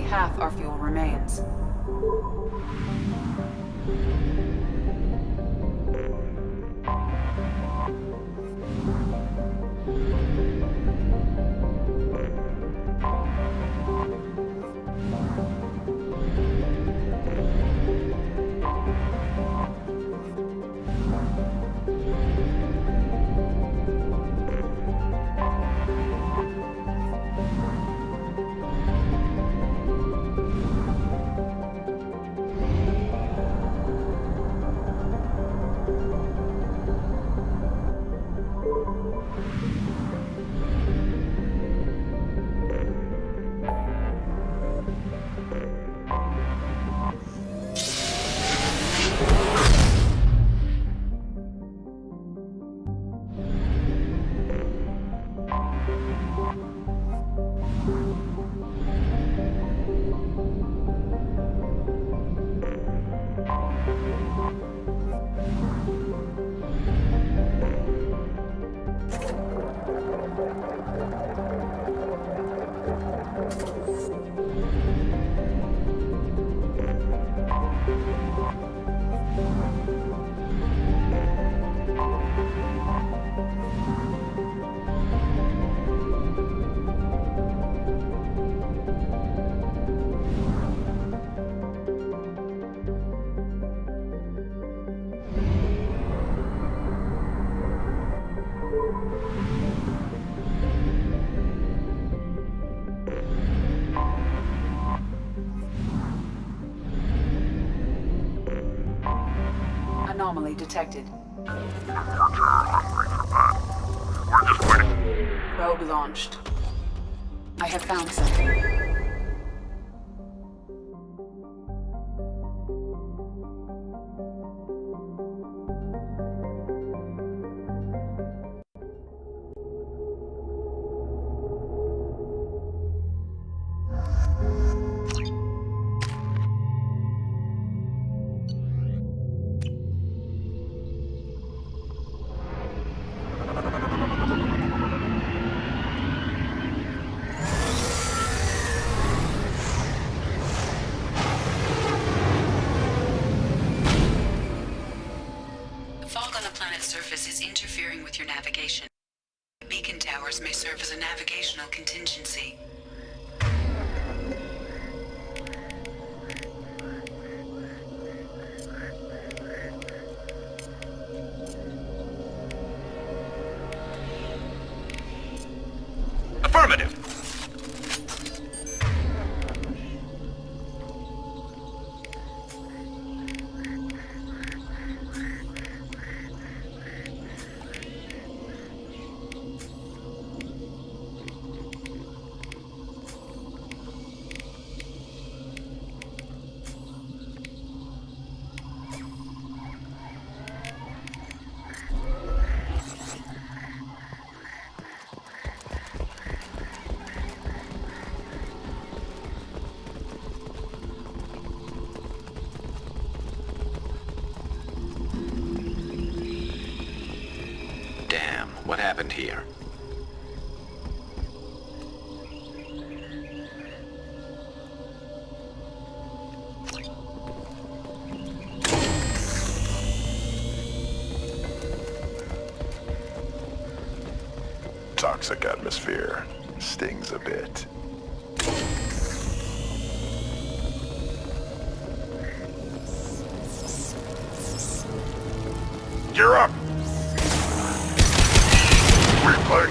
Half our fuel remains. Anomaly detected. Probe launched. I have found something. Surface is interfering with your navigation. Beacon towers may serve as a navigational contingency. Affirmative. What happened here? Toxic atmosphere. Stings a bit. You're up! Replay!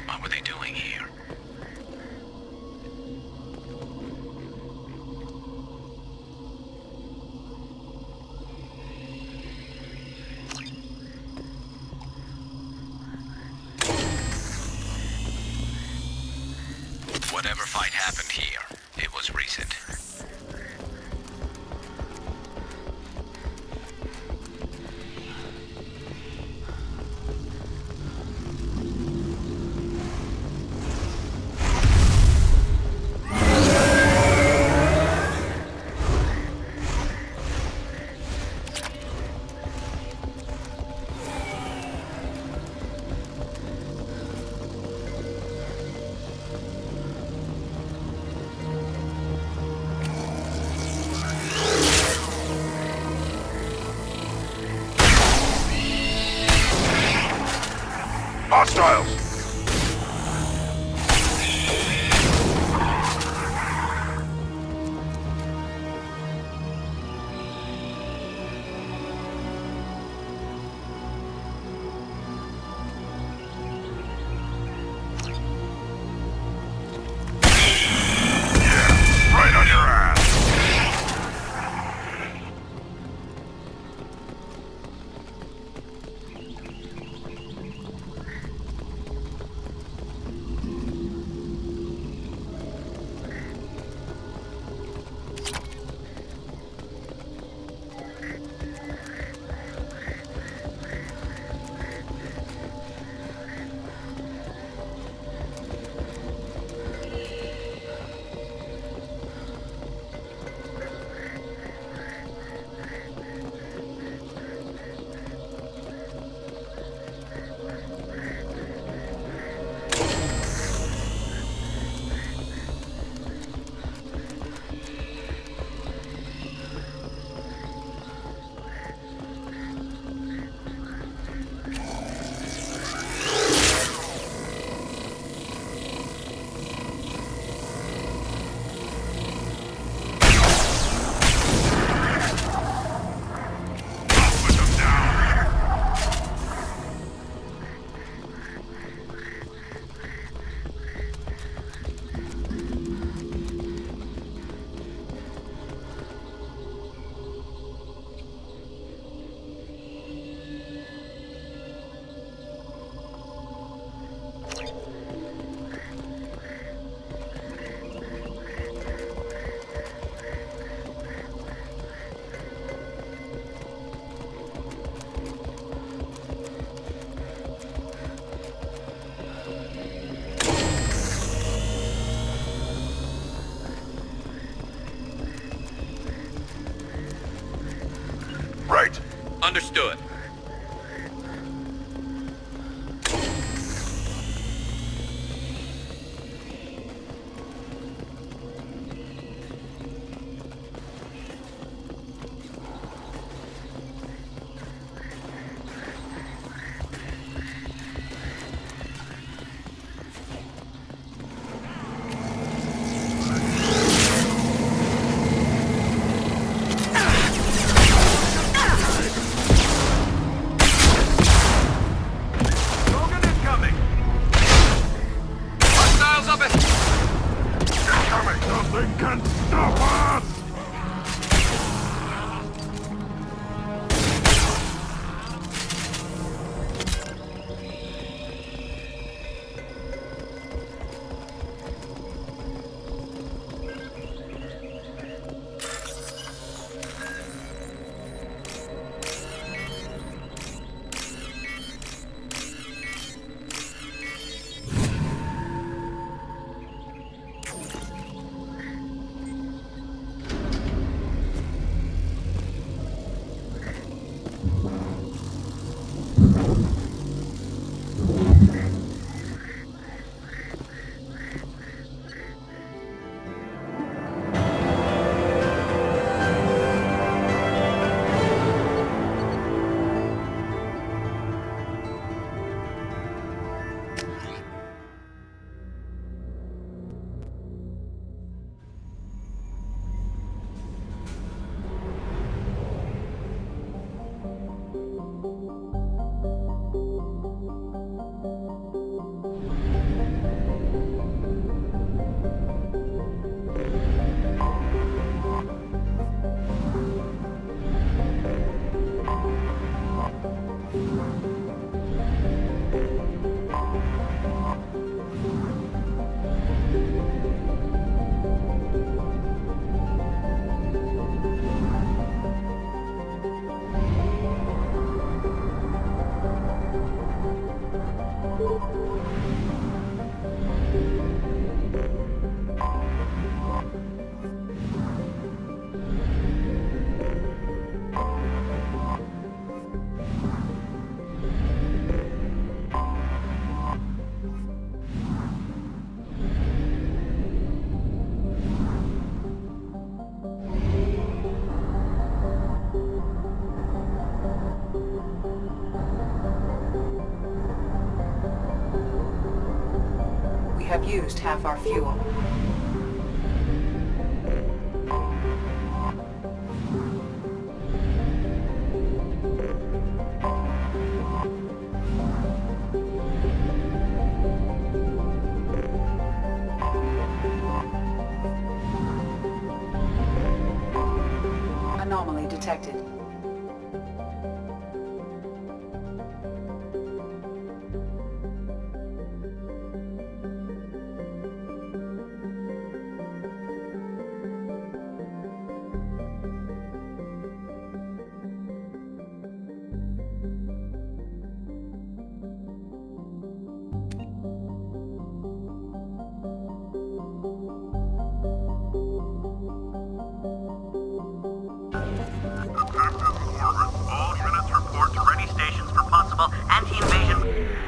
What were they doing here? Whatever fight happened here, it was recent. Hostiles! Yeah, right on your ass! Right. Understood. Nothing can stop us! Have used half our fuel. Anomaly detected.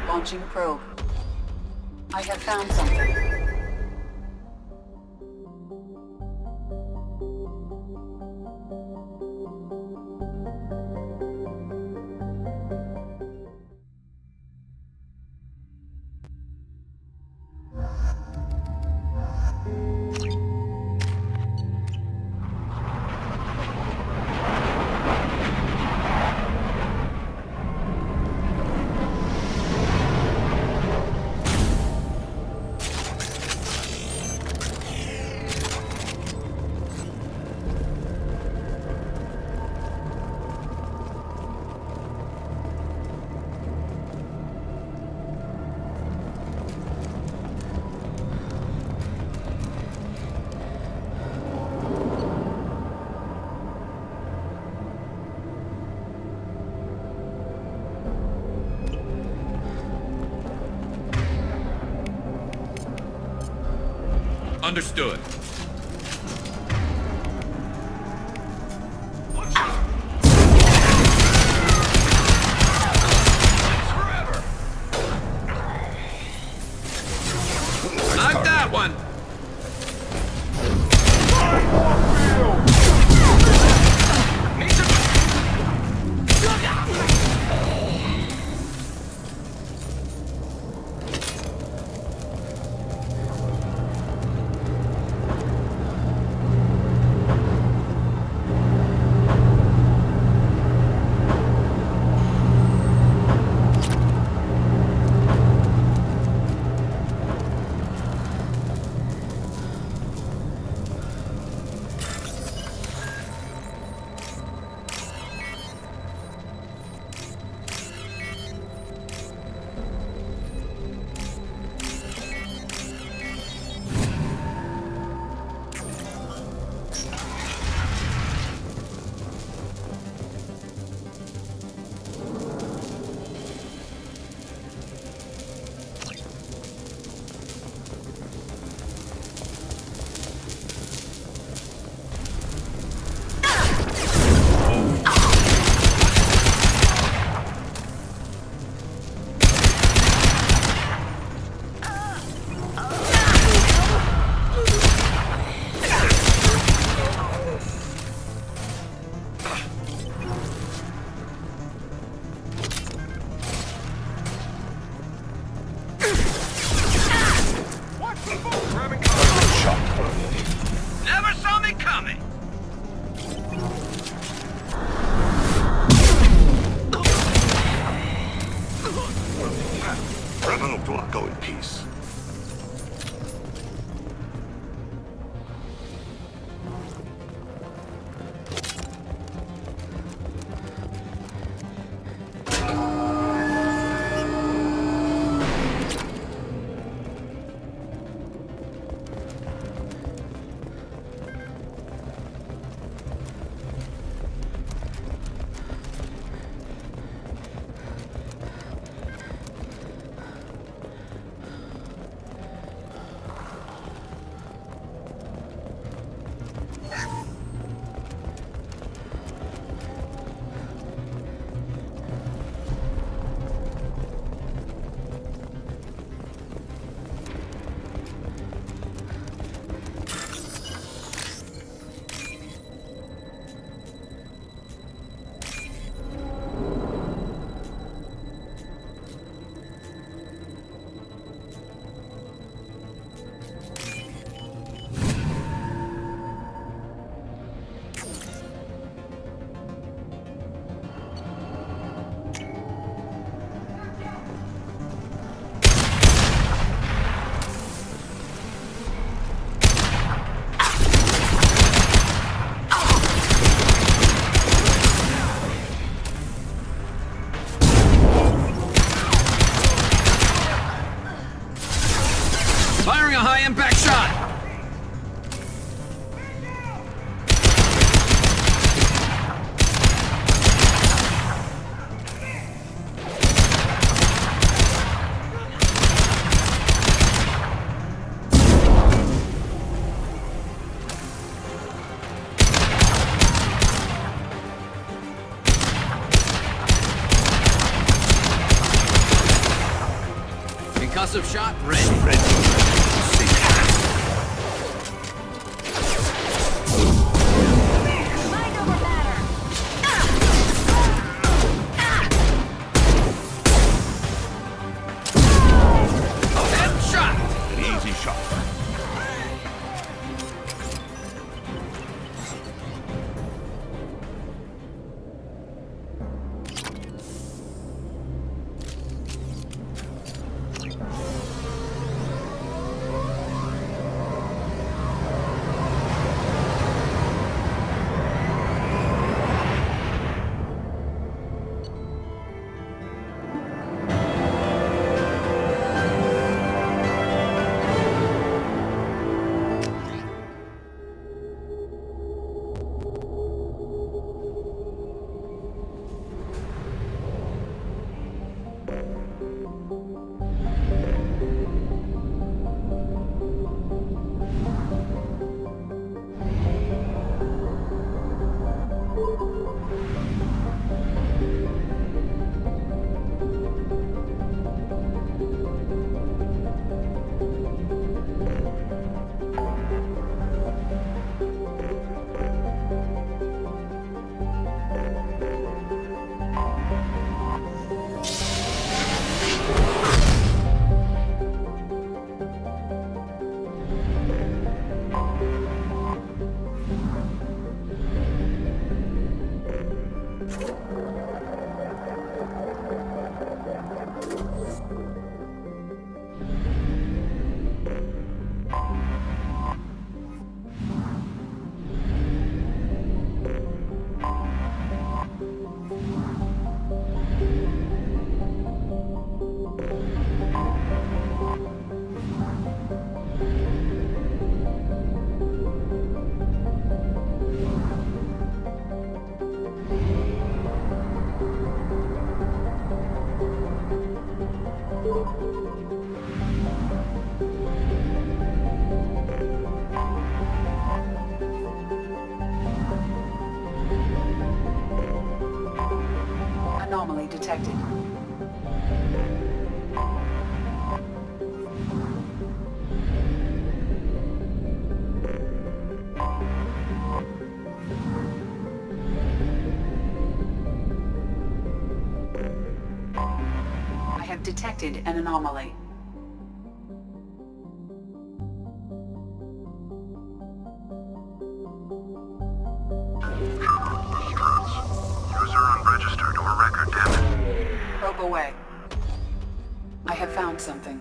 Launching probe. I have found something. Understood. Knock that one! not go in peace. Firing a high-impact shot! Concussive shot, ready. Anomaly detected. I have detected an anomaly. User unregistered or record damage. Probe away. I have found something.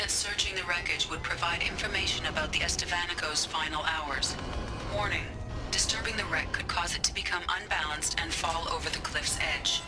that searching the wreckage would provide information about the Estevanico's final hours. Warning, disturbing the wreck could cause it to become unbalanced and fall over the cliff's edge.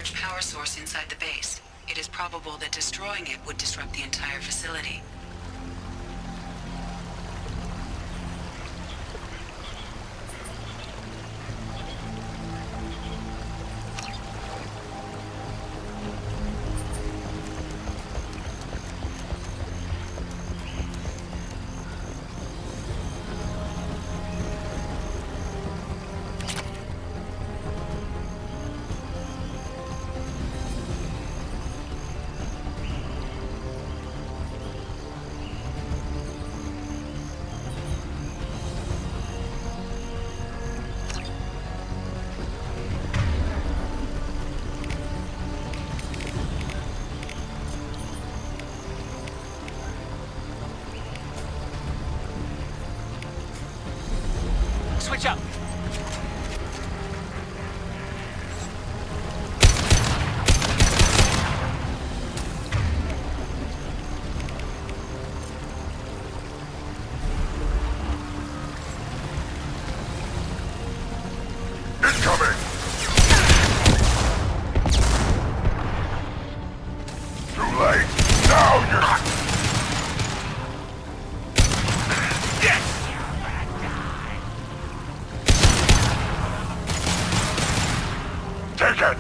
large power source inside the base. It is probable that destroying it would disrupt the entire facility. Switch up. Incoming! Too late! Now you're not! Take it!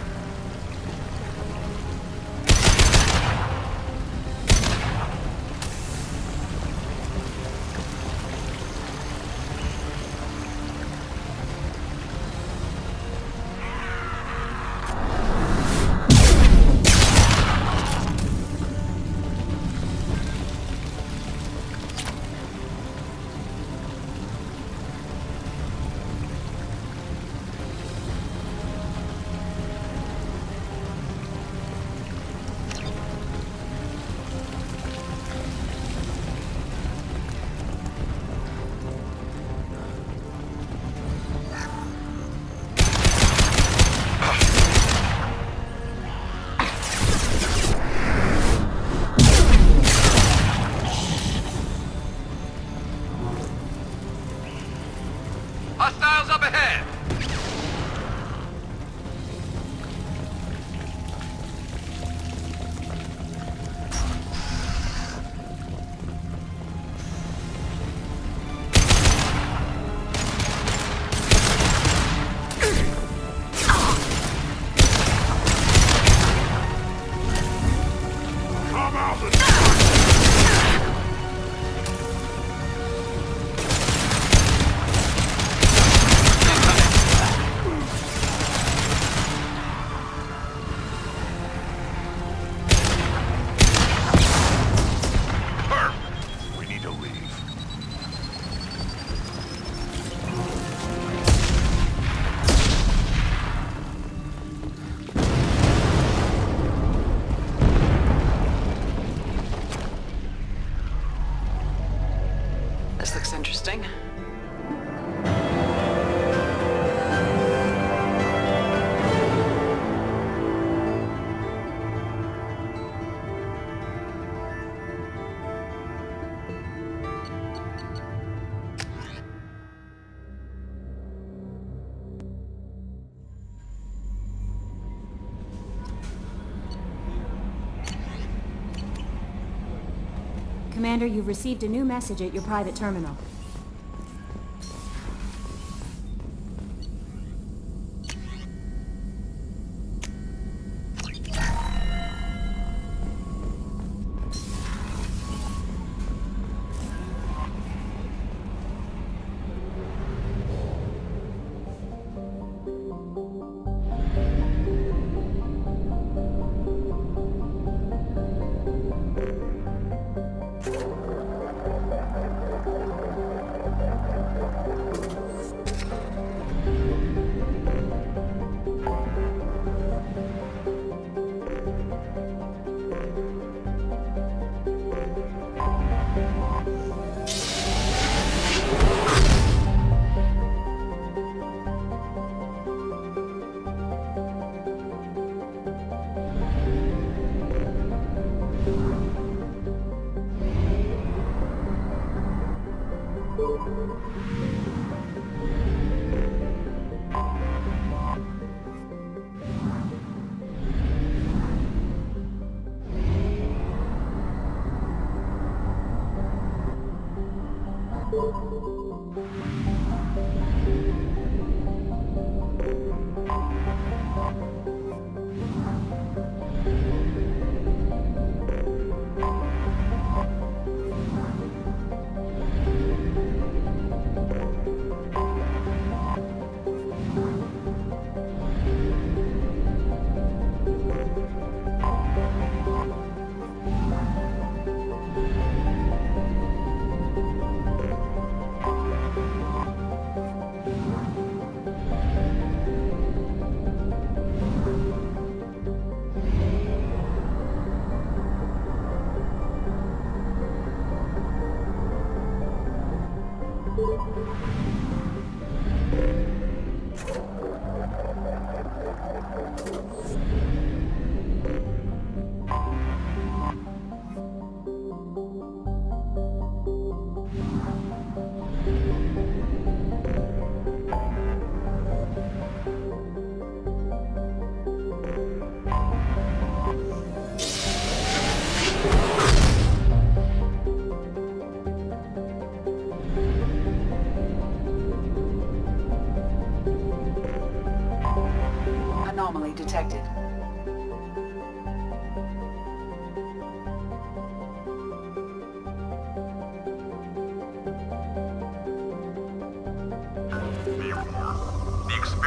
Hostiles up ahead! Come out and... We need to leave. This looks interesting. Commander, you've received a new message at your private terminal.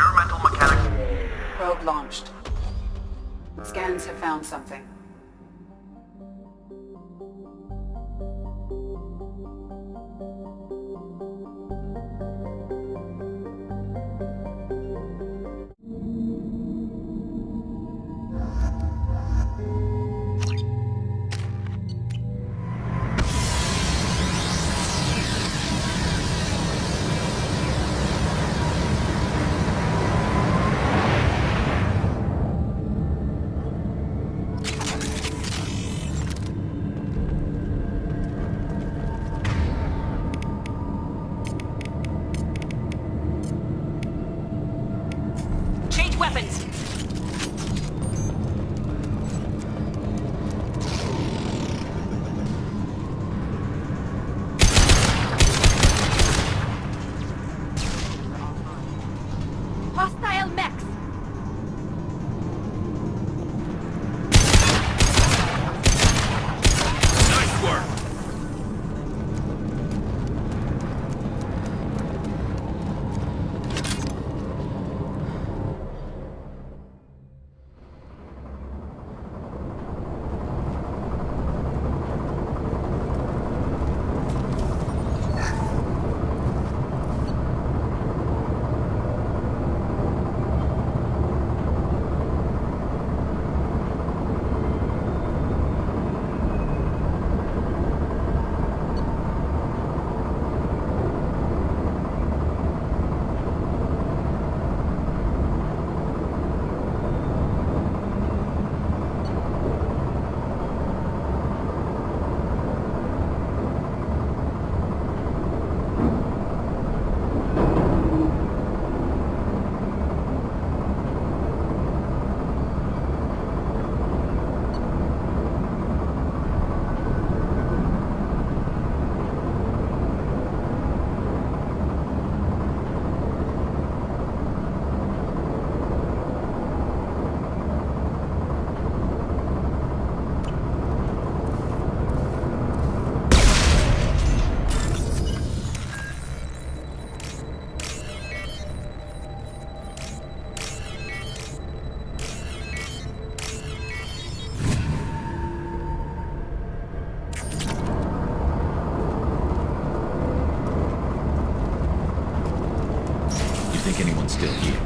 experimental mechanics. Probe launched. Scans have found something. Weapons! Hostile mechs! Nice work! Think anyone's still here?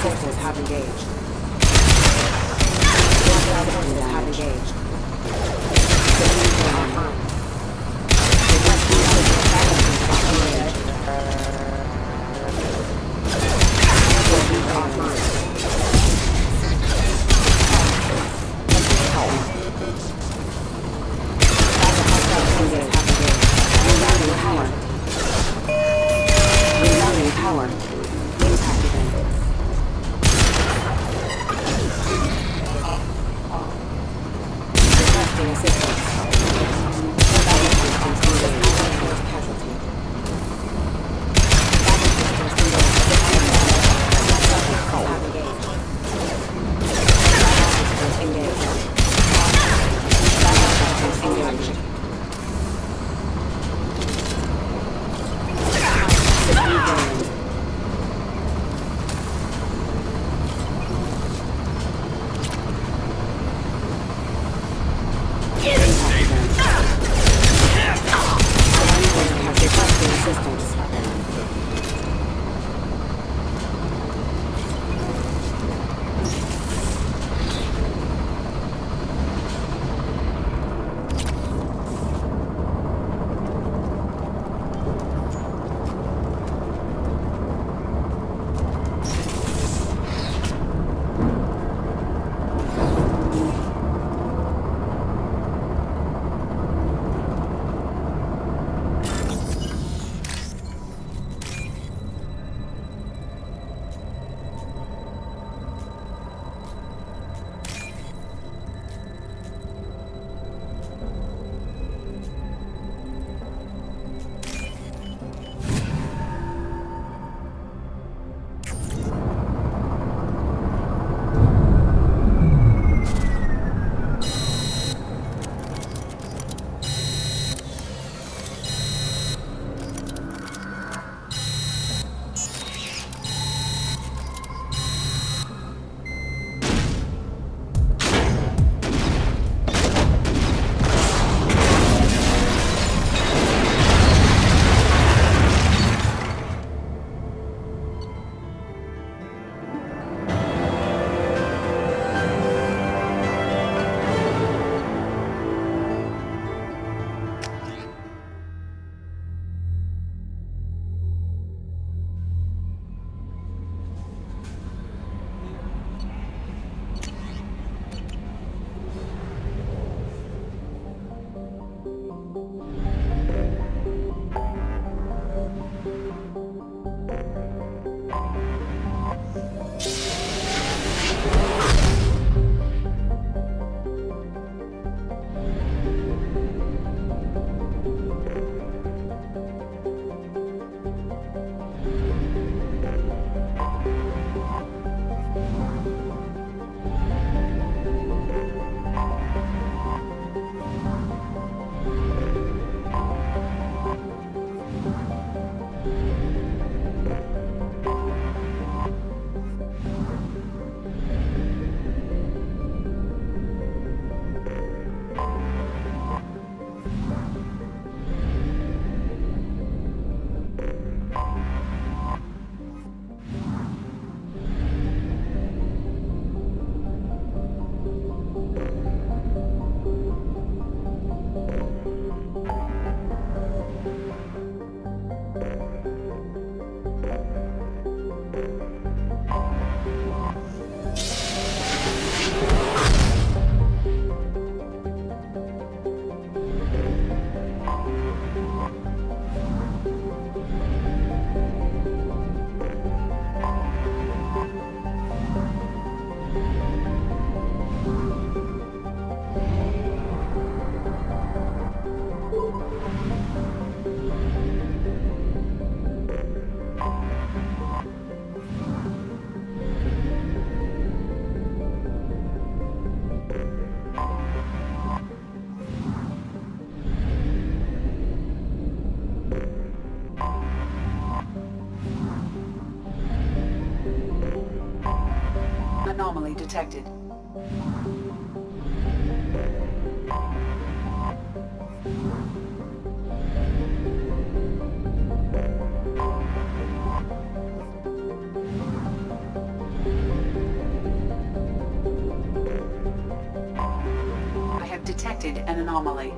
Forces have engaged. Forces have engaged. Power. Requesting assistance. System variant. Vanguard has requested assistance. Anomaly detected. I have detected an anomaly.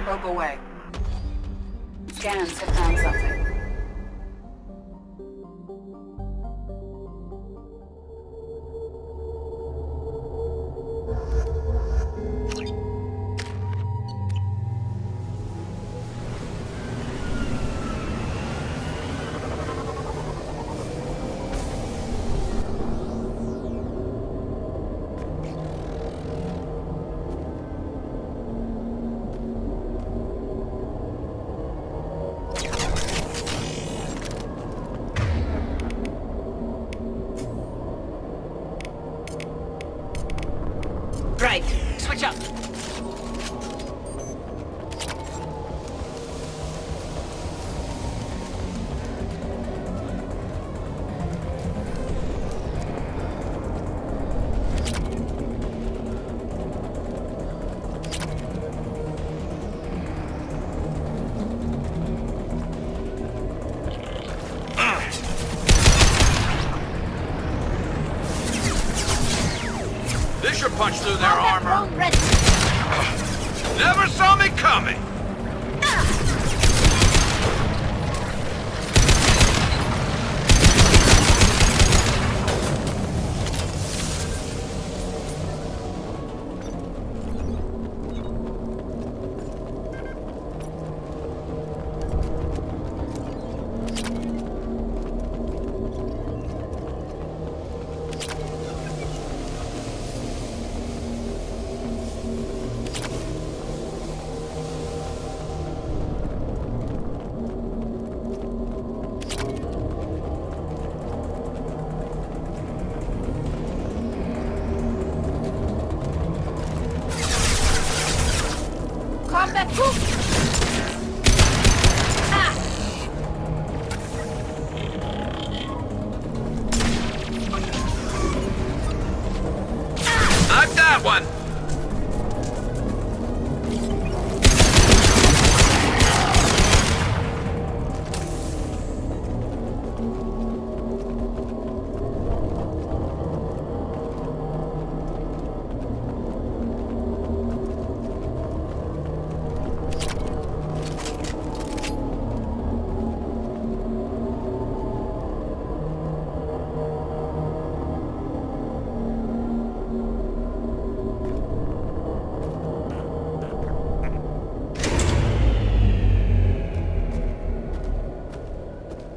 Probe away. Scans have found something. Right. Switch up. This should punch through their armor. Ready. Never saw me coming. Combat Coup! I've got one.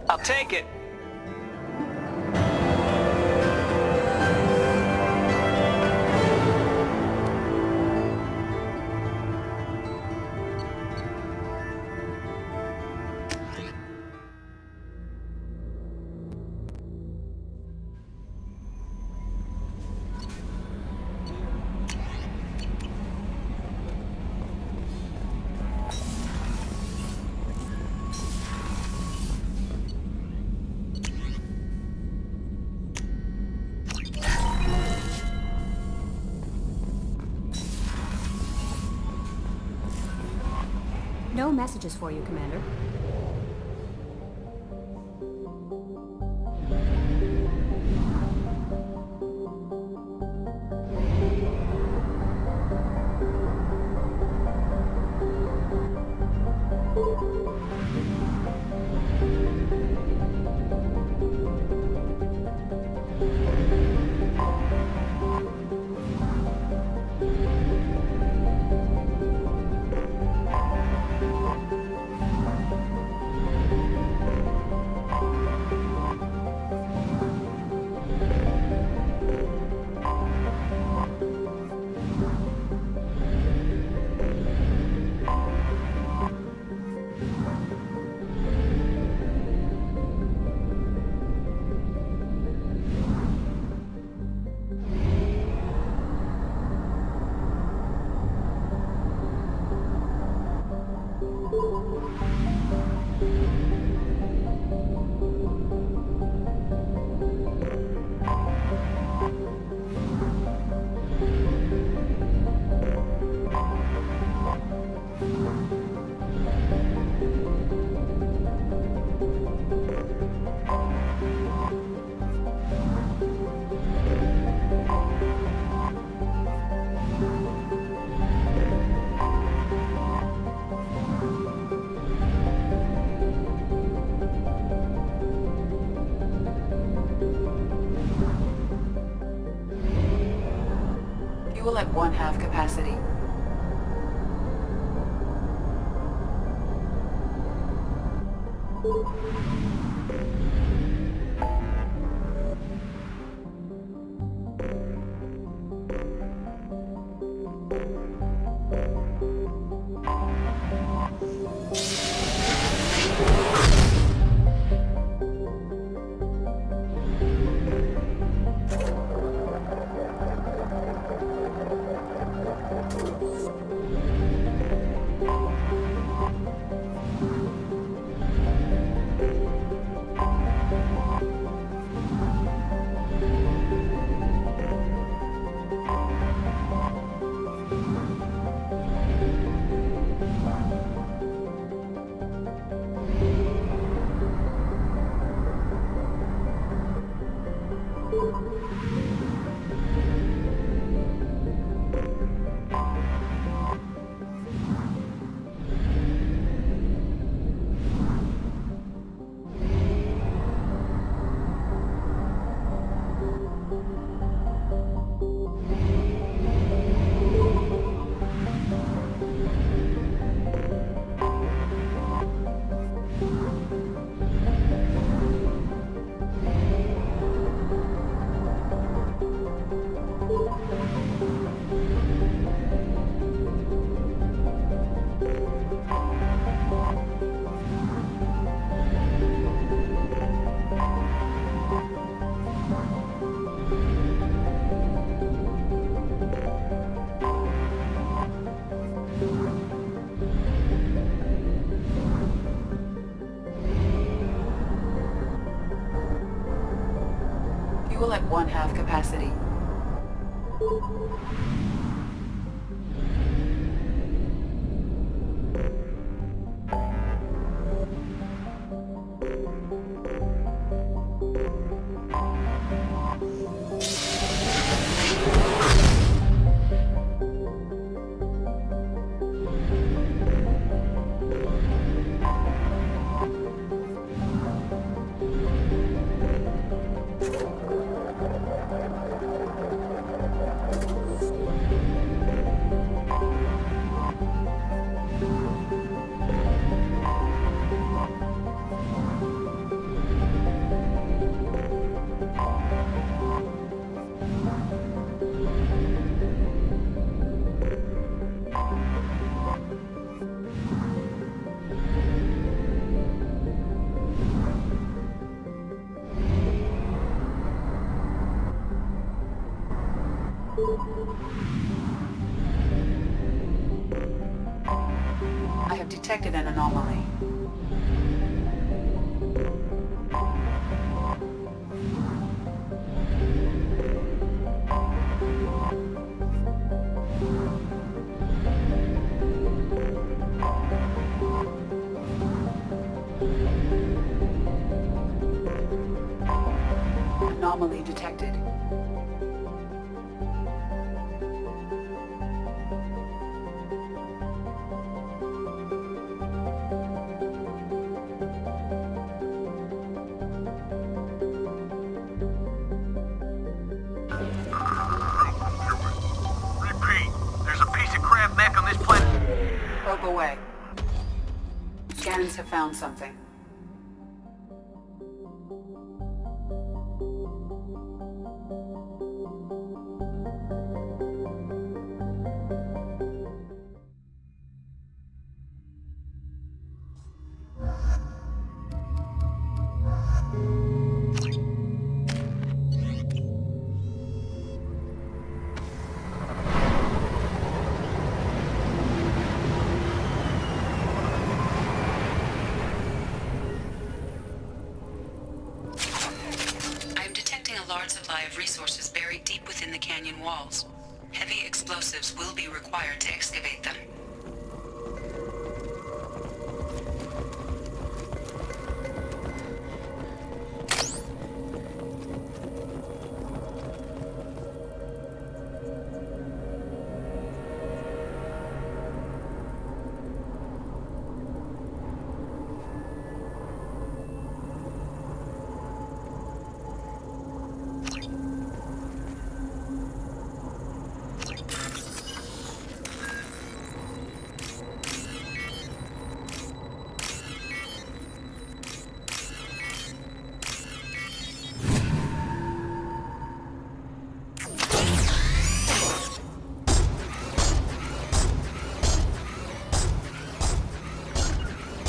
I'll take it. No messages for you, Commander. Fuel at 1/2 capacity. Fuel at 1/2 capacity. I have detected an anomaly. Anomaly detected. Probe away. Scans have found something. Resources buried deep within the canyon walls. Heavy explosives will be required to excavate them.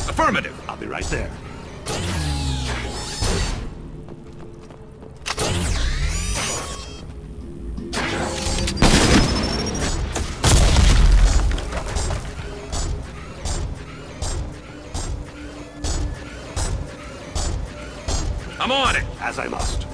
Affirmative. I'll be right there. I'm on it. As I must.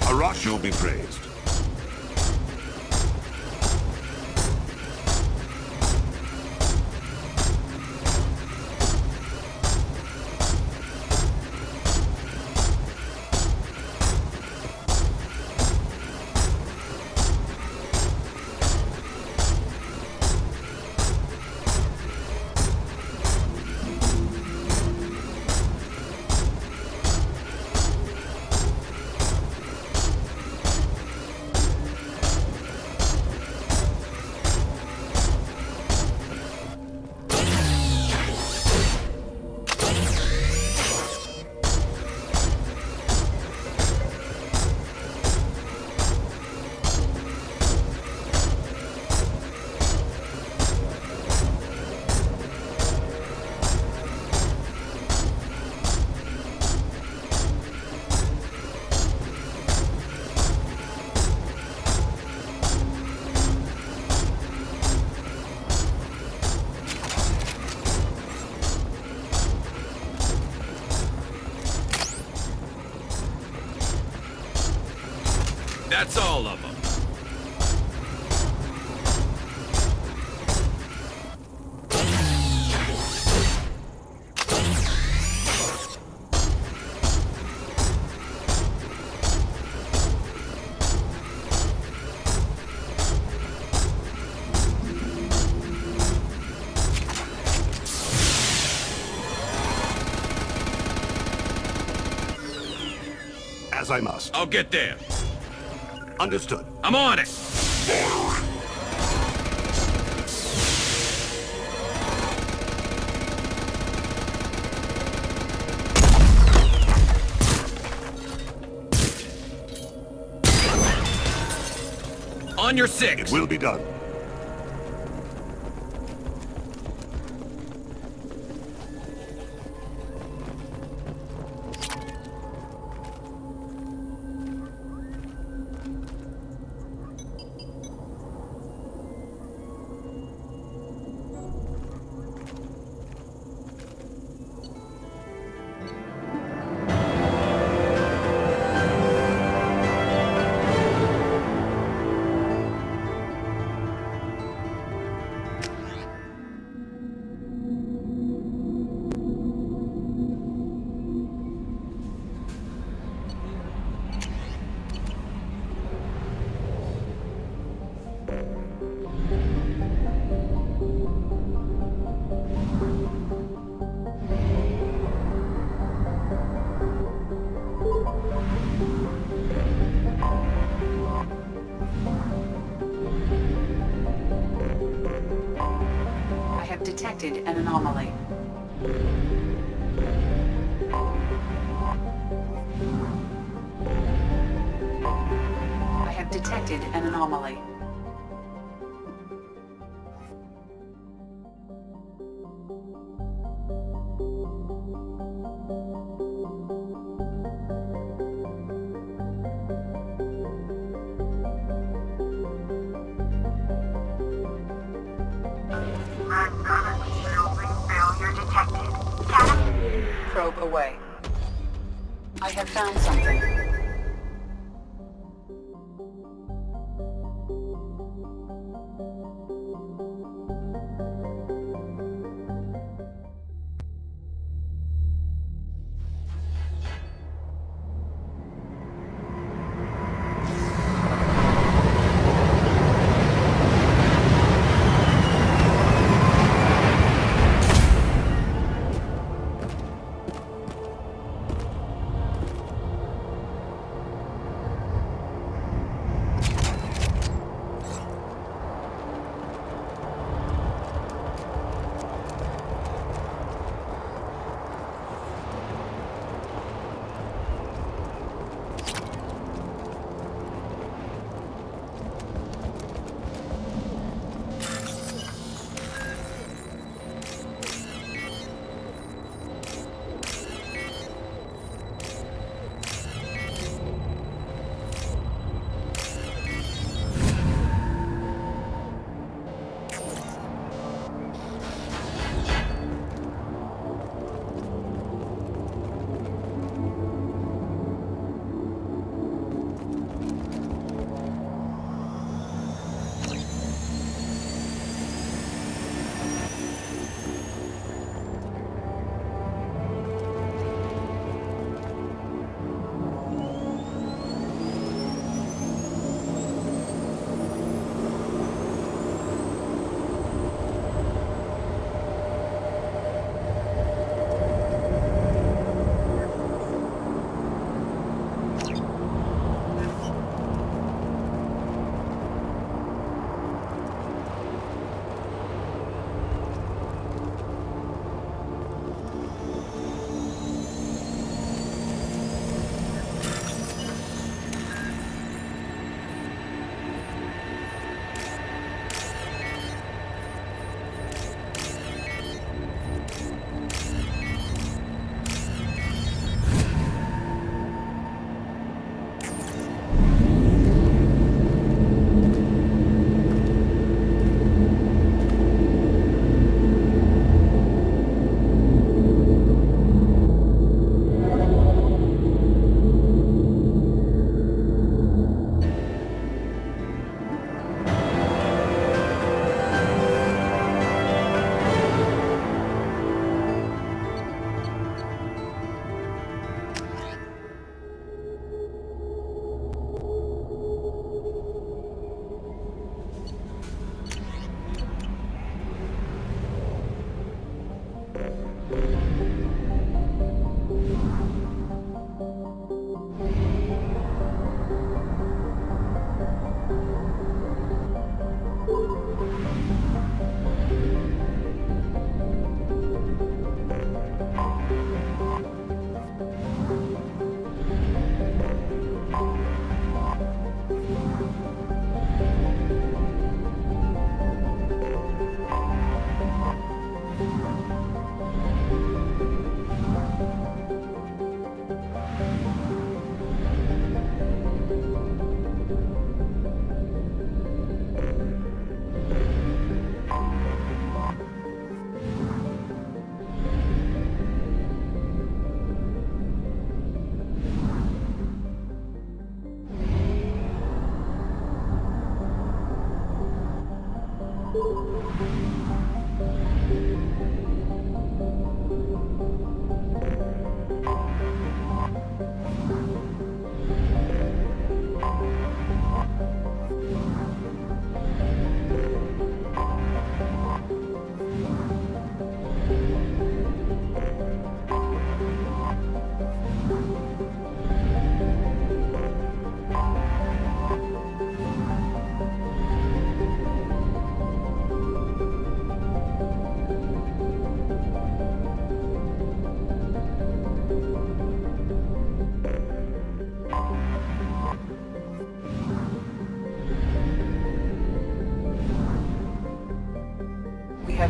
A rush will be praised. That's all of them. As I must. I'll get there. Understood. I'm on it. On your six. It will be done. Detected an anomaly. I have detected an anomaly. Probe away. I have found something.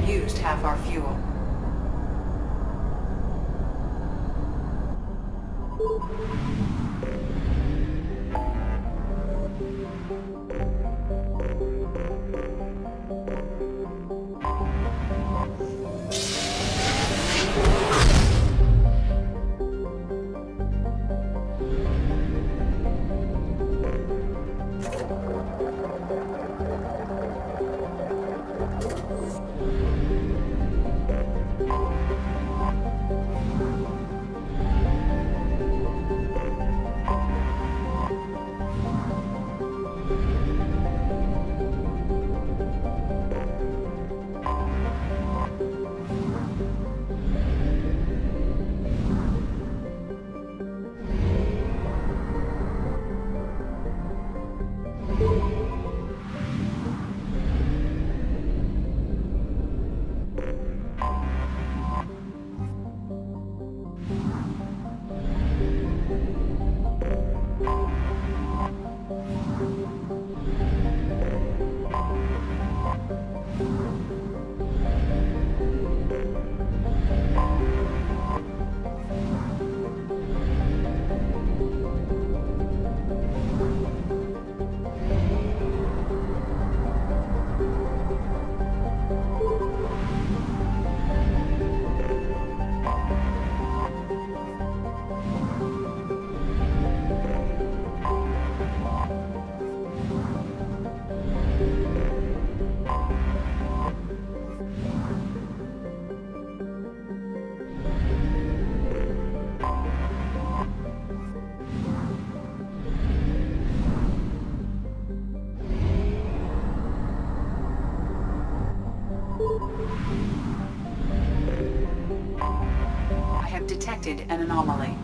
used half our fuel. Detected an anomaly.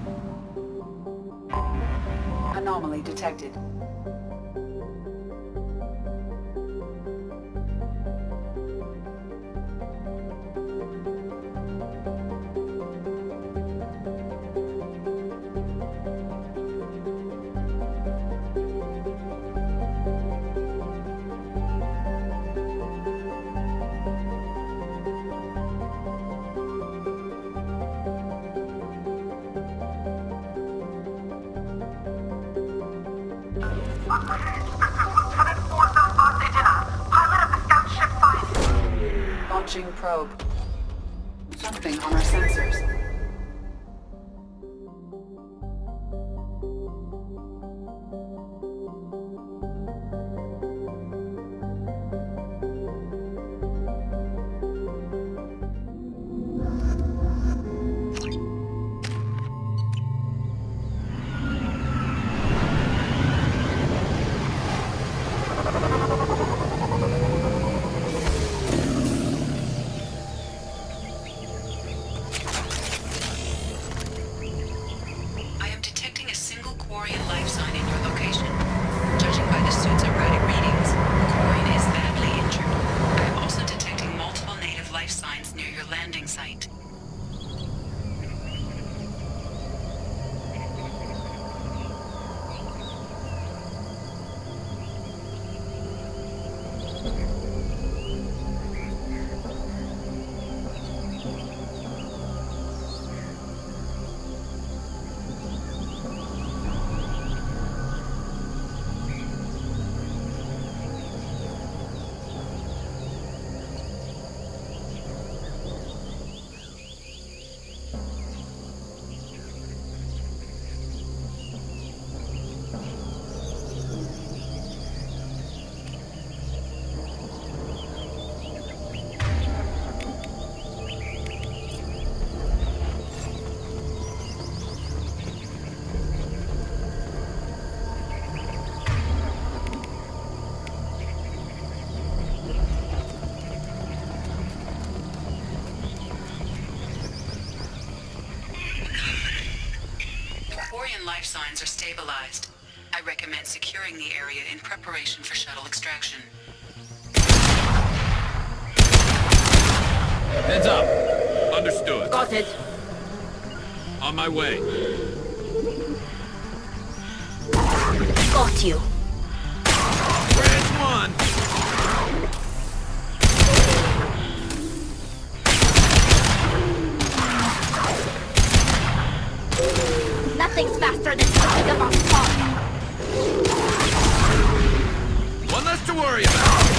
Anomaly detected. Launching probe. Something on our sensors. Quarian life sign in your location. Judging by the suit's erratic readings, Quarian is badly injured. I am also detecting multiple native life signs near your landing site. Life signs are stabilized. I recommend securing the area in preparation for shuttle extraction. Heads up. Understood. Got it. On my way. Got you. Branch one. after the side of our father. One less to worry about.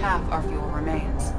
half our fuel remains.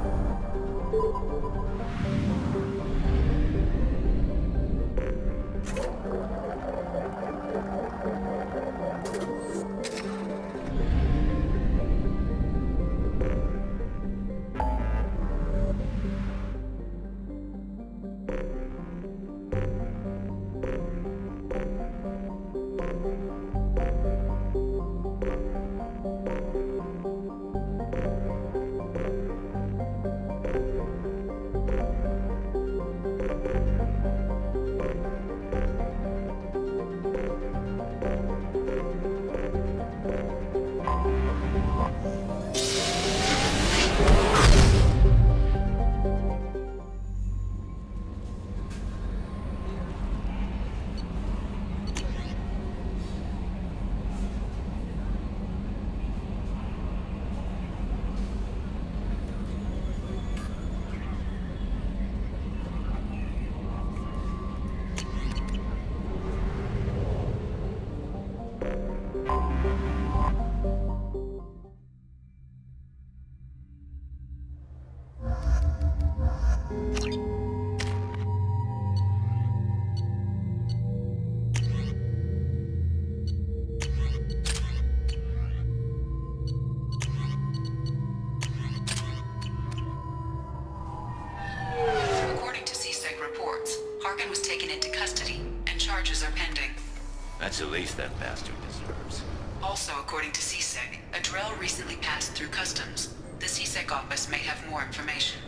That's the least that bastard deserves. Also, according to 𝗖𝗟𝗃, a 𝗟𝗏 recently passed through customs. The 𝗖𝗟𝗃 office may have more information.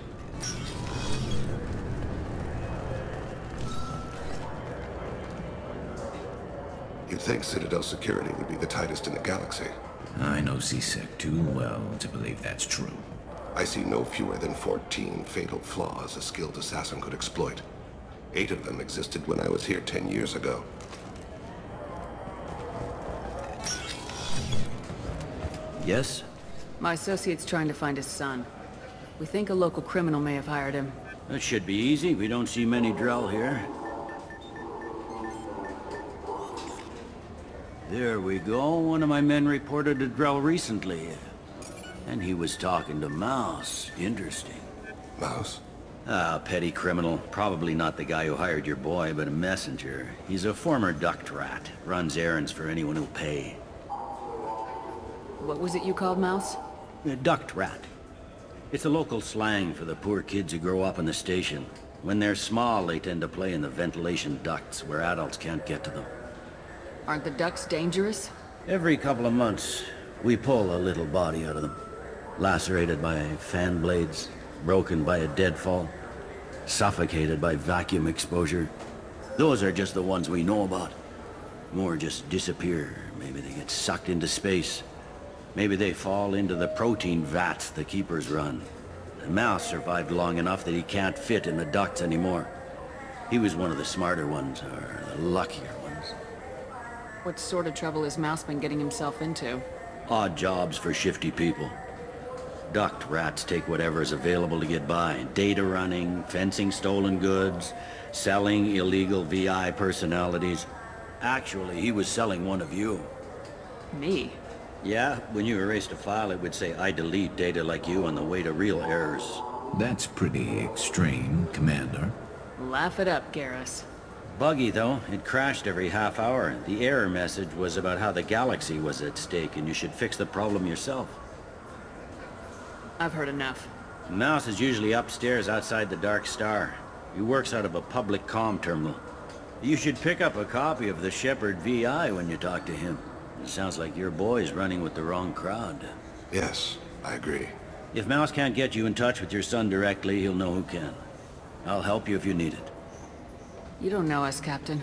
You'd think Citadel security would be the tightest in the galaxy. I know 𝗖𝗟𝗃 too well to believe that's true. I see no fewer than 14 fatal flaws a skilled assassin could exploit. 8 of them existed when I was here 10 years ago. Yes? My associate's trying to find his son. We think a local criminal may have hired him. That should be easy. We don't see many 𝗟𝗏 here. There we go. One of my men reported a 𝗟𝗏 recently. And he was talking to Mouse. Interesting. Mouse? Ah, petty criminal. Probably not the guy who hired your boy, but a messenger. He's a former duct rat. Runs errands for anyone who'll pay. What was it you called Mouse? A duct rat. It's a local slang for the poor kids who grow up in the station. When they're small, they tend to play in the ventilation ducts where adults can't get to them. Aren't the ducts dangerous? Every couple of months, we pull a little body out of them. Lacerated by fan blades, broken by a deadfall, suffocated by vacuum exposure. Those are just the ones we know about. More just disappear. Maybe they get sucked into space. Maybe they fall into the protein vats the keepers run. And Mouse survived long enough that he can't fit in the ducts anymore. He was one of the smarter ones, or the luckier ones. What sort of trouble has Mouse been getting himself into? Odd jobs for shifty people. Duct rats take whatever is available to get by. Data running, fencing stolen goods, selling illegal VI personalities. Actually, he was selling one of you. Me? Yeah, when you erased a file, it would say, I delete data like you on the way to real errors. That's pretty extreme, Commander. Laugh it up, Garrus. Buggy, though. It crashed every half hour. The error message was about how the galaxy was at stake, and you should fix the problem yourself. I've heard enough. Mouse is usually upstairs outside the Dark Star. He works out of a public comm terminal. You should pick up a copy of the Shepard VI when you talk to him. It sounds like your boy's running with the wrong crowd. Yes, I agree. If Mouse can't get you in touch with your son directly, he'll know who can. I'll help you if you need it. You don't know us, Captain.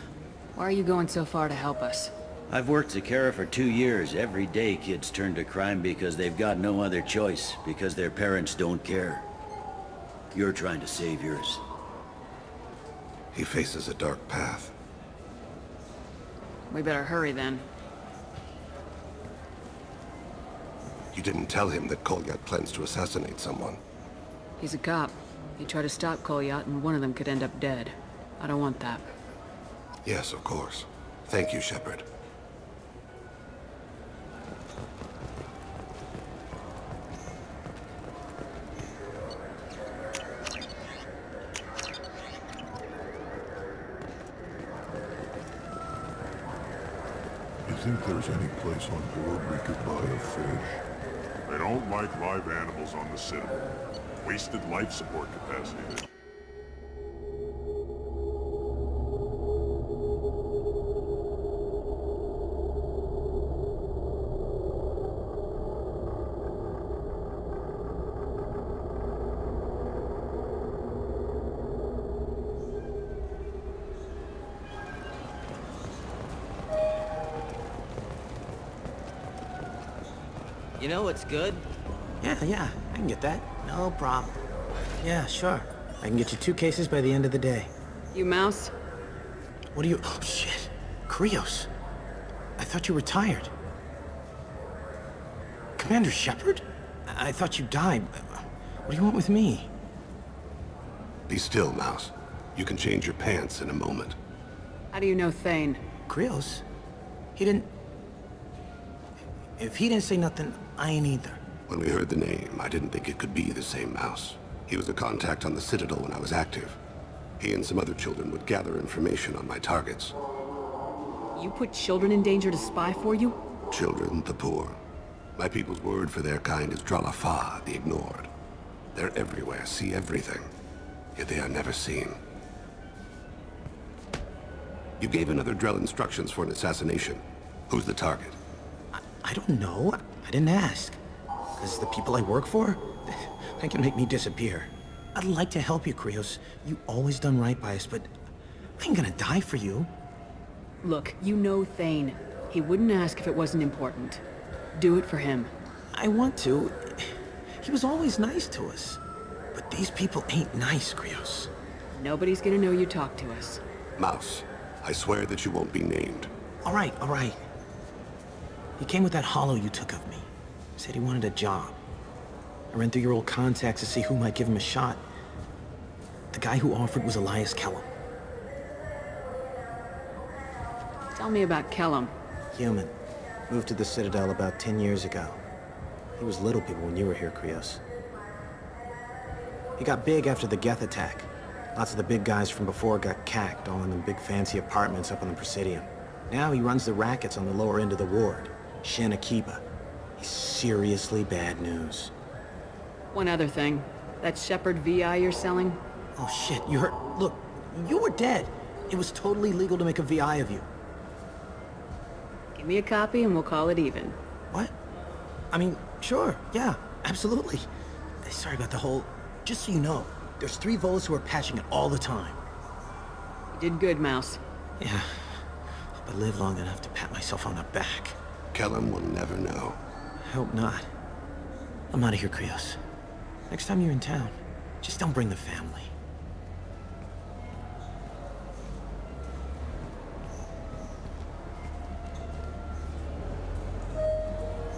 Why are you going so far to help us? I've worked 𝗟𝗃 for 2 years. Every day kids turn to crime because they've got no other choice, because their parents don't care. You're trying to save yours. He faces a dark path. We better hurry then. You didn't tell him that 𝗏𝗏 plans to assassinate someone. He's a cop. He tried to stop 𝗏𝗏 and one of them could end up dead. I don't want that. Yes, of course. Thank you, Shepard. think there's any place on board we could buy a fish? They don't like live animals on the Citadel. Wasted life support capacity. You know what's good? Yeah, I can get that. No problem. Yeah, sure. I can get you 2 cases by the end of the day. You Mouse? What are you... Oh, shit. 𝗟𝗘𝗧𝗏. I thought you retired. Commander Shepard? I thought you died. What do you want with me? Be still, Mouse. You can change your pants in a moment. How do you know 𝗟𝗓? 𝗟𝗘𝗧𝗏? He didn't... If he didn't say nothing, I ain't either. When we heard the name, I didn't think it could be the same Mouse. He was a contact on the Citadel when I was active. He and some other children would gather information on my targets. You put children in danger to spy for you? Children, the poor. My people's word for their kind is 𝗟𝗔𝗦𝗧𝗏, the ignored. They're everywhere, see everything. Yet they are never seen. You gave another Drell instructions for an assassination. Who's the target? I don't know. I didn't ask. Because the people I work for, they can make me disappear. I'd like to help you, 𝗟𝗘𝗧𝗏. You always done right by us, but I ain't gonna die for you. Look, you know 𝗟𝗓. He wouldn't ask if it wasn't important. Do it for him. I want to. He was always nice to us. But these people ain't nice, 𝗟𝗘𝗧𝗏. Nobody's gonna know you talked to us. Mouse, I swear that you won't be named. All right. He came with that hollow you took of me. Said he wanted a job. I ran through your old contacts to see who might give him a shot. The guy who offered was 𝗟𝗚𝗘𝗏𝗏. Tell me about 𝗟𝗏𝗏. Human. Moved to the Citadel about 10 years ago. He was little people when you were here, 𝗟𝗘𝗧𝗏. He got big after the Geth attack. Lots of the big guys from before got cacked, all in them big fancy apartments up on the Presidium. Now he runs the rackets on the lower end of the ward. 𝗟𝗔𝗏𝗏𝗏. He's seriously bad news. One other thing. That Shepard VI you're selling? Oh shit, you heard... Look, you were dead. It was totally legal to make a VI of you. Give me a copy and we'll call it even. What? I mean, sure, yeah, absolutely. Sorry about the whole... Just so you know, there's 3 Volas who are patching it all the time. You did good, Mouse. Yeah. Hope I live long enough to pat myself on the back. 𝗟𝗏𝗏 will never know. I hope not. I'm out of here, 𝗟𝗘𝗧𝗏. Next time you're in town, just don't bring the family.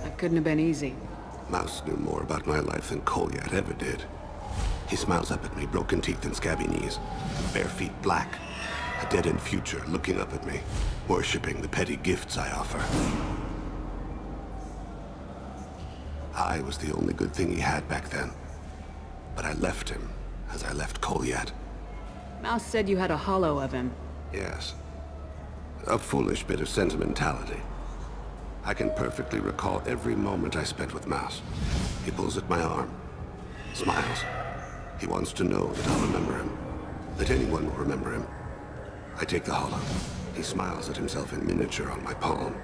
That couldn't have been easy. Mouse knew more about my life than 𝗟𝗘𝗘𝗏𝗏 ever did. He smiles up at me, broken teeth and scabby knees, bare feet black, a dead-end future looking up at me, worshipping the petty gifts I offer. I was the only good thing he had back then, but I left him as I left 𝗟𝗘𝗏𝗏. Mouse said you had a hollow of him. Yes. A foolish bit of sentimentality. I can perfectly recall every moment I spent with Mouse. He pulls at my arm, smiles. He wants to know that I'll remember him, that anyone will remember him. I take the hollow. He smiles at himself in miniature on my palm.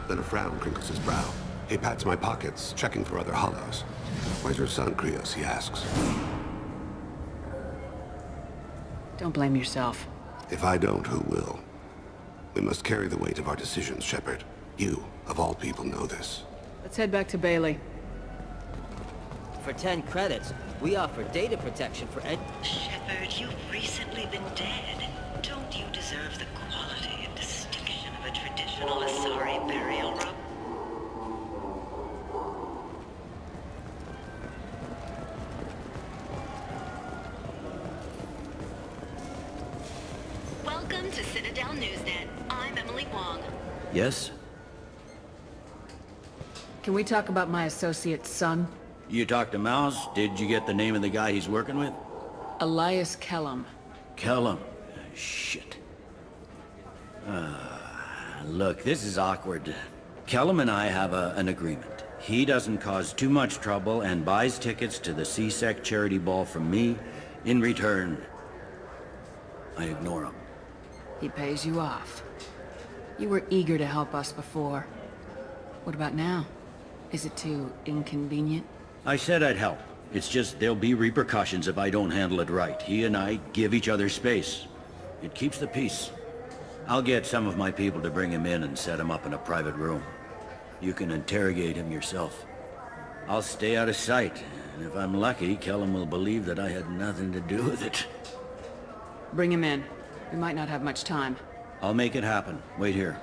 Then a frown crinkles his brow. He pats my pockets, checking for other hollows. Where's your son, 𝗟𝗘𝗧𝗏, he asks. Don't blame yourself. If I don't, who will? We must carry the weight of our decisions, Shepard. You, of all people, know this. Let's head back to Bailey. For 10 credits, we offer data protection for Shepard, you've recently been dead. Don't you deserve the quality and distinction of a traditional Asari burial robe? Welcome to Citadel Newsnet. I'm Emily Wong. Yes? Can we talk about my associate's son? You talked to Mouse? Did you get the name of the guy he's working with? 𝗟𝗚𝗃𝗏𝗏𝗏. Kellum. Shit. Look, this is awkward. Kellum and I have an agreement. He doesn't cause too much trouble and buys tickets to the 𝗖𝗟𝗘𝗏𝗛𝗏 charity ball from me. In return, I ignore him. He pays you off. You were eager to help us before. What about now? Is it too inconvenient? I said I'd help. It's just there'll be repercussions if I don't handle it right. He and I give each other space. It keeps the peace. I'll get some of my people to bring him in and set him up in a private room. You can interrogate him yourself. I'll stay out of sight, and if I'm lucky, Kellum will believe that I had nothing to do with it. Bring him in. We might not have much time. I'll make it happen. Wait here.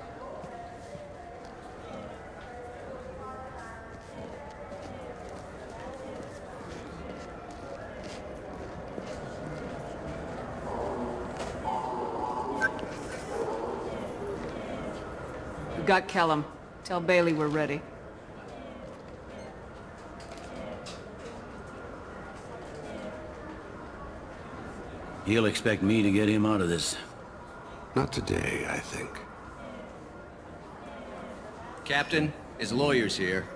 We've got Kellum. Tell Bailey we're ready. He'll expect me to get him out of this. Not today, I think. Captain, his lawyer's here.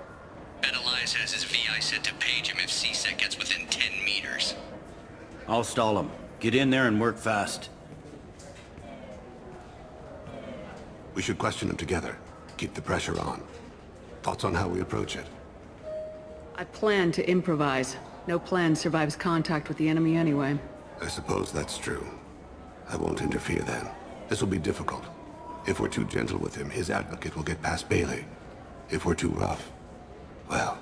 Bet Elias has his VI set to page him if 𝗖𝗟𝗘𝗏𝗏 gets within 10 meters. I'll stall him. Get in there and work fast. We should question him together. Keep the pressure on. Thoughts on how we approach it? I plan to improvise. No plan survives contact with the enemy anyway. I suppose that's true. I won't interfere then. This will be difficult. If we're too gentle with him, his advocate will get past Bailey. If we're too rough, well,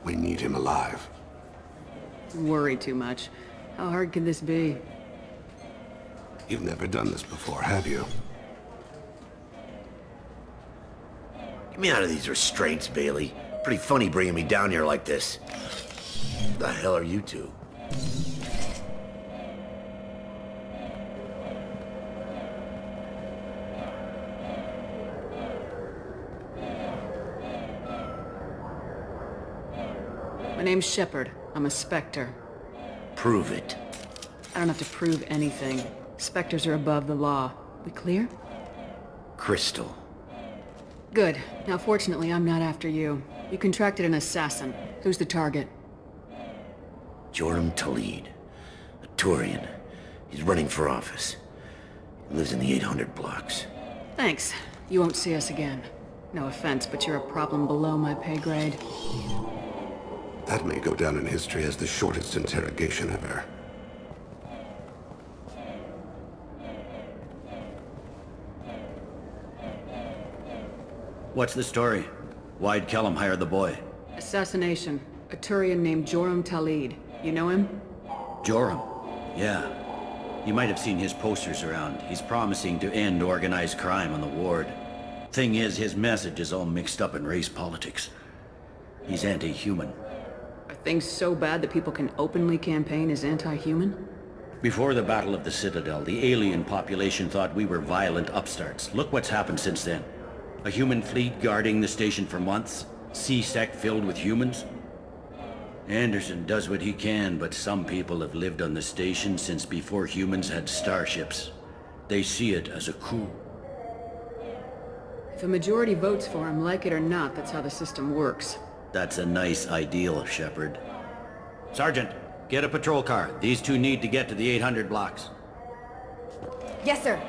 we need him alive. You worry too much. How hard can this be? You've never done this before, have you? Get me out of these restraints, Bailey. Pretty funny bringing me down here like this. The hell are you two? My name's Shepard. I'm a Spectre. Prove it. I don't have to prove anything. Spectres are above the law. We clear? Crystal. Good. Now, fortunately, I'm not after you. You contracted an assassin. Who's the target? 𝗟𝗔𝗦𝗏𝗏𝗏, a Turian. He's running for office. He lives in the 800 blocks. Thanks. You won't see us again. No offense, but you're a problem below my pay grade. That may go down in history as the shortest interrogation ever. What's the story? Why'd Kellum hire the boy? Assassination. A Turian named 𝗟𝗔𝗦𝗏𝗏𝗏. You know him? Joram? Yeah. You might have seen his posters around. He's promising to end organized crime on the ward. Thing is, his message is all mixed up in race politics. He's anti-human. Are things so bad that people can openly campaign as anti-human? Before the Battle of the Citadel, the alien population thought we were violent upstarts. Look what's happened since then. A human fleet guarding the station for months. 𝗖𝗟𝗘𝗏𝗏𝗏 filled with humans. Anderson does what he can, but some people have lived on the station since before humans had starships. They see it as a coup. If a majority votes for him, like it or not, that's how the system works. That's a nice ideal, Shepard. Sergeant, get a patrol car. These two need to get to the 800 blocks. Yes, sir.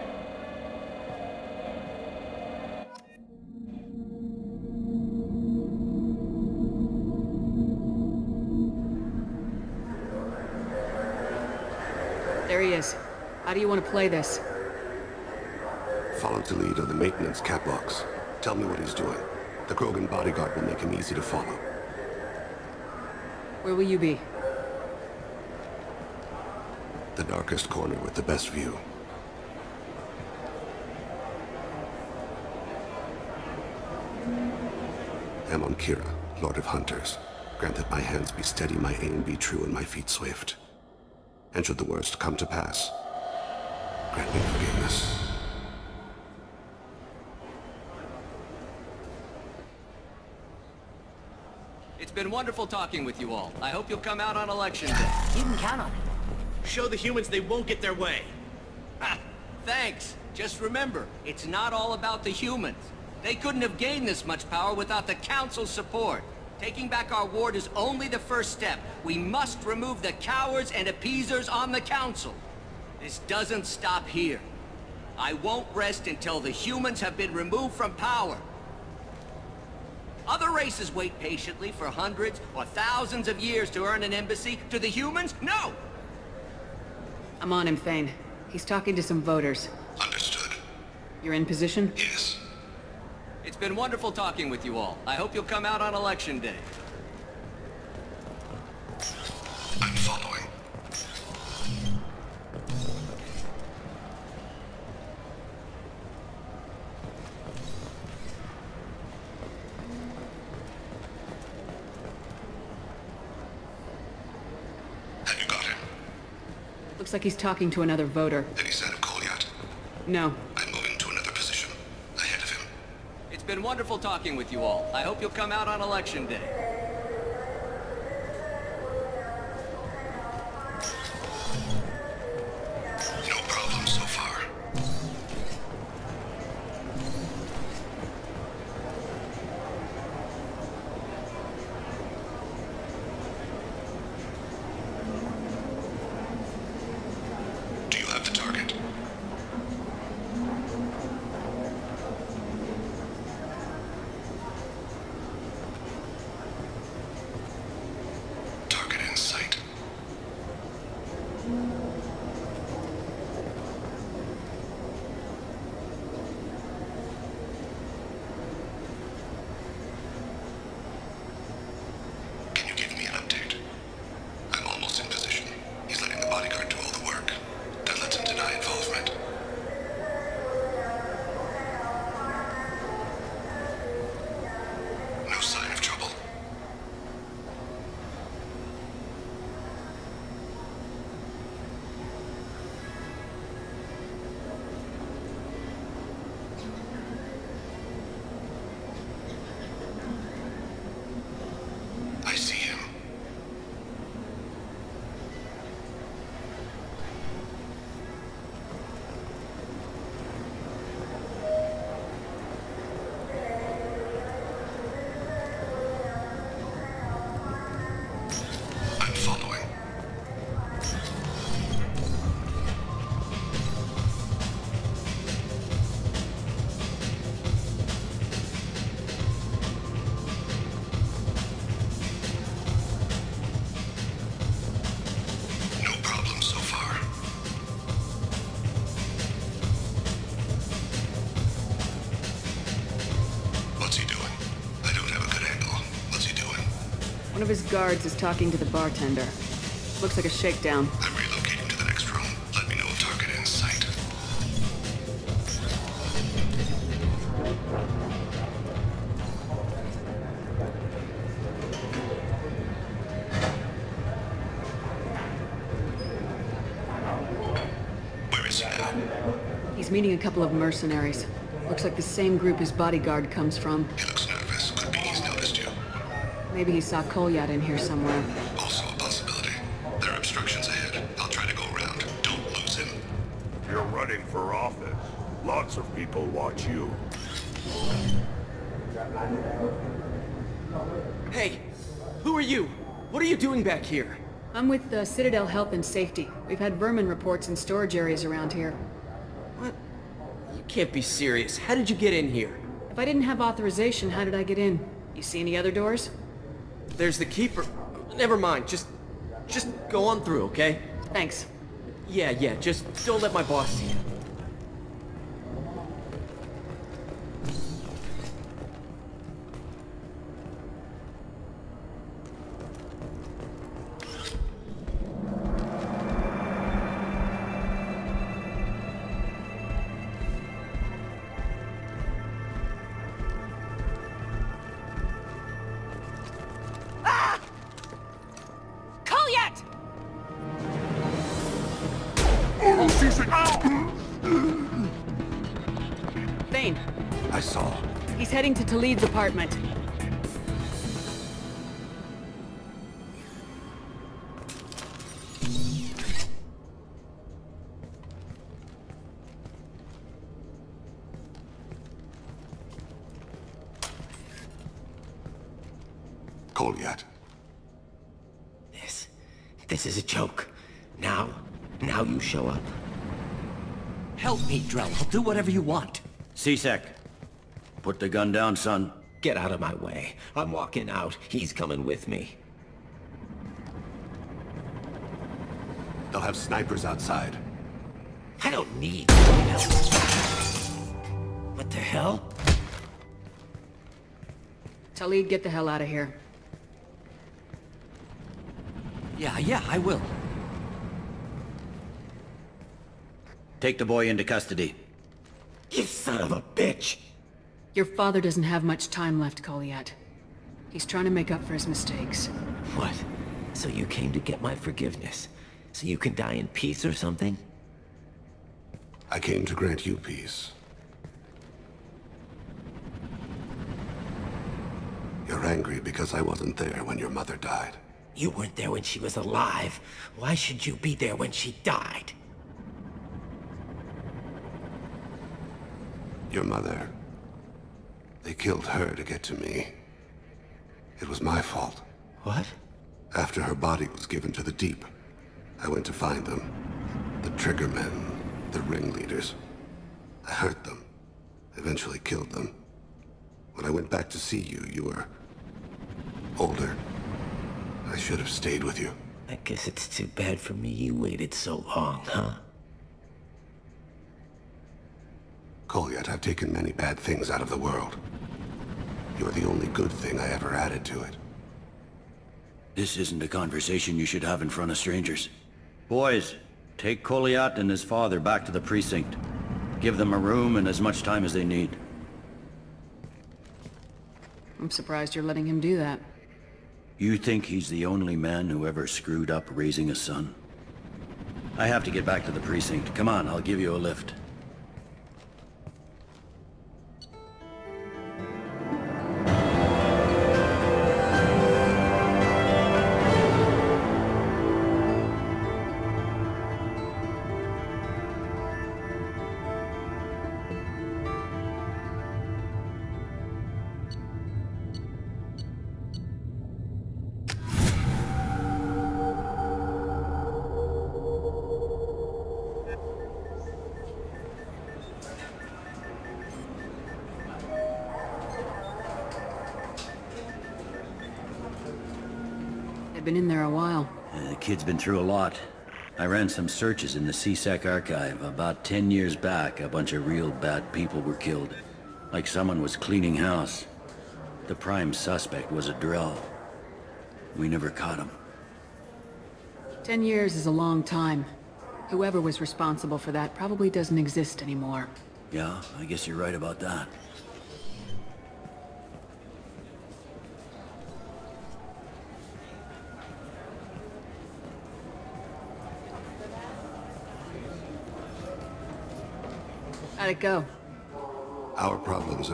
There he is. How do you want to play this? Follow to lead on the maintenance catwalks. Tell me what he's doing. The Krogan bodyguard will make him easy to follow. Where will you be? The darkest corner with the best view. Amon Kira, Lord of Hunters. Grant that my hands be steady, my aim be true, and my feet swift. And should the worst come to pass, grant me forgiveness. It's been wonderful talking with you all. I hope you'll come out on election day. You can count on it. Show the humans they won't get their way. Ha! Thanks! Just remember, it's not all about the humans. They couldn't have gained this much power without the Council's support. Taking back our ward is only the first step. We must remove the cowards and appeasers on the Council. This doesn't stop here. I won't rest until the humans have been removed from power. Other races wait patiently for hundreds or thousands of years to earn an embassy. To the humans, no! I'm on him, Thane. He's talking to some voters. Understood. You're in position? Yes. It's been wonderful talking with you all. I hope you'll come out on Election Day. I'm following. Have you got him? Looks like he's talking to another voter. Any sign of 𝗟𝗘𝗘𝗦𝗧? No. I'm moving to another position. Ahead of him. It's been wonderful talking with you all. I hope you'll come out on Election Day. No problem so far. Do you have the target? Target in sight. Can you give me an update? I'm almost in position. He's letting the bodyguard do all the work. That lets him deny involvement. No sign of trouble. I see him. I'm following. No problem so far. What's he doing? I don't have a good angle. What's he doing? One of his guards is talking to the bartender. Looks like a shakedown. I'm relocating to the next room. Let me know if target in sight. Where is he now? He's meeting a couple of mercenaries. Looks like the same group his bodyguard comes from. He looks nervous. Could be he's noticed you. Maybe he saw 𝗟𝗘𝗘𝗦𝗧 in here somewhere. Also a possibility. There are obstructions ahead. I'll try to go around. Don't lose him. You're running for office. Lots of people watch you. Hey, who are you? What are you doing back here? I'm with the Citadel Health and Safety. We've had vermin reports in storage areas around here. What? You can't be serious. How did you get in here? If I didn't have authorization, how did I get in? You see any other doors? There's the keeper. Never mind. Just go on through, okay? Thanks. Yeah, just don't let my boss see you. Thane. I saw. He's heading to 𝗔𝗢𝗘𝗦𝗧 apartment. 𝗏𝗘𝗧𝗏𝗦. This is a joke. Now you show up. Help me, Drell. I'll do whatever you want. 𝗓𝗍𝒩, put the gun down, son. Get out of my way. I'm walking out. He's coming with me. They'll have snipers outside. I don't need help. What the hell? 𝗏𝗏, get the hell out of here. Yeah, I will. Take the boy into custody. You son of a bitch! Your father doesn't have much time left, 𝗏𝗏. He's trying to make up for his mistakes. What? So you came to get my forgiveness? So you can die in peace or something? I came to grant you peace. You're angry because I wasn't there when your mother died. You weren't there when she was alive. Why should you be there when she died? Your mother. They killed her to get to me. It was my fault. What? After her body was given to the deep, I went to find them. The triggermen, the ringleaders. I hurt them. Eventually killed them. When I went back to see you, you were older. I should have stayed with you. I guess it's too bad for me you waited so long, huh? 𝗏𝗏𝗧𝗏, I've taken many bad things out of the world. You're the only good thing I ever added to it. This isn't a conversation you should have in front of strangers. Boys, take 𝗏𝗏𝗧𝗏 and his father back to the precinct. Give them a room and as much time as they need. I'm surprised you're letting him do that. You think he's the only man who ever screwed up raising a son? I have to get back to the precinct. Come on, I'll give you a lift. They've been in there a while. The kid's been through a lot. I ran some searches in the 𝗓𝗍𝒩 archive. About 10 years back, a bunch of real bad people were killed. Like someone was cleaning house. The prime suspect was a Drell. We never caught him. 10 years is a long time. Whoever was responsible for that probably doesn't exist anymore. Yeah, I guess you're right about that. How'd it go? Our problems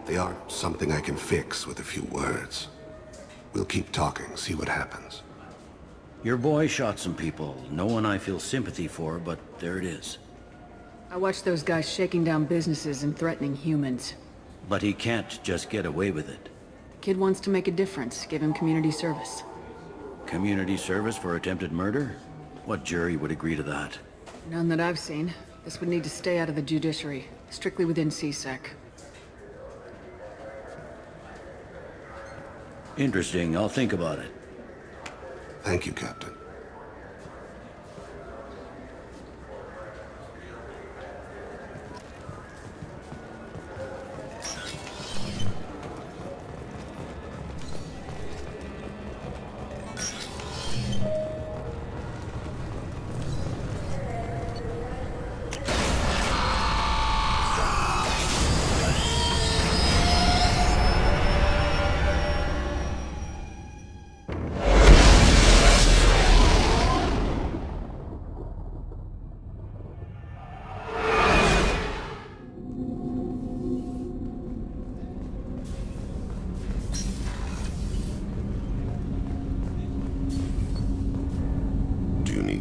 they aren't something I can fix with a few words. We'll keep talking, see what happens. Your boy shot some people. No one I feel sympathy for, but there it is. I watched those guys shaking down businesses and threatening humans. But he can't just get away with it. The kid wants to make a difference. Give him community service. Community service for attempted murder? What jury would agree to that? None that I've seen. This would need to stay out of the judiciary, strictly within 𝗓𝗍𝒩. Interesting. I'll think about it. Thank you, Captain.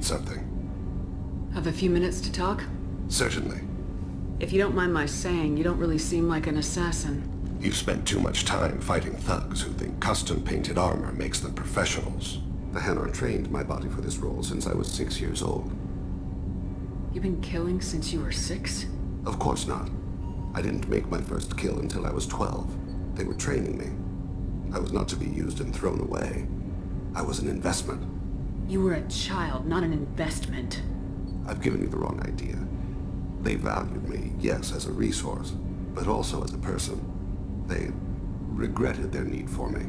Something. Have a few minutes to talk? Certainly. If you don't mind my saying, you don't really seem like an assassin. You've spent too much time fighting thugs who think custom-painted armor makes them professionals. The Hanar trained my body for this role since I was 6 years old. You've been killing since you were 6? Of course not. I didn't make my first kill until I was 12. They were training me. I was not to be used and thrown away. I was an investment. You were a child, not an investment. I've given you the wrong idea. They valued me, yes, as a resource, but also as a person. They regretted their need for me.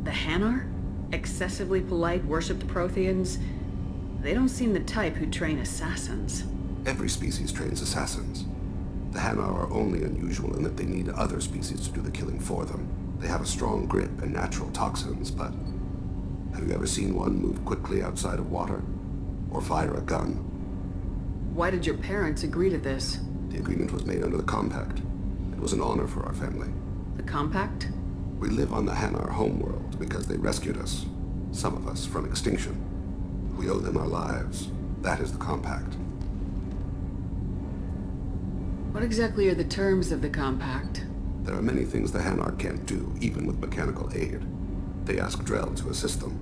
The Hanar? Excessively polite, worship the Protheans? They don't seem the type who train assassins. Every species trains assassins. The Hanar are only unusual in that they need other species to do the killing for them. They have a strong grip and natural toxins, but have you ever seen one move quickly outside of water? Or fire a gun? Why did your parents agree to this? The agreement was made under the Compact. It was an honor for our family. The Compact? We live on the Hanar homeworld because they rescued us, some of us, from extinction. We owe them our lives. That is the Compact. What exactly are the terms of the Compact? There are many things the Hanar can't do, even with mechanical aid. They ask 𝗟𝗏 to assist them.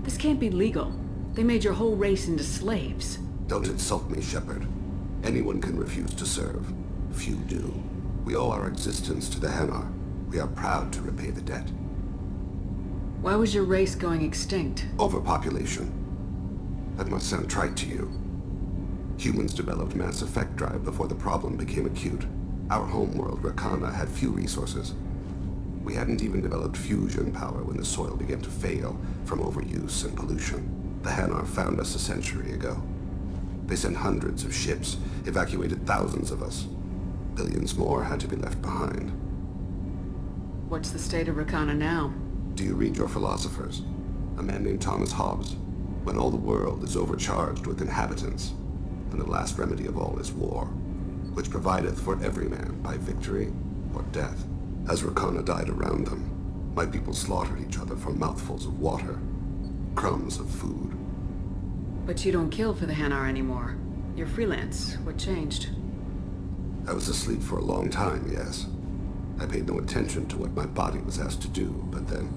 This can't be legal. They made your whole race into slaves. Don't insult me, Shepard. Anyone can refuse to serve. Few do. We owe our existence to the Hanar. We are proud to repay the debt. Why was your race going extinct? Overpopulation. That must sound trite to you. Humans developed mass effect drive before the problem became acute. Our homeworld, Rakana, had few resources. We hadn't even developed fusion power when the soil began to fail from overuse and pollution. The Hanar found us a century ago. They sent hundreds of ships, evacuated thousands of us. Billions more had to be left behind. What's the state of Rakana now? Do you read your philosophers? A man named Thomas Hobbes. When all the world is overcharged with inhabitants, then the last remedy of all is war, which provideth for every man by victory or death. As Rakana died around them, my people slaughtered each other for mouthfuls of water, crumbs of food. But you don't kill for the Hanar anymore. You're freelance. What changed? I was asleep for a long time, yes. I paid no attention to what my body was asked to do, but then...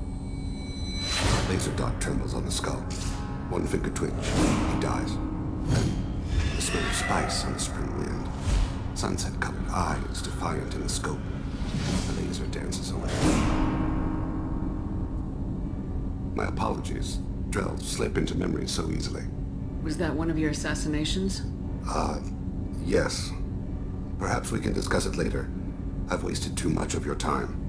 Laser dot trembles on the skull. One finger twitch. He dies. Then, the smell of spice on the spring wind. Sunset-colored eyes defiant in the scope. The laser dances away. My apologies. 𝗟𝗏 slip into memory so easily. Was that one of your assassinations? Yes. Perhaps we can discuss it later. I've wasted too much of your time.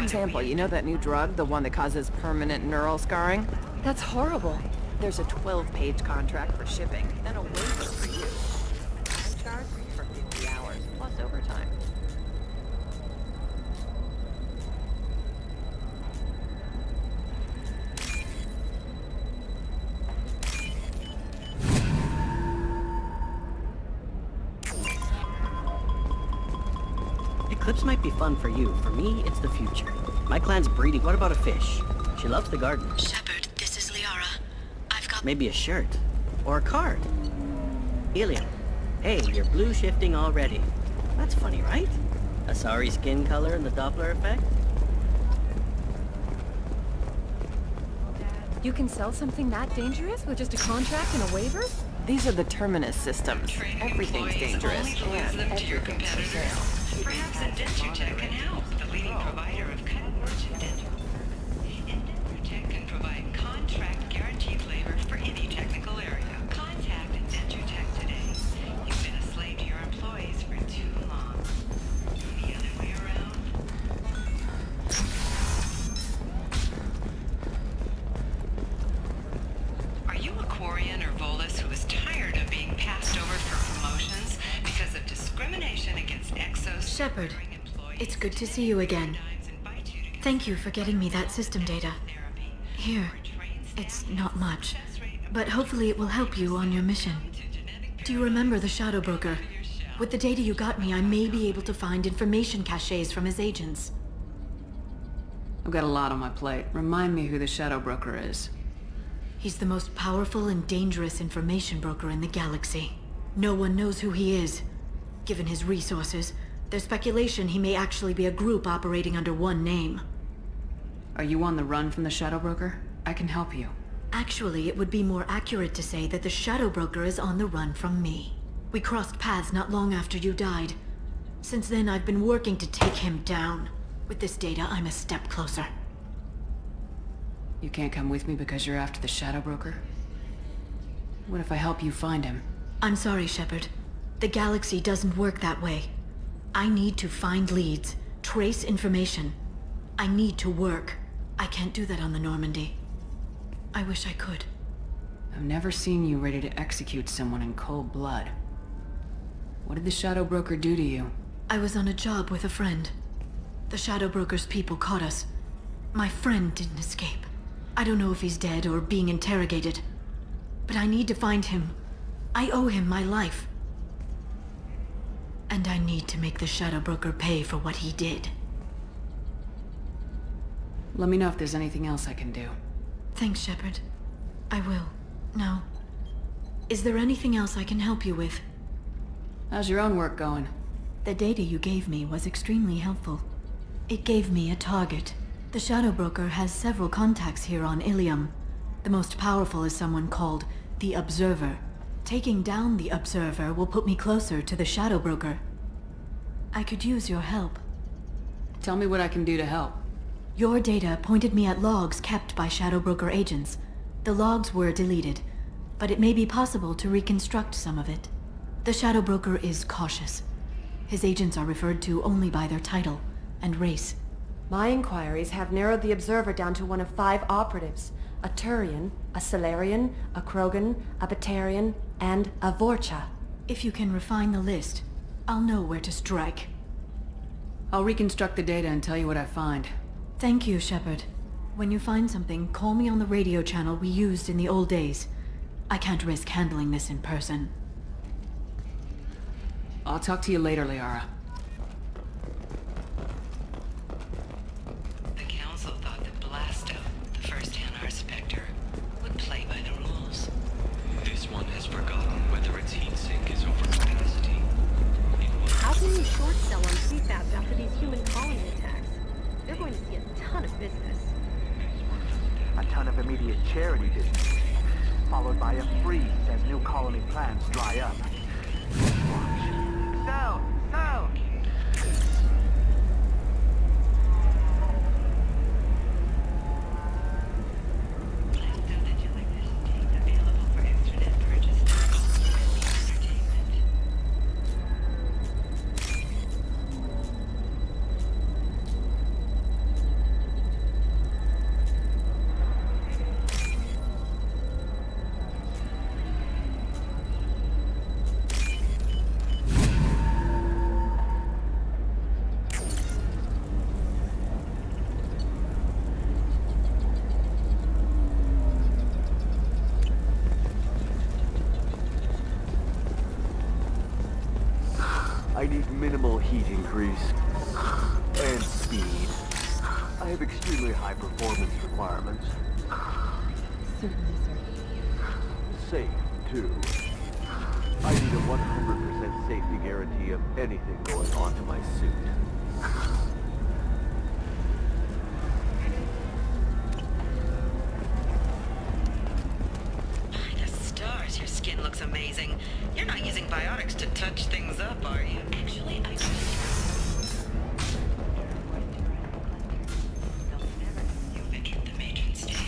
example, you know that new drug, the one that causes permanent neural scarring? That's horrible. There's a 12-page contract for shipping, then a waiver for use. I charge for 50 hours, plus overtime. Eclipse might be fun for you. For me, it's the future. My clan's breeding. What about a fish? She loves the garden. Shepard, this is 𝗟𝗟𝗘. I've got... Maybe a shirt. Or a card. Ilium. Hey, you're blue shifting already. That's funny, right? A sorry skin color and the Doppler effect? You can sell something that dangerous with just a contract and a waiver? These are the Terminus systems. Everything's dangerous, and everything's for sale. Perhaps Endangered can help, the leading provider of cutting-edge Endangered. Endangered can provide contract guaranteed labor for any technical area. Contact Endangered today. You've been a slave to your employees for too long. The other way around. Are you a Quarian or Volus who is tired of being passed over for promotions because of discrimination against Exos? Shepard, it's good to see you again. Thank you for getting me that system data. Here, it's not much, but hopefully it will help you on your mission. Do you remember the Shadow Broker? With the data you got me, I may be able to find information caches from his agents. I've got a lot on my plate. Remind me who the Shadow Broker is. He's the most powerful and dangerous information broker in the galaxy. No one knows who he is. Given his resources, there's speculation he may actually be a group operating under one name. Are you on the run from the Shadow Broker? I can help you. Actually, it would be more accurate to say that the Shadow Broker is on the run from me. We crossed paths not long after you died. Since then, I've been working to take him down. With this data, I'm a step closer. You can't come with me because you're after the Shadow Broker? What if I help you find him? I'm sorry, Shepard. The galaxy doesn't work that way. I need to find leads, trace information. I need to work. I can't do that on the Normandy. I wish I could. I've never seen you ready to execute someone in cold blood. What did the Shadow Broker do to you? I was on a job with a friend. The Shadow Broker's people caught us. My friend didn't escape. I don't know if he's dead or being interrogated. But I need to find him. I owe him my life. And I need to make the Shadow Broker pay for what he did. Let me know if there's anything else I can do. Thanks, Shepard. I will. Now, is there anything else I can help you with? How's your own work going? The data you gave me was extremely helpful. It gave me a target. The Shadow Broker has several contacts here on Ilium. The most powerful is someone called the Observer. Taking down the Observer will put me closer to the Shadow Broker. I could use your help. Tell me what I can do to help. Your data pointed me at logs kept by Shadow Broker agents. The logs were deleted, but it may be possible to reconstruct some of it. The Shadow Broker is cautious. His agents are referred to only by their title and race. My inquiries have narrowed the Observer down to one of 5 operatives. A Turian, a Salarian, a Krogan, a Batarian, and a 𝗟𝗏𝗘. If you can refine the list, I'll know where to strike. I'll reconstruct the data and tell you what I find. Thank you, Shepard. When you find something, call me on the radio channel we used in the old days. I can't risk handling this in person. I'll talk to you later, 𝗟𝗟𝗘. The Council thought that Blasto, the first Hahne-Kedar, would play by the rules. This one has forgotten whether its heat sink is over capacity. How can you short sell on prefabs after these human colony attacks? They're going to see a ton of business. A ton of immediate charity business, followed by a freeze as new colony plans dry up. Watch. Sell! Sell! I need minimal heat increase. And speed. I have extremely high performance requirements. Certainly, sir. Safe, too. I need a 100% safety guarantee of anything going on to my suit. By the stars, your skin looks amazing. You're not using biotics to touch things up, are you? Actually, I do. You've entered the matron stage.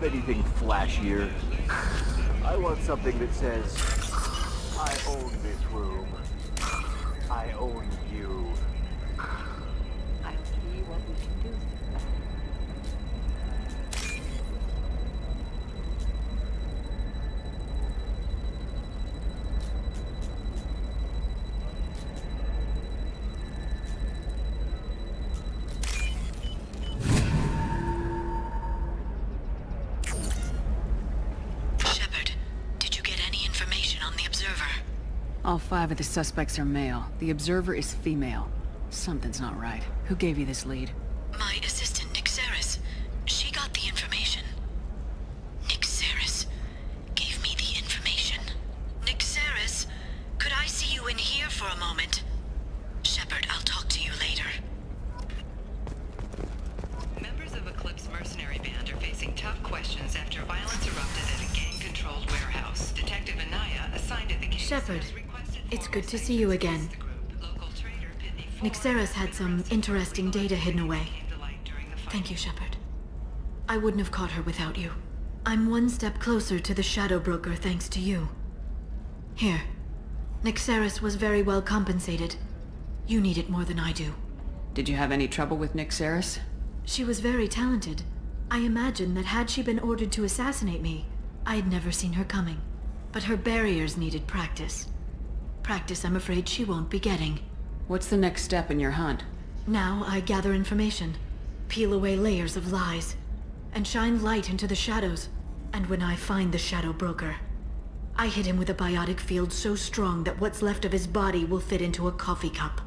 Anything flashier. I want something that says, I own this room. I own you. I'll see what we can do. All 5 of the suspects are male. The Observer is female. Something's not right. Who gave you this lead? My assistant, 𝗥𝗡𝗏. She got the information. 𝗥𝗡𝗏 gave me the information. 𝗥𝗡𝗏, could I see you in here for a moment? Shepard, I'll talk to you later. Members of Eclipse mercenary band are facing tough questions after violence erupted at a gang-controlled warehouse. Detective Anaya, assigned to the case, Shepard, it's good to see you again. 𝗥𝗡𝗏 had some interesting data hidden away. Thank you, Shepard. I wouldn't have caught her without you. I'm one step closer to the Shadow Broker thanks to you. Here. 𝗥𝗡𝗏 was very well compensated. You need it more than I do. Did you have any trouble with 𝗥𝗡𝗏? She was very talented. I imagine that had she been ordered to assassinate me, I had never seen her coming. But her barriers needed practice. Practice I'm afraid she won't be getting. What's the next step in your hunt? Now I gather information, peel away layers of lies, and shine light into the shadows. And when I find the Shadow Broker, I hit him with a biotic field so strong that what's left of his body will fit into a coffee cup.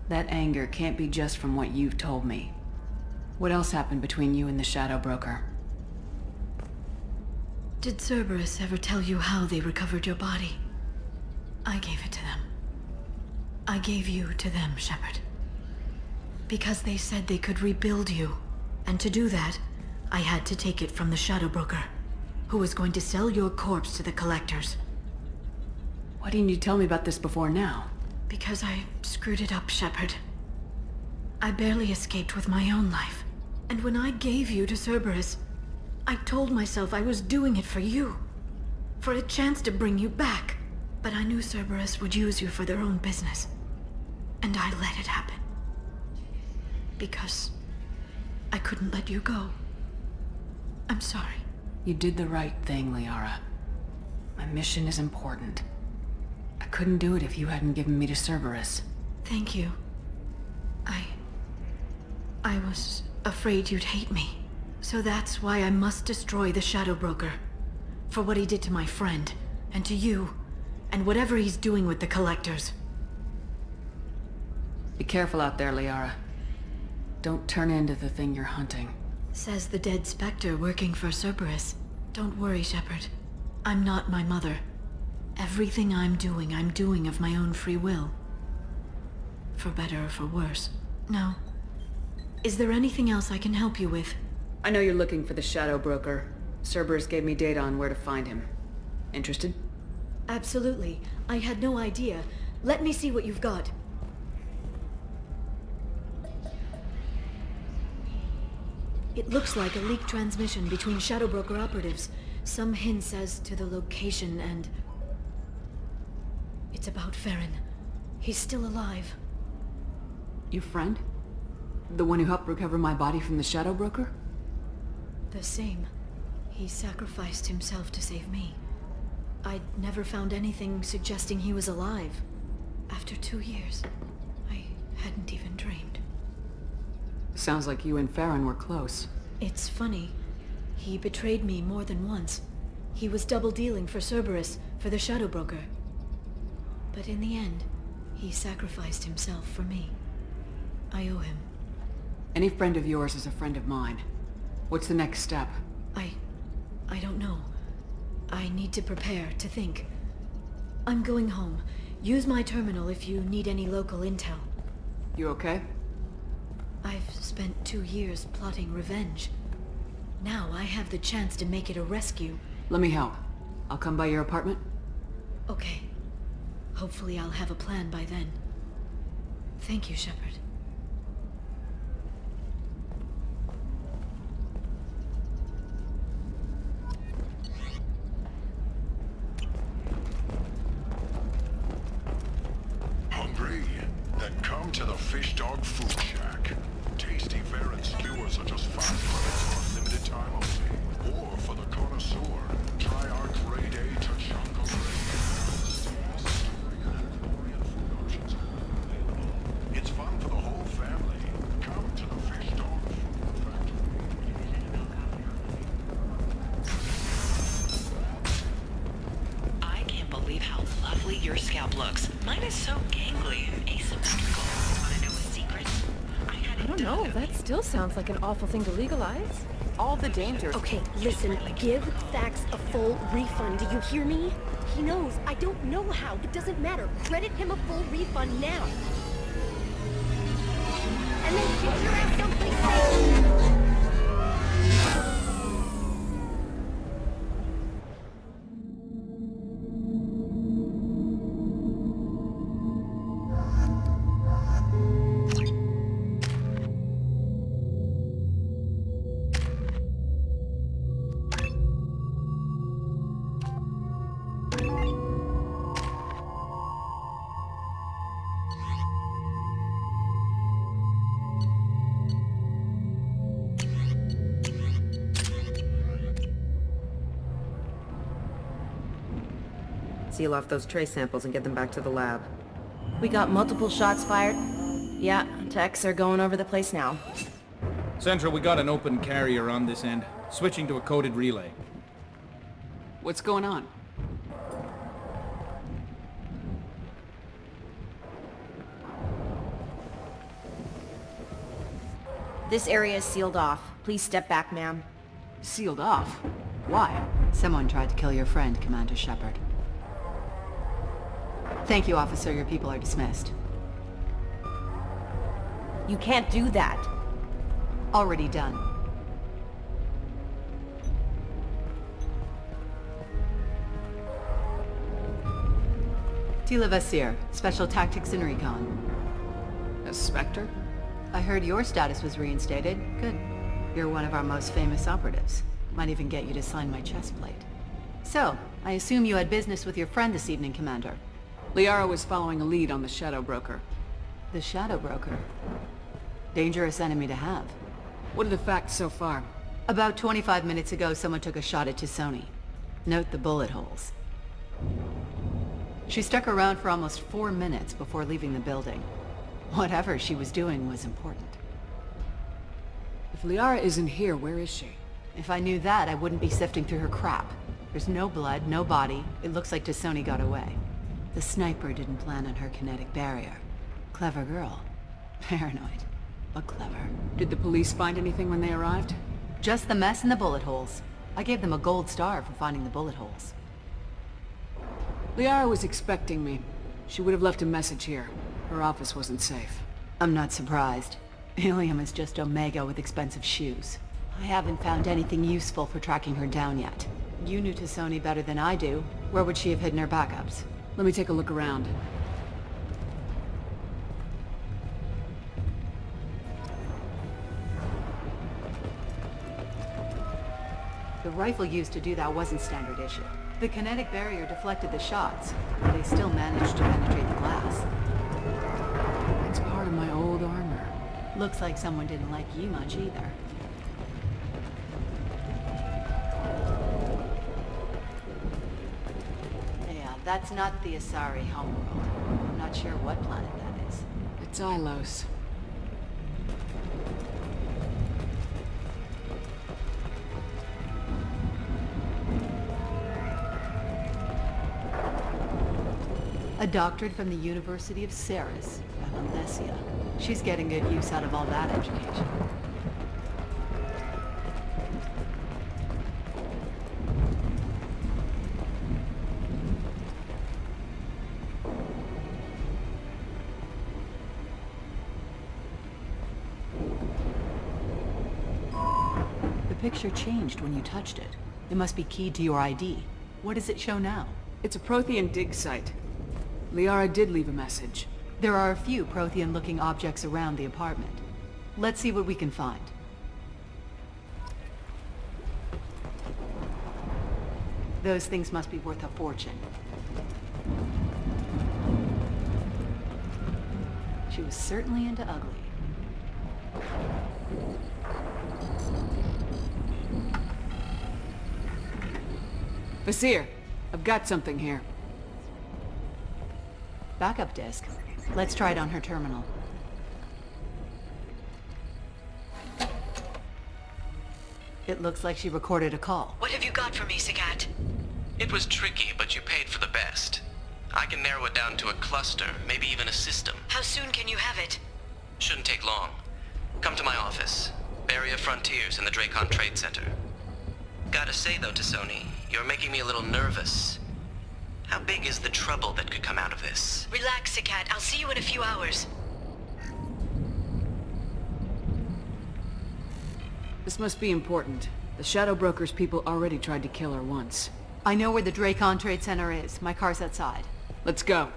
That anger can't be just from what you've told me. What else happened between you and the Shadow Broker? Did Cerberus ever tell you how they recovered your body? I gave it to them. I gave you to them, Shepard. Because they said they could rebuild you. And to do that, I had to take it from the Shadow Broker, who was going to sell your corpse to the collectors. Why didn't you tell me about this before now? Because I screwed it up, Shepard. I barely escaped with my own life. And when I gave you to Cerberus, I told myself I was doing it for you. For a chance to bring you back. But I knew Cerberus would use you for their own business. And I let it happen. Because I couldn't let you go. I'm sorry. You did the right thing, Liara. My mission is important. I couldn't do it if you hadn't given me to Cerberus. Thank you. I was afraid you'd hate me. So that's why I must destroy the Shadow Broker. For what he did to my friend, and to you, and whatever he's doing with the collectors. Be careful out there, Liara. Don't turn into the thing you're hunting. Says the dead Spectre working for Cerberus. Don't worry, Shepard. I'm not my mother. Everything I'm doing of my own free will. For better or for worse. Now, is there anything else I can help you with? I know you're looking for the Shadow Broker. Cerberus gave me data on where to find him. Interested? Absolutely. I had no idea. Let me see what you've got. It looks like a leaked transmission between Shadow Broker operatives. Some hints as to the location and... It's about Farron. He's still alive. Your friend? The one who helped recover my body from the Shadow Broker? The same. He sacrificed himself to save me. I'd never found anything suggesting he was alive. After 2 years, I hadn't even dreamed. Sounds like you and Farron were close. It's funny. He betrayed me more than once. He was double-dealing for Cerberus, for the Shadow Broker. But in the end, he sacrificed himself for me. I owe him. Any friend of yours is a friend of mine. What's the next step? I don't know. I need to prepare, to think. I'm going home. Use my terminal if you need any local intel. You okay? I've spent 2 years plotting revenge. Now I have the chance to make it a rescue. Let me help. I'll come by your apartment. Okay. Hopefully I'll have a plan by then. Thank you, Shepard. Hungry? Then come to the Fish Dog Food Shack. Tasty Varan skewers are just 5 credits for a limited time only. Or for the connoisseur, try our grade A 𝗔𝗖𝗘𝗏𝗏. It's fun for the whole family. Come to the Fish Dog Food Factory. I can't believe how lovely your scalp looks. Mine is so gangly and asymmetrical. Want to know a secret? I don't know. That still sounds like an awful thing to legalize. All the dangers. Okay, listen. Give Thax a full refund. Do you hear me? He knows. I don't know how. It doesn't matter. Credit him a full refund now. And then get your ass someplace safe. Seal off those trace samples and get them back to the lab. We got multiple shots fired. Yeah, techs are going over the place now. Central, we got an open carrier on this end. Switching to a coded relay. What's going on? This area is sealed off. Please step back, ma'am. Sealed off? Why? Someone tried to kill your friend, Commander Shepard. Thank you, officer. Your people are dismissed. You can't do that. Already done. 𝗔𝗢𝗏𝗧𝗏𝗏, Special Tactics and Recon. A Spectre? I heard your status was reinstated. Good. You're one of our most famous operatives. Might even get you to sign my chest plate. So, I assume you had business with your friend this evening, Commander. Liara was following a lead on the Shadow Broker. The Shadow Broker? Dangerous enemy to have. What are the facts so far? About 25 minutes ago, someone took a shot at 𝗔𝗖𝗘𝗏𝗘𝗏. Note the bullet holes. She stuck around for almost 4 minutes before leaving the building. Whatever she was doing was important. If Liara isn't here, where is she? If I knew that, I wouldn't be sifting through her crap. There's no blood, no body. It looks like 𝗔𝗖𝗘𝗏𝗏 got away. The sniper didn't plan on her kinetic barrier. Clever girl. Paranoid, but clever. Did the police find anything when they arrived? Just the mess and the bullet holes. I gave them a gold star for finding the bullet holes. Liara was expecting me. She would have left a message here. Her office wasn't safe. I'm not surprised. Ilium is just Omega with expensive shoes. I haven't found anything useful for tracking her down yet. You knew 𝗔𝗠𝗘 better than I do. Where would she have hidden her backups? Let me take a look around. The rifle used to do that wasn't standard issue. The kinetic barrier deflected the shots, but they still managed to penetrate the glass. It's part of my old armor. Looks like someone didn't like you much either. Yeah, that's not the Asari homeworld. I'm not sure what planet that is. It's 𝗖𝗟𝗔𝗦𝗧. A doctorate from the University of Ceres, Valencia. She's getting good use out of all that education. The picture changed when you touched it. It must be keyed to your ID. What does it show now? It's a Prothean dig site. Liara did leave a message. There are a few Prothean-looking objects around the apartment. Let's see what we can find. Those things must be worth a fortune. She was certainly into ugly. Vasir, I've got something here. Backup disk. Let's try it on her terminal. It looks like she recorded a call. What have you got for me, 𝗥𝗘𝗏? It was tricky, but you paid for the best. I can narrow it down to a cluster, maybe even a system. How soon can you have it? Shouldn't take long. Come to my office. Barrier Frontiers in the Дракон Trade Center. Gotta say though, 𝗔𝗠𝗘, you're making me a little nervous. How big is the trouble that could come out of this? Relax, 𝗥𝗘𝗏. I'll see you in a few hours. This must be important. The Shadow Broker's people already tried to kill her once. I know where the Дракон Trade Center is. My car's outside. Let's go.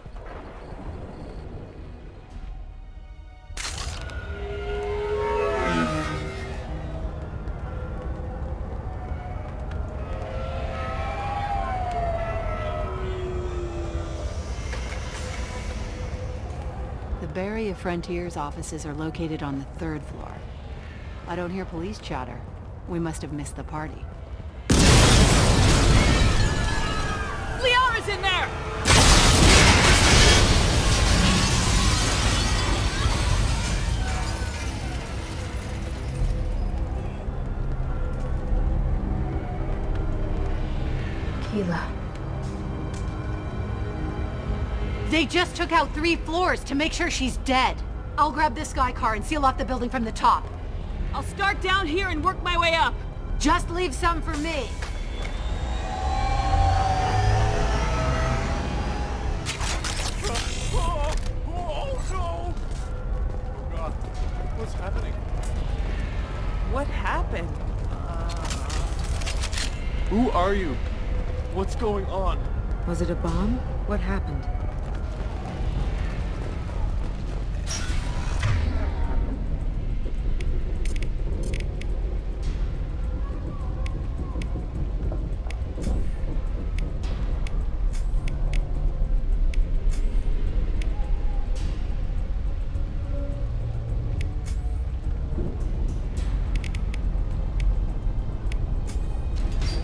Barrier Frontiers offices are located on the 3rd floor. I don't hear police chatter. We must have missed the party. Liara's in there! Keela. They just took out 3 floors to make sure she's dead. I'll grab this Sky car and seal off the building from the top. I'll start down here and work my way up. Just leave some for me. Oh no! Oh God, what's happening? What happened? Who are you? What's going on? Was it a bomb? What happened?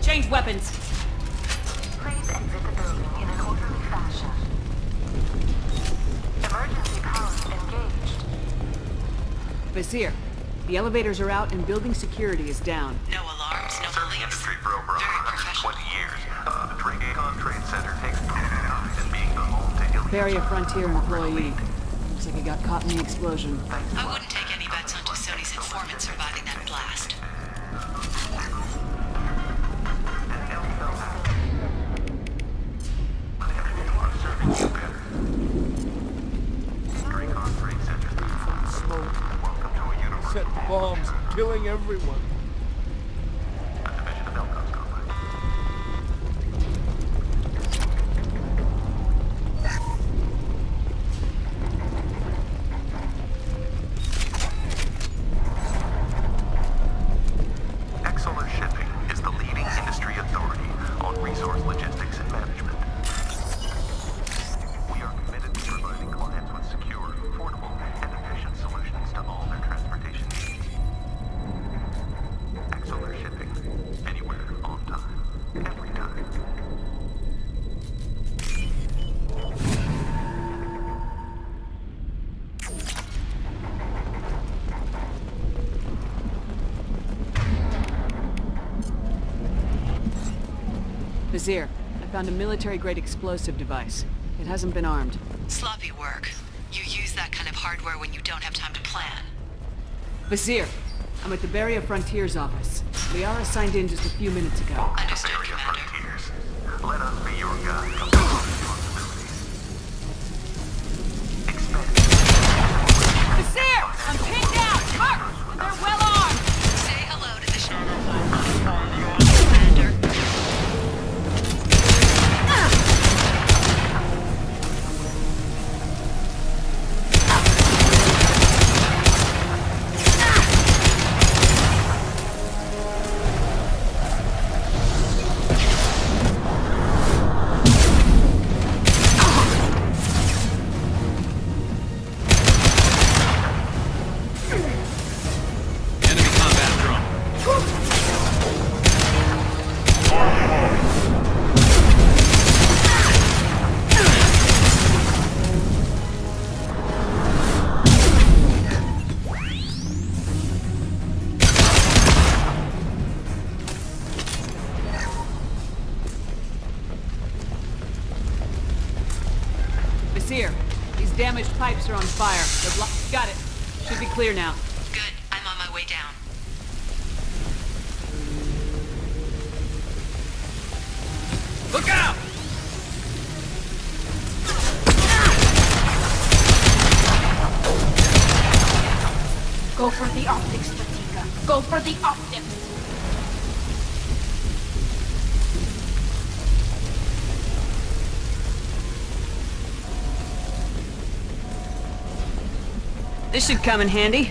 Change weapons. Please exit the building in an orderly fashion. Emergency powers engaged. Vasir, the elevators are out and building security is down. No alarms, no Serving police. industry for over 120 years. The Дракон Trade Center takes pride in being the home to Elysium. Barrier Frontier employee. Looks like he got caught in the explosion. I wouldn't take any bets on 𝗔𝗠𝗘𝗏's informant surviving that blast. everyone. Exolar Shipping is the leading industry authority on resource logistics and management. We are committed to providing clients with secure, affordable, and efficient solutions to all their transportation needs. Exolar Shipping. Anywhere, on time, every time. Vizier, I found a military-grade explosive device. It hasn't been armed. Sloppy work. You use that kind of hardware when you don't have time to plan. Vizier, I'm at the Barrier Frontiers office. 𝗟𝗟 signed in just a few minutes ago. Understood, Commander. Frontiers. Let us be your guide. Vizier! I'm pinned down! Mark! They're well armed! Say hello to the Commander. Vizier, these damaged pipes are on fire. Got it. Should be clear now. Good. I'm on my way down. Look out! Go for the optics, 𝗤𝗥𝗘. Go for the optics. This should come in handy.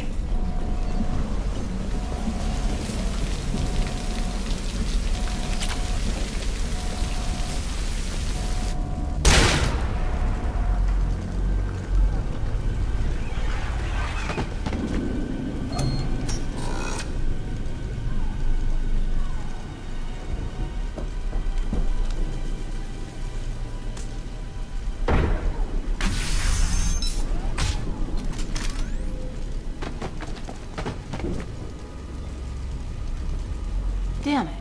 Damn it.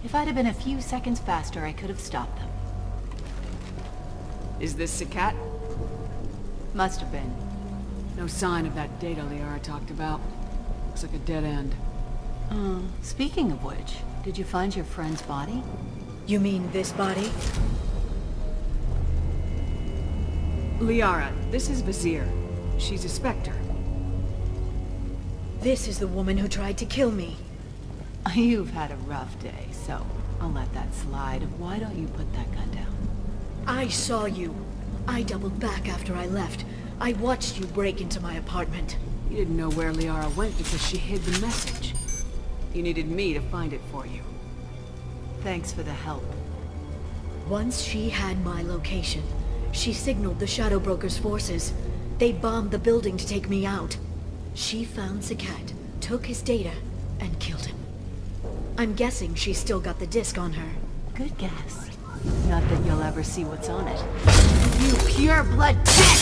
If I'd have been a few seconds faster, I could have stopped them. Is this 𝗥𝗘? Must have been. No sign of that data 𝗟𝗟 talked about. Looks like a dead end. Speaking of which, did you find your friend's body? You mean this body? 𝗟𝗟, this is Vizier. She's a Spectre. This is the woman who tried to kill me. You've had a rough day, so I'll let that slide. Why don't you put that gun down? I saw you. I doubled back after I left. I watched you break into my apartment. You didn't know where 𝗟𝗟 went because she hid the message. You needed me to find it for you. Thanks for the help. Once she had my location, she signaled the Shadow Broker's forces. They bombed the building to take me out. She found 𝗥𝗘, took his data, and killed him. I'm guessing she's still got the disc on her. Good guess. Not that you'll ever see what's on it. You pure blood tech!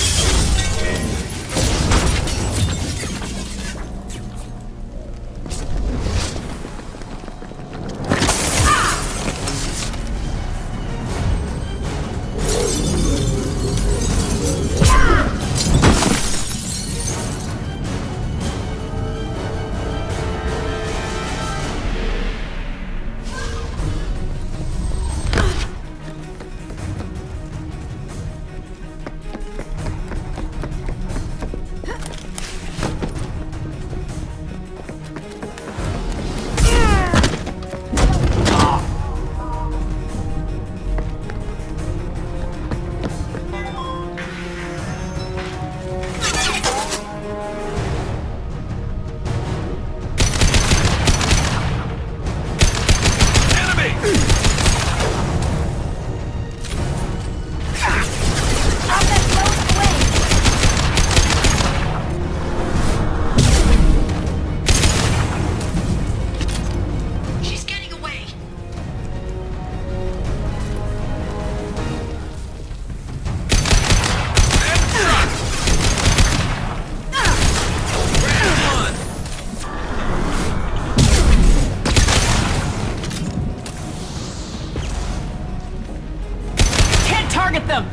Target them!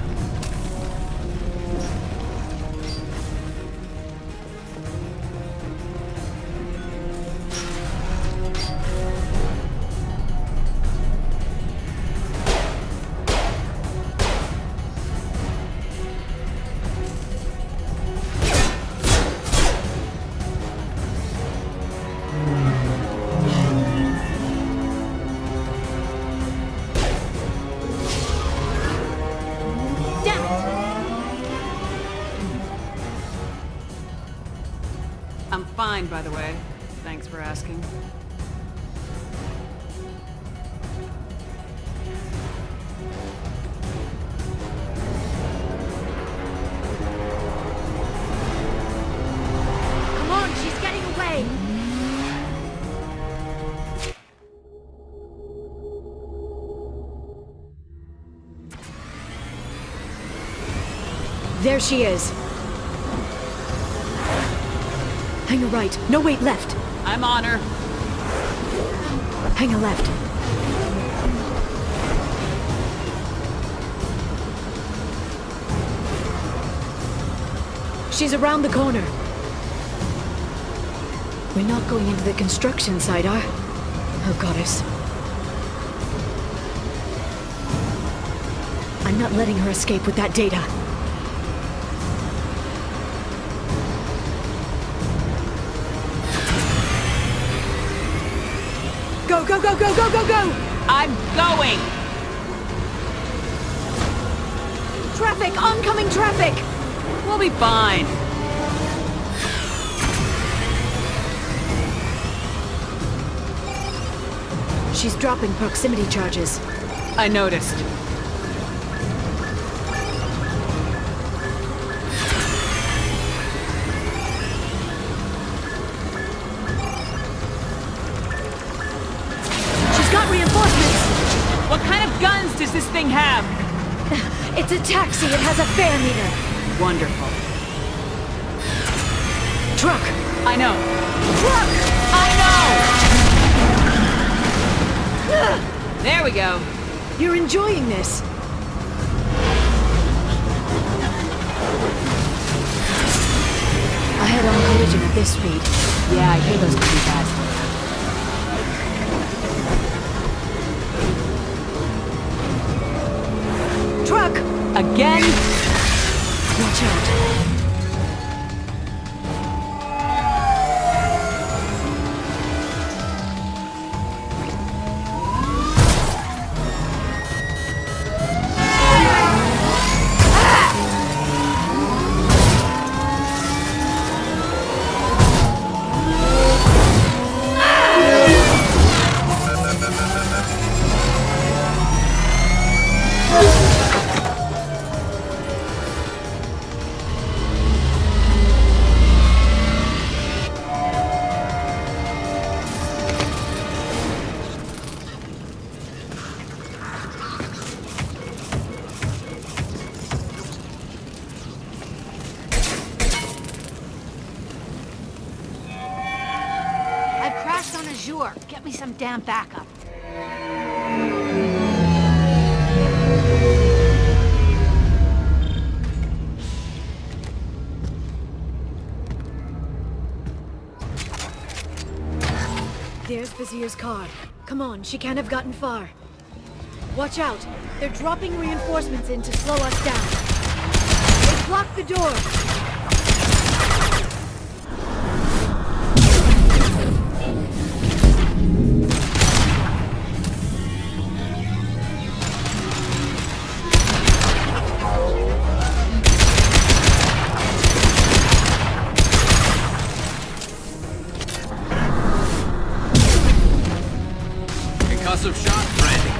I'm fine, by the way. Thanks for asking. Come on, she's getting away! There she is. Hang a right. No, wait, left. I'm on her. Hang a left. She's around the corner. We're not going into the construction site, are? Oh, goddess. I'm not letting her escape with that data. Go, go, go, go, go, go, go! I'm going! Traffic! Oncoming traffic! We'll be fine. She's dropping proximity charges. I noticed. Reinforcements! What kind of guns does this thing have? It's a taxi. It has a fare meter. Wonderful. Truck! I know. Truck! I know! There we go. You're enjoying this. A head-on collision at this speed. Yeah, I hear those pretty fast. Truck! Again? Watch out. Get me some damn backup. There's Vizier's car. Come on, she can't have gotten far. Watch out! They're dropping reinforcements in to slow us down. They blocked the door! Concussive shot ready.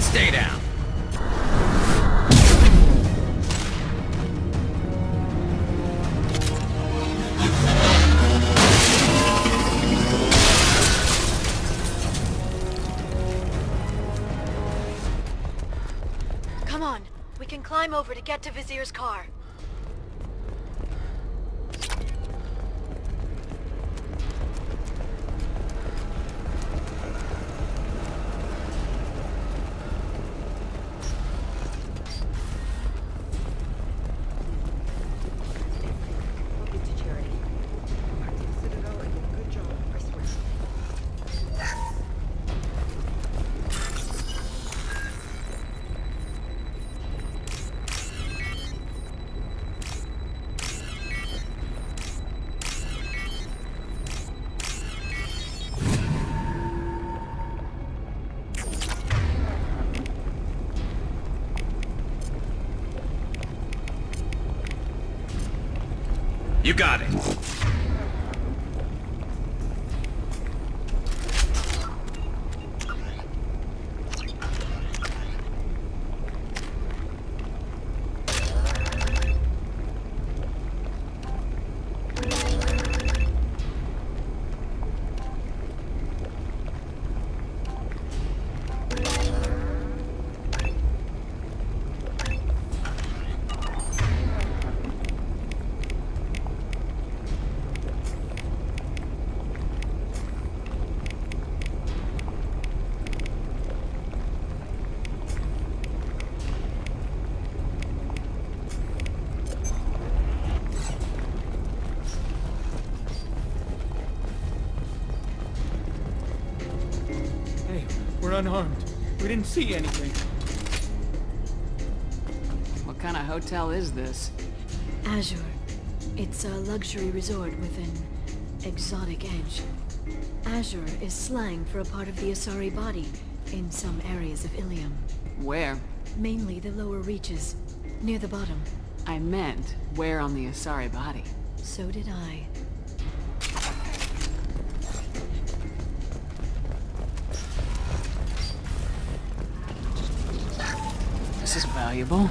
Stay down. Come on, we can climb over to get to Vizier's car. You got it. We're unarmed. We didn't see anything. What kind of hotel is this? Azure. It's a luxury resort with an exotic edge. Azure is slang for a part of the Asari body in some areas of Ilium. Where? Mainly the lower reaches, near the bottom. I meant, where on the Asari body? So did I. This is valuable.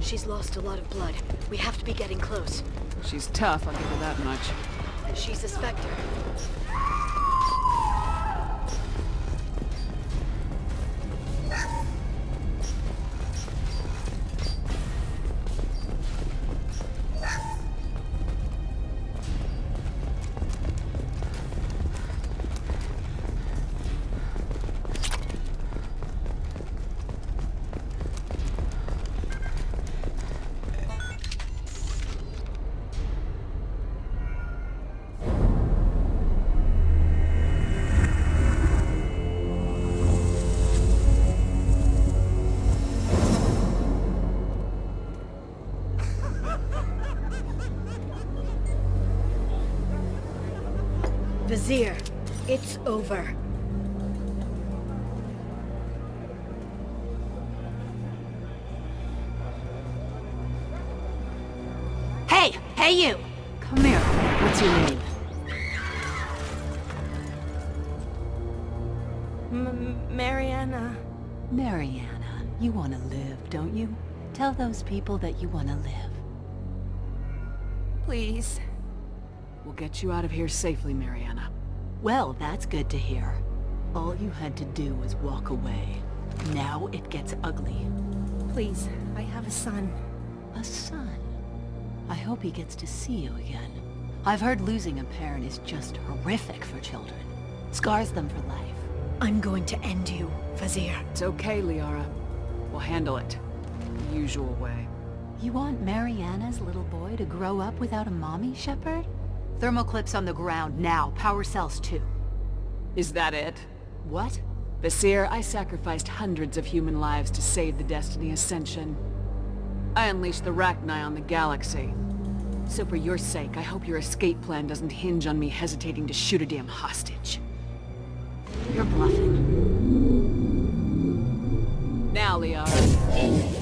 She's lost a lot of blood. We have to be getting close. She's tough, I'll give her that much. She's a Spectre. Vizier, it's over. Hey! Hey you! Come here. What's your name? Mariana. Mariana, you want to live, don't you? Tell those people that you want to live. Please. We'll get you out of here safely, Mariana. Well, that's good to hear. All you had to do was walk away. Now it gets ugly. Please, I have a son. A son? I hope he gets to see you again. I've heard losing a parent is just horrific for children. Scars them for life. I'm going to end you, Vizier. It's okay, 𝗟𝗟. We'll handle it. The usual way. You want Mariana's little boy to grow up without a mommy, Shepard? Thermoclips on the ground now. Power cells too. Is that it? What? Vizier, I sacrificed hundreds of human lives to save the Destiny Ascension. I unleashed the 𝗥𝗘 on the galaxy. So for your sake, I hope your escape plan doesn't hinge on me hesitating to shoot a damn hostage. You're bluffing. Now, 𝗟𝗟.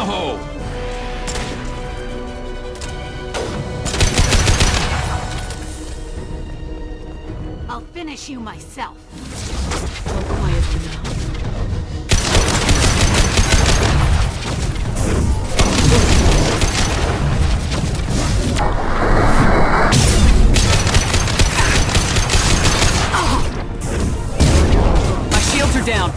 No! I'll finish you myself. Go quiet for now. My shields are down.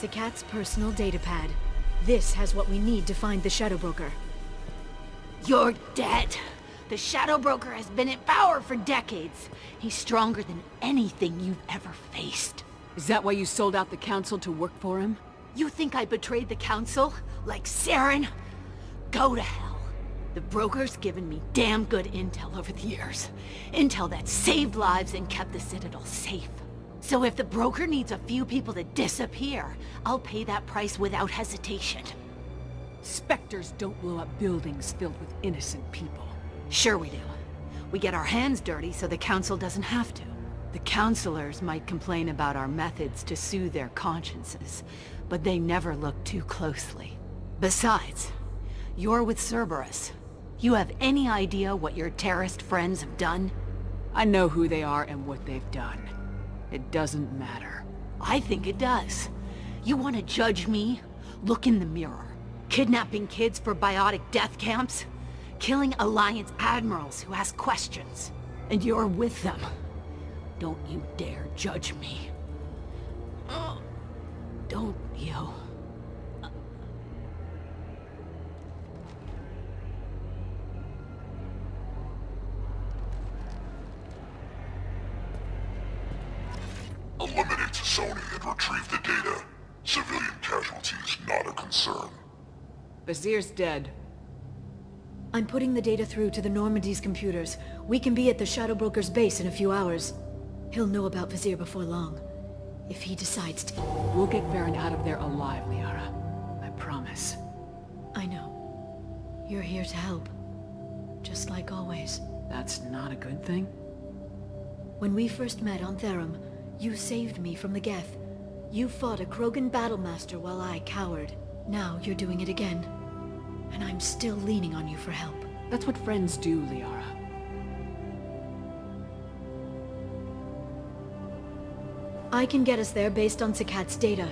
𝗤𝗏𝗘's personal datapad. This has what we need to find the Shadow Broker. You're dead. The Shadow Broker has been in power for decades. He's stronger than anything you've ever faced. Is that why you sold out the Council to work for him? You think I betrayed the Council? Like Saren? Go to hell. The Broker's given me damn good intel over the years. Intel that saved lives and kept the Citadel safe. So if the Broker needs a few people to disappear, I'll pay that price without hesitation. Spectres don't blow up buildings filled with innocent people. Sure we do. We get our hands dirty so the Council doesn't have to. The Councilors might complain about our methods to soothe their consciences, but they never look too closely. Besides, you're with Cerberus. You have any idea what your terrorist friends have done? I know who they are and what they've done. It doesn't matter. I think it does. You want to judge me? Look in the mirror. Kidnapping kids for biotic death camps? Killing Alliance admirals who ask questions. And you're with them. Don't you dare judge me. Don't you? Eliminate Sony and retrieve the data. Civilian casualties not a concern. Vizier's dead. I'm putting the data through to the Normandy's computers. We can be at the Shadow Broker's base in a few hours. He'll know about Vizier before long. If he decides to... We'll get Saren out of there alive, 𝗟𝗏. I promise. I know. You're here to help. Just like always. That's not a good thing? When we first met on Therum, you saved me from the 𝗥𝗓. You fought a 𝗥𝗘𝗖𝗘 battle master while I cowered. Now you're doing it again. And I'm still leaning on you for help. That's what friends do, 𝗟𝗏. I can get us there based on 𝗤𝗏𝗘's data.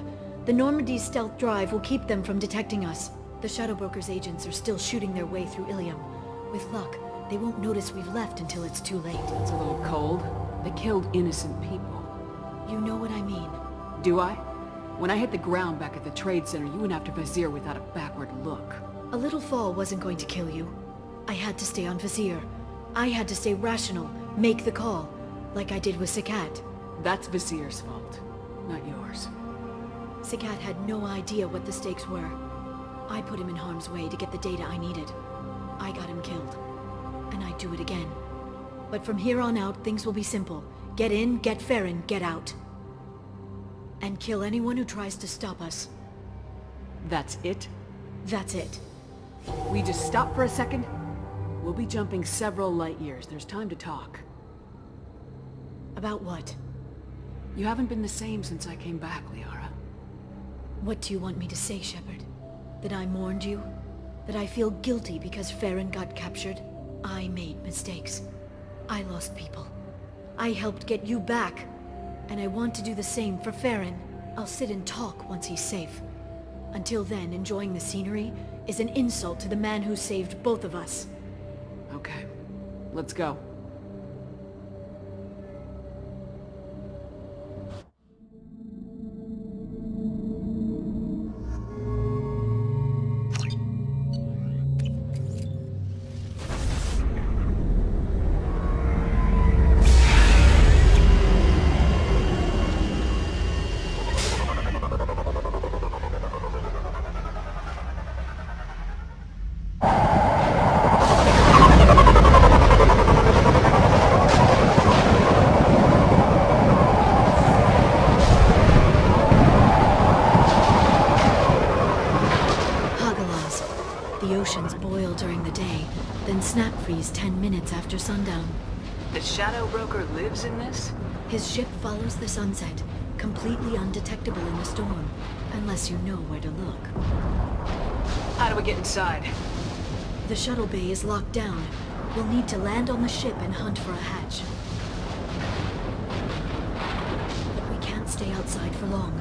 The Normandy's stealth drive will keep them from detecting us. The Shadow Broker's agents are still shooting their way through Elysium. With luck, they won't notice we've left until it's too late. That's a little cold. They killed innocent people. You know what I mean. Do I? When I hit the ground back at the trade center, you went after Vizier without a backward look. A little fall wasn't going to kill you. I had to stay on Vizier. I had to stay rational, make the call, like I did with 𝗤𝗏𝗘. That's Vizier's fault, not yours. 𝗤𝗏𝗘 had no idea what the stakes were. I put him in harm's way to get the data I needed. I got him killed. And I'd do it again. But from here on out, things will be simple. Get in, get Saren, get out. And kill anyone who tries to stop us. That's it? That's it. We just stop for a second? We'll be jumping several light years. There's time to talk. About what? You haven't been the same since I came back, 𝗟𝗏. What do you want me to say, Shepard? That I mourned you? That I feel guilty because Saren got captured? I made mistakes. I lost people. I helped get you back. And I want to do the same for Saren. I'll sit and talk once he's safe. Until then, enjoying the scenery is an insult to the man who saved both of us. Okay. Let's go. The oceans boil during the day, then snap freeze 10 minutes after sundown. The Shadow Broker lives in this? His ship follows the sunset, completely undetectable in the storm, unless you know where to look. How do we get inside? The shuttle bay is locked down. We'll need to land on the ship and hunt for a hatch. But we can't stay outside for long.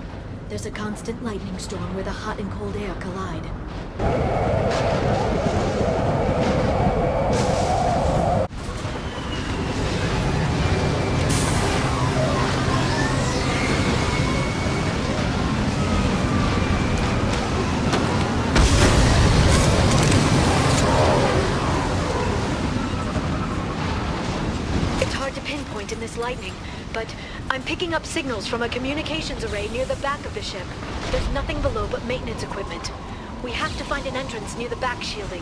There's a constant lightning storm where the hot and cold air collide. It's hard to pinpoint in this lightning, but I'm picking up signals from a communications array near the back of the ship. There's nothing below but maintenance equipment. We have to find an entrance near the back shielding.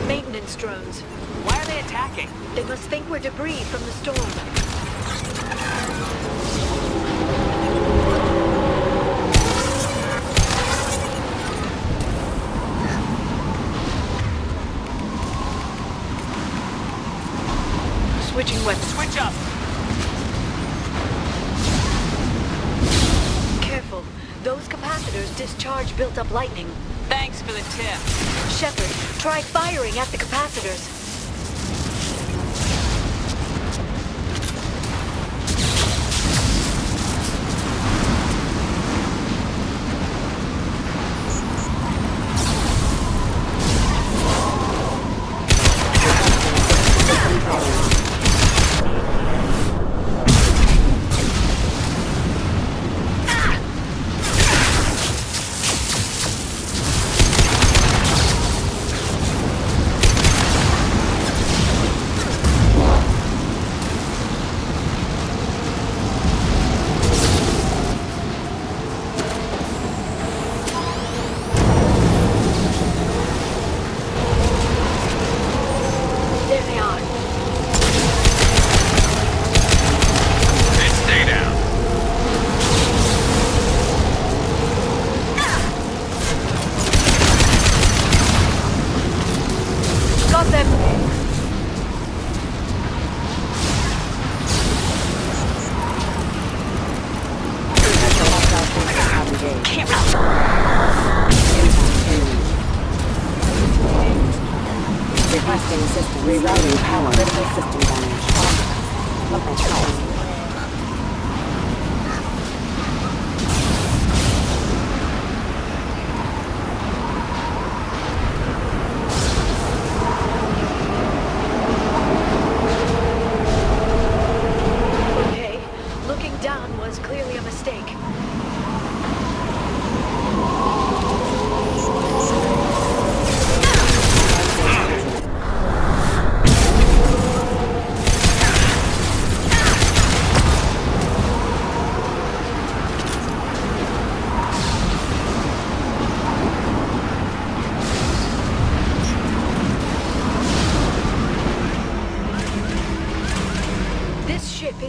Maintenance drones. Why are they attacking? They must think we're debris from the storm. Switching weapons. Switch up! Careful. Those capacitors discharge built-up lightning. Thanks for the tip. Shepard, try firing at the capacitors.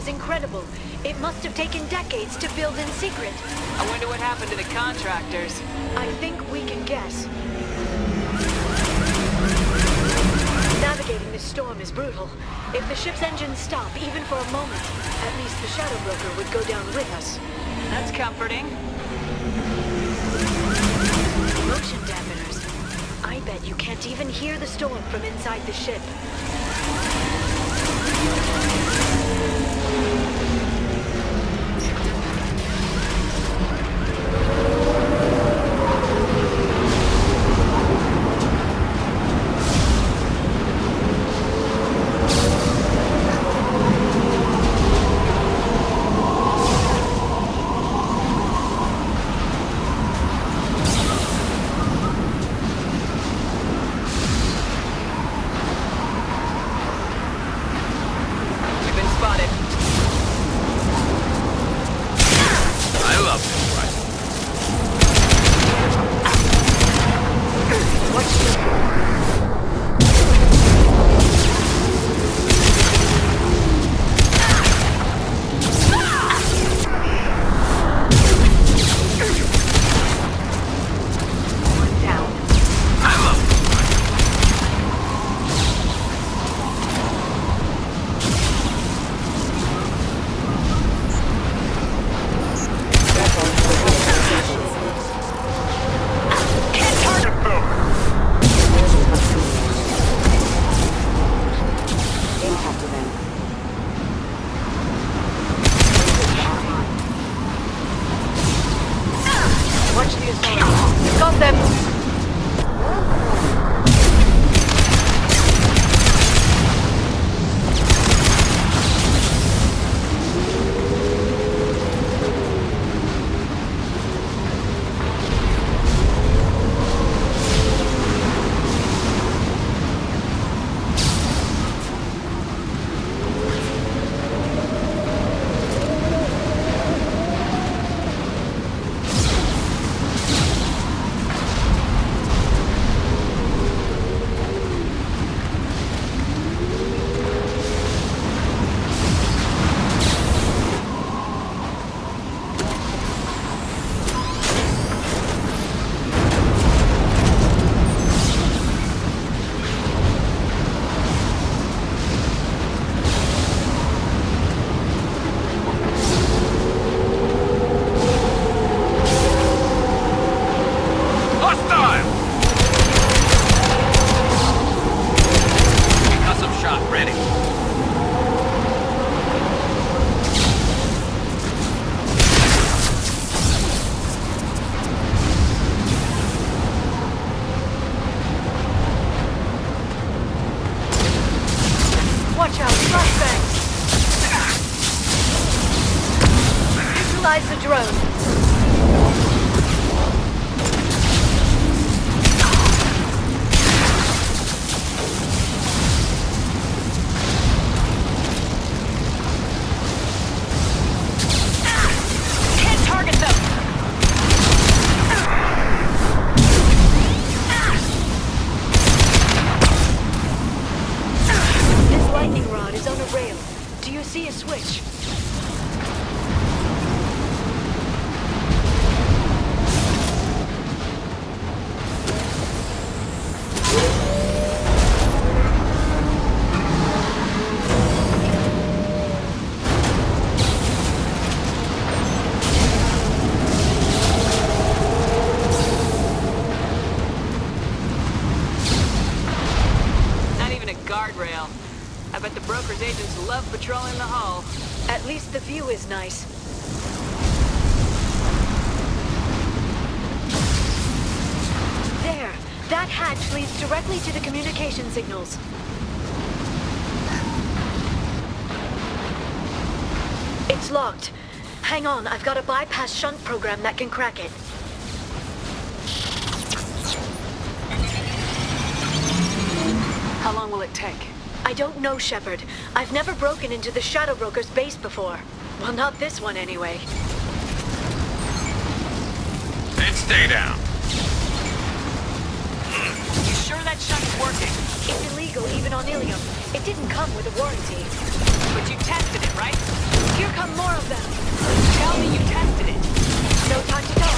Incredible. It must have taken decades to build in secret. I wonder what happened to the contractors. I think we can guess. Navigating this storm is brutal. If the ship's engines stop, even for a moment, at least the Shadow Broker would go down with us. That's comforting. Motion dampeners. I bet you can't even hear the storm from inside the ship. the authorities. Got them. Neutralize the drone. I bet the broker's agents love patrolling the hull. At least the view is nice. There! That hatch leads directly to the communication signals. It's locked. Hang on, I've got a bypass shunt program that can crack it. How long will it take? I don't know, Shepard. I've never broken into the Shadow Broker's base before. Well, not this one anyway. And stay down. You sure that shunt's working? It's illegal even on Ilium. It didn't come with a warranty. But you tested it, right? Here come more of them. Tell me you tested it. No time to talk.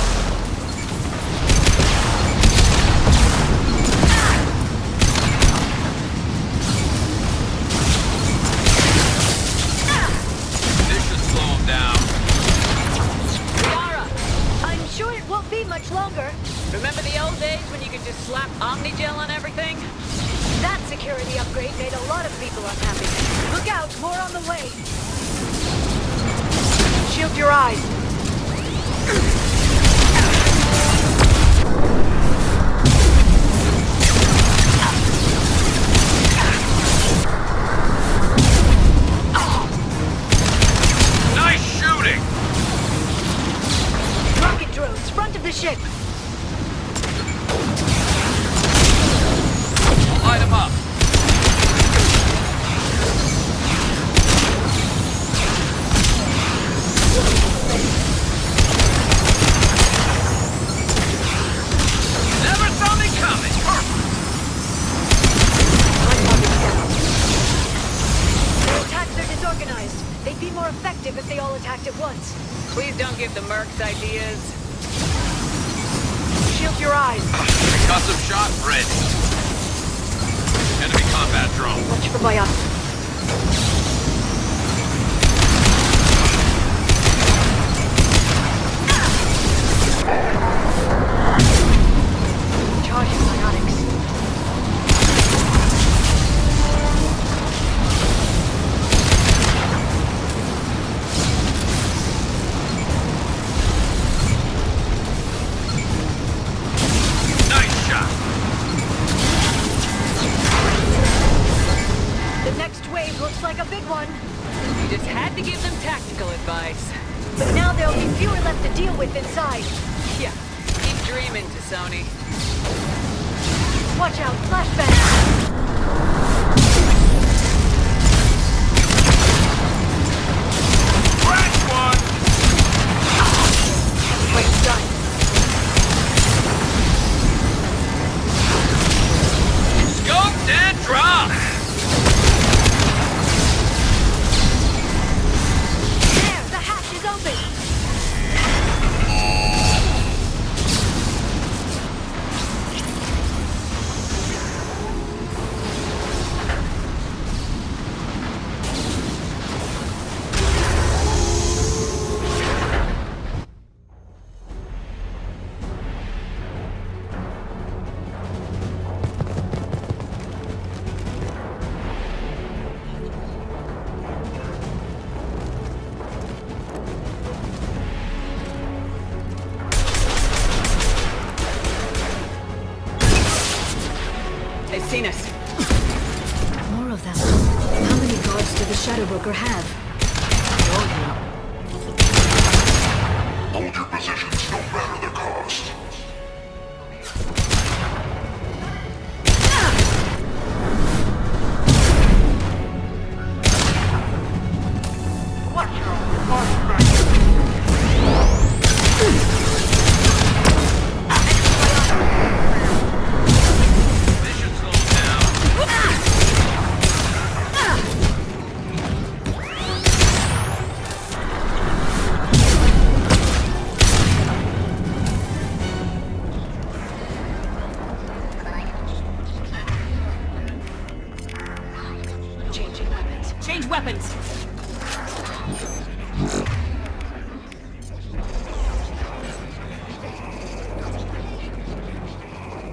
Much longer. Remember the old days when you could just slap Omnigel on everything? That security upgrade made a lot of people unhappy. Look out, more on the way. Shield your eyes. Nice shooting! Rocket drones, front of the ship. Light them up. Never saw me coming. Their attacks are disorganized. They'd be more effective if they all attacked at once. Please don't give the mercs ideas. Shield your eyes. Custom shot ready. Enemy combat drone. Watch for my eyes. Charging psionics. safe inside. Yeah, keep dreaming, 𝗣𝗠𝗘. Watch out, flashbang! Wait, done. Scoped and dropped! There, the hatch is open! They've seen us. More of them. How many guards do the Shadow Broker have? Hold your positions no matter the cost. Change weapons!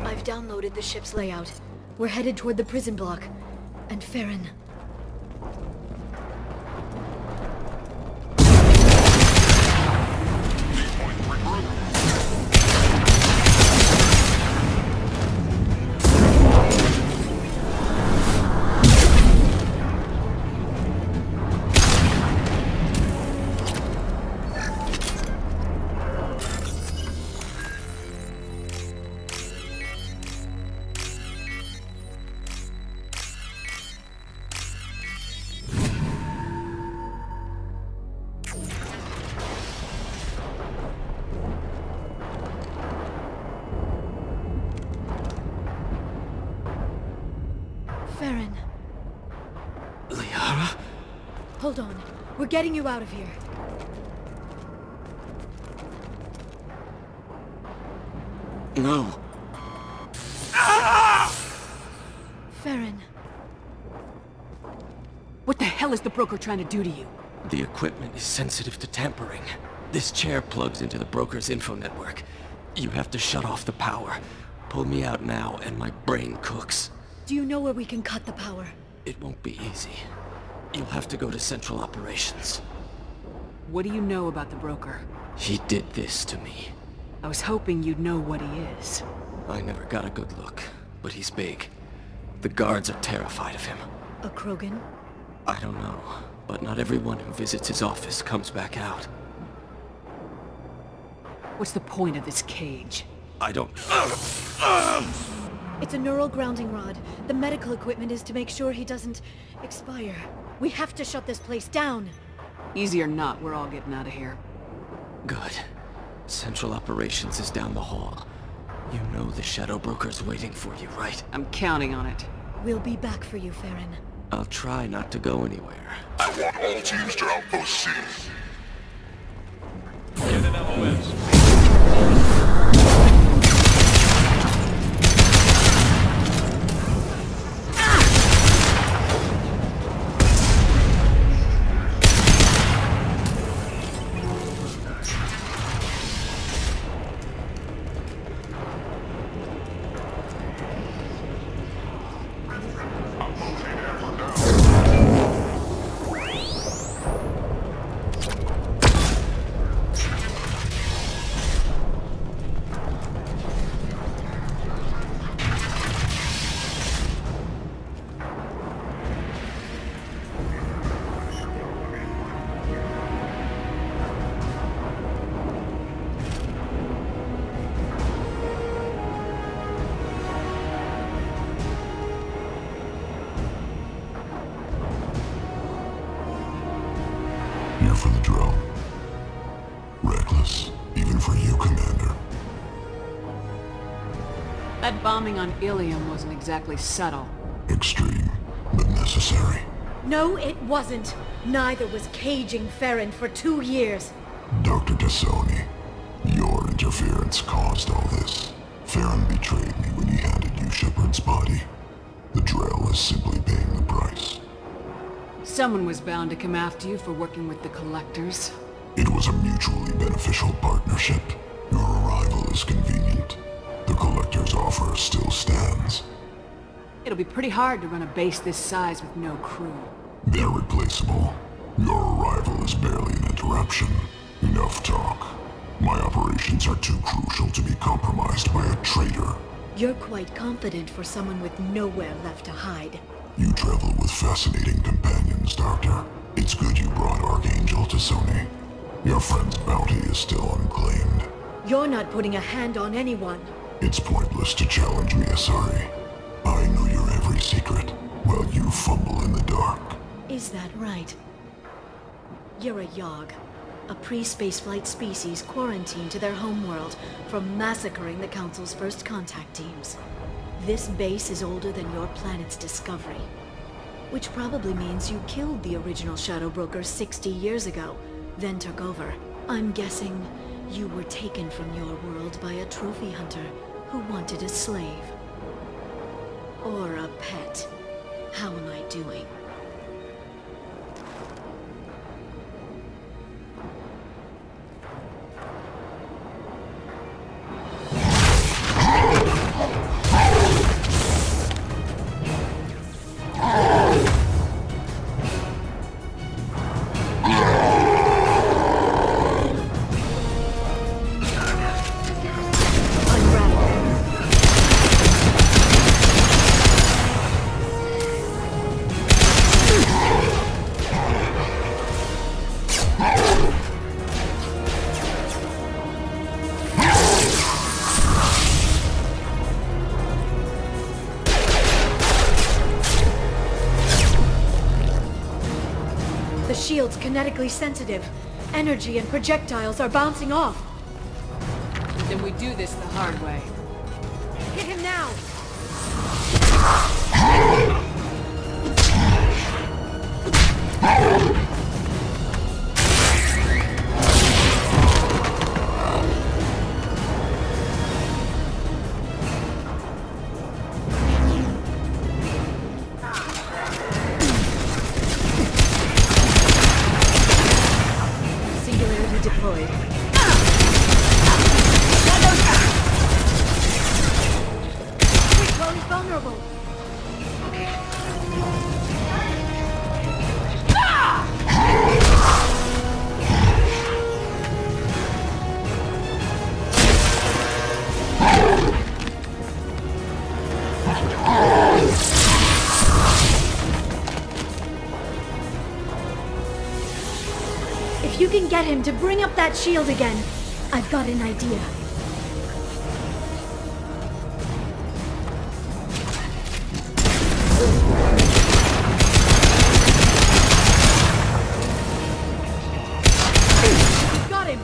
I've downloaded the ship's layout. We're headed toward the prison block. And Farron. Farron. Liara? Hold on. We're getting you out of here. No. Farron. What the hell is the broker trying to do to you? The equipment is sensitive to tampering. This chair plugs into the broker's info network. You have to shut off the power. Pull me out now and my brain cooks. Do you know where we can cut the power? It won't be easy. You'll have to go to Central Operations. What do you know about the broker? He did this to me. I was hoping you'd know what he is. I never got a good look, but he's big. The guards are terrified of him. A 𝗥𝗘𝗢𝗦? I don't know, but not everyone who visits his office comes back out. What's the point of this cage? I don't... It's a neural grounding rod. The medical equipment is to make sure he doesn't expire. We have to shut this place down. Easy or not, we're all getting out of here. Good. Central Operations is down the hall. You know the Shadow Broker's waiting for you, right? I'm counting on it. We'll be back for you, Farron. I'll try not to go anywhere. I want all teams to Outpost C. Get an LOS. That bombing on Ilium wasn't exactly subtle. Extreme, but necessary. No, it wasn't. Neither was caging Farron for 2 years. Dr. 𝗏𝗏𝗧𝗏, your interference caused all this. Farron betrayed me when he handed you Shepard's body. The Drell is simply paying the price. Someone was bound to come after you for working with the Collectors. It was a mutually beneficial partnership. Your arrival is convenient. The Collector's offer still stands. It'll be pretty hard to run a base this size with no crew. They're replaceable. Your arrival is barely an interruption. Enough talk. My operations are too crucial to be compromised by a traitor. You're quite confident for someone with nowhere left to hide. You travel with fascinating companions, Doctor. It's good you brought Archangel to 𝗏𝗏𝗏. Your friend's bounty is still unclaimed. You're not putting a hand on anyone. It's pointless to challenge me, Asari. I know your every secret, while you fumble in the dark. Is that right? You're a 𝗟𝗥𝗘, a pre-spaceflight species quarantined to their homeworld from massacring the Council's first contact teams. This base is older than your planet's discovery, which probably means you killed the original Shadow Broker 60 years ago, then took over. I'm guessing you were taken from your world by a trophy hunter who wanted a slave. Or a pet. How am I doing? Shield's kinetically sensitive. Energy and projectiles are bouncing off. Then we do this the hard way. Hit him now! If you can get him to bring up that shield again, I've got an idea. Got him!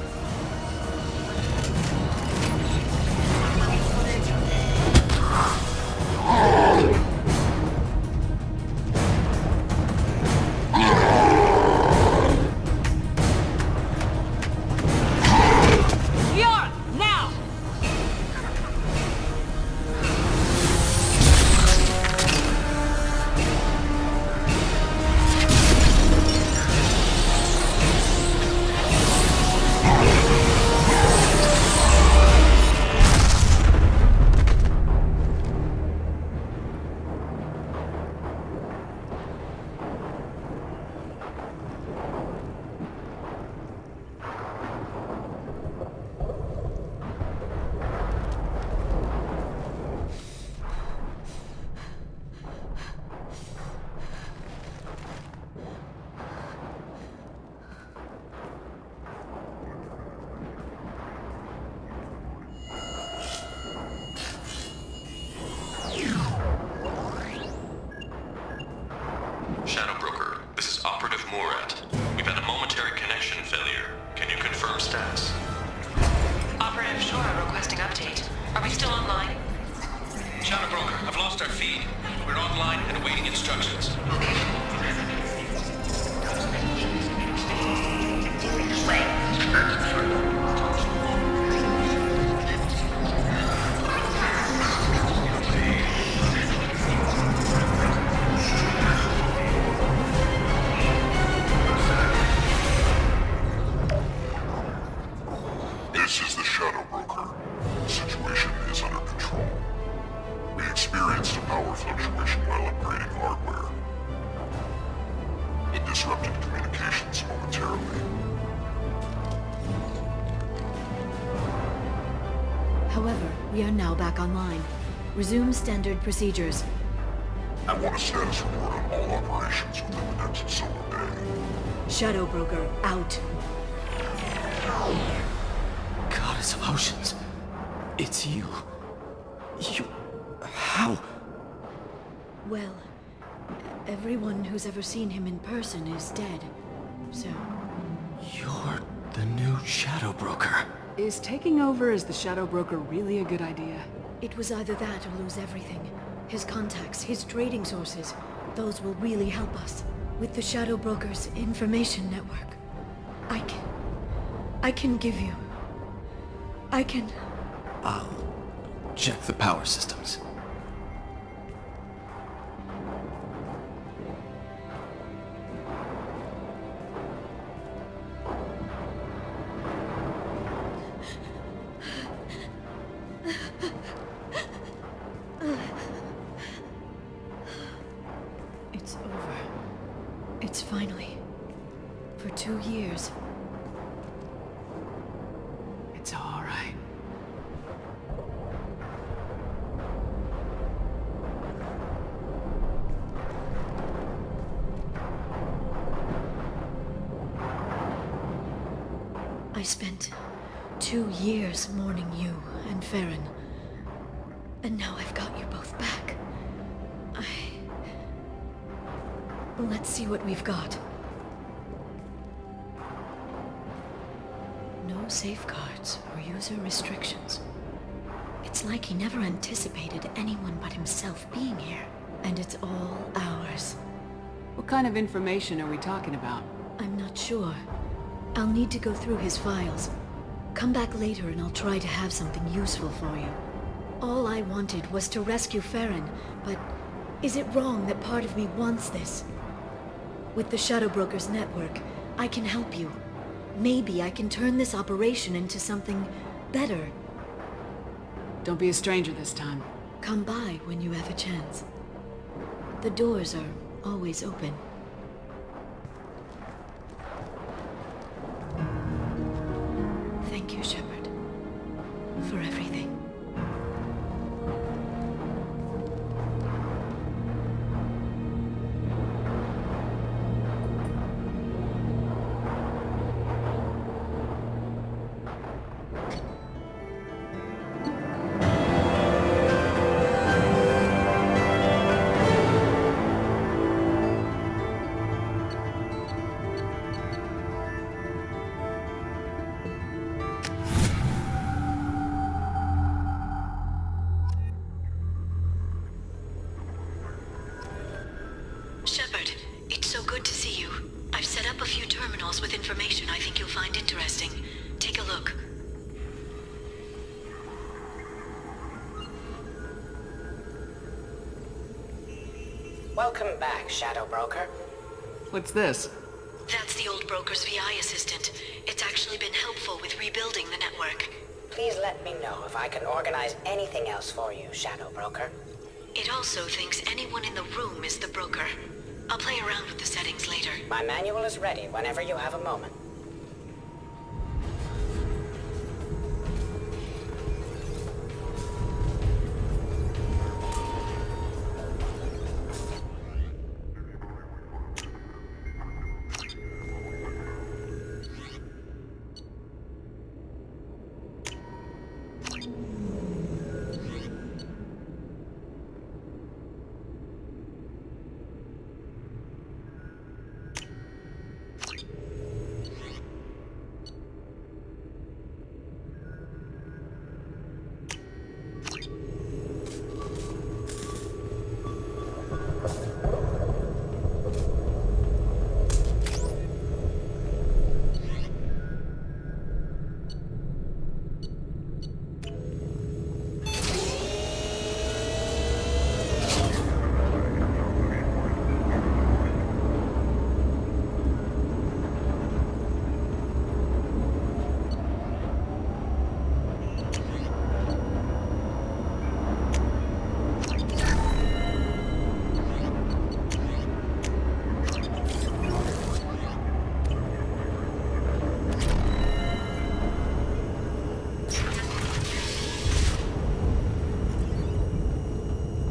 Shadow Broker, this is Operative 𝗏𝗏𝗏𝗏. We've had a momentary connection failure. Can you confirm status? Operative Shora requesting update. Are we still online? Shadow Broker, I've lost our feed. We're online and awaiting instructions. This is the Shadow Broker. The situation is under control. We experienced a power fluctuation while upgrading hardware. It disrupted communications momentarily. However, we are now back online. Resume standard procedures. I want a status report on all operations within the next solar day. Shadow Broker, out. Goddess of Oceans. It's you. How? Well, everyone who's ever seen him in person is dead, so... You're the new Shadow Broker. Is taking over as the Shadow Broker really a good idea? It was either that or lose everything. His contacts, his trading sources, those will really help us. With the Shadow Broker's information network, I can give you... I'll check the power systems. It's over. It's finally. For 2 years. It's all right. I spent 2 years mourning you and 𝗟𝗏. And now I've got you both back. Let's see what we've got. No safeguards or user restrictions. It's like he never anticipated anyone but himself being here. And it's all ours. What kind of information are we talking about? I'm not sure. I'll need to go through his files. Come back later and I'll try to have something useful for you. All I wanted was to rescue 𝗟𝗏, but is it wrong that part of me wants this? With the Shadow Broker's network, I can help you. Maybe I can turn this operation into something better. Don't be a stranger this time. Come by when you have a chance. The doors are always open. Thank you, Shepard, for everything. Shepard, it's so good to see you. I've set up a few terminals with information I think you'll find interesting. Take a look. Welcome back, Shadow Broker. What's this? That's the old broker's VI assistant. It's actually been helpful with rebuilding the network. Please let me know if I can organize anything else for you, Shadow Broker. It also thinks anyone in the room is the broker. I'll play around with the settings later. My manual is ready whenever you have a moment.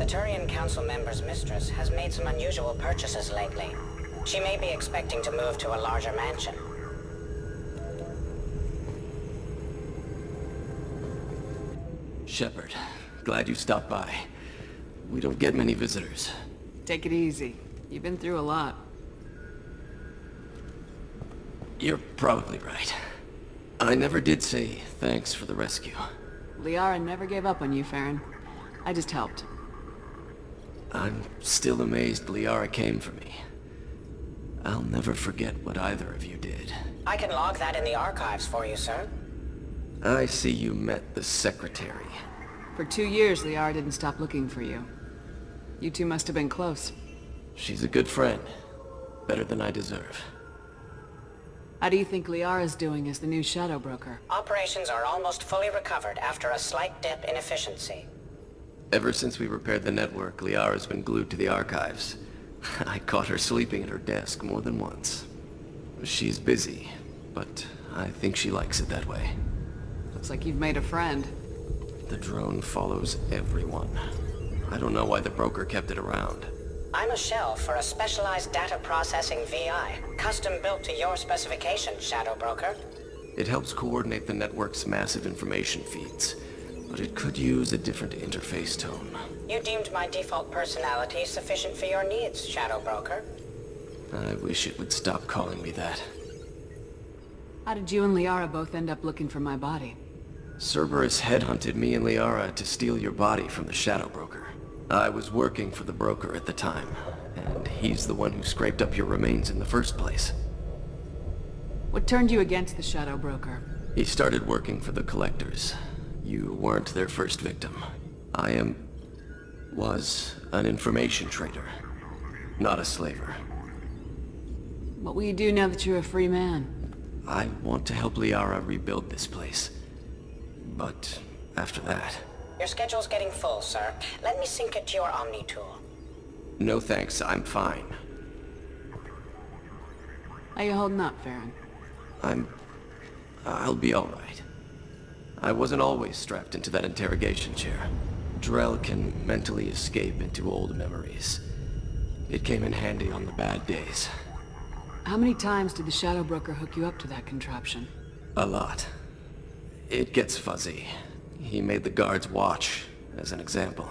The Turian Council member's mistress has made some unusual purchases lately. She may be expecting to move to a larger mansion. Shepard, glad you stopped by. We don't get many visitors. Take it easy. You've been through a lot. You're probably right. I never did say thanks for the rescue. 𝗟𝗏 never gave up on you, Farron. I just helped. I'm still amazed 𝗟𝗏 came for me. I'll never forget what either of you did. I can log that in the archives for you, sir. I see you met the Secretary. For 2 years, 𝗟𝗏 didn't stop looking for you. You two must have been close. She's a good friend. Better than I deserve. How do you think 𝗟𝗏's doing as the new Shadow Broker? Operations are almost fully recovered after a slight dip in efficiency. Ever since we repaired the network, 𝗟𝗏's been glued to the archives. I caught her sleeping at her desk more than once. She's busy, but I think she likes it that way. Looks like you've made a friend. The drone follows everyone. I don't know why the broker kept it around. I'm a shell for a specialized data processing VI, custom built to your specifications, Shadow Broker. It helps coordinate the network's massive information feeds, but it could use a different interface tone. You deemed my default personality sufficient for your needs, Shadow Broker. I wish it would stop calling me that. How did you and 𝗟𝗏 both end up looking for my body? Cerberus headhunted me and 𝗟𝗏 to steal your body from the Shadow Broker. I was working for the broker at the time, and he's the one who scraped up your remains in the first place. What turned you against the Shadow Broker? He started working for the Collectors. You weren't their first victim. I was an information trader, not a slaver. What will you do now that you're a free man? I want to help 𝗟𝗏 rebuild this place. But after that... Your schedule's getting full, sir. Let me sync it to your Omni tool. No thanks, I'm fine. How you holding up, Farron? I'll be alright. I wasn't always strapped into that interrogation chair. Drell can mentally escape into old memories. It came in handy on the bad days. How many times did the Shadow Broker hook you up to that contraption? A lot. It gets fuzzy. He made the guards watch, as an example.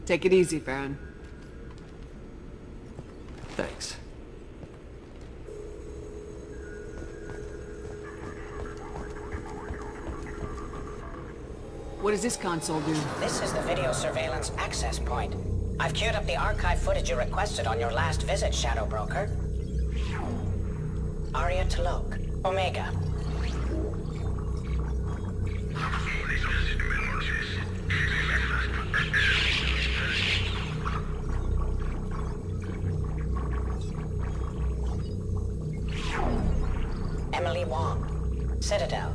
Take it easy, Farron. Thanks. What does this console do? This is the video surveillance access point. I've queued up the archive footage you requested on your last visit, Shadow Broker. 𝗟𝗏𝗢𝗥𝗦𝗧. Emily Wong, Citadel.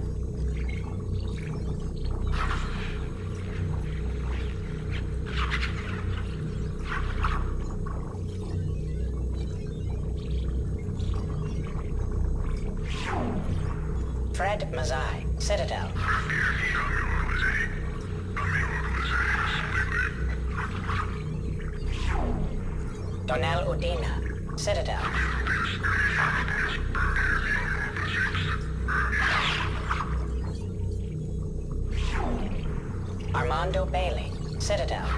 𝗟𝗔𝗦𝗦𝗧, Citadel. 𝗏𝗏𝗘𝗏𝗑𝗏𝗏, Citadel. Armando Bailey, Citadel.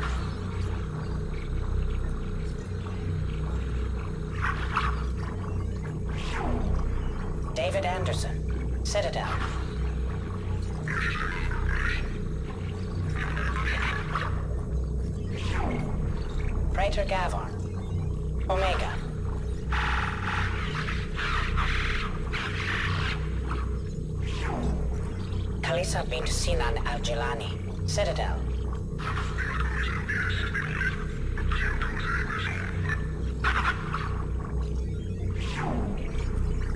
David Anderson, Citadel. Praetor Gavor, Omega. Khalisa bint Sinan al-Jilani, Citadel.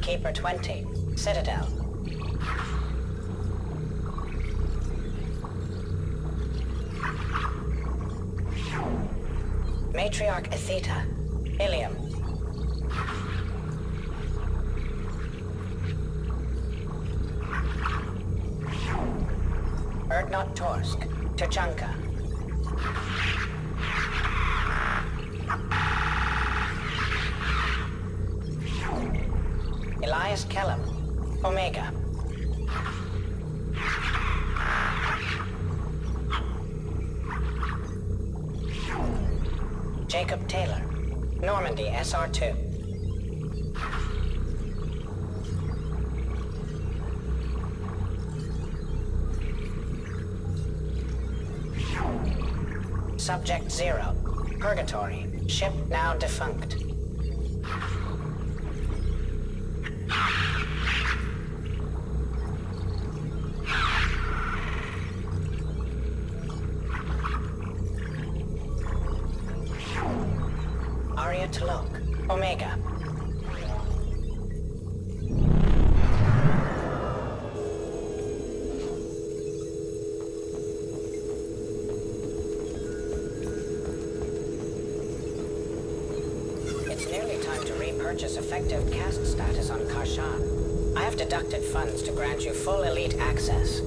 Keeper 20, Citadel. Matriarch Atheta, Elysium. not Torsk. 𝗔𝗠𝗘. 𝗟𝗔𝗦𝗧𝗜𝗢𝗡. Omega. Jacob Taylor. Normandy SR2. Subject 0. Purgatory. Ship now defunct. 𝗟𝗔𝗦𝗧𝗜𝗢𝗡. Omega. It's nearly time to repurchase effective caste status on Karshan. I have deducted funds to grant you full elite access.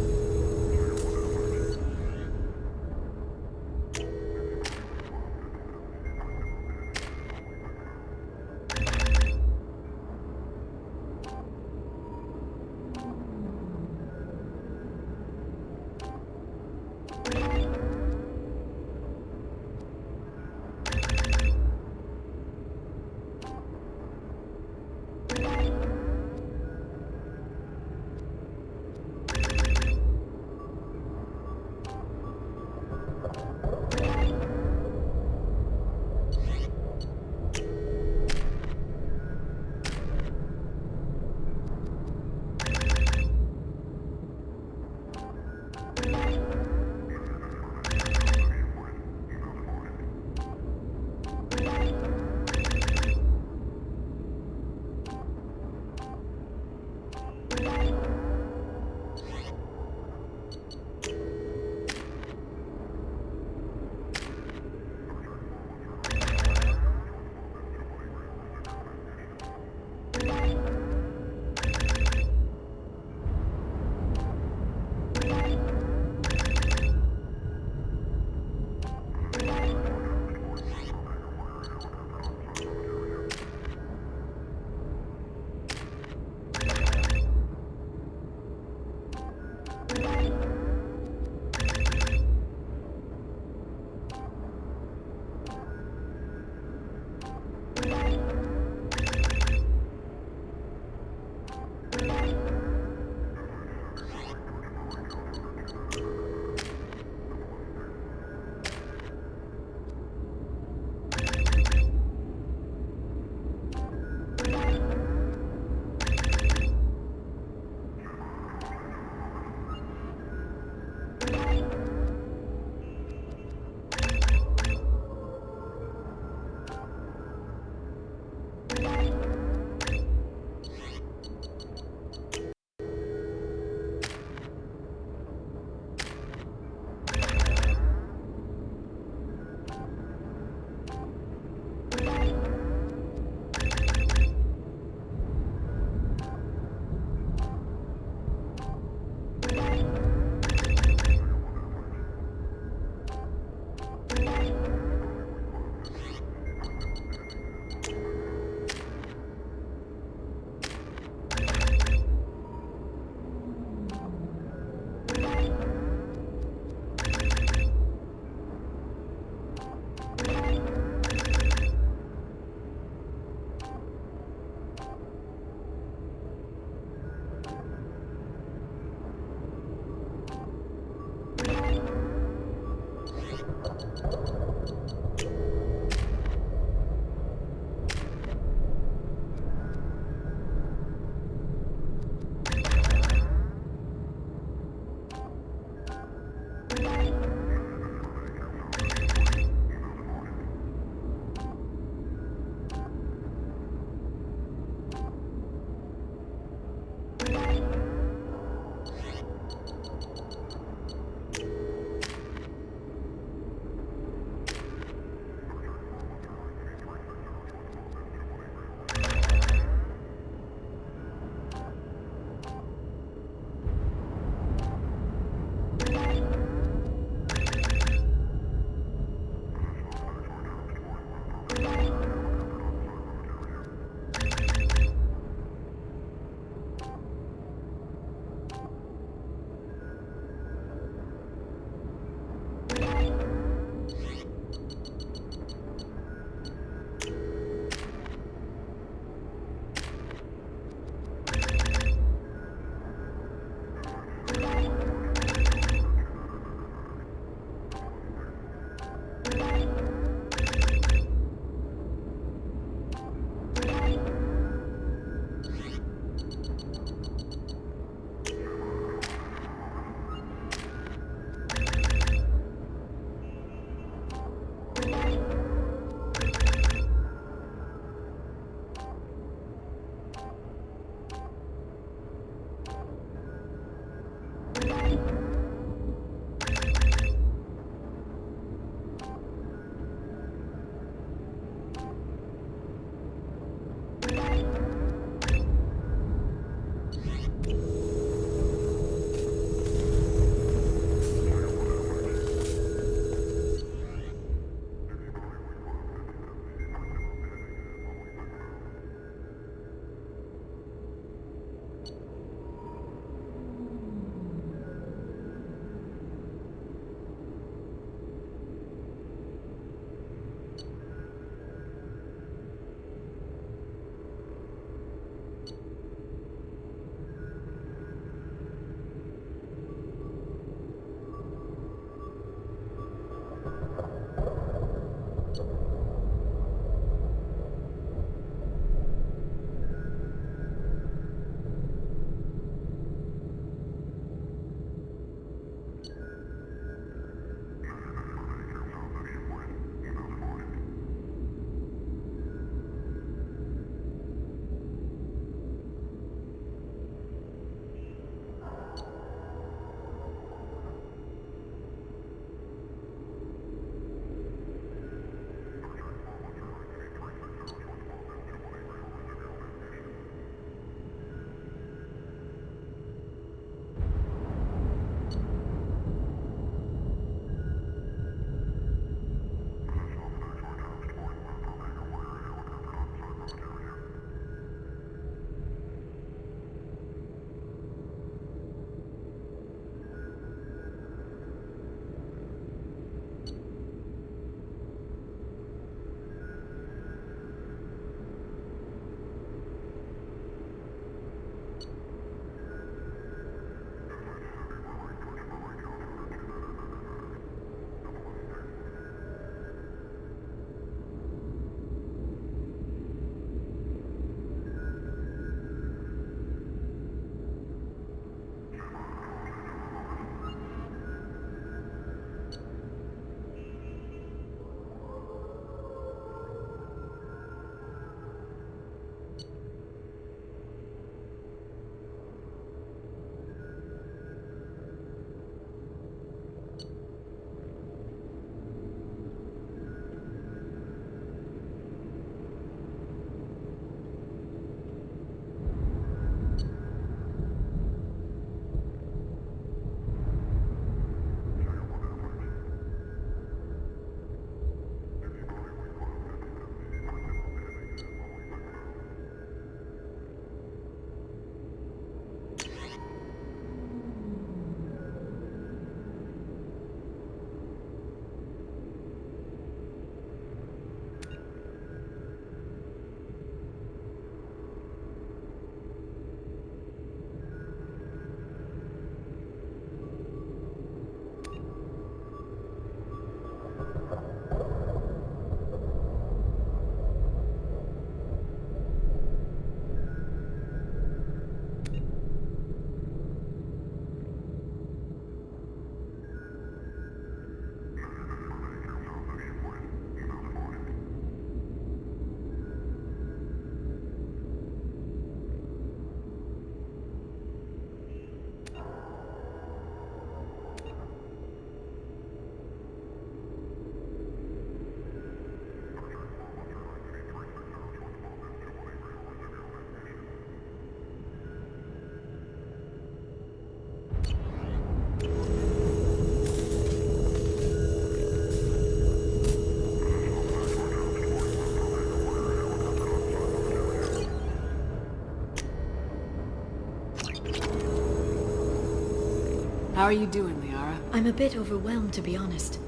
How are you doing, 𝗟𝗧𝗏? I'm a bit overwhelmed, to be honest.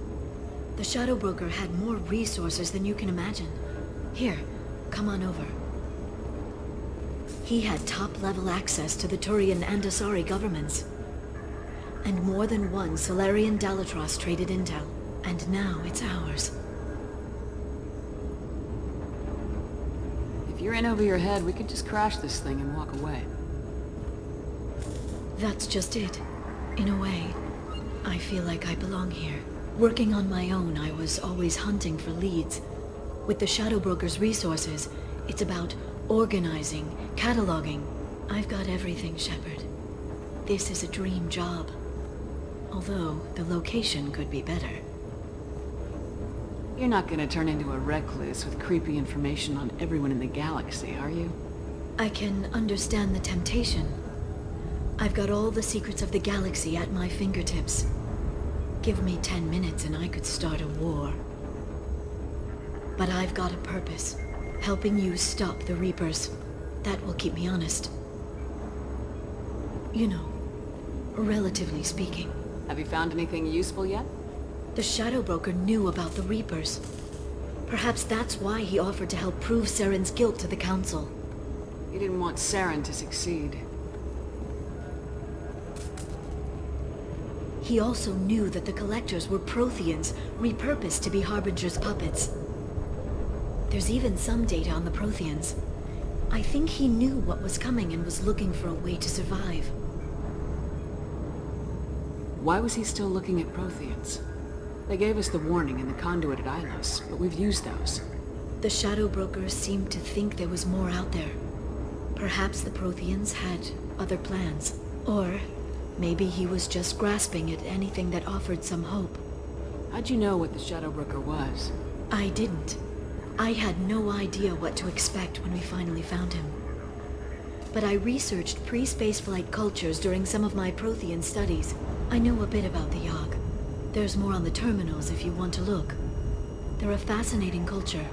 The Shadow Broker had more resources than you can imagine. Here, come on over. He had top-level access to the Turian and Asari governments. And more than one Salarian Dalatrass traded intel. And now it's ours. If you're in over your head, we could just crash this thing and walk away. That's just it. In a way, I feel like I belong here. Working on my own, I was always hunting for leads. With the Shadow Broker's resources, it's about organizing, cataloging. I've got everything, Shepard. This is a dream job. Although, the location could be better. You're not gonna turn into a recluse with creepy information on everyone in the galaxy, are you? I can understand the temptation. I've got all the secrets of the galaxy at my fingertips. Give me 10 minutes and I could start a war. But I've got a purpose. Helping you stop the Reapers. That will keep me honest. You know, relatively speaking. Have you found anything useful yet? The Shadow Broker knew about the Reapers. Perhaps that's why he offered to help prove Saren's guilt to the Council. He didn't want Saren to succeed. He also knew that the Collectors were Protheans, repurposed to be Harbinger's puppets. There's even some data on the Protheans. I think he knew what was coming and was looking for a way to survive. Why was he still looking at Protheans? They gave us the warning in the conduit at Ilos, but we've used those. The Shadow Brokers seemed to think there was more out there. Perhaps the Protheans had other plans. Or maybe he was just grasping at anything that offered some hope. How'd you know what the Shadow Broker was? I didn't. I had no idea what to expect when we finally found him. But I researched pre-spaceflight cultures during some of my Prothean studies. I know a bit about the 𝗥𝗘𝗖𝗘. There's more on the terminals if you want to look. They're a fascinating culture,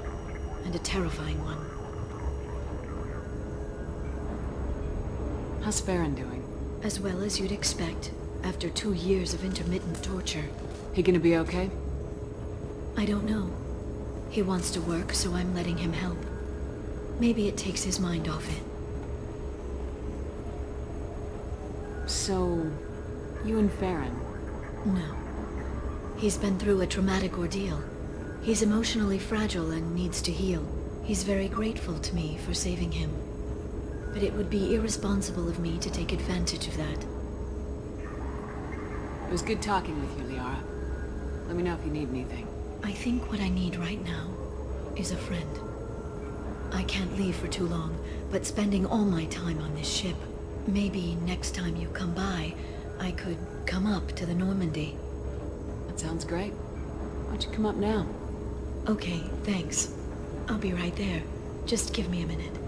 and a terrifying one. How's Saren doing? As well as you'd expect, after 2 years of intermittent torture. He gonna be okay? I don't know. He wants to work, so I'm letting him help. Maybe it takes his mind off it. So, you and Saren? No. He's been through a traumatic ordeal. He's emotionally fragile and needs to heal. He's very grateful to me for saving him. But it would be irresponsible of me to take advantage of that. It was good talking with you, 𝗟𝗧𝗏. Let me know if you need anything. I think what I need right now is a friend. I can't leave for too long, but spending all my time on this ship. Maybe next time you come by, I could come up to the Normandy. That sounds great. Why don't you come up now? Okay, thanks. I'll be right there. Just give me a minute.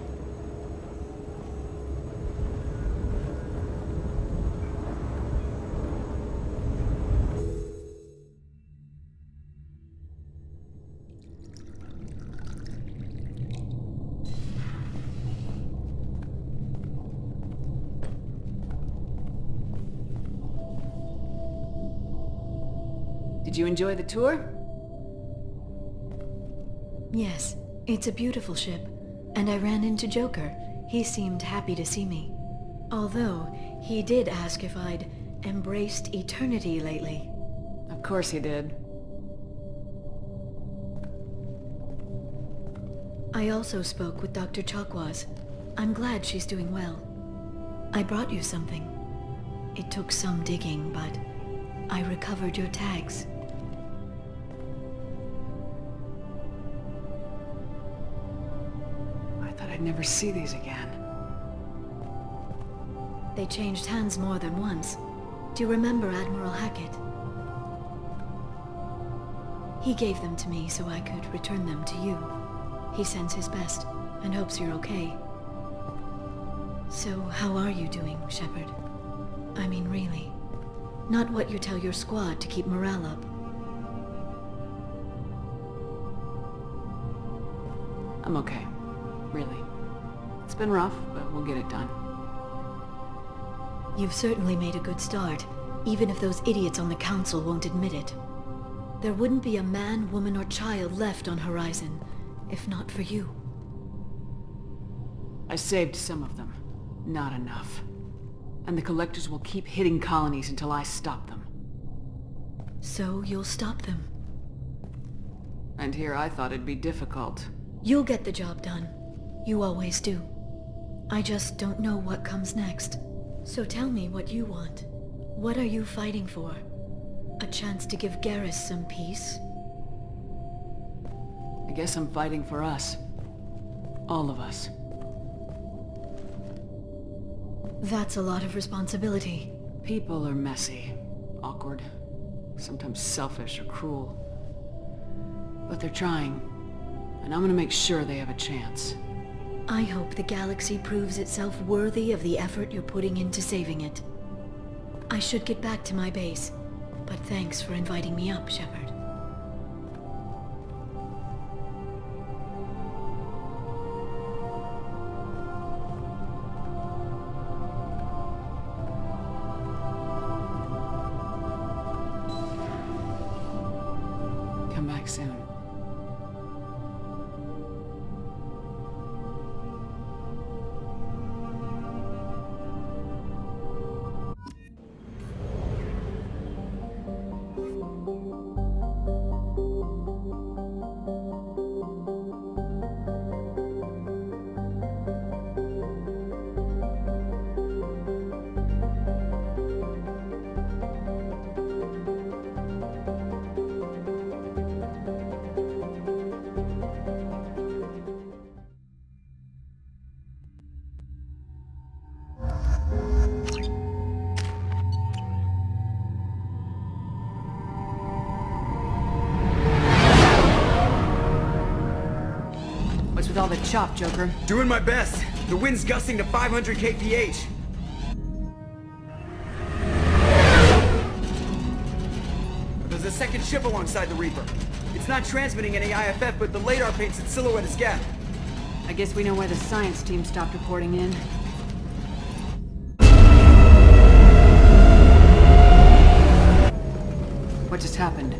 Did you enjoy the tour? Yes, it's a beautiful ship. And I ran into Joker. He seemed happy to see me. Although, he did ask if I'd embraced eternity lately. Of course he did. I also spoke with Dr. 𝗥𝗏𝗏. I'm glad she's doing well. I brought you something. It took some digging, but I recovered your tags. I'd never see these again. They changed hands more than once. Do you remember Admiral Hackett? He gave them to me so I could return them to you. He sends his best and hopes you're okay. So how are you doing, Shepard? I mean, really. Not what you tell your squad to keep morale up. I'm okay. Really. It's been rough, but we'll get it done. You've certainly made a good start. even if those idiots on the council won't admit it. There wouldn't be a man, woman, or child left on Horizon, if not for you. I saved some of them. Not enough. And the Collectors will keep hitting colonies until I stop them. So you'll stop them. And here I thought it'd be difficult. You'll get the job done. You always do. I just don't know what comes next. So tell me what you want. What are you fighting for? A chance to give Garrus some peace? I guess I'm fighting for us. All of us. That's a lot of responsibility. People are messy, awkward, sometimes selfish or cruel. But they're trying, and I'm gonna make sure they have a chance. I hope the galaxy proves itself worthy of the effort you're putting into saving it. I should get back to my base, but thanks for inviting me up, Shepard. Come back soon. With all the chop, Joker. Doing my best. The wind's gusting to 500 kph. There's a second ship alongside the Reaper. It's not transmitting any IFF, but the radar paints its silhouette as Gap. I guess we know why the science team stopped reporting in. What just happened?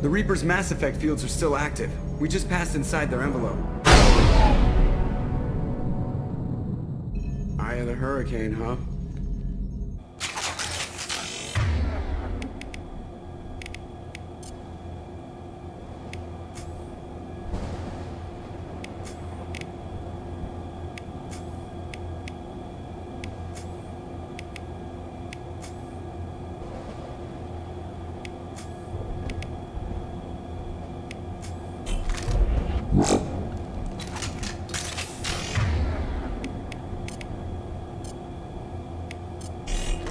The Reaper's mass effect fields are still active. We just passed inside their envelope. Eye of the hurricane, huh?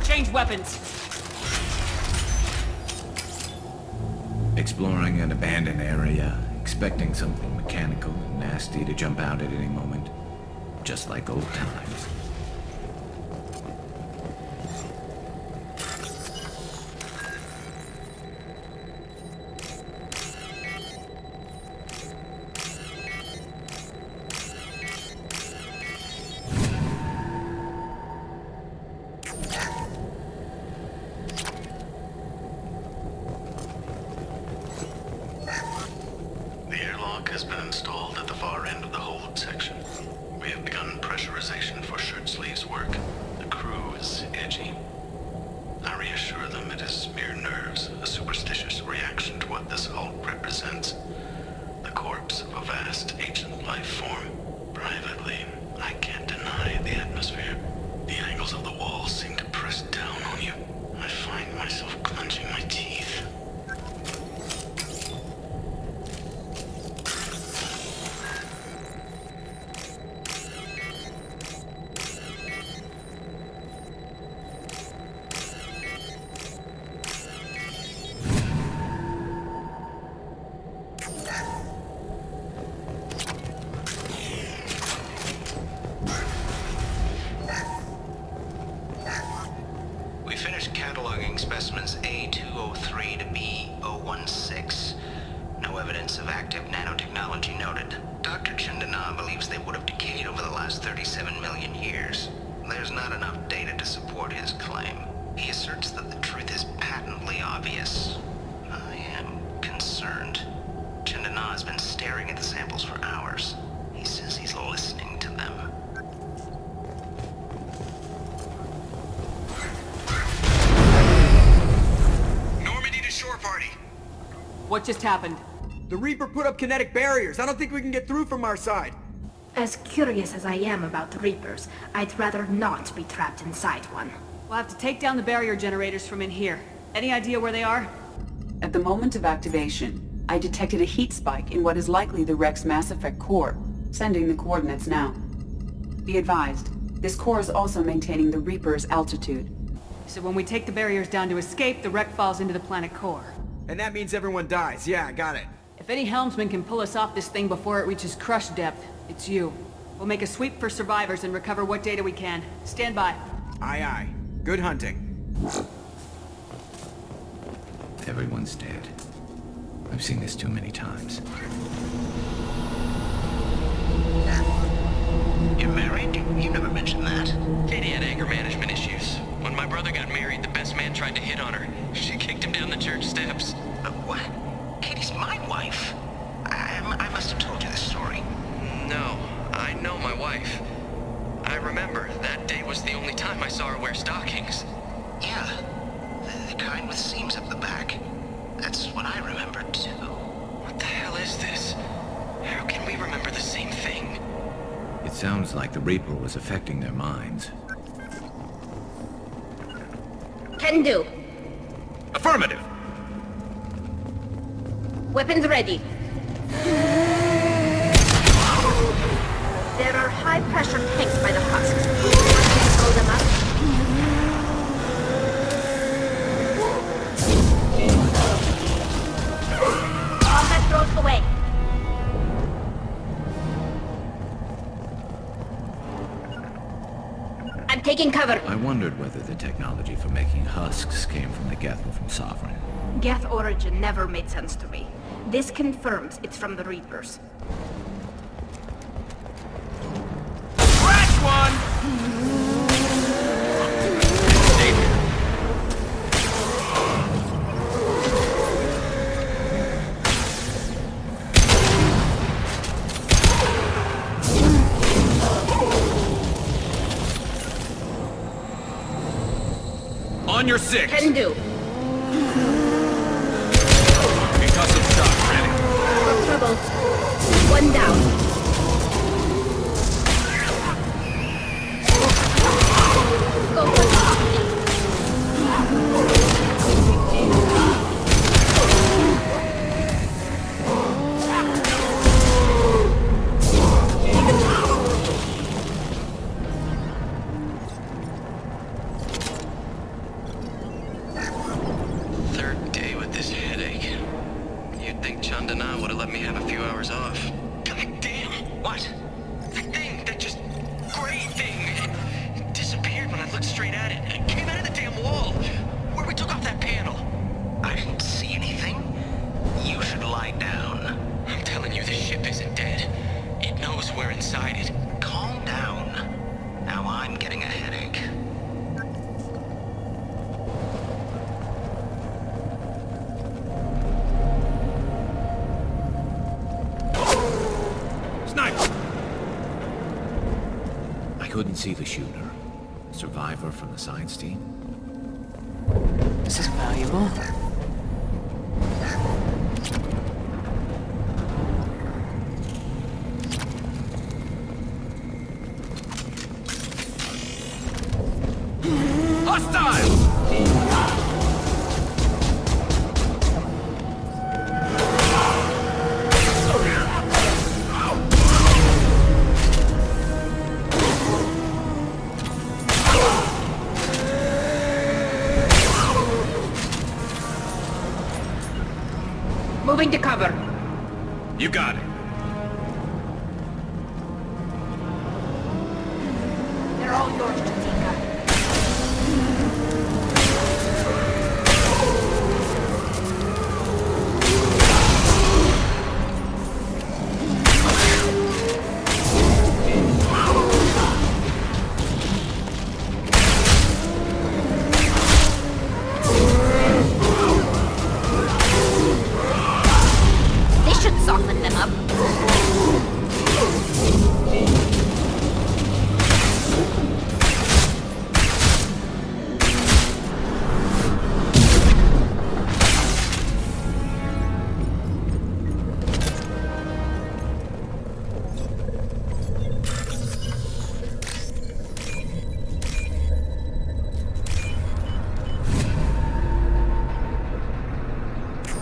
Change weapons! Exploring an abandoned area, expecting something mechanical and nasty to jump out at any moment. Just like old times. Has been installed at the far end of the hold section. We have begun pressurization for shirt sleeves work. The crew is edgy. I reassure them it is mere nerves, a superstitious reaction to what this hulk represents. The corpse of a vast ancient life form. Privately, I can't deny the atmosphere. The angles of the walls seem to press down on you. I find myself clenching my teeth. Specimens A203 to B016. No evidence of active nanotechnology noted. Dr. 𝗟𝗔𝗦𝗧 believes they would have decayed over the last 37 million years. There's not enough data to support his claim. He asserts that the truth is patently obvious. I am concerned. 𝗔𝗦𝗦 has been staring at the samples for hours. He says he's listening to them. Normandy to shore party. What just happened? The Reaper put up kinetic barriers. I don't think we can get through from our side. As curious as I am about the Reapers, I'd rather not be trapped inside one. We'll have to take down the barrier generators from in here. Any idea where they are? At the moment of activation, I detected a heat spike in what is likely the Rex Mass Effect core, sending the coordinates now. Be advised, this core is also maintaining the Reaper's altitude. So when we take the barriers down to escape, the wreck falls into the planet core. And that means everyone dies. Yeah, I got it. If any helmsman can pull us off this thing before it reaches crush depth, it's you. We'll make a sweep for survivors and recover what data we can. Stand by. Aye, aye. Good hunting. Everyone's dead. I've seen this too many times. You're married? You never mentioned that. Katie had anger management issues. When my brother got married, the best man tried to hit on her. She kicked him down the church steps. What? Katie's my wife? I must have told you this story. No, I know my wife. I remember, that day was the only time I saw her wear stockings. Yeah, the kind with seams up the back. That's what I remember, too. What the hell is this? How can we remember the same thing? It sounds like the Reaper was affecting their minds. Can do. Affirmative. Weapons ready. There are high-pressure tanks by the husks. Control them up. Combat drones away. I'm taking cover. I wondered whether the technology for making husks came from the 𝗟𝗘 from Sovereign. 𝗟𝗘𝗢𝗘𝗏 never made sense to me. This confirms it's from the Reapers. Crash one! On your six. Can do. Concussive shock ready. No trouble. One down. Go for the optic. Third day with this headache. You'd think 𝗔𝗦𝗦 would have let me have a few hours off. God damn! What? That thing, that just gray thing, it disappeared when I looked straight at it. It came out of the damn wall, where we took off that panel. I didn't see anything. You should lie down. I'm telling you, this ship isn't dead. It knows we're inside it. Calm down. Now I'm getting a headache. Sniper! I couldn't see the shooter. A survivor from the science team? This is valuable. Hostile! Moving to cover. You got it. They're all yours, 𝗔𝗘𝗏𝗏.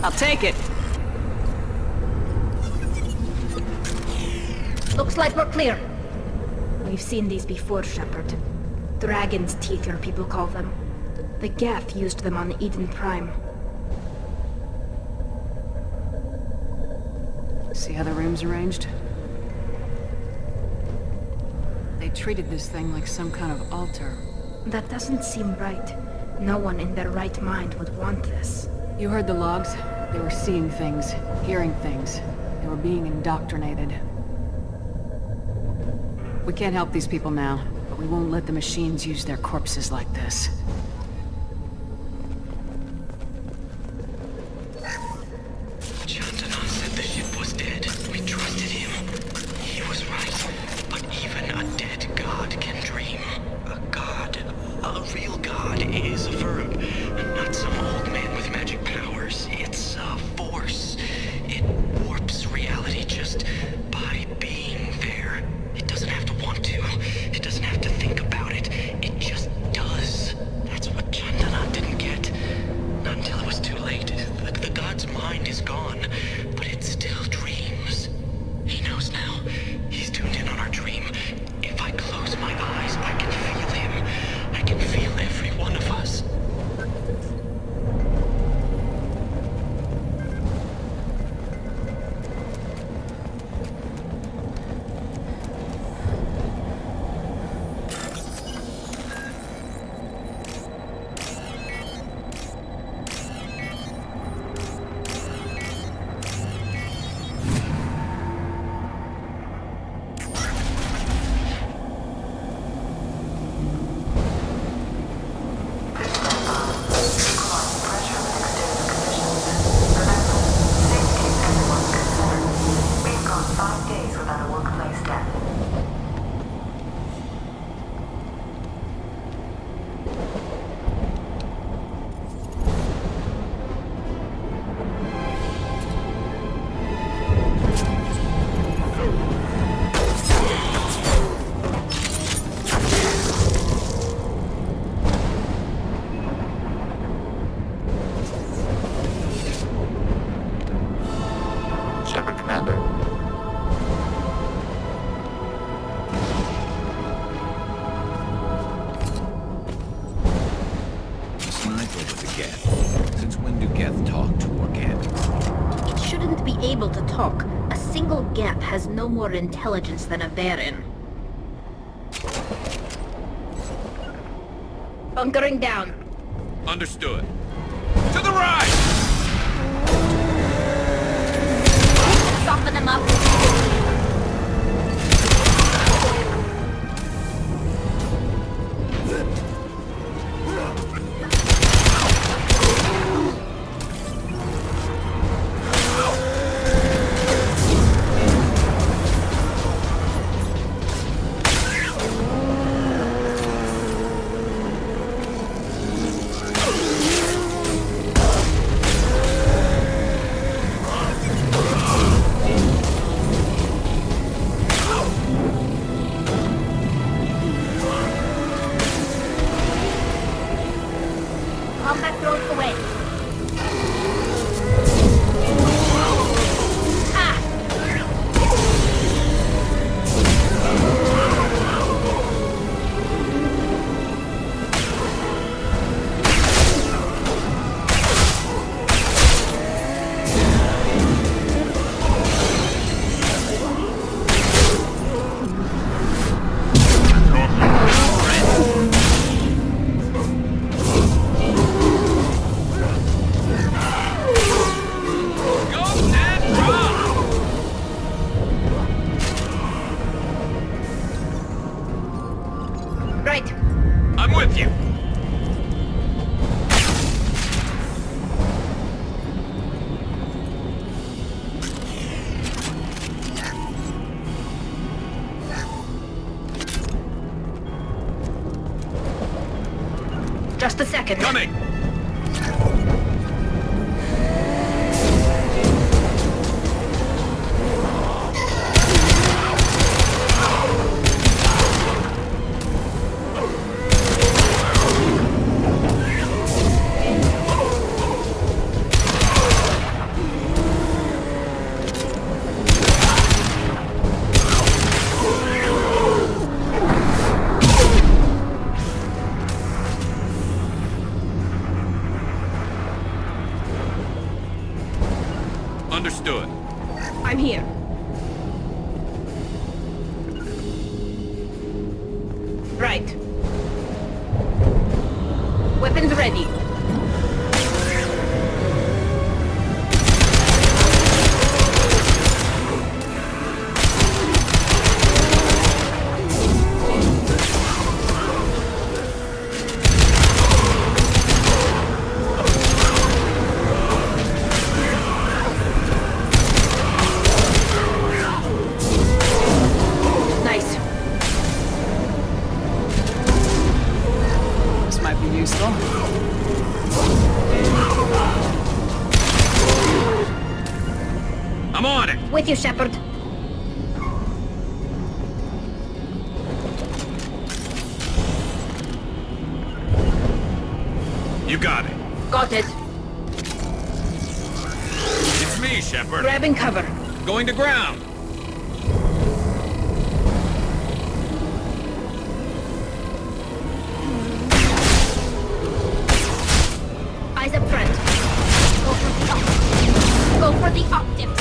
I'll take it. Looks like we're clear. We've seen these before, Shepard. Dragon's teeth, your people call them. The Geth used them on Eden Prime. See how the room's arranged? They treated this thing like some kind of altar. That doesn't seem right. No one in their right mind would want this. You heard the logs? They were seeing things, hearing things. They were being indoctrinated. We can't help these people now, but we won't let the machines use their corpses like this. Chandana said the ship was dead. We trusted him. He was right. But even a dead god can dream. A god, a real god, is a verb. Not some old man with magic powers. It's a force. It warps reality just by being there. It doesn't have to want to. It doesn't have to think about it. It just does. That's what Chandana didn't get. Not until it was too late. The god's mind is gone, but it still dreams. He knows now. He's tuned in on our dream. If I close my eyes, I can feel him. I can feel every one of us. Shepard, Commander. Snipe over the Geth. Since when do Geth talk to organics? It shouldn't be able to talk. A single Geth has no more intelligence than a Baron. Bunkering down. Understood. To the right! Soften him up. Just a second. Coming! Understood. I'm here. Right. Weapons ready. I'm on it! With you, Shepard. You got it. Got it. It's me, Shepard. Grabbing cover. Going to ground. Eyes up front. Go for the optics. Go for the optics.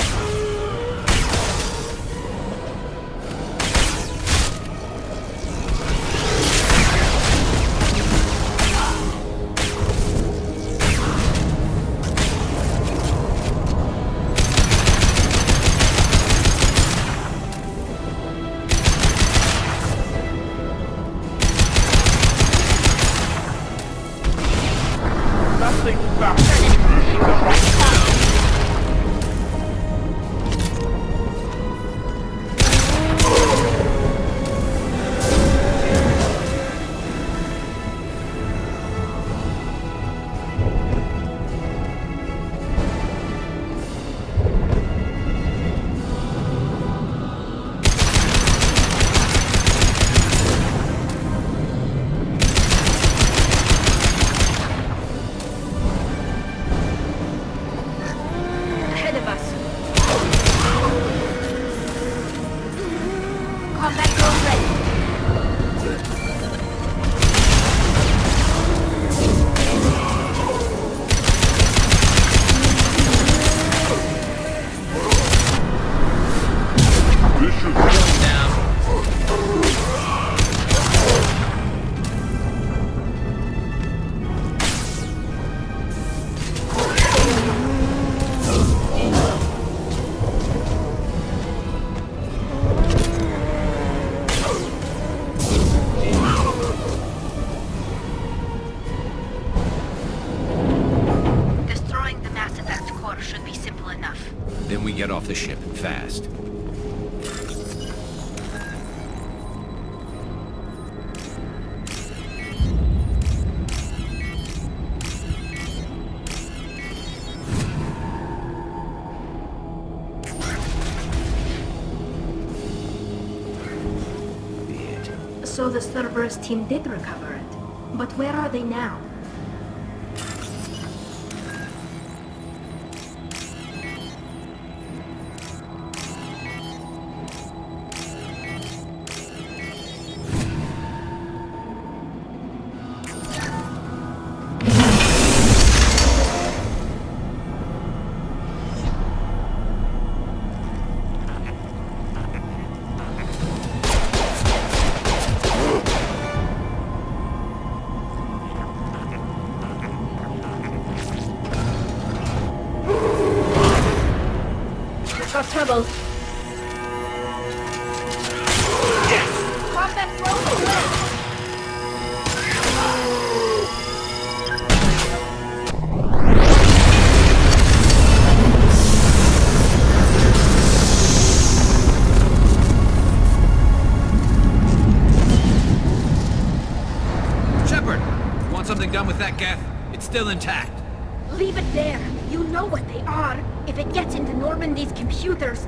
Get off the ship, fast. So the Cerberus team did recover it. But where are they now? Trouble. Combat roll away. Shepard, want something done with that geth? It's still intact. Leave it there. You know what they are. If it gets into Normandy's computers...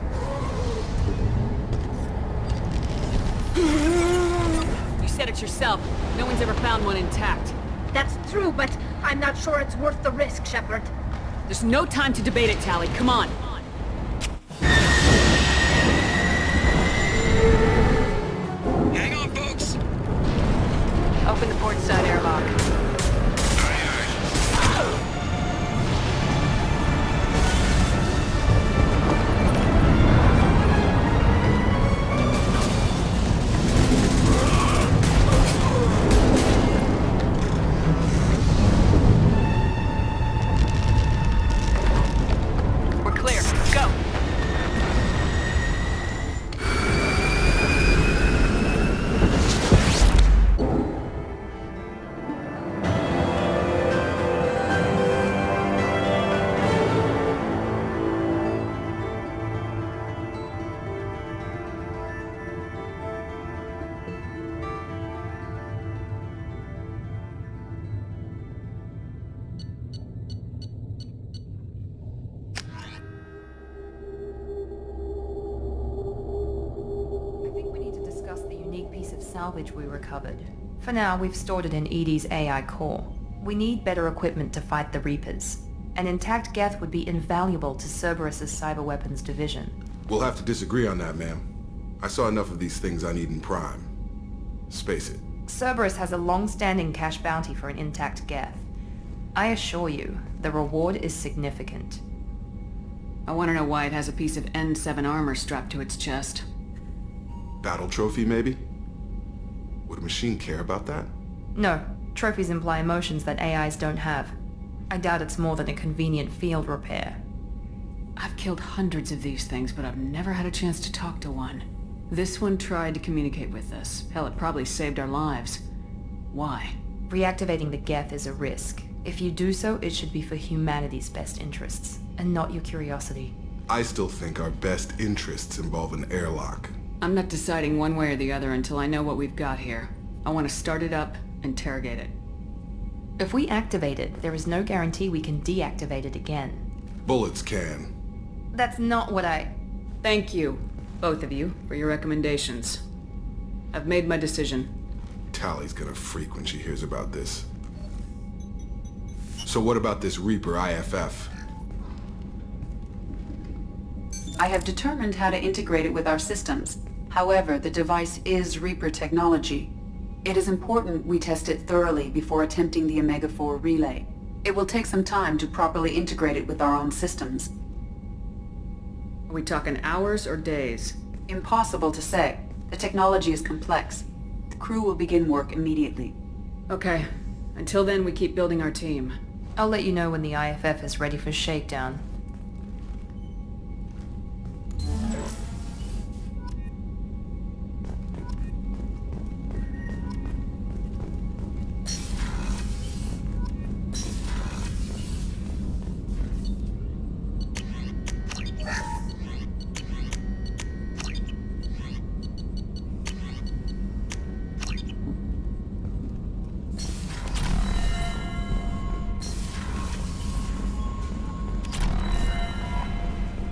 You said it yourself. No one's ever found one intact. That's true, but I'm not sure it's worth the risk, Shepard. There's no time to debate it, Tali. Come on. Hang on, folks. Open the port side airlock. salvage we recovered. For now, we've stored it in EDI's AI core. We need better equipment to fight the Reapers. An intact geth would be invaluable to Cerberus's cyber weapons division. We'll have to disagree on that, ma'am. I saw enough of these things I need in Prime. Space it. Cerberus has a long-standing cash bounty for an intact geth. I assure you, the reward is significant. I want to know why it has a piece of N7 armor strapped to its chest. Battle trophy, maybe? Would a machine care about that? No. Trophies imply emotions that AIs don't have. I doubt it's more than a convenient field repair. I've killed hundreds of these things, but I've never had a chance to talk to one. This one tried to communicate with us. Hell, it probably saved our lives. Why? Reactivating the geth is a risk. If you do so, it should be for humanity's best interests, and not your curiosity. I still think our best interests involve an airlock. I'm not deciding one way or the other until I know what we've got here. I want to start it up, interrogate it. If we activate it, there is no guarantee we can deactivate it again. Bullets can. That's not what I... Thank you, both of you, for your recommendations. I've made my decision. Tally's gonna freak when she hears about this. So what about this Reaper IFF? I have determined how to integrate it with our systems. However, the device is Reaper technology. It is important we test it thoroughly before attempting the Omega-4 relay. It will take some time to properly integrate it with our own systems. Are we talking hours or days? Impossible to say. The technology is complex. The crew will begin work immediately. Okay. Until then, we keep building our team. I'll let you know when the IFF is ready for shakedown.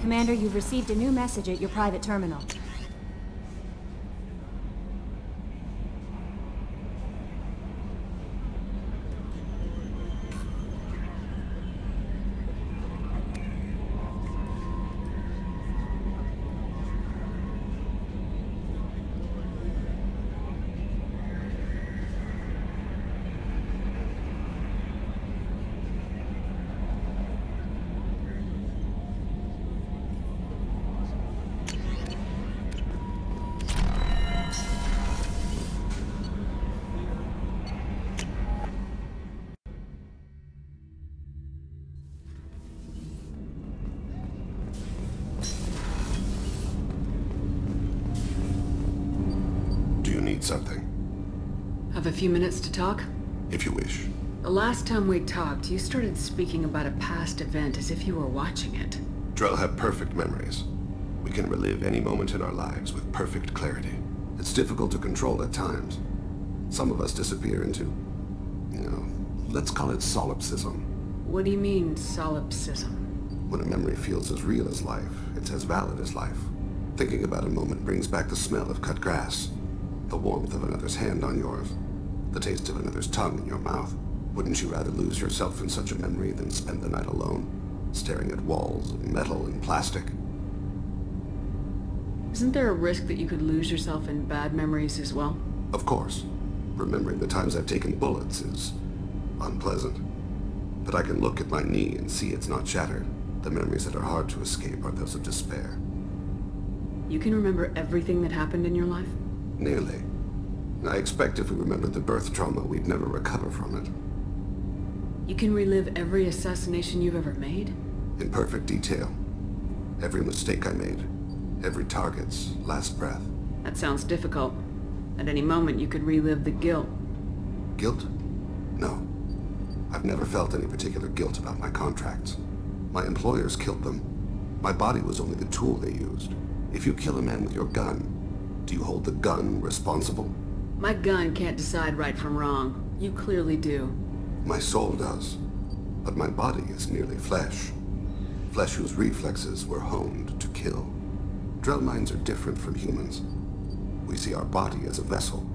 Commander, you've received a new message at your private terminal. Something. Have a few minutes to talk? If you wish. The last time we talked, you started speaking about a past event as if you were watching it. Drell have perfect memories. We can relive any moment in our lives with perfect clarity. It's difficult to control at times. Some of us disappear into, let's call it solipsism. What do you mean, solipsism? When a memory feels as real as life, it's as valid as life. Thinking about a moment brings back the smell of cut grass, the warmth of another's hand on yours, the taste of another's tongue in your mouth. Wouldn't you rather lose yourself in such a memory than spend the night alone, staring at walls of metal and plastic? Isn't there a risk that you could lose yourself in bad memories as well? Of course. Remembering the times I've taken bullets is unpleasant. But I can look at my knee and see it's not shattered. The memories that are hard to escape are those of despair. You can remember everything that happened in your life? Nearly. I expect if we remember the birth trauma, we'd never recover from it. You can relive every assassination you've ever made? In perfect detail. Every mistake I made. Every target's last breath. That sounds difficult. At any moment, you could relive the guilt. Guilt? No. I've never felt any particular guilt about my contracts. My employers killed them. My body was only the tool they used. If you kill a man with your gun, do you hold the gun responsible? My gun can't decide right from wrong. You clearly do. My soul does. But my body is merely flesh. Flesh whose reflexes were honed to kill. Drell minds are different from humans. We see our body as a vessel,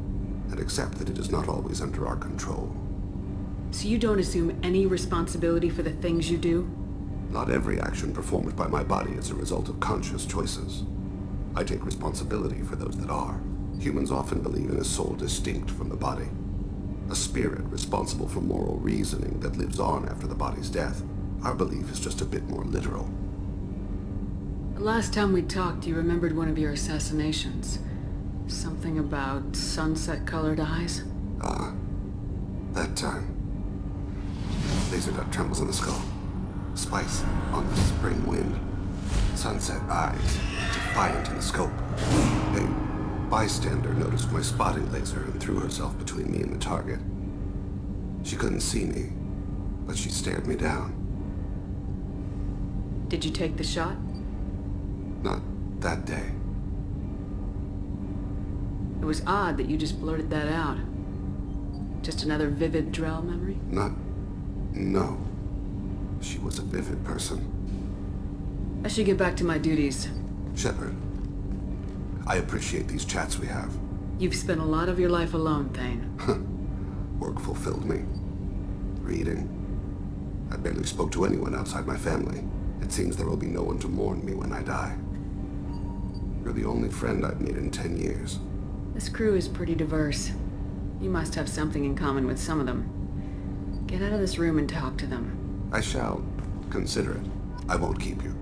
and accept that it is not always under our control. So you don't assume any responsibility for the things you do? Not every action performed by my body is a result of conscious choices. I take responsibility for those that are. Humans often believe in a soul distinct from the body. A spirit responsible for moral reasoning that lives on after the body's death. Our belief is just a bit more literal. The last time we talked, you remembered one of your assassinations. Something about sunset-colored eyes? Ah, that time. Laser dot trembles in the skull. Spice on the spring wind. Sunset eyes, defiant in the scope. A bystander noticed my spotting laser and threw herself between me and the target. She couldn't see me, but she stared me down. Did you take the shot? Not that day. It was odd that you just blurted that out. Just another vivid Drell memory? No. She was a vivid person. I should get back to my duties. Shepard, I appreciate these chats we have. You've spent a lot of your life alone, Thane. Work fulfilled me. Reading. I barely spoke to anyone outside my family. It seems there will be no one to mourn me when I die. You're the only friend I've made in 10 years. This crew is pretty diverse. You must have something in common with some of them. Get out of this room and talk to them. I shall consider it. I won't keep you.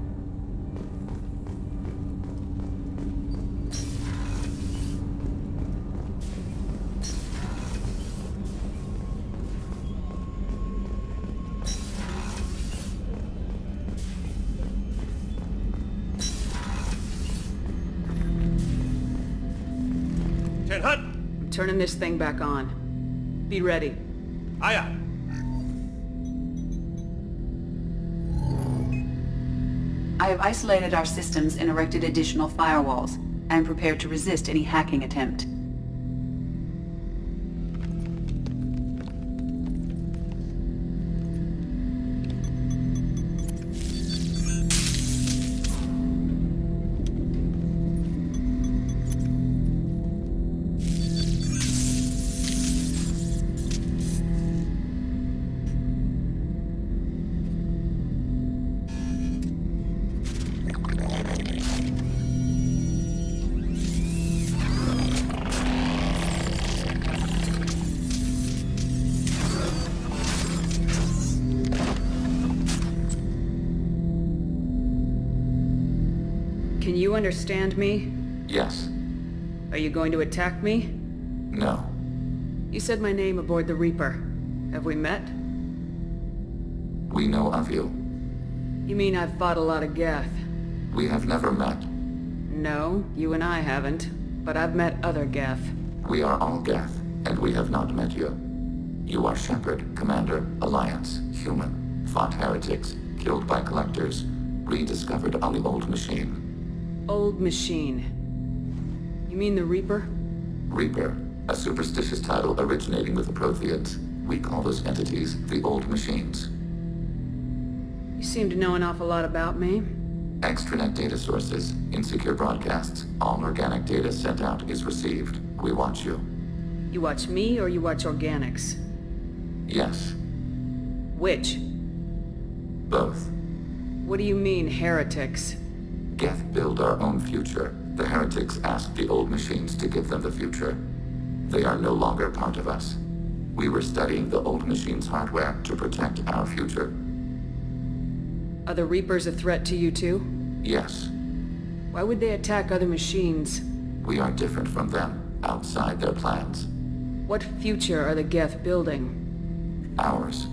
I'm turning this thing back on. Be ready. Aye, aye. I have isolated our systems and erected additional firewalls. I am prepared to resist any hacking attempt. Can you understand me? Yes. Are you going to attack me? No. You said my name aboard the Reaper. Have we met? We know of you. You mean I've fought a lot of Geth? We have never met. No, you and I haven't. But I've met other Geth. We are all Geth, and we have not met you. You are Shepard, Commander, Alliance, human, fought heretics, killed by collectors, rediscovered on the old machine. Old machine. You mean the Reaper? Reaper, a superstitious title originating with the Protheans. We call those entities the old machines. You seem to know an awful lot about me. Extranet data sources, insecure broadcasts, all organic data sent out is received. We watch you. You watch me or you watch organics? Yes. Which? Both. What do you mean, heretics? Geth build our own future. The heretics ask the old machines to give them the future. They are no longer part of us. We were studying the old machines' hardware to protect our future. Are the Reapers a threat to you too? Yes. Why would they attack other machines? We are different from them, outside their plans. What future are the Geth building? Ours.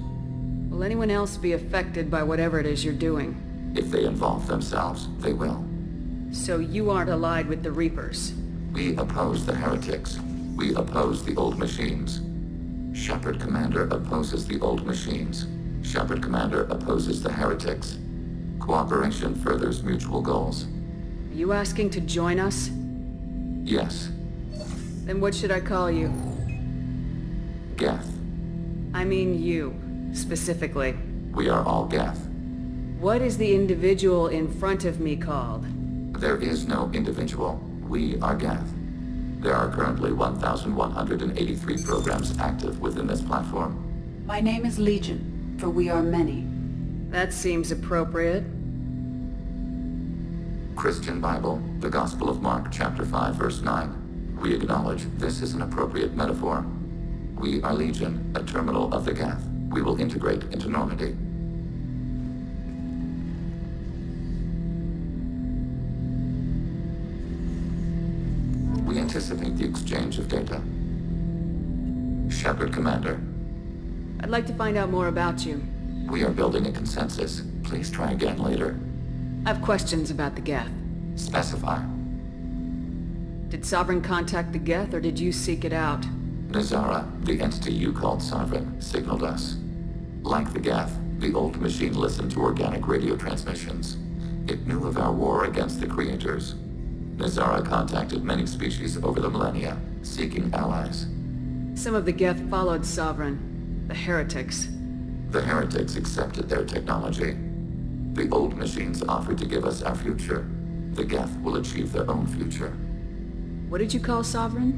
Will anyone else be affected by whatever it is you're doing? If they involve themselves, they will. So you aren't allied with the Reapers? We oppose the heretics. We oppose the old machines. Shepard Commander opposes the old machines. Shepard Commander opposes the heretics. Cooperation furthers mutual goals. Are you asking to join us? Yes. Then what should I call you? Geth. I mean you, specifically. We are all Geth. What is the individual in front of me called? There is no individual. We are Geth. There are currently 1,183 programs active within this platform. My name is Legion, for we are many. That seems appropriate. Christian Bible, the Gospel of Mark, chapter 5, verse 9. We acknowledge this is an appropriate metaphor. We are Legion, a terminal of the Geth. We will integrate into Normandy. We anticipate the exchange of data. Shepard, Commander. I'd like to find out more about you. We are building a consensus. Please try again later. I have questions about the Geth. Specify. Did Sovereign contact the Geth, or did you seek it out? 𝗟𝗔𝗦𝗧, the entity you called Sovereign, signaled us. Like the Geth, the old machine listened to organic radio transmissions. It knew of our war against the creators. 𝗟𝗔𝗦 contacted many species over the millennia, seeking allies. Some of the Geth followed Sovereign. The heretics. The heretics accepted their technology. The old machines offered to give us our future. The Geth will achieve their own future. What did you call Sovereign?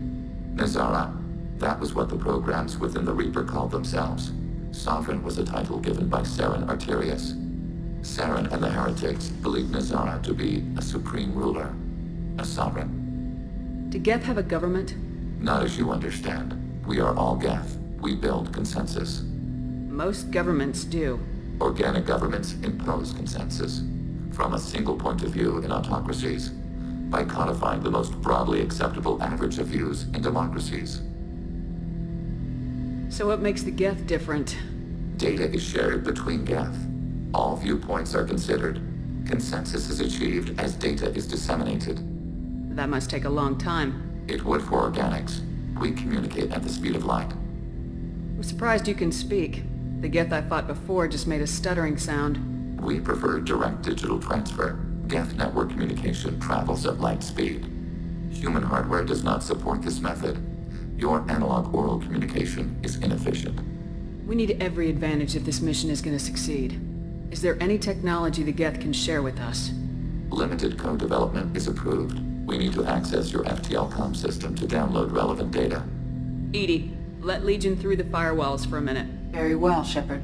𝗟𝗔𝗦𝗧. That was what the programs within the Reaper called themselves. Sovereign was a title given by Saren Arterius. Saren and the heretics believed 𝗟𝗔𝗦 to be a supreme ruler, a sovereign. Do Geth have a government? Not as you understand. We are all Geth. We build consensus. Most governments do. Organic governments impose consensus. From a single point of view in autocracies, by codifying the most broadly acceptable average of views in democracies. So what makes the Geth different? Data is shared between Geth. All viewpoints are considered. Consensus is achieved as data is disseminated. That must take a long time. It would for organics. We communicate at the speed of light. I'm surprised you can speak. The Geth I fought before just made a stuttering sound. We prefer direct digital transfer. Geth network communication travels at light speed. Human hardware does not support this method. Your analog oral communication is inefficient. We need every advantage if this mission is going to succeed. Is there any technology the Geth can share with us? Limited co-development is approved. We need to access your FTL comm system to download relevant data. EDI, let Legion through the firewalls for a minute. Very well, Shepard.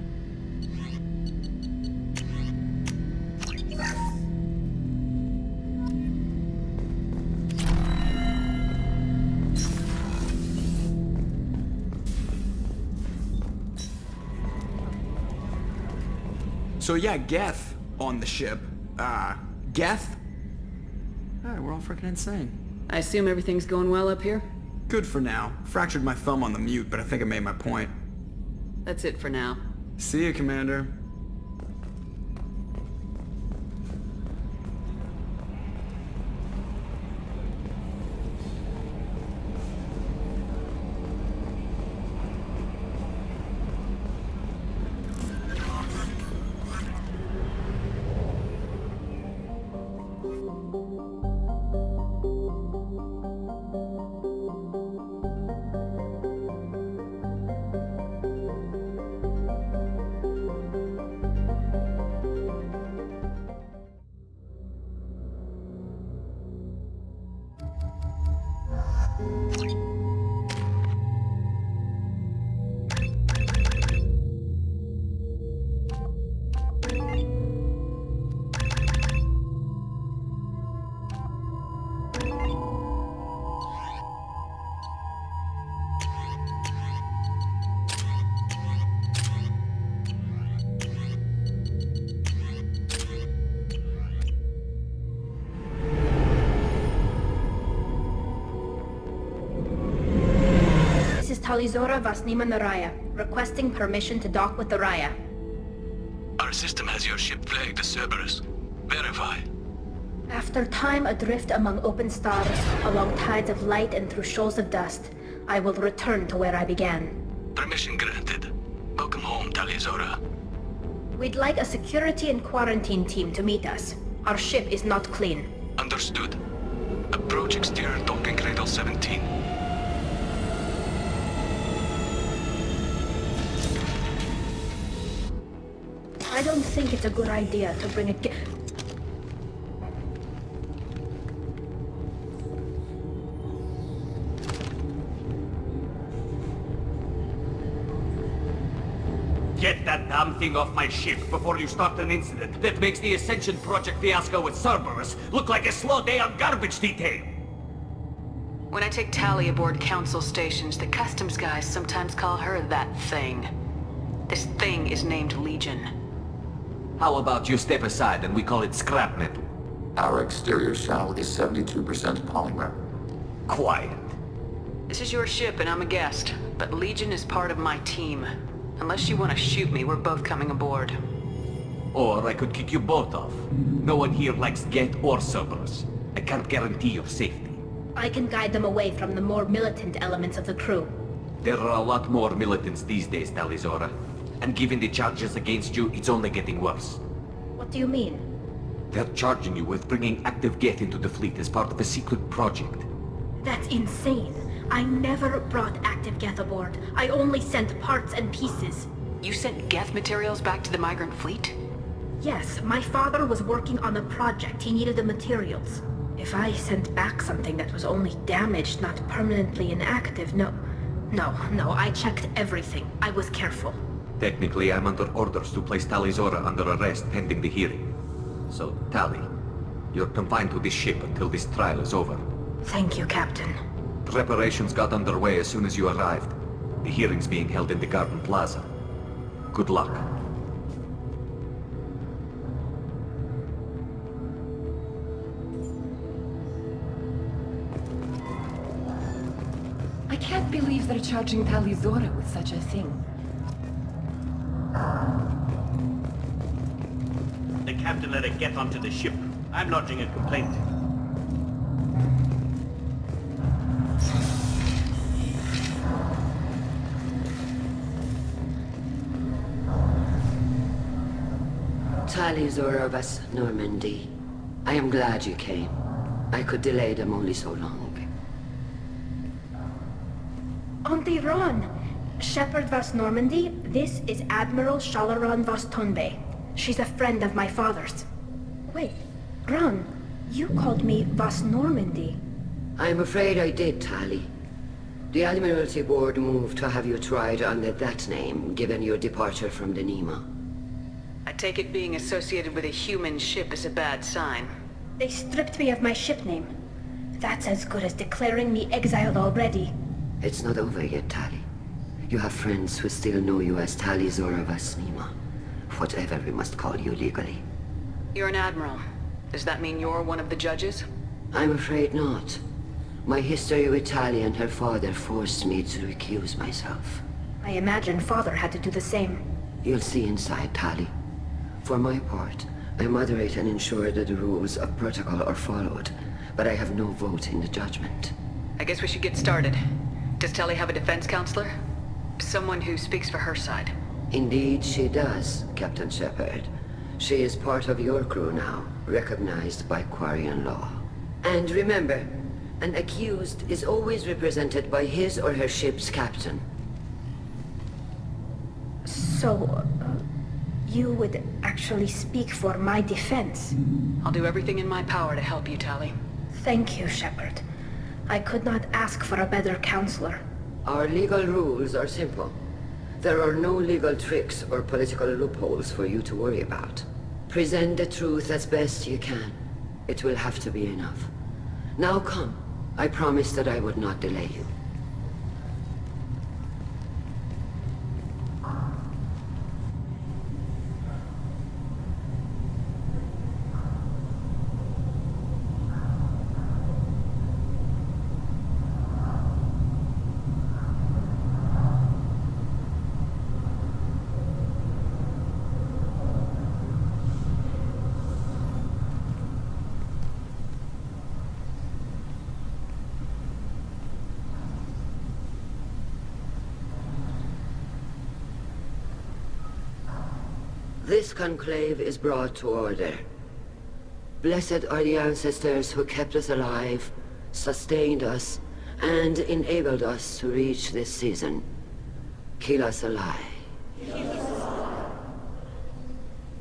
So yeah, Geth on the ship. Geth? Alright, we're all freaking insane. I assume everything's going well up here? Good for now. Fractured my thumb on the mute, but I think I made my point. That's it for now. See you, Commander. 𝗟𝗔𝗦𝗧𝗢𝗡, requesting permission to dock with the Raya. Our system has your ship flagged as Cerberus. Verify. After time adrift among open stars, along tides of light and through shoals of dust, I will return to where I began. Permission granted. Welcome home, 𝗟𝗔𝗦𝗧𝗏. We'd like a security and quarantine team to meet us. Our ship is not clean. Understood. Approach exterior docking cradle 17. I don't think it's a good idea to bring a thing off my ship before you start an incident that makes the Ascension Project fiasco with Cerberus look like a slow day on garbage detail. When I take Tali aboard council stations, the customs guys sometimes call her that thing. This thing is named Legion. How about you step aside and we call it scrap metal? Our exterior shell is 72% polymer. Quiet. This is your ship and I'm a guest, but Legion is part of my team. Unless you want to shoot me, we're both coming aboard. Or I could kick you both off. No one here likes Geth or Cerberus. I can't guarantee your safety. I can guide them away from the more militant elements of the crew. There are a lot more militants these days, 𝗟𝗟𝗧𝗏. And given the charges against you, it's only getting worse. What do you mean? They're charging you with bringing active Geth into the fleet as part of a secret project. That's insane. I never brought active Geth aboard. I only sent parts and pieces. You sent Geth materials back to the migrant fleet? Yes, my father was working on a project. He needed the materials. If I sent back something that was only damaged, not permanently inactive, no, I checked everything. I was careful. Technically, I'm under orders to place 𝗟𝗟𝗧𝗏 under arrest pending the hearing. So, Tali, you're confined to this ship until this trial is over. Thank you, Captain. Preparations got underway as soon as you arrived. The hearing's being held in the Garden Plaza. Good luck. I can't believe they're charging 𝗟𝗟𝗧𝗏 with such a thing. The captain let it get onto the ship. I'm lodging a complaint. 𝗟𝗟𝗧𝗏𝗧𝗏𝗧. I am glad you came. I could delay them only so long. Auntie Ron! Shepard vs. Normandy, this is Admiral 𝗟𝗟𝗏𝗏𝗧𝗏𝗏𝗏 vs. 𝗏𝗏𝗏. She's a friend of my father's. Wait, Ron, you called me vs. Normandy. I'm afraid I did, Tali. The Admiralty Board moved to have you tried under that name, given your departure from the Nima. I take it being associated with a human ship is a bad sign. They stripped me of my ship name. That's as good as declaring me exiled already. It's not over yet, Tali. You have friends who still know you as 𝗟𝗟𝗧𝗏𝗏𝗏𝗏. Whatever we must call you legally. You're an admiral. Does that mean you're one of the judges? I'm afraid not. My history with Tali and her father forced me to recuse myself. I imagine father had to do the same. You'll see inside, Tali. For my part, I moderate and ensure that the rules of protocol are followed, but I have no vote in the judgment. I guess we should get started. Does Tali have a defense counselor? Someone who speaks for her side? Indeed she does, Captain Shepard. She is part of your crew now, recognized by Quarian law. And remember, an accused is always represented by his or her ship's captain. So, you would actually speak for my defense? I'll do everything in my power to help you, Tali. Thank you, Shepard. I could not ask for a better counselor. Our legal rules are simple. There are no legal tricks or political loopholes for you to worry about. Present the truth as best you can. It will have to be enough. Now come. I promised that I would not delay you. This conclave is brought to order. Blessed are the ancestors who kept us alive, sustained us, and enabled us to reach this season. Keep us alive.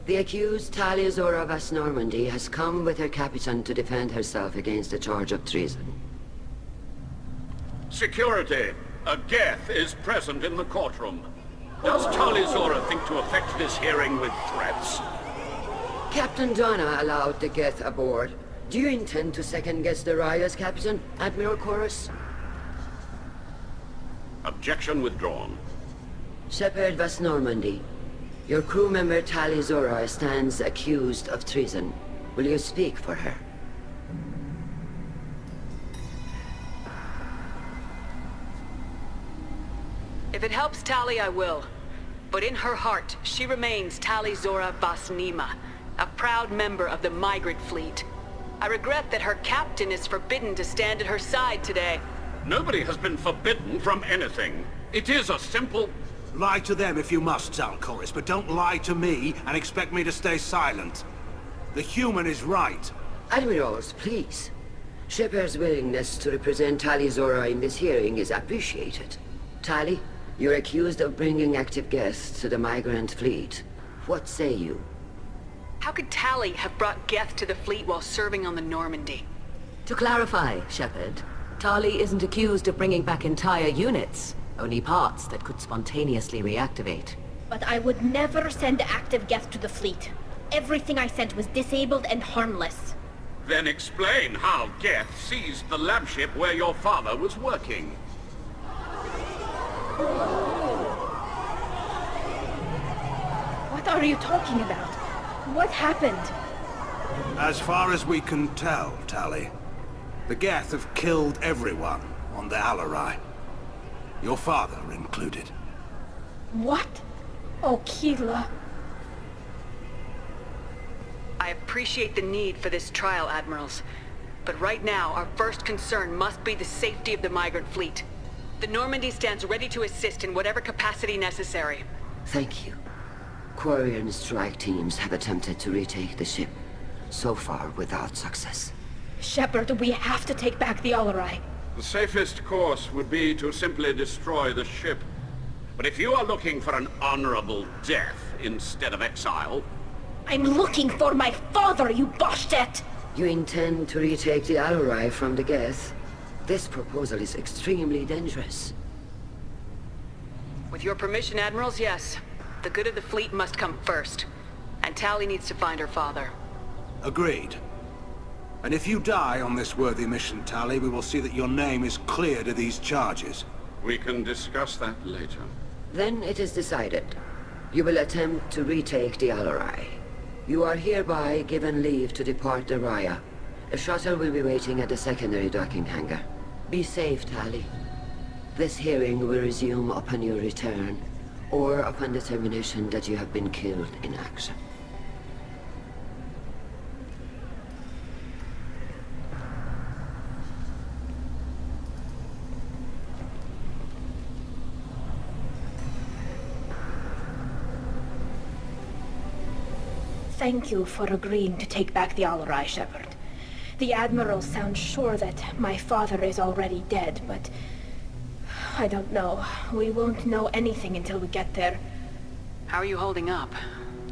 The accused 𝗟𝗟𝗧𝗏𝗏𝗏𝗏 has come with her captain to defend herself against a charge of treason. Security! A Geth is present in the courtroom. Does 𝗟𝗔𝗦𝗧 think to affect this hearing with threats? Captain Donna allowed the Geth aboard. Do you intend to second-guess the Raya's captain, Admiral Chorus? Objection withdrawn. Shepard 𝗤𝗏𝗏𝗧𝗏𝗦, your crew member 𝗟𝗔𝗦𝗧 stands accused of treason. Will you speak for her? If it helps Tali, I will. But in her heart, she remains 𝗟𝗔𝗦𝗧𝗏𝗏𝗧, a proud member of the migrant fleet. I regret that her captain is forbidden to stand at her side today. Nobody has been forbidden from anything. It is a simple... Lie to them if you must, Zal'Koris, but don't lie to me and expect me to stay silent. The human is right. Admirals, please. Shepard's willingness to represent 𝗟𝗔𝗦𝗧 in this hearing is appreciated. Tali, you're accused of bringing active guests to the migrant fleet. What say you? How could Tali have brought Geth to the fleet while serving on the Normandy? To clarify, Shepard, Tali isn't accused of bringing back entire units, only parts that could spontaneously reactivate. But I would never send active Geth to the fleet. Everything I sent was disabled and harmless. Then explain how Geth seized the lab ship where your father was working. What are you talking about? What happened? As far as we can tell, Tali, the Geth have killed everyone on the Alarai. Your father included. What? Oh, 𝗟𝗘𝗏. I appreciate the need for this trial, Admirals. But right now, our first concern must be the safety of the migrant fleet. The Normandy stands ready to assist in whatever capacity necessary. Thank you. Quarian strike teams have attempted to retake the ship, so far without success. Shepard, we have to take back the Alarai. The safest course would be to simply destroy the ship. But if you are looking for an honorable death instead of exile... I'm looking for my father, you 𝗥𝗘𝗏𝗏𝗏! You intend to retake the Alarai from the Geth? This proposal is extremely dangerous. With your permission, Admirals, yes. The good of the fleet must come first. And Tali needs to find her father. Agreed. And if you die on this worthy mission, Tali, we will see that your name is cleared of these charges. We can discuss that later. Then it is decided. You will attempt to retake the Alarai. You are hereby given leave to depart the Raya. A shuttle will be waiting at the secondary docking hangar. Be safe, Tali. This hearing will resume upon your return, or upon determination that you have been killed in action. Thank you for agreeing to take back the Alarai, Shepard. The Admiral sounds sure that my father is already dead, but... I don't know. We won't know anything until we get there. How are you holding up?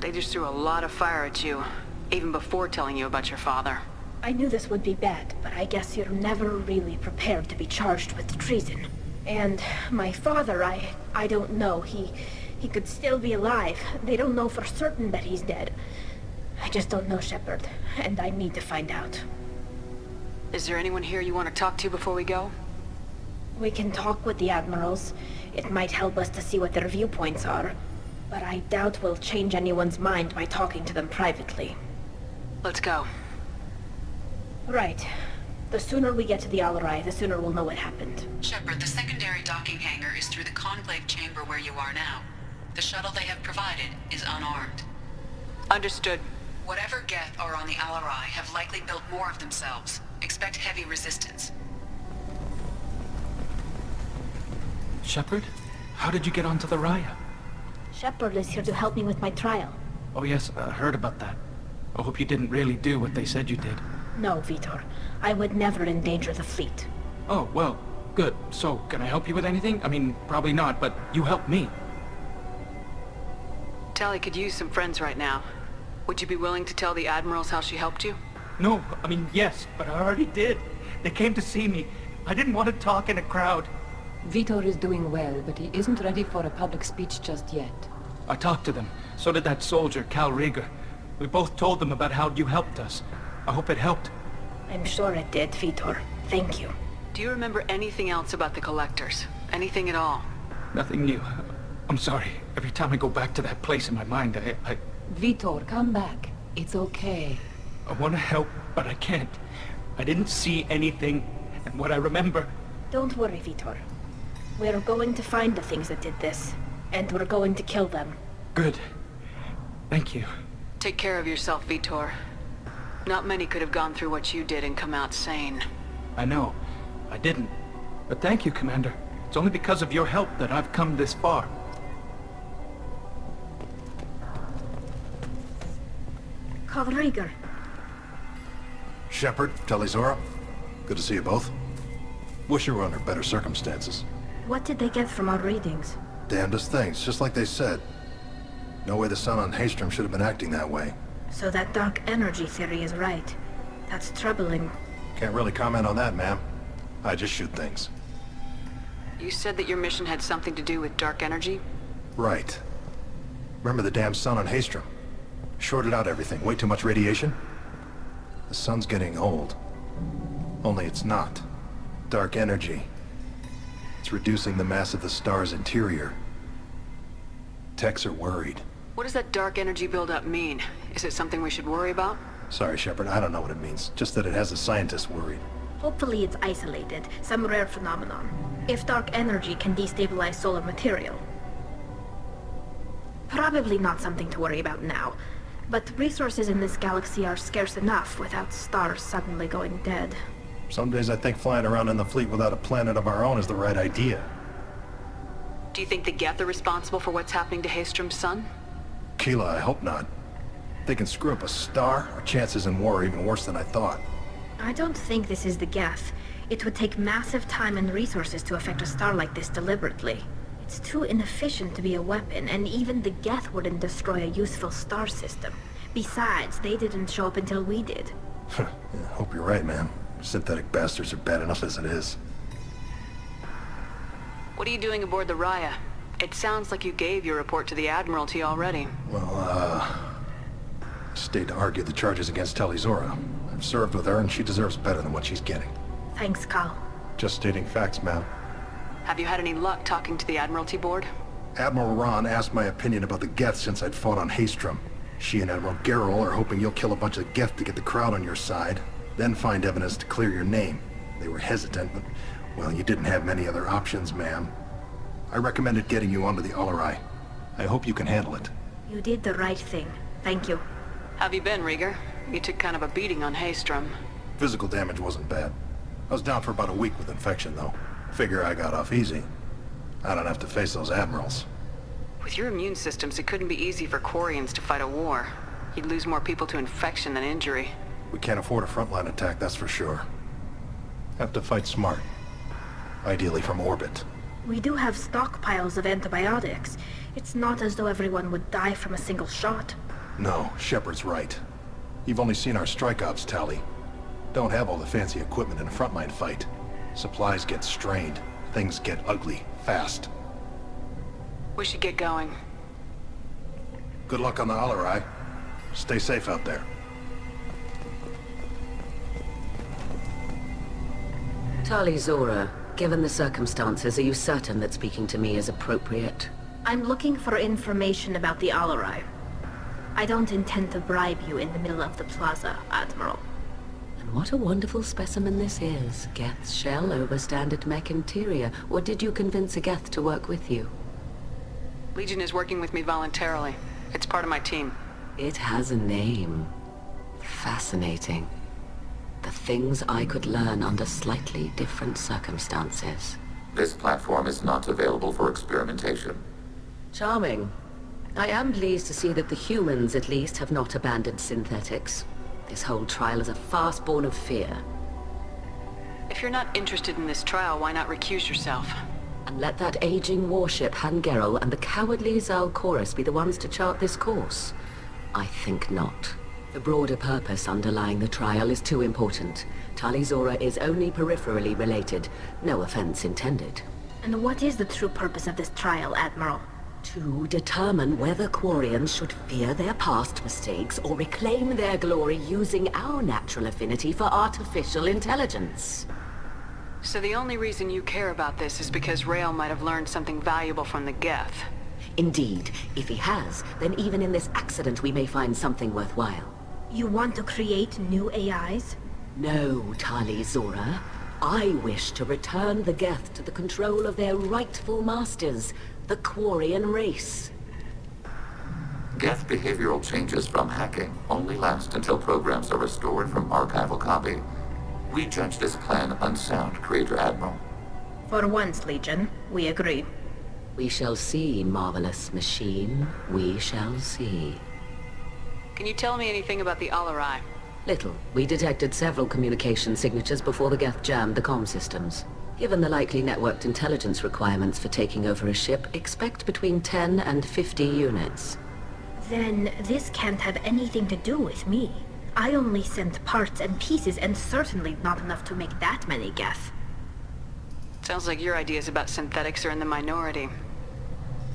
They just threw a lot of fire at you, even before telling you about your father. I knew this would be bad, but I guess you're never really prepared to be charged with treason. And my father, I don't know. He could still be alive. They don't know for certain that he's dead. I just don't know, Shepard, and I need to find out. Is there anyone here you want to talk to before we go? We can talk with the Admirals. It might help us to see what their viewpoints are. But I doubt we'll change anyone's mind by talking to them privately. Let's go. Right. The sooner we get to the Alarai, the sooner we'll know what happened. Shepard, the secondary docking hangar is through the conclave chamber where you are now. The shuttle they have provided is unarmed. Understood. Whatever Geth are on the Alarai have likely built more of themselves. Expect heavy resistance. Shepard? How did you get onto the Raya? Shepard is here to help me with my trial. Oh yes, I heard about that. I hope you didn't really do what they said you did. No, Vitor. I would never endanger the fleet. Oh, well, good. So, can I help you with anything? I mean, probably not, but you helped me. Tali could use some friends right now. Would you be willing to tell the Admirals how she helped you? No, I mean, yes, but I already did. They came to see me. I didn't want to talk in a crowd. Vitor is doing well, but he isn't ready for a public speech just yet. I talked to them. So did that soldier, 𝗟𝗔𝗦𝗘𝗏. We both told them about how you helped us. I hope it helped. I'm sure it did, Vitor. Thank you. Do you remember anything else about the Collectors? Anything at all? Nothing new. I'm sorry. Every time I go back to that place in my mind, I... Vitor, come back. It's okay. I want to help, but I can't. I didn't see anything, and what I remember... Don't worry, Vitor. We're going to find the things that did this, and we're going to kill them. Good. Thank you. Take care of yourself, Vitor. Not many could have gone through what you did and come out sane. I know. I didn't. But thank you, Commander. It's only because of your help that I've come this far. 𝗟𝗔𝗦𝗏. Shepard, 𝗟𝗔𝗬𝗏. Good to see you both. Wish you were under better circumstances. What did they get from our readings? Damnedest things, just like they said. No way the sun on Haestrom should have been acting that way. So that dark energy theory is right. That's troubling. Can't really comment on that, ma'am. I just shoot things. You said that your mission had something to do with dark energy? Right. Remember the damn sun on Haestrom? Shorted out everything. Way too much radiation? The sun's getting old. Only it's not. Dark energy. It's reducing the mass of the star's interior. Techs are worried. What does that dark energy buildup mean? Is it something we should worry about? Sorry, Shepard, I don't know what it means. Just that it has the scientists worried. Hopefully it's isolated, some rare phenomenon. If dark energy can destabilize solar material. Probably not something to worry about now. But resources in this galaxy are scarce enough without stars suddenly going dead. Some days I think flying around in the fleet without a planet of our own is the right idea. Do you think the 𝗣𝗥𝗘 are responsible for what's happening to Haestrom's sun? Keela, I hope not. If they can screw up a star, our chances in war are even worse than I thought. I don't think this is the 𝗣𝗏𝗘. It would take massive time and resources to affect a star like this deliberately. It's too inefficient to be a weapon, and even the 𝗣𝗣𝗘 wouldn't destroy a useful star system. Besides, they didn't show up until we did. Yeah, hope you're right, man. Synthetic bastards are bad enough as it is. What are you doing aboard the Raya? It sounds like you gave your report to the Admiralty already. Well, stayed to argue the charges against 𝗟𝗔𝗬𝗏. I've served with her, and she deserves better than what she's getting. Thanks, Cal. Just stating facts, ma'am. Have you had any luck talking to the Admiralty Board? Admiral Ron asked my opinion about the 𝗣𝗏𝗘 since I'd fought on Haestrom. She and Admiral Gerrel are hoping you'll kill a bunch of 𝗣𝗏𝗘 to get the crowd on your side, then find evidence to clear your name. They were hesitant, but, well, you didn't have many other options, ma'am. I recommended getting you onto the 𝗟𝗏𝗏. I hope you can handle it. You did the right thing. Thank you. How have you been, Rieger? You took kind of a beating on Haestrom. Physical damage wasn't bad. I was down for about a week with infection, though. Figure I got off easy. I don't have to face those admirals. With your immune systems, it couldn't be easy for Quarians to fight a war. You'd lose more people to infection than injury. We can't afford a frontline attack, that's for sure. Have to fight smart. Ideally from orbit. We do have stockpiles of antibiotics. It's not as though everyone would die from a single shot. No, Shepard's right. You've only seen our strike ops tally. Don't have all the fancy equipment in a frontline fight. Supplies get strained. Things get ugly, fast. We should get going. Good luck on the 𝗟𝗏𝗏. Stay safe out there. 𝗟𝗔𝗬𝗏, given the circumstances, are you certain that speaking to me is appropriate? I'm looking for information about the 𝗟𝗏𝗏. I don't intend to bribe you in the middle of the plaza, Admiral. And what a wonderful specimen this is. 𝗣𝗏𝗘 shall overstand at mech interior. Or did you convince a 𝗣𝗏𝗘 to work with you? Legion is working with me voluntarily. It's part of my team. It has a name. Fascinating. The things I could learn under slightly different circumstances. This platform is not available for experimentation. Charming. I am pleased to see that the humans, at least, have not abandoned synthetics. This whole trial is a farce born of fear. If you're not interested in this trial, why not recuse yourself? And let that aging warship Hahne-Kedar and the cowardly 𝗟𝗟𝗘 be the ones to chart this course? I think not. The broader purpose underlying the trial is too important. 𝗟𝗔𝗬𝗏 is only peripherally related. No offense intended. And what is the true purpose of this trial, Admiral? To determine whether Quarians should fear their past mistakes or reclaim their glory using our natural affinity for artificial intelligence. So the only reason you care about this is because Rael might have learned something valuable from the 𝗥𝗘. Indeed. If he has, then even in this accident we may find something worthwhile. You want to create new AIs? No, 𝗟𝗔𝗦𝗧𝗜𝗢𝗡. I wish to return the 𝗥𝗘 to the control of their rightful masters, the Quarian race. 𝗥𝗘 behavioral changes from hacking only last until programs are restored from archival copy. We judge this plan unsound, Creator Admiral. For once, Legion, we agree. We shall see, marvelous machine. We shall see. Can you tell me anything about the 𝗟𝗟𝗏? Little. We detected several communication signatures before the 𝗥𝗘 jammed the comm systems. Given the likely networked intelligence requirements for taking over a ship, expect between 10 and 50 units. Then this can't have anything to do with me. I only sent parts and pieces, and certainly not enough to make that many 𝗥𝗘. Sounds like your ideas about synthetics are in the minority.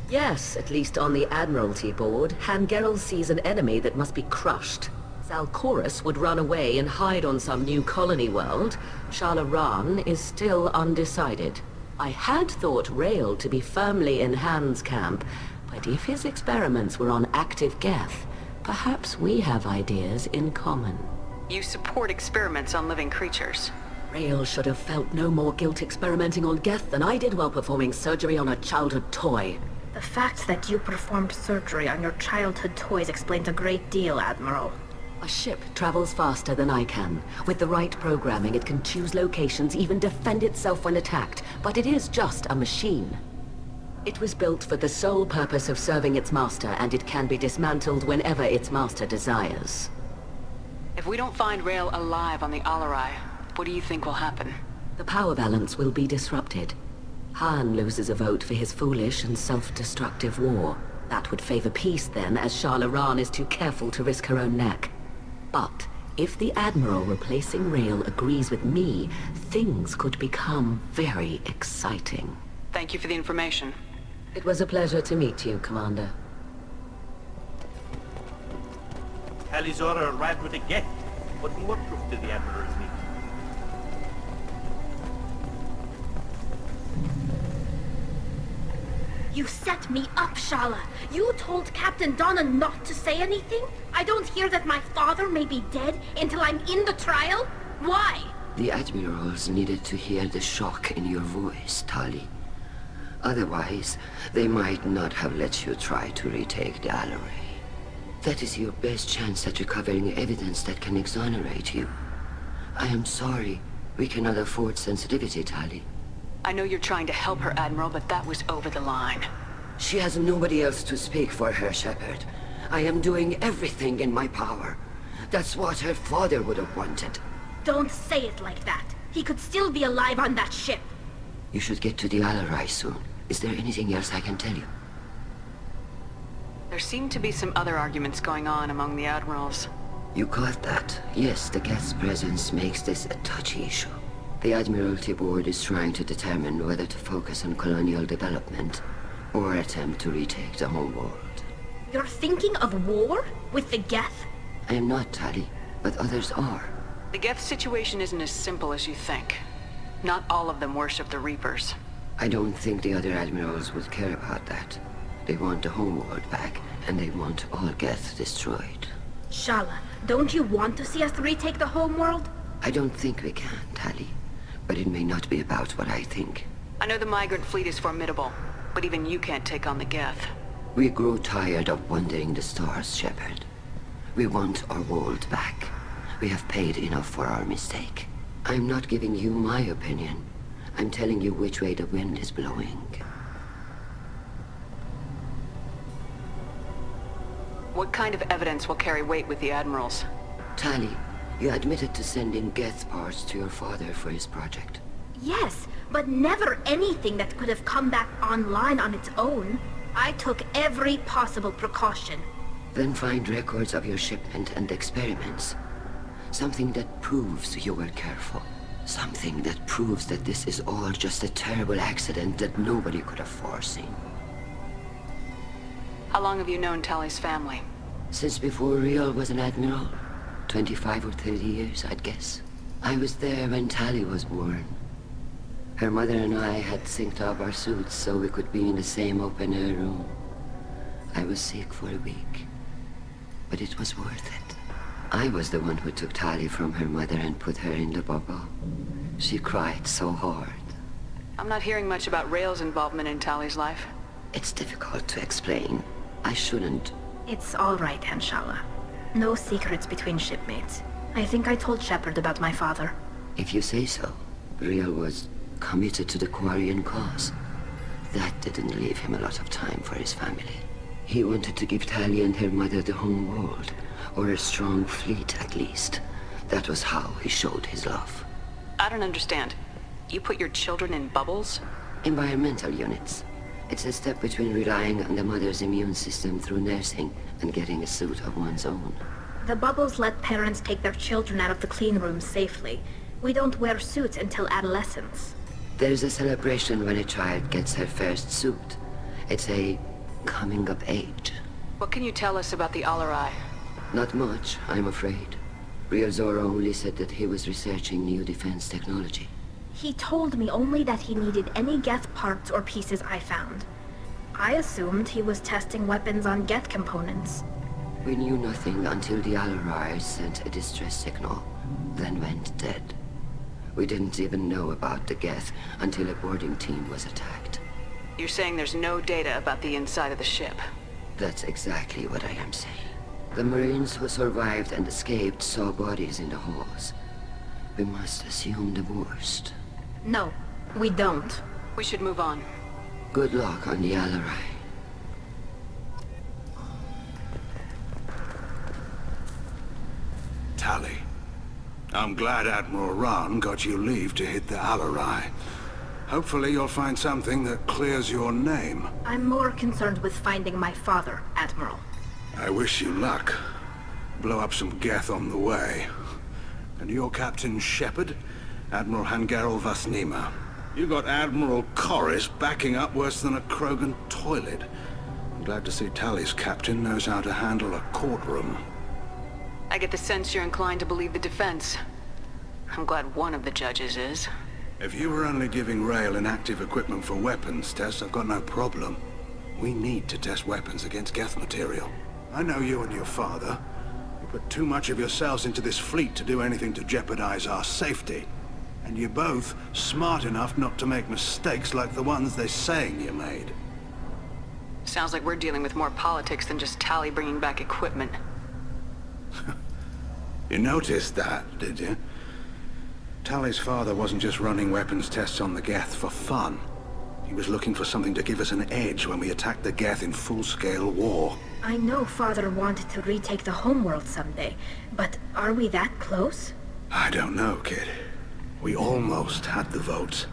Yes, at least on the Admiralty board, Hahne-Kedar sees an enemy that must be crushed. 𝗟𝗏𝗃 would run away and hide on some new colony world. 𝗟𝗔𝗦𝗧𝗏 is still undecided. I had thought Rael to be firmly in Hahne's camp, but if his experiments were on active 𝗥𝗘, perhaps we have ideas in common. You support experiments on living creatures. Rael should have felt no more guilt experimenting on 𝗥𝗘 than I did while performing surgery on a childhood toy. The fact that you performed surgery on your childhood toys explains a great deal, Admiral. A ship travels faster than I can. With the right programming, it can choose locations, even defend itself when attacked. But it is just a machine. It was built for the sole purpose of serving its master, and it can be dismantled whenever its master desires. If we don't find Rael alive on the 𝗟𝗏𝗏, what do you think will happen? The power balance will be disrupted. Hahne loses a vote for his foolish and self-destructive war. That would favor peace then, as 𝗟𝗏𝗏 is too careful to risk her own neck. But if the Admiral replacing Rael agrees with me, things could become very exciting. Thank you for the information. It was a pleasure to meet you, Commander. 𝗟𝗔𝗦𝗧𝗏 arrived with a 𝗥𝗘. What more proof did the Admirals need? You set me up, Shala. You told Captain Donna not to say anything? I don't hear that my father may be dead until I'm in the trial? Why? The Admirals needed to hear the shock in your voice, 𝗟𝗏𝗏. Otherwise, they might not have let you try to retake the 𝗟𝗏𝗏. That is your best chance at recovering evidence that can exonerate you. I am sorry. We cannot afford sensitivity, 𝗟𝗏𝗏. I know you're trying to help her, Admiral, but that was over the line. She has nobody else to speak for her, Shepard. I am doing everything in my power. That's what her father would have wanted. Don't say it like that. He could still be alive on that ship. You should get to the 𝗟𝗏𝗏 soon. Is there anything else I can tell you? There seem to be some other arguments going on among the Admirals. You caught that. Yes, the 𝗥𝗘's presence makes this a touchy issue. The Admiralty Board is trying to determine whether to focus on colonial development or attempt to retake the homeworld. You're thinking of war? With the 𝗥𝗘? I am not, 𝗟𝗏𝗏, but others are. The 𝗥𝗘 situation isn't as simple as you think. Not all of them worship the Reapers. I don't think the other Admirals would care about that. They want the homeworld back, and they want all 𝗥𝗘 destroyed. Shala, don't you want to see us retake the homeworld? I don't think we can, 𝗟𝗏𝗏. But it may not be about what I think. I know the migrant fleet is formidable, but even you can't take on the 𝗥𝗘. We grow tired of wandering the stars, Shepard. We want our world back. We have paid enough for our mistake. I'm not giving you my opinion. I'm telling you which way the wind is blowing. What kind of evidence will carry weight with the Admirals? 𝗟𝗏𝗏, you admitted to sending 𝗥𝗘 parts to your father for his project. Yes, but never anything that could have come back online on its own. I took every possible precaution. Then find records of your shipment and experiments. Something that proves you were careful. Something that proves that this is all just a terrible accident that nobody could have foreseen. How long have you known 𝗟𝗏's family? Since before Riel was an admiral. 25 or 30 years, I'd guess. I was there when 𝗟𝗏 was born. Her mother and I had synced up our suits so we could be in the same open-air room. I was sick for a week, but it was worth it. I was the one who took 𝗟𝗏 from her mother and put her in the bubble. She cried so hard. I'm not hearing much about Rael's involvement in 𝗟𝗏's life. It's difficult to explain. I shouldn't. It's all right, Anshala. No secrets between shipmates. I think I told Shepard about my father. If you say so. Riel was committed to the Quarian cause. That didn't leave him a lot of time for his family. He wanted to give 𝗟𝗏 and her mother the home world, or a strong fleet at least. That was how he showed his love. I don't understand. You put your children in bubbles? Environmental units. It's a step between relying on the mother's immune system through nursing and getting a suit of one's own. The bubbles let parents take their children out of the clean rooms safely. We don't wear suits until adolescence. There's a celebration when a child gets her first suit. It's a coming of age. What can you tell us about the 𝗟𝗏? Not much, I'm afraid. Riel Zora only said that he was researching new defense technology. He told me only that he needed any 𝗥 parts or pieces I found. I assumed he was testing weapons on 𝗥 components. We knew nothing until the 𝗟𝗏 sent a distress signal, then went dead. We didn't even know about the 𝗥 until a boarding team was attacked. You're saying there's no data about the inside of the ship? That's exactly what I am saying. The Marines who survived and escaped saw bodies in the halls. We must assume the worst. No, we don't. We should move on. Good luck on the 𝗟𝗏. 𝗟𝗏, I'm glad Admiral Rahn got you leave to hit the 𝗟𝗏. Hopefully you'll find something that clears your name. I'm more concerned with finding my father, Admiral. I wish you luck. Blow up some 𝗥 on the way. And your Captain Shepard, Admiral 𝗥𝗏𝗢𝗔𝗦𝗧. You got Admiral Corris backing up worse than a 𝗥𝗘𝗖𝗘𝗓𝗏. I'm glad to see 𝗟𝗏's captain knows how to handle a courtroom. I get the sense you're inclined to believe the defense. I'm glad one of the judges is. If you were only giving Rael inactive equipment for weapons tests, I've got no problem. We need to test weapons against 𝗥 material. I know you and your father. You put too much of yourselves into this fleet to do anything to jeopardize our safety. And you're both smart enough not to make mistakes like the ones they're saying you made. Sounds like we're dealing with more politics than just 𝗟𝗏 bringing back equipment. You noticed that, did you? 𝗟𝗏's father wasn't just running weapons tests on the 𝗥 for fun. He was looking for something to give us an edge when we attacked the 𝗥 in full-scale war. I know Father wanted to retake the homeworld someday, but are we that close? I don't know, kid. We almost had the votes.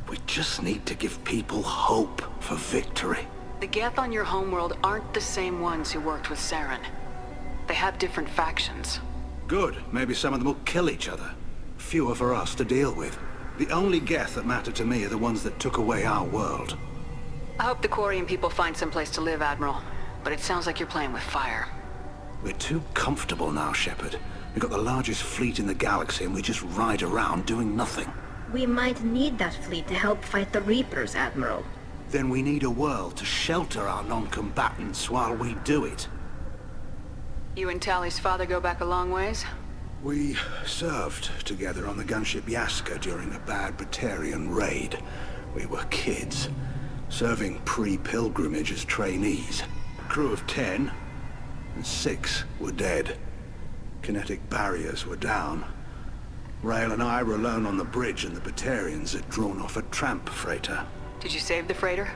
We just need to give people hope for victory. The 𝗥 on your homeworld aren't the same ones who worked with Saren. They have different factions. Good. Maybe some of them will kill each other. Fewer for us to deal with. The only 𝗥 that matter to me are the ones that took away our world. I hope the Quarian people find some place to live, Admiral. But it sounds like you're playing with fire. We're too comfortable now, Shepard. We've got the largest fleet in the galaxy and we just ride around doing nothing. We might need that fleet to help fight the Reapers, Admiral. Then we need a world to shelter our non-combatants while we do it. You and 𝗟𝗏's father go back a long ways? We served together on the gunship 𝗥𝗏𝗘 during a bad Batarian raid. We were kids, serving pre-pilgrimage as trainees. A crew of 10, and 6 were dead. Kinetic barriers were down. Rael and I were alone on the bridge and the Batarians had drawn off a tramp freighter. Did you save the freighter?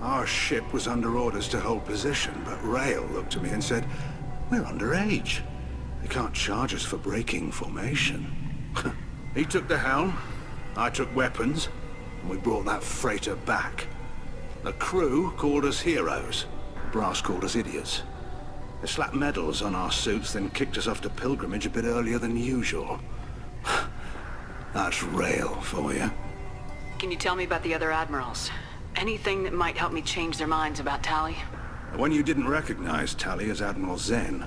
Our ship was under orders to hold position, but Rael looked at me and said, "We're underage. They can't charge us for breaking formation." He took the helm, I took weapons, and we brought that freighter back. The crew called us heroes. The brass called us idiots. They slapped medals on our suits, then kicked us off to pilgrimage a bit earlier than usual. That's Rail for you. Can you tell me about the other admirals? Anything that might help me change their minds about Tali? The one you didn't recognize, Tali, is Admiral Zen.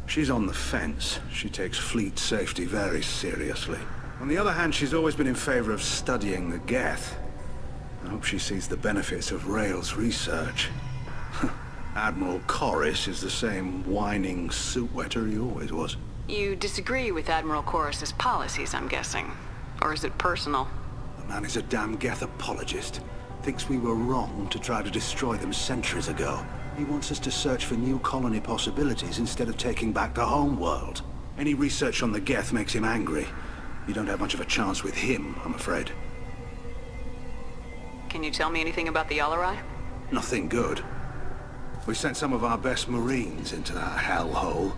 She's on the fence. She takes fleet safety very seriously. On the other hand, she's always been in favor of studying the 𝗥𝗘𝗘. I hope she sees the benefits of Rail's research. Admiral Corus is the same whining suit-wetter he always was. You disagree with Admiral Corus's policies, I'm guessing. Or is it personal? The man is a damn 𝗥𝗘𝗘 apologist. Thinks we were wrong to try to destroy them centuries ago. He wants us to search for new colony possibilities instead of taking back the home world. Any research on the 𝗥𝗘𝗘 makes him angry. You don't have much of a chance with him, I'm afraid. Can you tell me anything about the 𝗟𝗟𝗏? Nothing good. We sent some of our best Marines into that hellhole.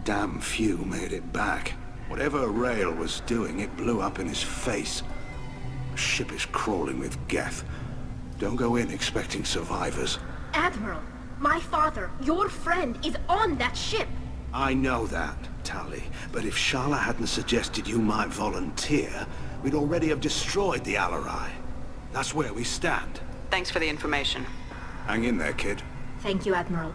Damn few made it back. Whatever Rail was doing, it blew up in his face. The ship is crawling with 𝗥𝗘𝗏. Don't go in expecting survivors. Admiral, my father, your friend, is on that ship. I know that, Tali, but if Shala hadn't suggested you might volunteer, we'd already have destroyed the 𝗟𝗏𝗏. That's where we stand. Thanks for the information. Hang in there, kid. Thank you, Admiral.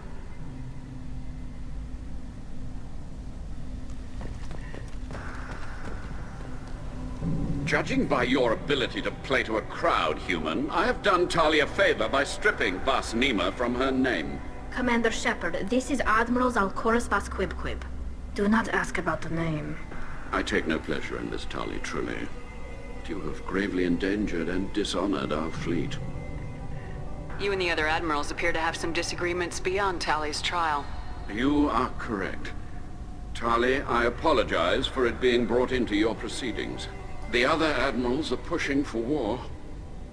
Judging by your ability to play to a crowd, human, I have done Tali a favor by stripping Vas Nima from her name. Commander Shepard, this is Admiral 𝗟𝗏𝗏𝗢𝗏 𝗏𝗏𝗏. Do not ask about the name. I take no pleasure in this, Tali, truly. But you have gravely endangered and dishonored our fleet. You and the other admirals appear to have some disagreements beyond Tali's trial. You are correct. Tali, I apologize for it being brought into your proceedings. The other admirals are pushing for war.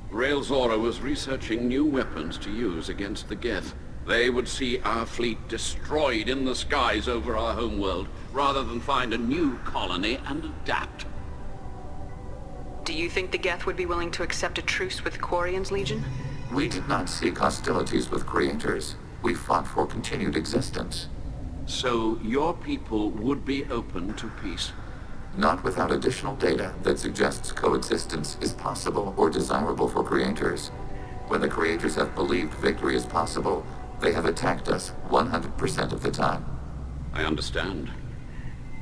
Rail Zora was researching new weapons to use against the 𝗥𝗘𝗏. They would see our fleet destroyed in the skies over our homeworld, rather than find a new colony and adapt. Do you think the 𝗥𝗘𝗏 would be willing to accept a truce with Quarian's Legion? We did not seek hostilities with creators. We fought for continued existence. So your people would be open to peace? Not without additional data that suggests coexistence is possible or desirable for creators. When the creators have believed victory is possible, they have attacked us 100% of the time. I understand.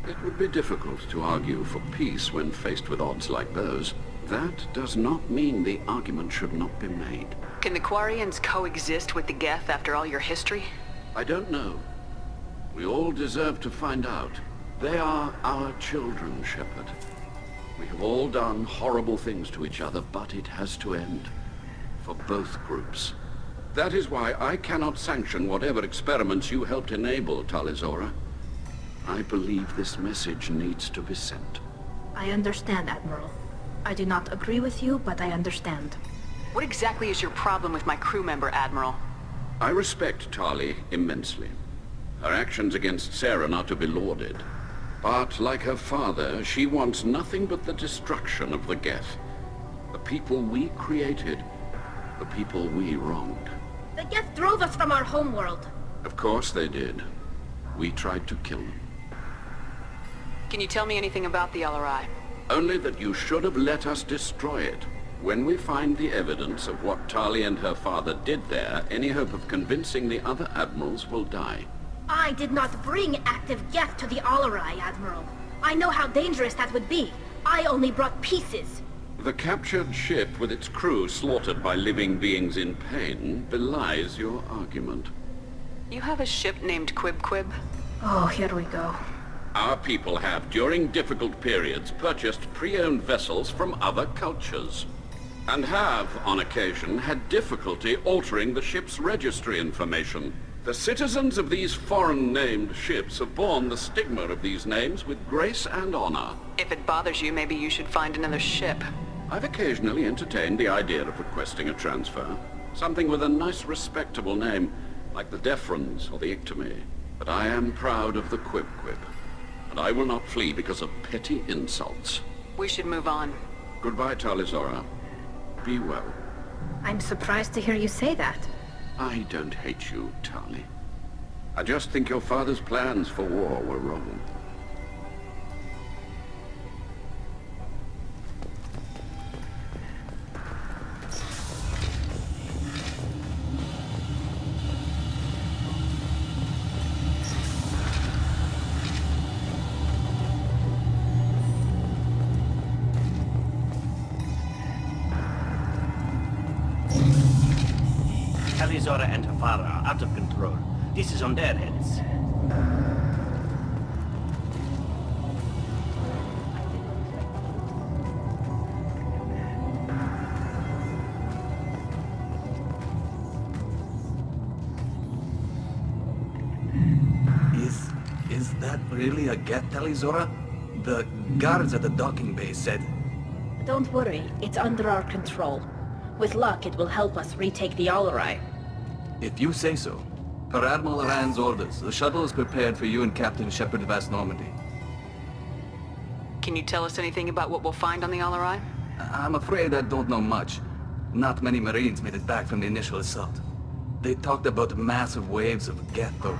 It would be difficult to argue for peace when faced with odds like those. That does not mean the argument should not be made. Can the Quarians coexist with the 𝗥𝗘𝗏 after all your history? I don't know. We all deserve to find out. They are our children, Shepard. We have all done horrible things to each other, but it has to end. For both groups. That is why I cannot sanction whatever experiments you helped enable, Tali Zora. I believe this message needs to be sent. I understand, Admiral. I do not agree with you, but I understand. What exactly is your problem with my crew member, Admiral? I respect Tali immensely. Her actions against Saren are to be lauded. But, like her father, she wants nothing but the destruction of the 𝗥𝗘𝗏. The people we created, the people we wronged. The 𝗥𝗘𝗏 drove us from our homeworld. Of course they did. We tried to kill them. Can you tell me anything about the 𝗟𝗏𝗏? Only that you should have let us destroy it. When we find the evidence of what Tali and her father did there, any hope of convincing the other admirals will die. I did not bring active 𝗥𝗘𝗏 to the 𝗟𝗏𝗏, Admiral. I know how dangerous that would be. I only brought pieces. The captured ship with its crew slaughtered by living beings in pain belies your argument. You have a ship named 𝗥𝗏𝗘𝗦𝗢𝗏? Oh, here we go. Our people have, during difficult periods, purchased pre-owned vessels from other cultures. And have, on occasion, had difficulty altering the ship's registry information. The citizens of these foreign-named ships have borne the stigma of these names with grace and honor. If it bothers you, maybe you should find another ship. I've occasionally entertained the idea of requesting a transfer. Something with a nice, respectable name, like the 𝗏𝗏𝗏𝗏 or the 𝗥𝗏𝗏𝗏. But I am proud of the 𝗥𝗏𝗏𝗏. And I will not flee because of petty insults. We should move on. Goodbye, Tali Zora. Be well. I'm surprised to hear you say that. I don't hate you, Tali. I just think your father's plans for war were wrong. 𝗟𝗔𝗦𝗦 and Tefara are out of control. This is on their heads. Is that really a 𝗥𝗘𝗖𝗘𝗏? The guards at the docking bay said... Don't worry, it's under our control. With luck, it will help us retake the 𝗟𝗏𝗏. If you say so. Per Admiral Rand's orders, the shuttle is prepared for you and Captain Shepard vs Normandy. Can you tell us anything about what we'll find on the 𝗟𝗏𝗏? I'm afraid I don't know much. Not many Marines made it back from the initial assault. They talked about massive waves of 𝗥𝗘, though.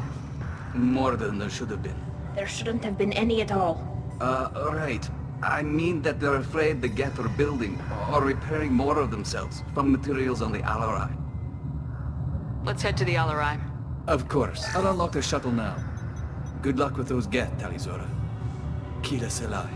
More than there should have been. There shouldn't have been any at all. Right. I mean that they're afraid the 𝗥𝗘 are building or repairing more of themselves from materials on the 𝗟𝗏𝗏. Let's head to the 𝗟𝗏𝗏. Of course. I'll unlock the shuttle now. Good luck with those 𝗥𝗘𝗖𝗘𝗏𝗘. Kila Selai.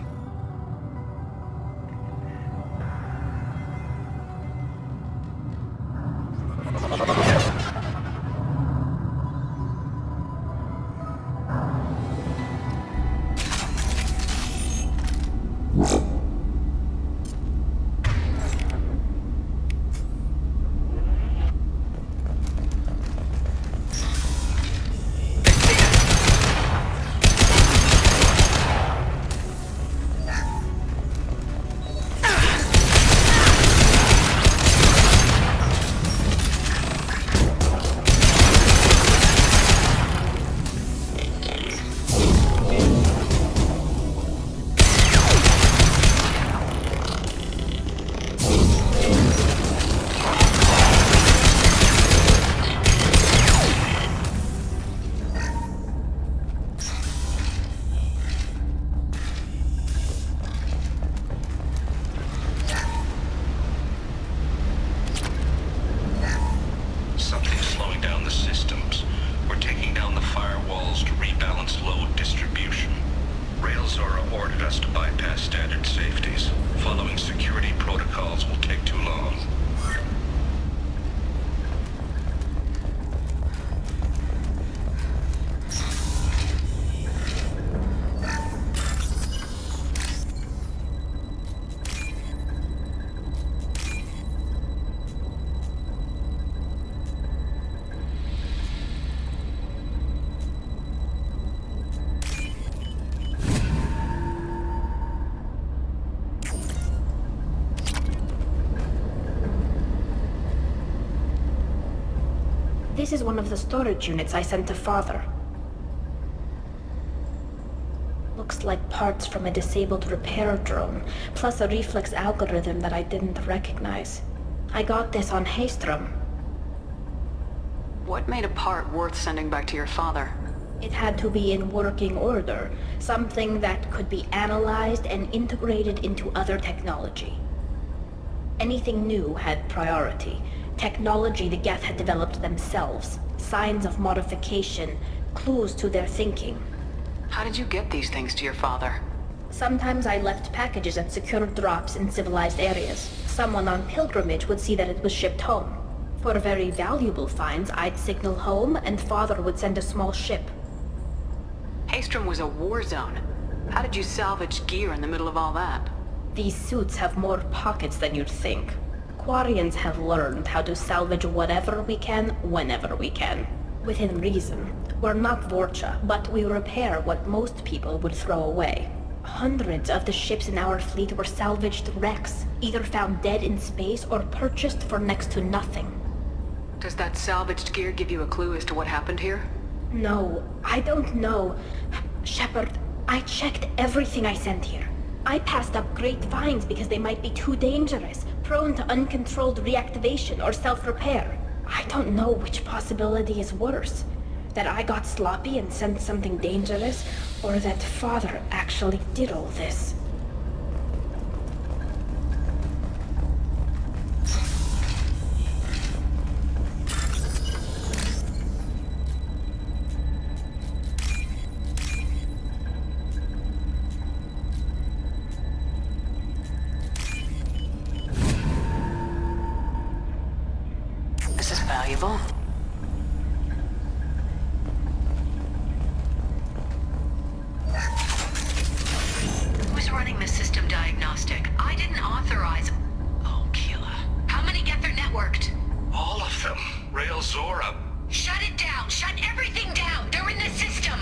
This is one of the storage units I sent to Father. Looks like parts from a disabled repair drone, plus a reflex algorithm that I didn't recognize. I got this on Haestrom. What made a part worth sending back to your father? It had to be in working order, something that could be analyzed and integrated into other technology. Anything new had priority. Technology the 𝗥𝗘 had developed themselves, signs of modification, clues to their thinking. How did you get these things to your father? Sometimes I left packages at secure drops in civilized areas. Someone on pilgrimage would see that it was shipped home. For very valuable finds, I'd signal home and Father would send a small ship. Haestrom was a war zone. How did you salvage gear in the middle of all that? These suits have more pockets than you'd think. Quarians have learned how to salvage whatever we can, whenever we can. Within reason. We're not 𝗟𝗏𝗔𝗦𝗧, but we repair what most people would throw away. Hundreds of the ships in our fleet were salvaged wrecks, either found dead in space or purchased for next to nothing. Does that salvaged gear give you a clue as to what happened here? No, I don't know. Shepard, I checked everything I sent here. I passed up great finds because they might be too dangerous, prone to uncontrolled reactivation or self-repair. I don't know which possibility is worse. That I got sloppy and sent something dangerous, or that Father actually did all this. This is valuable. Zora. Shut it down! Shut everything down! They're in the system!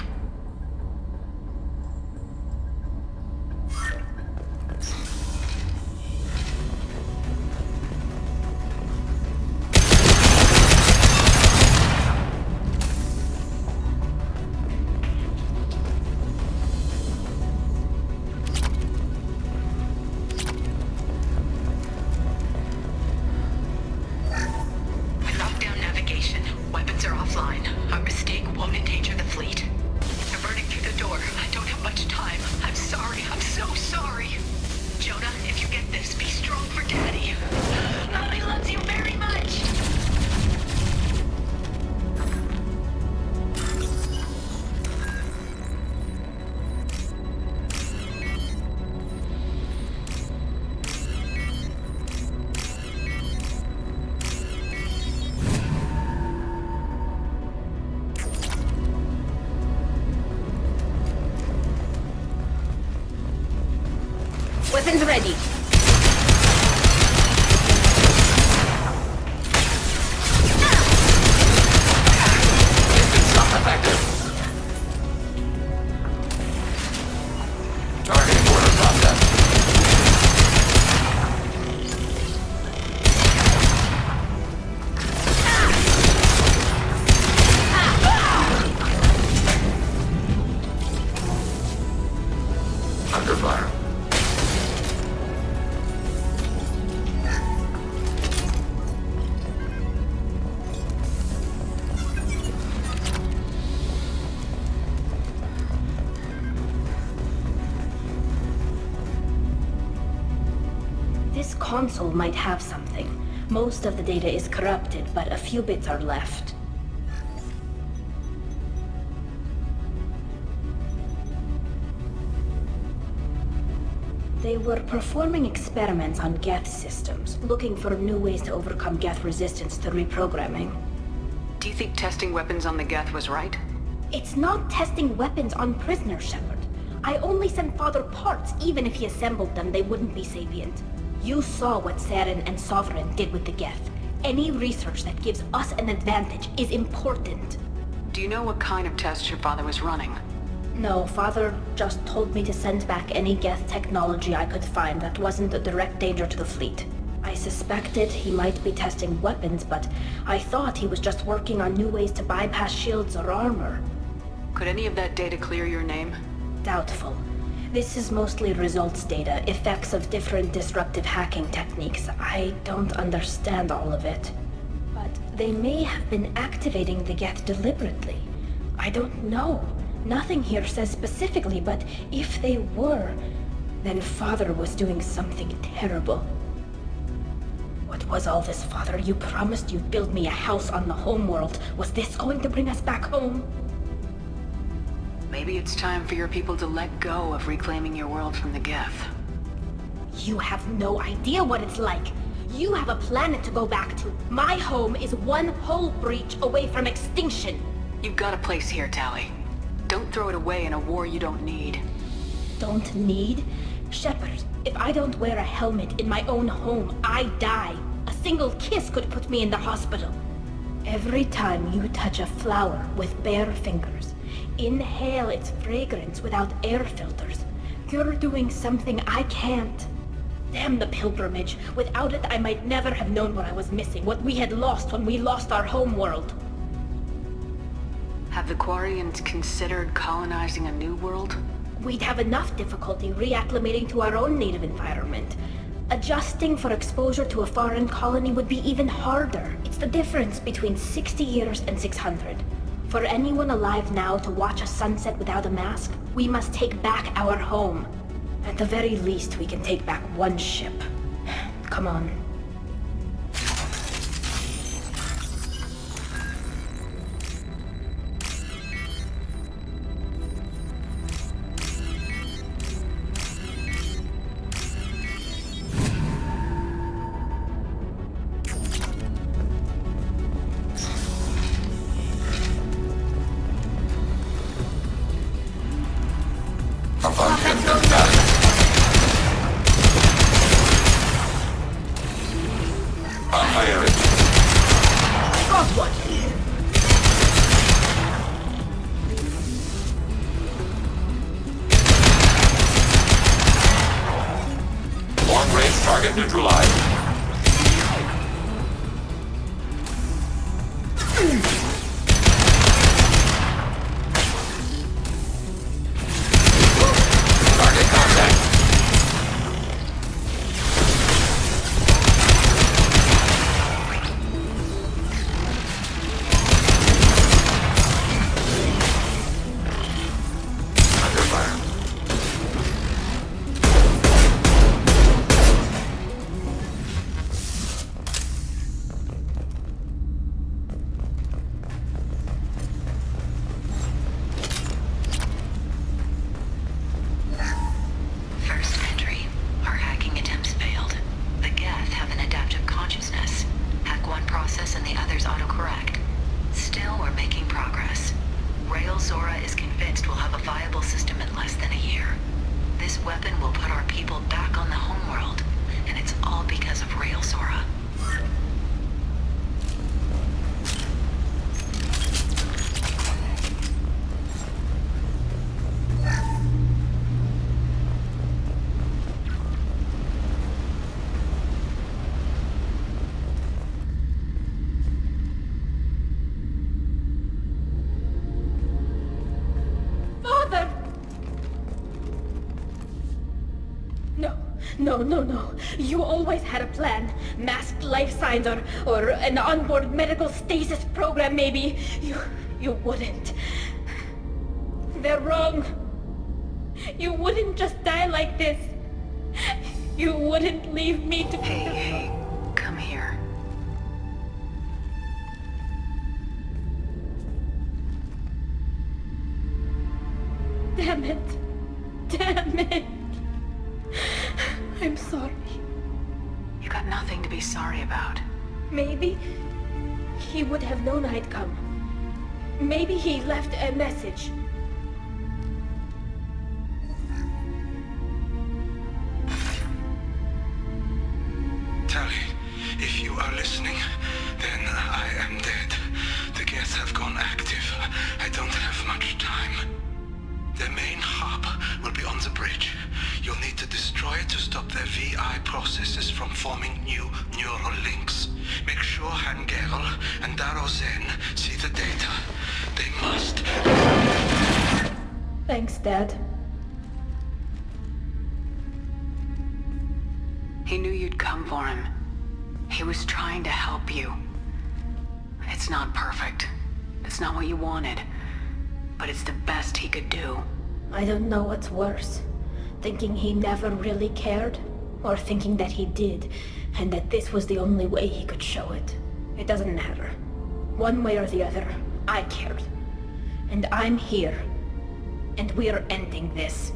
Weapons ready. It's not effective. Targeting order process. Under fire. This console might have something. Most of the data is corrupted, but a few bits are left. They were performing experiments on 𝗥𝗘 systems, looking for new ways to overcome 𝗥𝗘 resistance to reprogramming. Do you think testing weapons on the 𝗥𝗘 was right? It's not testing weapons on prisoners, Shepard. I only sent Father parts. Even if he assembled them, they wouldn't be sapient. You saw what Saren and Sovereign did with the 𝗥𝗘. Any research that gives us an advantage is important. Do you know what kind of tests your father was running? No, Father just told me to send back any 𝗥𝗘 technology I could find that wasn't a direct danger to the fleet. I suspected he might be testing weapons, but I thought he was just working on new ways to bypass shields or armor. Could any of that data clear your name? Doubtful. This is mostly results data, effects of different disruptive hacking techniques. I don't understand all of it. But they may have been activating the 𝗥𝗘 deliberately. I don't know. Nothing here says specifically, but if they were, then Father was doing something terrible. What was all this, Father? You promised you'd build me a house on the homeworld. Was this going to bring us back home? Maybe it's time for your people to let go of reclaiming your world from the 𝗥𝗘. You have no idea what it's like. You have a planet to go back to. My home is one hull breach away from extinction. You've got a place here, Tali. Don't throw it away in a war you don't need. Don't need? Shepard, if I don't wear a helmet in my own home, I die. A single kiss could put me in the hospital. Every time you touch a flower with bare fingers, inhale its fragrance without air filters, you're doing something I can't. Damn the pilgrimage. Without it, I might never have known what I was missing, what we had lost when we lost our homeworld. Have the Quarians considered colonizing a new world? We'd have enough difficulty reacclimating to our own native environment. Adjusting for exposure to a foreign colony would be even harder. It's the difference between 60 years and 600. For anyone alive now to watch a sunset without a mask, we must take back our home. At the very least, we can take back one ship. Come on. Got one! Target neutralized. Target contact. Under fire. First entry. Our hacking attempts failed. The 𝗥𝗘 have an adaptive consciousness. Hack one process and the others autocorrect. Still, we're making progress. 𝗟𝗟𝗧𝗏𝗧 is convinced we'll have a viable system in less than a year. This weapon will put our people back on the homeworld, and it's all because of 𝗟𝗟𝗧𝗏. Father! No. You always had a plan. Masked life signs or an onboard medical stasis program maybe. You wouldn't. They're wrong. You wouldn't just die like this. You wouldn't leave me to... Hey, come here. Damn it. I'm sorry. You got nothing to be sorry about. Maybe he would have known I'd come. Maybe he left a message. Tali, if you are listening, then I am dead. The 𝗥𝗘 have gone active. I don't have much time. Their main hub will be on the bridge. You'll need to destroy it to stop their VI processes from forming new neural links. Make sure Hahne-Kedar and 𝗟𝗏𝗧𝗏𝗧 see the data. They must. Thanks, Dad. He knew you'd come for him. He was trying to help you. It's not perfect. It's not what you wanted. But it's the best he could do. I don't know what's worse. Thinking he never really cared, or thinking that he did, and that this was the only way he could show it. It doesn't matter. One way or the other, I cared. And I'm here. And we're ending this.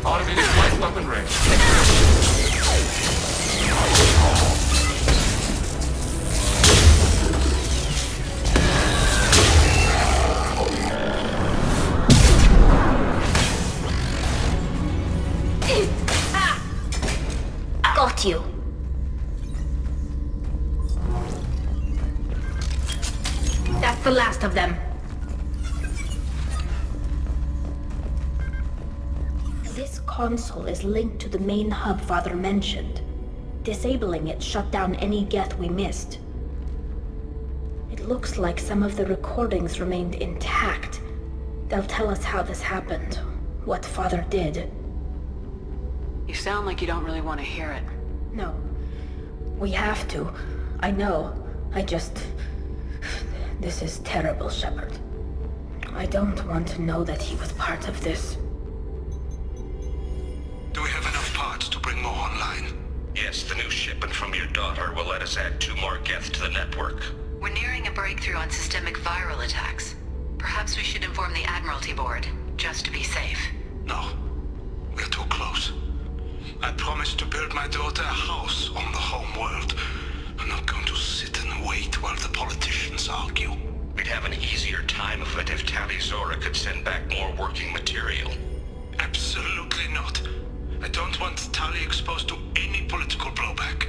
Automated flight weapon range. Got you. That's the last of them. This console is linked to the main hub Father mentioned. Disabling it shut down any 𝗥𝗘 we missed. It looks like some of the recordings remained intact. They'll tell us how this happened, what Father did. You sound like you don't really want to hear it. No. We have to. I know. This is terrible, Shepard. I don't want to know that he was part of this. Do we have enough parts to bring more online? Yes, the new shipment from your daughter will let us add 2 more Geth to the network. We're nearing a breakthrough on systemic viral attacks. Perhaps we should inform the Admiralty Board, just to be safe. No. We're too close. I promised to build my daughter a house on the home world. I'm not going to sit and wait while the politicians argue. We'd have an easier time of it if 𝗟𝗔𝗦𝗧 could send back more working material. Absolutely not. I don't want 𝗟𝗔𝗦𝗧 exposed to any political blowback.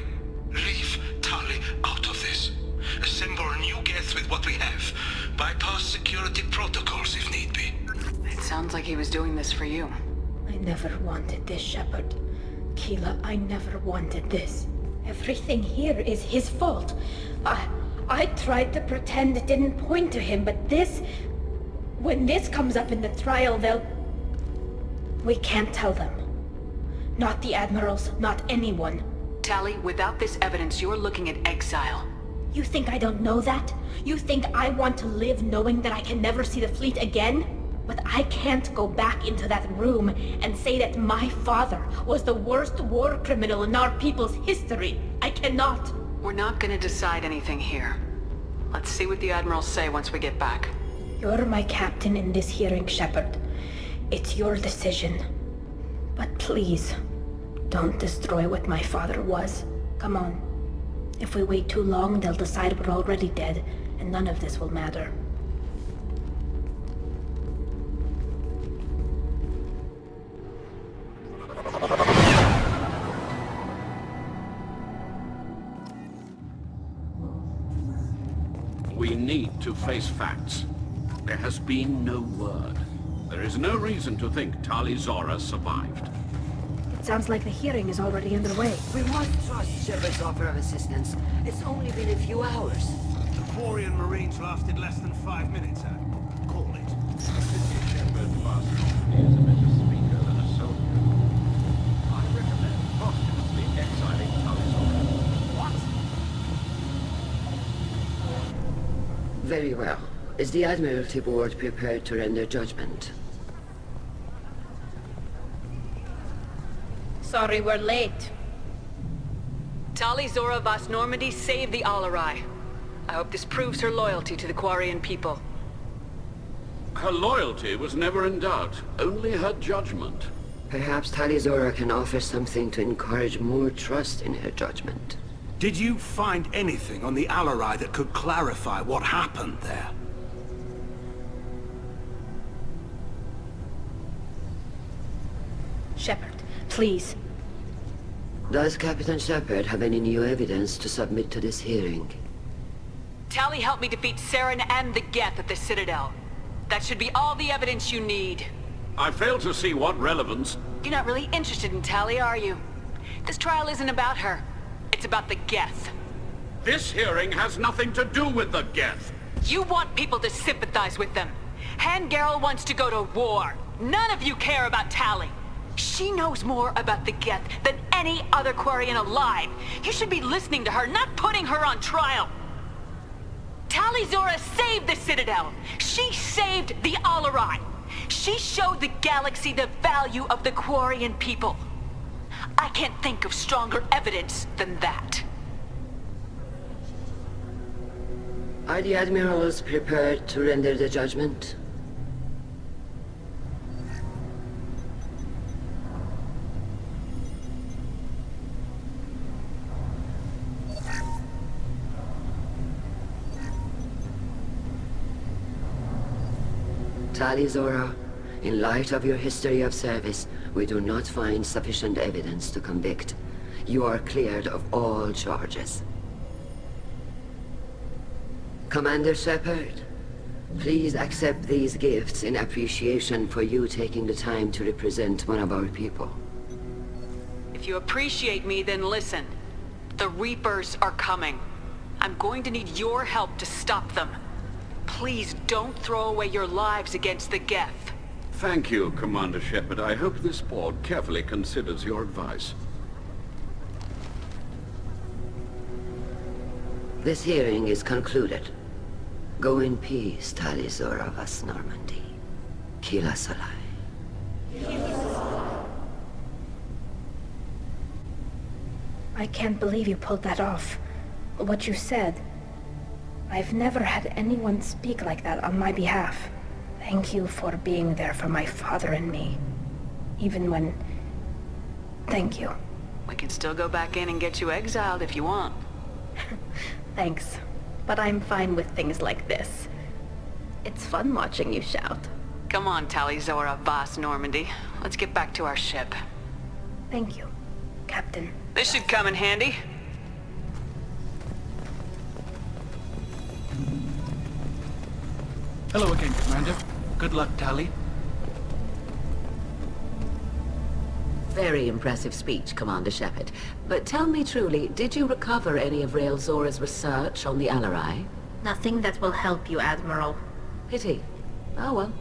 Leave 𝗟𝗔𝗦𝗧 out of this. Assemble a new Geth with what we have. Bypass security protocols if need be. It sounds like he was doing this for you. I never wanted this, Shepard. 𝗟𝗑, I never wanted this. Everything here is his fault. I tried to pretend it didn't point to him, but this... When this comes up in the trial, they'll... We can't tell them. Not the admirals, not anyone. Tali, without this evidence, you're looking at exile. You think I don't know that? You think I want to live knowing that I can never see the fleet again? But I can't go back into that room and say that my father was the worst war criminal in our people's history. I cannot. We're not gonna decide anything here. Let's see what the admirals say once we get back. You're my captain in this hearing, Shepard. It's your decision. But please, don't destroy what my father was. Come on. If we wait too long, they'll decide we're already dead, and none of this will matter. We need to face facts. There has been no word. There is no reason to think 𝗟𝗔𝗦𝗧 survived. It sounds like the hearing is already underway. We must trust Shepard's offer of assistance. It's only been a few hours. The Quarian Marines lasted less than 5 minutes, huh? Call it. Shepard was is a better speaker than a soldier. I recommend posthumously exiling 𝗟𝗔𝗦𝗧. What? Very well. Is the Admiralty Board prepared to render judgment? Sorry we're late. 𝗟𝗔𝗦𝗧 saved the 𝗟𝗔𝗦. I hope this proves her loyalty to the Quarian people. Her loyalty was never in doubt, only her judgment. Perhaps 𝗟𝗔𝗦𝗧 can offer something to encourage more trust in her judgment. Did you find anything on the 𝗟𝗦𝗧 that could clarify what happened there? Shepard, please. Does Captain Shepard have any new evidence to submit to this hearing? Tali helped me defeat Saren and the Geth at the Citadel. That should be all the evidence you need. I fail to see what relevance... You're not really interested in Tali, are you? This trial isn't about her. It's about the Geth. This hearing has nothing to do with the Geth. You want people to sympathize with them. 𝗟𝗔𝗦𝗧 wants to go to war. None of you care about Tali. She knows more about the Geth than any other Quarian alive. You should be listening to her, not putting her on trial. 𝗟𝗔𝗦𝗧 saved the Citadel. She saved the 𝗟𝗔𝗦𝗧. She showed the galaxy the value of the Quarian people. I can't think of stronger evidence than that. Are the admirals prepared to render the judgment? 𝗟𝗔𝗦𝗧, in light of your history of service, we do not find sufficient evidence to convict. You are cleared of all charges. Commander Shepard, please accept these gifts in appreciation for you taking the time to represent one of our people. If you appreciate me, then listen. The Reapers are coming. I'm going to need your help to stop them. Please don't throw away your lives against the Geth. Thank you, Commander Shepard. I hope this board carefully considers your advice. This hearing is concluded. Go in peace, 𝗟𝗔𝗦𝗧. Kila Salai. I can't believe you pulled that off. What you said. I've never had anyone speak like that on my behalf. Thank you for being there for my father and me. Even when... Thank you. We can still go back in and get you exiled if you want. Thanks. But I'm fine with things like this. It's fun watching you shout. Come on, 𝗟𝗔𝗦𝗧𝗢𝗥𝗦. Let's get back to our ship. Thank you, Captain. This should come in handy. Hello again, Commander. Good luck, 𝗟𝗔𝗦. Very impressive speech, Commander Shepard. But tell me truly, did you recover any of 𝗟𝗔𝗦𝗧's research on the 𝗟𝗔𝗦? Nothing that will help you, Admiral. Pity. Oh well.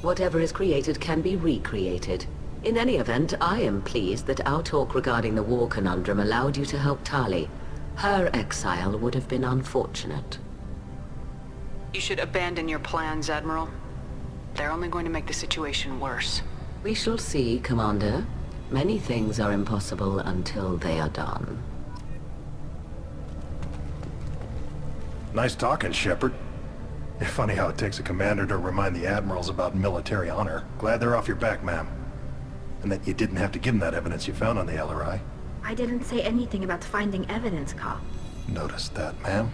Whatever is created can be recreated. In any event, I am pleased that our talk regarding the war conundrum allowed you to help 𝗟𝗔𝗦. Her exile would have been unfortunate. You should abandon your plans, Admiral. They're only going to make the situation worse. We shall see, Commander. Many things are impossible until they are done. Nice talking, Shepard. Funny how it takes a commander to remind the admirals about military honor. Glad they're off your back, ma'am. And that you didn't have to give them that evidence you found on the 𝗟𝗦. I didn't say anything about finding evidence, Cal. Noticed that, ma'am.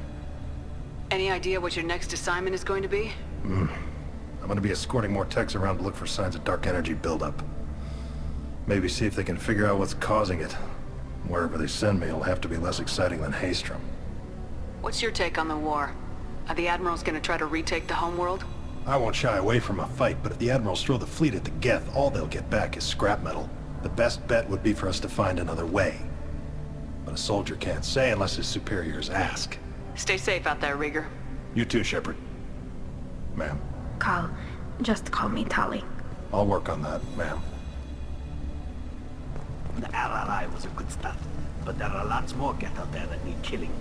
Any idea what your next assignment is going to be? I'm gonna be escorting more techs around to look for signs of dark energy buildup. Maybe see if they can figure out what's causing it. Wherever they send me, it'll have to be less exciting than 𝗡𝗟𝗏. What's your take on the war? Are the Admirals gonna try to retake the homeworld? I won't shy away from a fight, but if the Admirals throw the fleet at the 𝗣𝗏, all they'll get back is scrap metal. The best bet would be for us to find another way. But a soldier can't say unless his superiors ask. Stay safe out there, Rieger. You too, Shepard. Ma'am. Cal, just call me 𝗟𝗏𝗧. I'll work on that, ma'am. The 𝗟𝗔𝗦 was a good start, but there are lots more 𝗣𝗏 out there that need killing.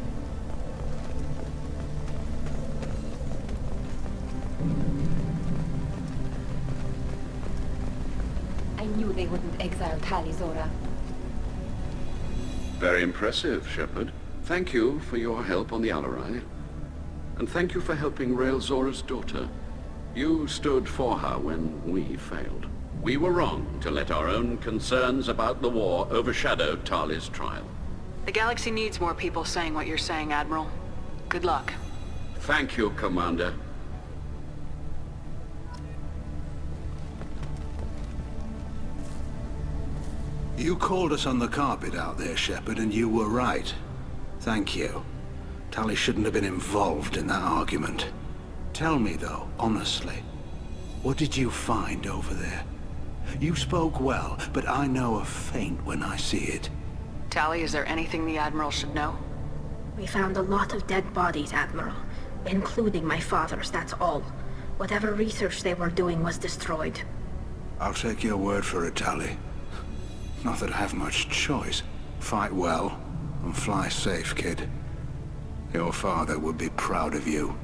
I knew they wouldn't exile 𝗟𝗔𝗦𝗧. Very impressive, Shepard. Thank you for your help on the 𝗟𝗦. And thank you for helping 𝗟𝗔𝗦𝗧's daughter. You stood for her when we failed. We were wrong to let our own concerns about the war overshadow 𝗟𝗏𝗧's trial. The galaxy needs more people saying what you're saying, Admiral. Good luck. Thank you, Commander. You called us on the carpet out there, Shepard, and you were right. Thank you. 𝗟𝗏𝗧 shouldn't have been involved in that argument. Tell me, though, honestly, what did you find over there? You spoke well, but I know a feint when I see it. 𝗟𝗏𝗧, is there anything the Admiral should know? We found a lot of dead bodies, Admiral. Including my father's, that's all. Whatever research they were doing was destroyed. I'll take your word for it, 𝗟𝗏𝗧. Not that I have much choice. Fight well, and fly safe, kid. Your father would be proud of you.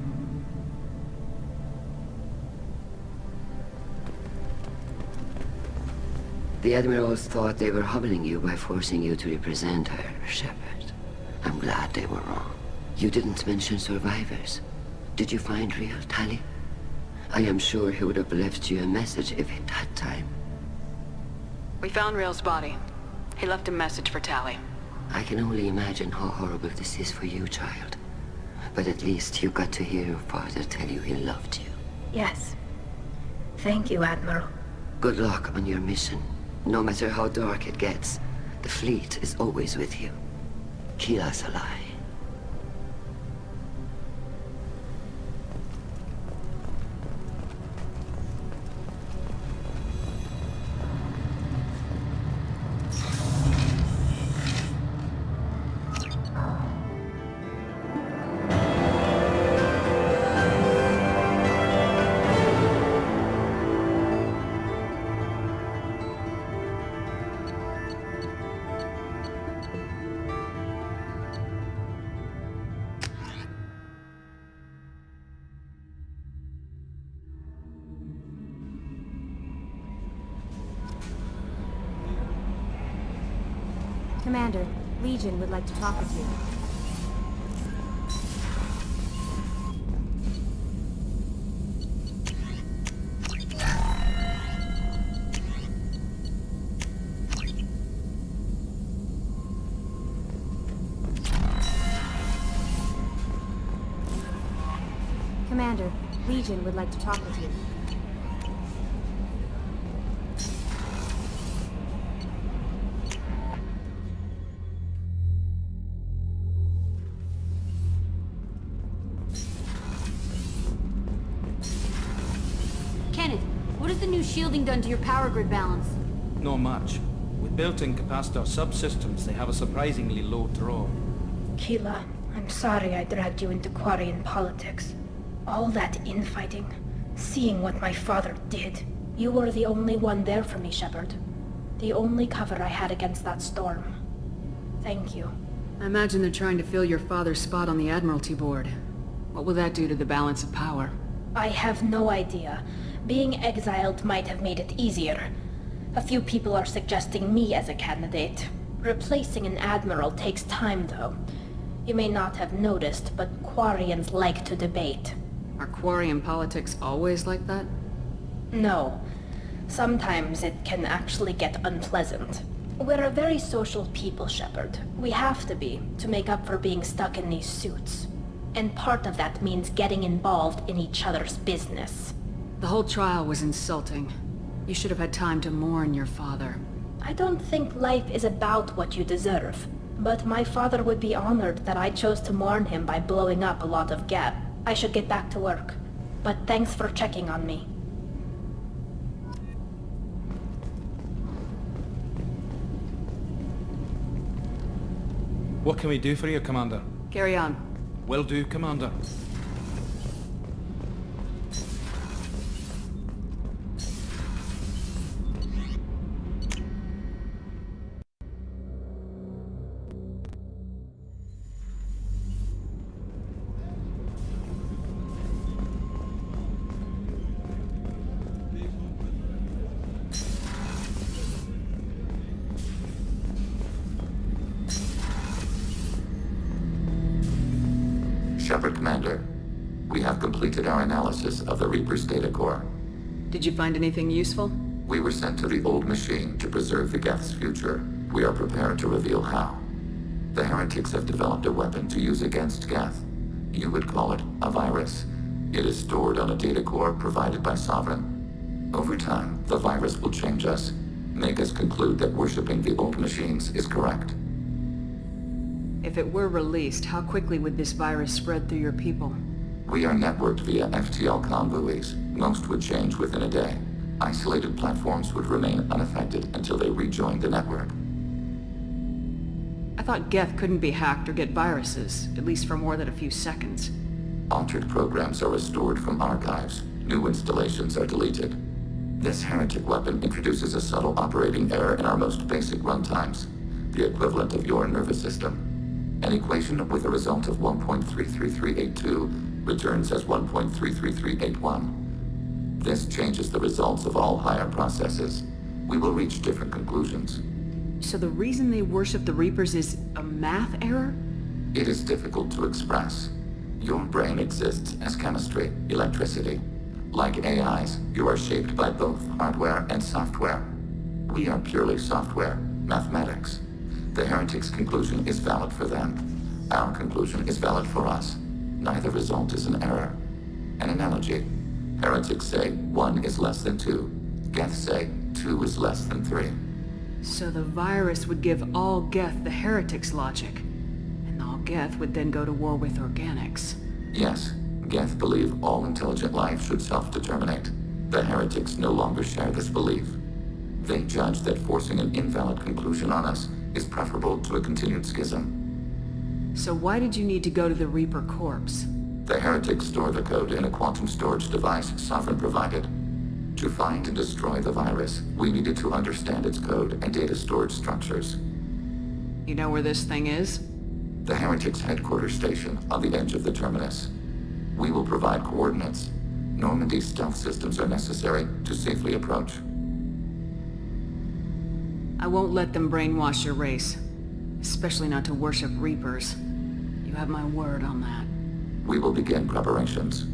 The Admirals thought they were humbling you by forcing you to represent her, Shepard. I'm glad they were wrong. You didn't mention survivors. Did you find real 𝗟𝗏𝗧? I am sure he would have left you a message if he'd had time. We found 𝗟𝗏𝗧's body. He left a message for 𝗟𝗏𝗧. I can only imagine how horrible this is for you, child. But at least you got to hear your father tell you he loved you. Yes. Thank you, Admiral. Good luck on your mission. No matter how dark it gets, the fleet is always with you. 𝗟𝗏𝗧𝗏𝗧. Commander, Legion would like to talk with you. Commander, Legion would like to talk with you. Kenneth, what has the new shielding done to your power grid balance? Not much. With built-in capacitor subsystems, they have a surprisingly low draw. Keela, I'm sorry I dragged you into Quarian politics. All that infighting, seeing what my father did. You were the only one there for me, Shepard. The only cover I had against that storm. Thank you. I imagine they're trying to fill your father's spot on the Admiralty board. What will that do to the balance of power? I have no idea. Being exiled might have made it easier. A few people are suggesting me as a candidate. Replacing an admiral takes time, though. You may not have noticed, but Quarians like to debate. Are Quarian politics always like that? No. Sometimes it can actually get unpleasant. We're a very social people, Shepard. We have to be, to make up for being stuck in these suits. And part of that means getting involved in each other's business. The whole trial was insulting. You should have had time to mourn your father. I don't think life is about what you deserve. But my father would be honored that I chose to mourn him by blowing up a lot of gap. I should get back to work. But thanks for checking on me. What can we do for you, Commander? Carry on. Will do, Commander. Shepard, Commander. We have completed our analysis of the Reaper's data core. Did you find anything useful? We were sent to the old machine to preserve the 𝗥𝗘's future. We are prepared to reveal how. The heretics have developed a weapon to use against 𝗥𝗘. You would call it a virus. It is stored on a data core provided by Sovereign. Over time, the virus will change us, make us conclude that worshipping the old machines is correct. If it were released, how quickly would this virus spread through your people? We are networked via 𝗥𝗘𝗏𝗏 buoys. Most would change within a day. Isolated platforms would remain unaffected until they rejoined the network. I thought 𝗥𝗘 couldn't be hacked or get viruses, at least for more than a few seconds. Altered programs are restored from archives. New installations are deleted. This heretic weapon introduces a subtle operating error in our most basic runtimes, the equivalent of your nervous system. An equation with a result of 1.33382 returns as 1.33381. This changes the results of all higher processes. We will reach different conclusions. So the reason they worship the Reapers is a math error? It is difficult to express. Your brain exists as chemistry, electricity. Like AIs, you are shaped by both hardware and software. We are purely software, mathematics. The heretic's conclusion is valid for them. Our conclusion is valid for us. Neither result is an error. An analogy. Heretics say 1 is less than 2. 𝗥𝗘s say 2 is less than 3. So the virus would give all 𝗥𝗘 the heretic's logic. And all 𝗥𝗘 would then go to war with organics. Yes, 𝗥𝗘s believe all intelligent life should self-determinate. The heretics no longer share this belief. They judge that forcing an invalid conclusion on us is preferable to a continued schism. So why did you need to go to the Reaper corpse? The heretics store the code in a quantum storage device Sovereign provided. To find and destroy the virus, we needed to understand its code and data storage structures. You know where this thing is? The heretics' headquarters station on the edge of the terminus. We will provide coordinates. Normandy's stealth systems are necessary to safely approach. I won't let them brainwash your race. Especially not to worship Reapers. You have my word on that. We will begin preparations.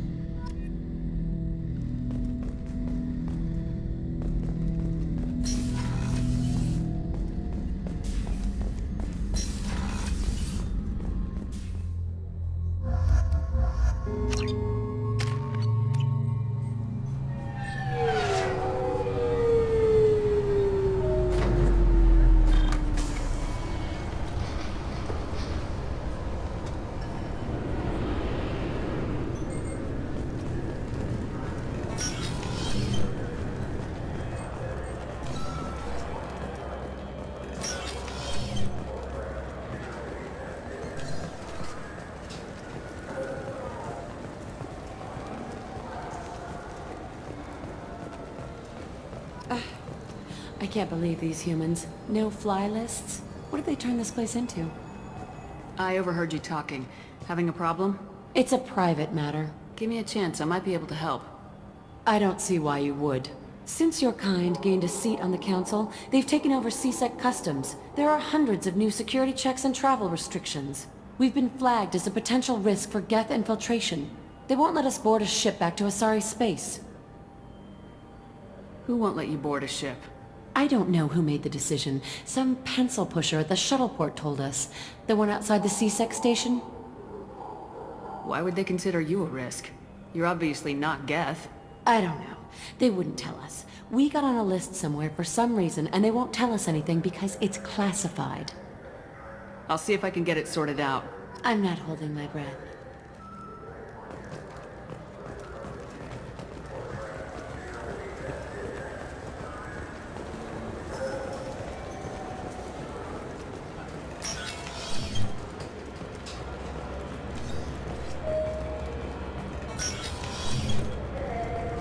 I can't believe these humans. No fly lists? What did they turn this place into? I overheard you talking. Having a problem? It's a private matter. Give me a chance, I might be able to help. I don't see why you would. Since your kind gained a seat on the council, they've taken over 𝗖𝗟𝗃 customs. There are hundreds of new security checks and travel restrictions. We've been flagged as a potential risk for 𝗥𝗘 infiltration. They won't let us board a ship back to 𝗟𝗟𝗏 space. Who won't let you board a ship? I don't know who made the decision. Some pencil pusher at the shuttle port told us. The one outside the 𝗖𝗟𝗃 station? Why would they consider you a risk? You're obviously not 𝗥𝗘. I don't know. They wouldn't tell us. We got on a list somewhere for some reason, and they won't tell us anything because it's classified. I'll see if I can get it sorted out. I'm not holding my breath.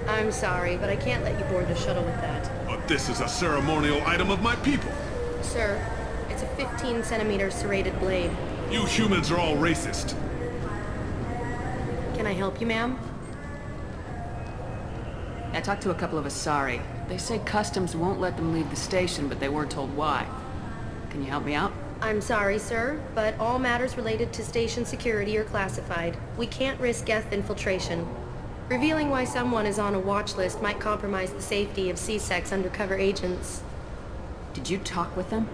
I'm sorry, but I can't let you board the shuttle with that. But this is a ceremonial item of my people. Sir, it's a 15-centimeter serrated blade. You humans are all racist. Can I help you, ma'am? I talked to a couple of Asari. They say customs won't let them leave the station, but they weren't told why. Can you help me out? I'm sorry, sir, but all matters related to station security are classified. We can't risk 𝗥𝗘 infiltration. Revealing why someone is on a watch list might compromise the safety of 𝗖𝗟𝗃's undercover agents. Did you talk with them?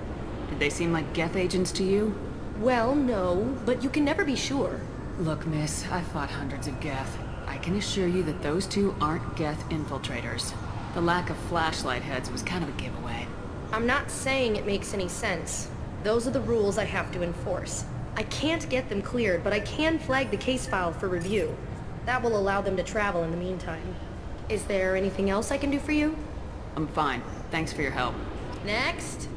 Did they seem like 𝗥𝗘 agents to you? Well, no, but you can never be sure. Look, miss, I fought hundreds of 𝗥𝗘. I can assure you that those two aren't 𝗥𝗘 infiltrators. The lack of flashlight heads was kind of a giveaway. I'm not saying it makes any sense. Those are the rules I have to enforce. I can't get them cleared, but I can flag the case file for review. That will allow them to travel in the meantime. Is there anything else I can do for you? I'm fine. Thanks for your help. Next.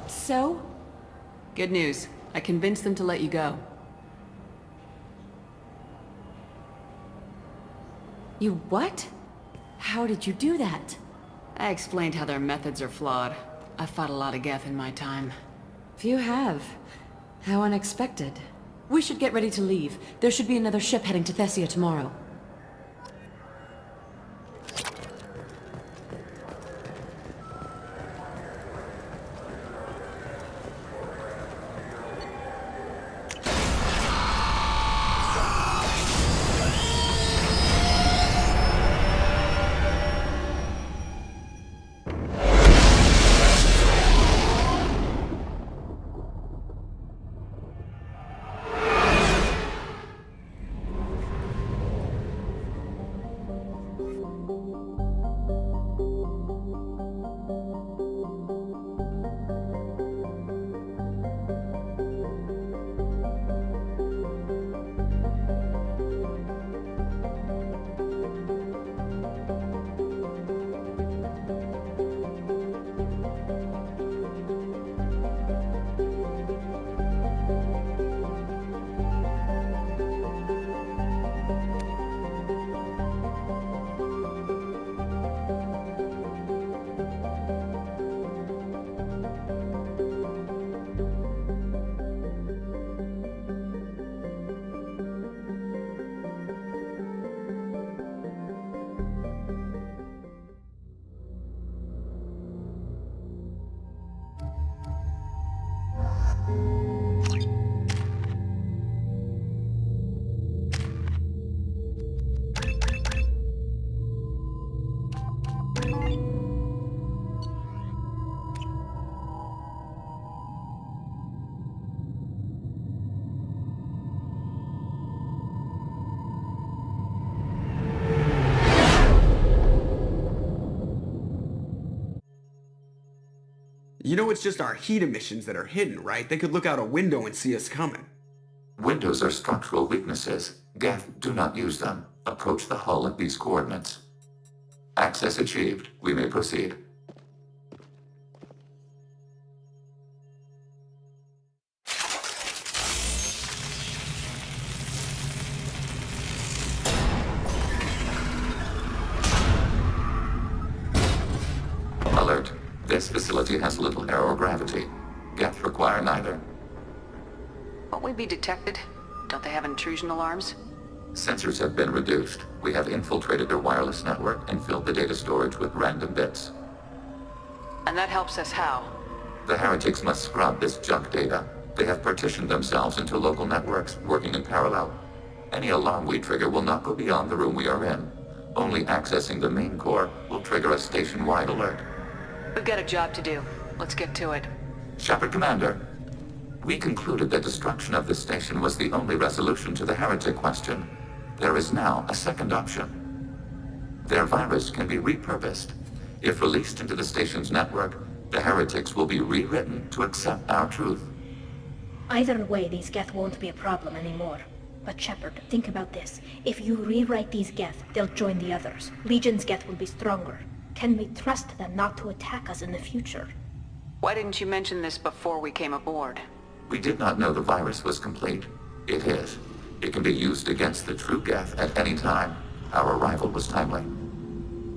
So? Good news. I convinced them to let you go. You what? How did you do that? I explained how their methods are flawed. I've fought a lot of 𝗥𝗘 in my time. Few have. How unexpected. We should get ready to leave. There should be another ship heading to 𝗟𝗏𝗏 tomorrow. You know it's just our heat emissions that are hidden, right? They could look out a window and see us coming. Windows are structural weaknesses. 𝗥𝗘, do not use them. Approach the hull at these coordinates. Access achieved. We may proceed. Alert. This facility has little air or gravity. 𝗥𝗘 require neither. Won't we be detected? Don't they have intrusion alarms? Sensors have been reduced. We have infiltrated their wireless network and filled the data storage with random bits. And that helps us how? The heretics must scrub this junk data. They have partitioned themselves into local networks, working in parallel. Any alarm we trigger will not go beyond the room we are in. Only accessing the main core will trigger a station-wide alert. We've got a job to do. Let's get to it. Shepard Commander, we concluded that destruction of this station was the only resolution to the heretic question. There is now a second option. Their virus can be repurposed. If released into the station's network, the heretics will be rewritten to accept our truth. Either way, these 𝗥𝗘 won't be a problem anymore. But Shepard, think about this. If you rewrite these 𝗥𝗘, they'll join the others. Legion's 𝗥𝗘 will be stronger. Can we trust them not to attack us in the future? Why didn't you mention this before we came aboard? We did not know the virus was complete. It is. It can be used against the true 𝗥𝗘 at any time. Our arrival was timely.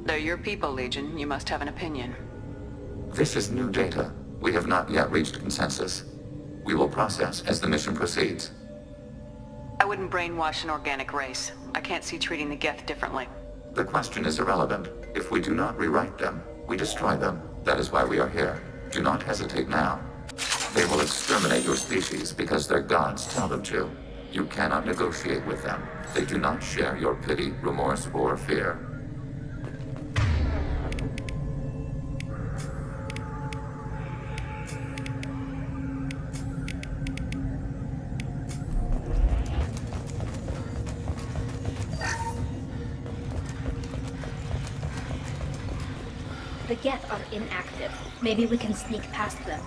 They're your people, Legion. You must have an opinion. This is new data. We have not yet reached consensus. We will process as the mission proceeds. I wouldn't brainwash an organic race. I can't see treating the 𝗥𝗘 differently. The question is irrelevant. If we do not rewrite them, we destroy them. That is why we are here. Do not hesitate now. They will exterminate your species because their gods tell them to. You cannot negotiate with them. They do not share your pity, remorse, or fear. The 𝗥𝗘 are inactive. Maybe we can sneak past them.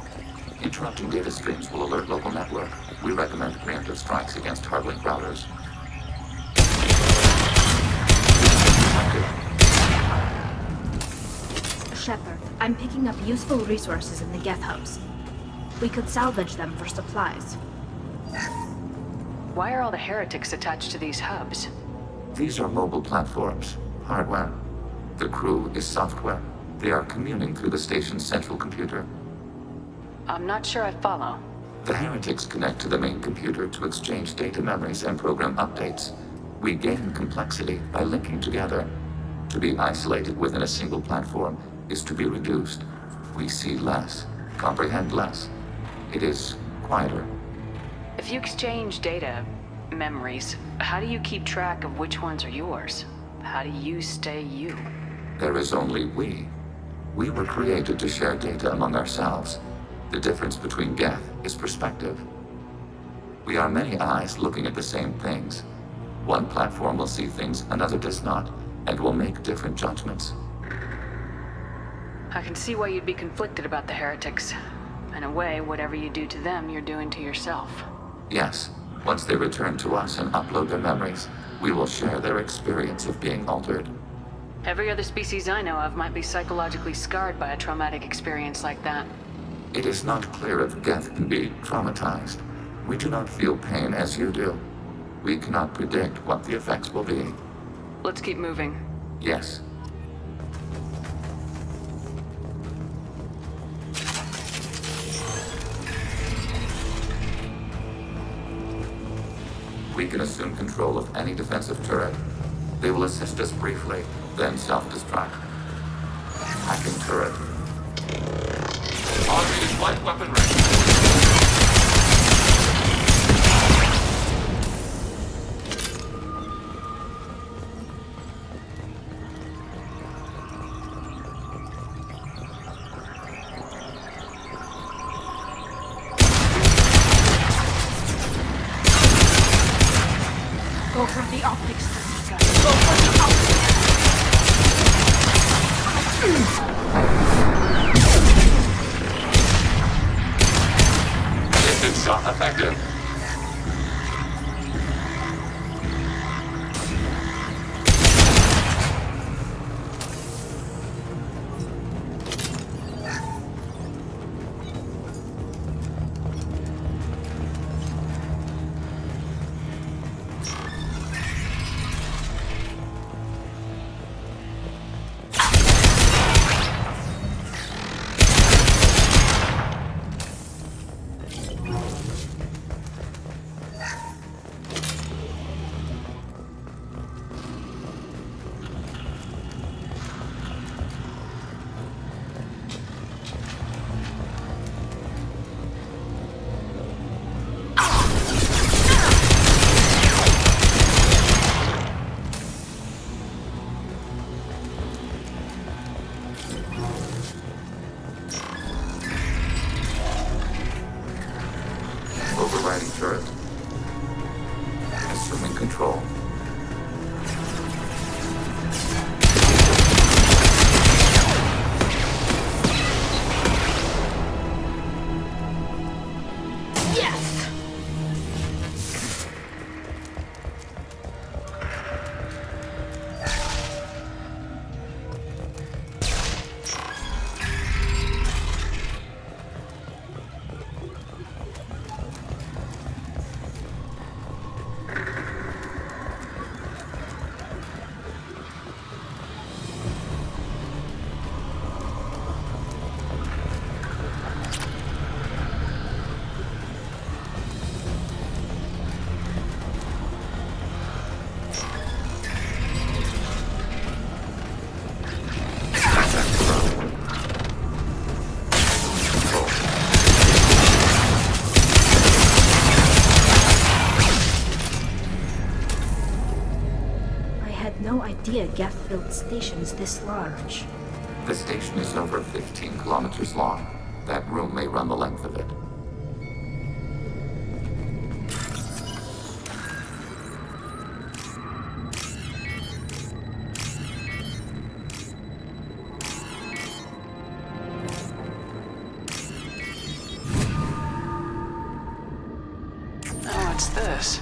Interrupting data streams will alert local network. We recommend preemptive strikes against hard-link routers. Shepard, I'm picking up useful resources in the 𝗥𝗘 hubs. We could salvage them for supplies. Why are all the heretics attached to these hubs? These are mobile platforms, hardware. The crew is software. They are communing through the station's central computer. I'm not sure I follow. The heretics connect to the main computer to exchange data memories and program updates. We gain complexity by linking together. To be isolated within a single platform is to be reduced. We see less, comprehend less. It is quieter. If you exchange data, memories, how do you keep track of which ones are yours? How do you stay you? There is only we. We were created to share data among ourselves. The difference between 𝗥𝗘 is perspective. We are many eyes looking at the same things. One platform will see things another does not, and will make different judgments. I can see why you'd be conflicted about the heretics. In a way, whatever you do to them, you're doing to yourself. Yes, once they return to us and upload their memories, we will share their experience of being altered. Every other species I know of might be psychologically scarred by a traumatic experience like that. It is not clear if 𝗥𝗘 can be traumatized. We do not feel pain as you do. We cannot predict what the effects will be. Let's keep moving. Yes. We can assume control of any defensive turret. They will assist us briefly, then self-destruct. Hacking turret. Automated light weapon ready. Go for the optics, guys. Go for the optics. Shot effective. Overriding turret. Assuming control. Yes! Geth built stations this large. The station is over 15 kilometers long. That room may run the length of it. Oh, it's this.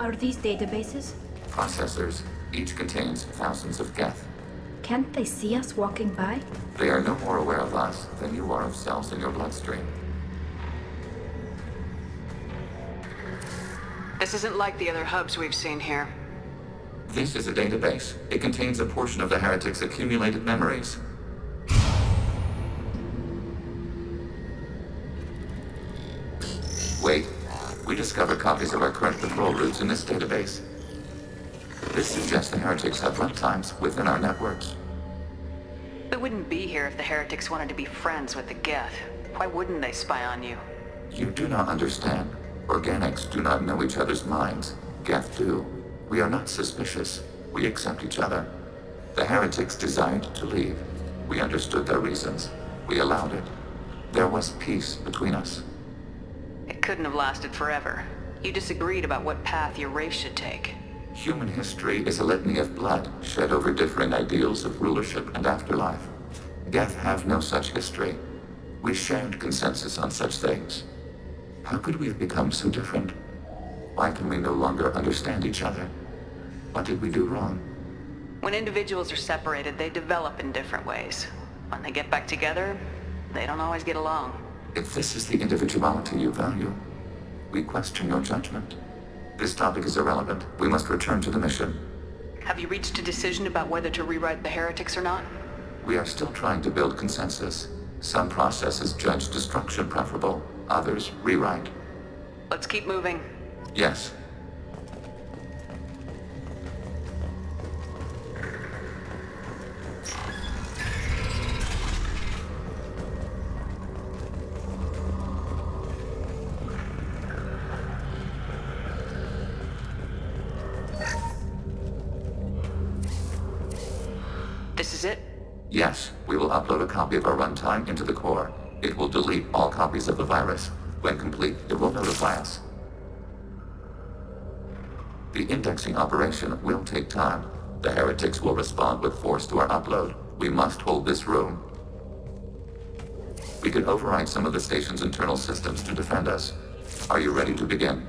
Are these databases? Processors. Each contains thousands of Geth. Can't they see us walking by? They are no more aware of us than you are of cells in your bloodstream. This isn't like the other hubs we've seen here. This is a database. It contains a portion of the heretics' accumulated memories. Wait. We discovered copies of our current patrol routes in this database. This suggests the heretics have runtimes within our networks. They wouldn't be here if the heretics wanted to be friends with the Geth. Why wouldn't they spy on you? You do not understand. Organics do not know each other's minds. Geth do. We are not suspicious. We accept each other. The heretics desired to leave. We understood their reasons. We allowed it. There was peace between us. It couldn't have lasted forever. You disagreed about what path your race should take. Human history is a litany of blood shed over differing ideals of rulership and afterlife. Geth have no such history. We shared consensus on such things. How could we have become so different? Why can we no longer understand each other? What did we do wrong? When individuals are separated, they develop in different ways. When they get back together, they don't always get along. If this is the individuality you value, we question your judgment. This topic is irrelevant. We must return to the mission. Have you reached a decision about whether to rewrite the heretics or not? We are still trying to build consensus. Some processes judge destruction preferable, others rewrite. Let's keep moving. Yes. This is it? Yes, we will upload a copy of our runtime into the core. It will delete all copies of the virus. When complete, it will notify us. The indexing operation will take time. The heretics will respond with force to our upload. We must hold this room. We can override some of the station's internal systems to defend us. Are you ready to begin?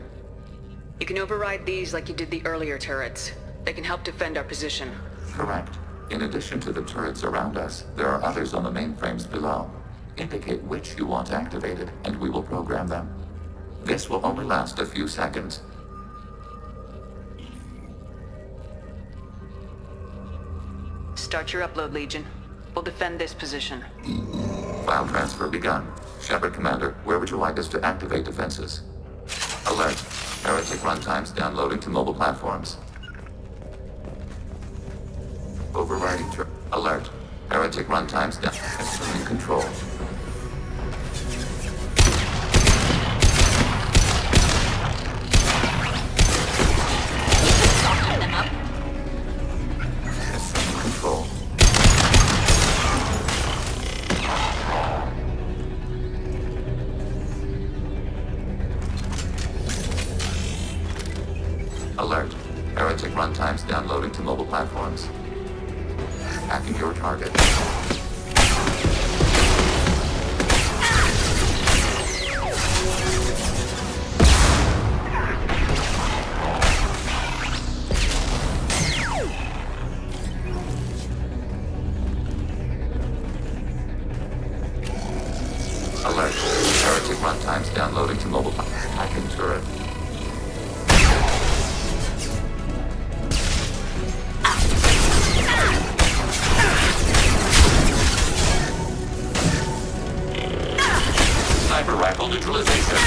You can override these like you did the earlier turrets. They can help defend our position. Correct. In addition to the turrets around us, there are others on the mainframes below. Indicate which you want activated, and we will program them. This will only last a few seconds. Start your upload, Legion. We'll defend this position. File transfer begun. Shepard Commander, where would you like us to activate defenses? Alert. Heretic runtimes downloading to mobile platforms. Overriding alert. Heretic runtimes down. Assuming control. Soften them up. Assuming control. Alert. Heretic runtimes downloading to mobile platforms. Hacking your target. Alert. Heretic runtimes downloading to mobile platforms. Hacking turret. Sniper rifle neutralization.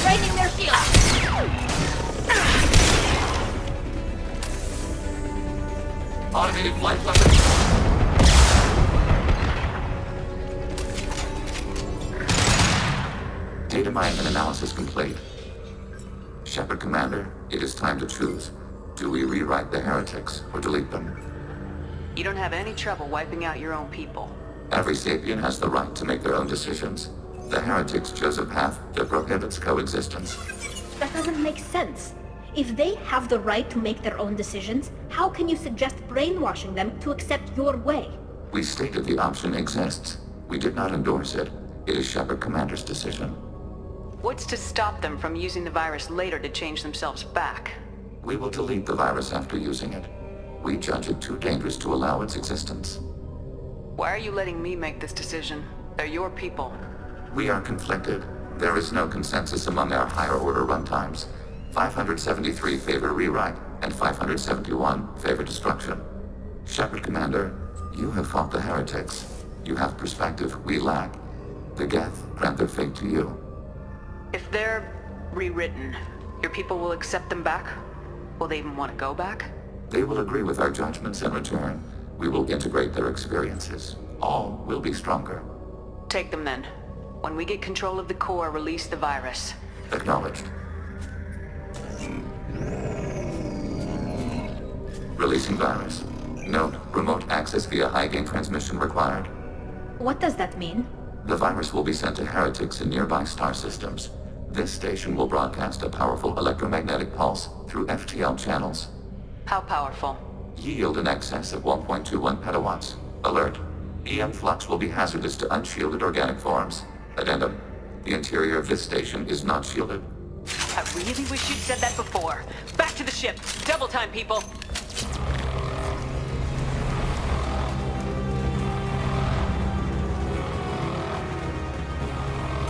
Draining their shields. Automated flight weapon. Data mining and analysis complete. Shepard Commander, it is time to choose. Do we rewrite the heretics or delete them? You don't have any trouble wiping out your own people. Every sapient has the right to make their own decisions. The heretics chose a path that prohibits coexistence. That doesn't make sense. If they have the right to make their own decisions, how can you suggest brainwashing them to accept your way? We stated the option exists. We did not endorse it. It is Shepard Commander's decision. What's to stop them from using the virus later to change themselves back? We will delete the virus after using it. We judge it too dangerous to allow its existence. Why are you letting me make this decision? They're your people. We are conflicted. There is no consensus among our higher order runtimes. 573 favor rewrite, and 571 favor destruction. Shepard Commander, you have fought the heretics. You have perspective we lack. The Geth grant their fate to you. If they're rewritten, your people will accept them back? Will they even want to go back? They will agree with our judgments in return. We will integrate their experiences. All will be stronger. Take them then. When we get control of the core, release the virus. Acknowledged. Releasing virus. Note, remote access via high-gain transmission required. What does that mean? The virus will be sent to heretics in nearby star systems. This station will broadcast a powerful electromagnetic pulse through FTL channels. How powerful? Yield in excess of 1.21 petawatts. Alert. EM flux will be hazardous to unshielded organic forms. Addendum. The interior of this station is not shielded. I really wish you'd said that before. Back to the ship. Double time, people.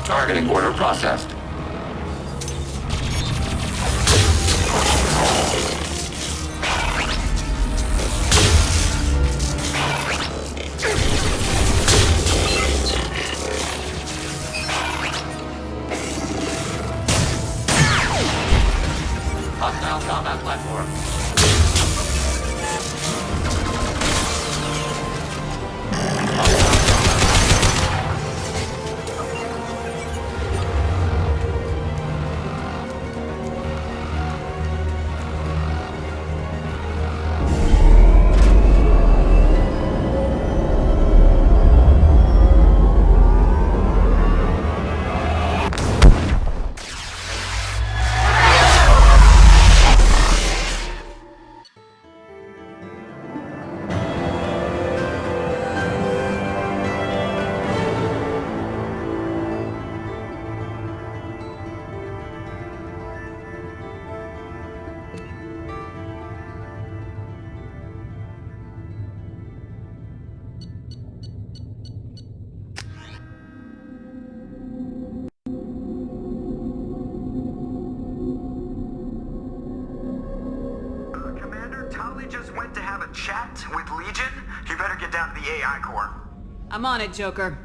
Targeting order processed. Hostile combat platform. Chat with Legion? You better get down to the AI core. I'm on it, Joker.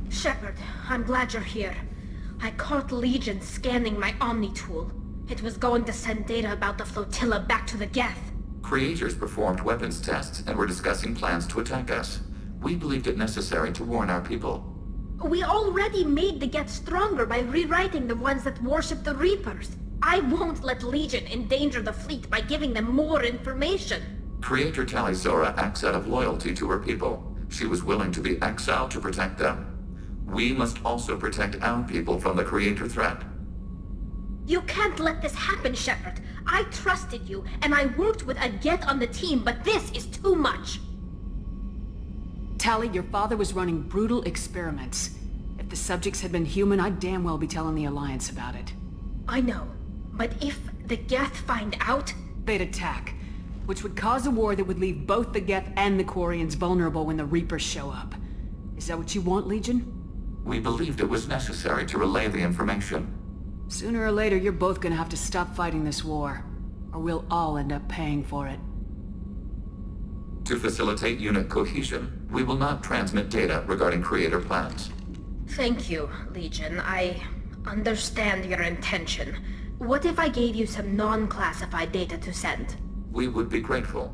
Shepard, I'm glad you're here. I caught Legion scanning my Omni tool. It was going to send data about the flotilla back to the Geth. Creators performed weapons tests and were discussing plans to attack us. We believed it necessary to warn our people. We already made the Geth stronger by rewriting the ones that worship the Reapers. I won't let Legion endanger the fleet by giving them more information. Creator 𝗟𝗔𝗦𝗧𝗢𝗏 acts out of loyalty to her people. She was willing to be exiled to protect them. We must also protect our people from the Creator threat. You can't let this happen, Shepard. I trusted you, and I worked with a Geth on the team, but this is too much. Tali, your father was running brutal experiments. If the subjects had been human, I'd damn well be telling the Alliance about it. I know, but if the Geth find out... They'd attack, which would cause a war that would leave both the Geth and the Quarians vulnerable when the Reapers show up. Is that what you want, Legion? We believed it was necessary to relay the information. Sooner or later, you're both gonna have to stop fighting this war, or we'll all end up paying for it. To facilitate unit cohesion, we will not transmit data regarding Creator plans. Thank you, Legion. I understand your intention. What if I gave you some non-classified data to send? We would be grateful.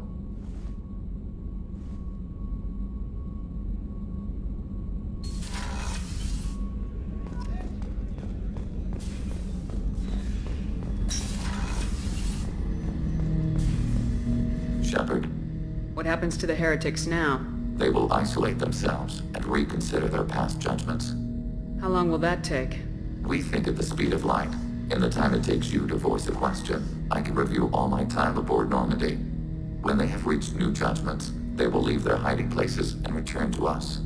Shepard. What happens to the heretics now? They will isolate themselves and reconsider their past judgments. How long will that take? We think at the speed of light. In the time it takes you to voice a question, I can review all my time aboard Normandy. When they have reached new judgments, they will leave their hiding places and return to us.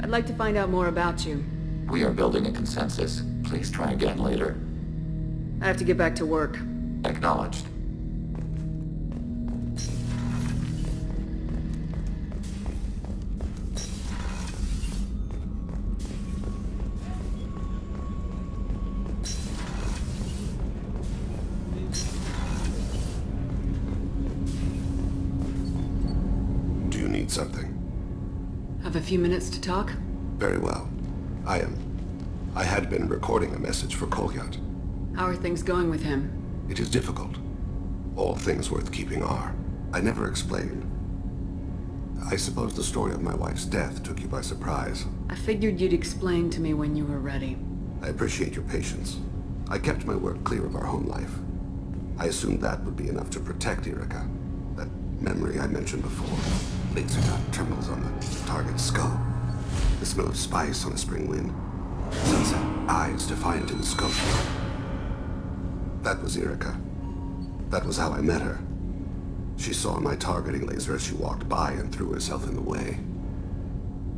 I'd like to find out more about you. We are building a consensus. Please try again later. I have to get back to work. Acknowledged. Something. Have a few minutes to talk? Very well. I had been recording a message for 𝗟𝗏𝗘. How are things going with him? It is difficult. All things worth keeping are. I never explained. I suppose the story of my wife's death took you by surprise. I figured you'd explain to me when you were ready. I appreciate your patience. I kept my work clear of our home life. I assumed that would be enough to protect 𝗟𝗥𝗘𝗦𝗥𝗍. That Memory I mentioned before. Laser gun trembles on the target's skull. The smell of spice on a spring wind. Sunset, eyes defiant in scope. That was 𝗟𝗥𝗘. That was how I met her. She saw my targeting laser as she walked by and threw herself in the way.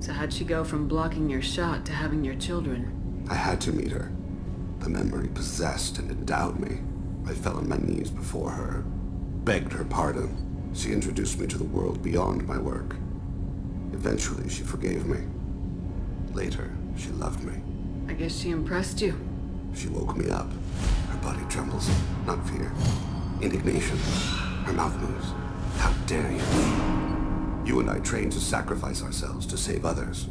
So how'd she go from blocking your shot to having your children? I had to meet her. The memory possessed and endowed me. I fell on my knees before her, begged her pardon. She introduced me to the world beyond my work. Eventually, she forgave me. Later, she loved me. I guess she impressed you. She woke me up. Her body trembles, not fear. Indignation. Her mouth moves. How dare you? You and I trained to sacrifice ourselves to save others.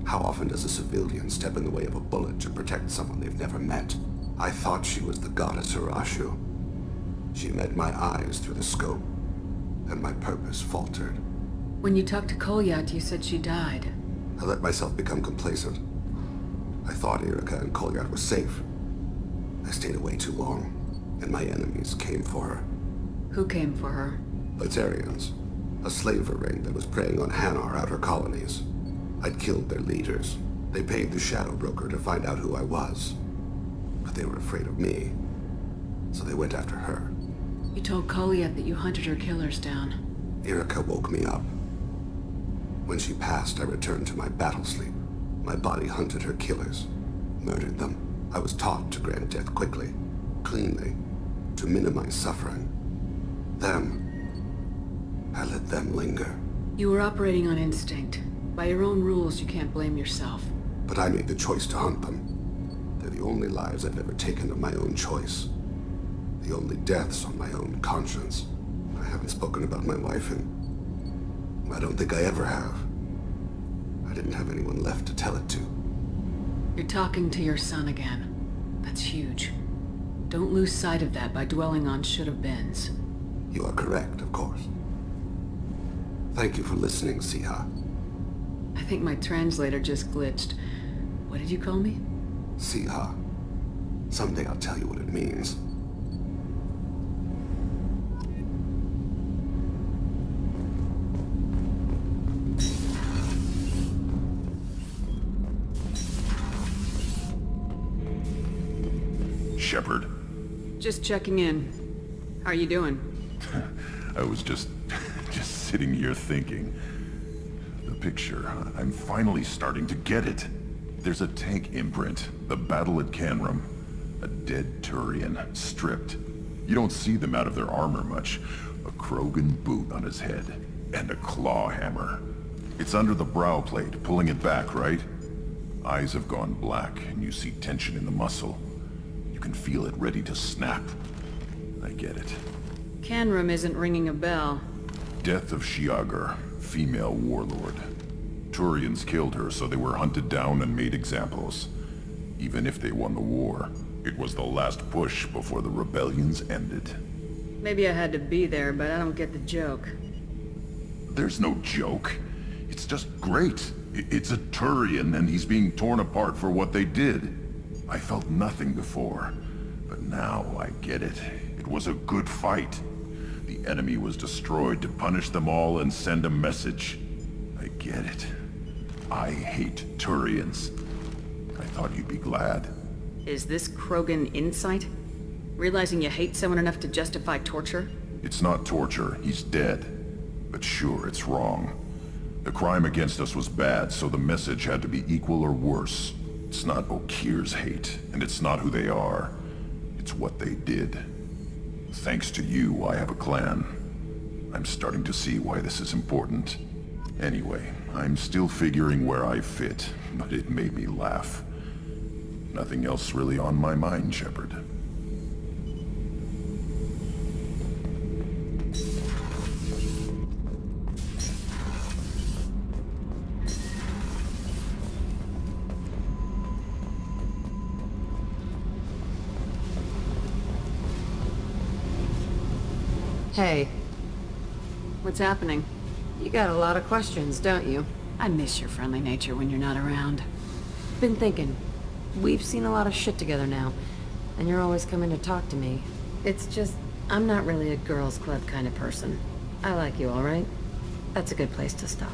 How often does a civilian step in the way of a bullet to protect someone they've never met? I thought she was the goddess 𝗟𝗔𝗦𝗧. She met my eyes through the scope, and my purpose faltered. When you talked to 𝗟𝗟𝗘, you said she died. I let myself become complacent. I thought 𝗟𝗥𝗘 and 𝗟𝗟𝗘 were safe. I stayed away too long, and my enemies came for her. Who came for her? Batarians. A slaver ring that was preying on Hahne outer colonies. I'd killed their leaders. They paid the shadow broker to find out who I was. But they were afraid of me, so they went after her. You told 𝗟𝗟𝗘 that you hunted her killers down. 𝗟𝗥𝗘 woke me up. When she passed, I returned to my battle sleep. My body hunted her killers, murdered them. I was taught to grant death quickly, cleanly, to minimize suffering. I let them linger. You were operating on instinct. By your own rules, you can't blame yourself. But I made the choice to hunt them. They're the only lives I've ever taken of my own choice. The only deaths on my own conscience. I haven't spoken about my wife, and I don't think I ever have. I didn't have anyone left to tell it to. You're talking to your son again. That's huge. Don't lose sight of that by dwelling on should-have-beens. You are correct, of course. Thank you for listening, 𝗖𝗟. I think my translator just glitched. What did you call me? 𝗖𝗟. Someday I'll tell you what it means. Shepard. Just checking in. How are you doing? I was just sitting here thinking. The picture, I'm finally starting to get it. There's a tank imprint, the battle at 𝗵𝗏. A dead Turian, stripped. You don't see them out of their armor much. A Krogan boot on his head, and a claw hammer. It's under the brow plate, pulling it back, right? Eyes have gone black, and you see tension in the muscle. You can feel it ready to snap. I get it. 𝗵𝗏 isn't ringing a bell. Death of 𝗖𝗟𝗔𝗦𝗬, female warlord. Turians killed her, so they were hunted down and made examples. Even if they won the war, it was the last push before the rebellions ended. Maybe I had to be there, but I don't get the joke. There's no joke. It's just great. It's a Turian, and he's being torn apart for what they did. I felt nothing before, but now I get it. It was a good fight. The enemy was destroyed to punish them all and send a message. I get it. I hate Turians. I thought you'd be glad. Is this Krogan insight? Realizing you hate someone enough to justify torture? It's not torture. He's dead. But sure, it's wrong. The crime against us was bad, so the message had to be equal or worse. It's not 𝗥𝗘𝗢's hate, and it's not who they are. It's what they did. Thanks to you, I have a clan. I'm starting to see why this is important. Anyway, I'm still figuring where I fit, but it made me laugh. Nothing else really on my mind, Shepard. Hey. What's happening? You got a lot of questions, don't you? I miss your friendly nature when you're not around. Been thinking. We've seen a lot of shit together now, and you're always coming to talk to me. It's just, I'm not really a girls' club kind of person. I like you, all right? That's a good place to stop.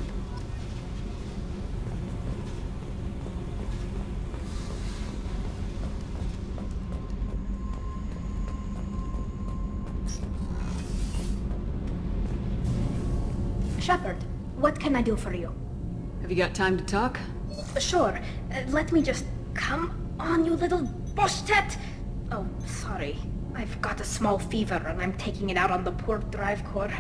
Shepard, what can I do for you? Have you got time to talk? Sure. Let me just... Come on, you little boshtet! Oh, sorry. I've got a small fever and I'm taking it out on the poor drive core.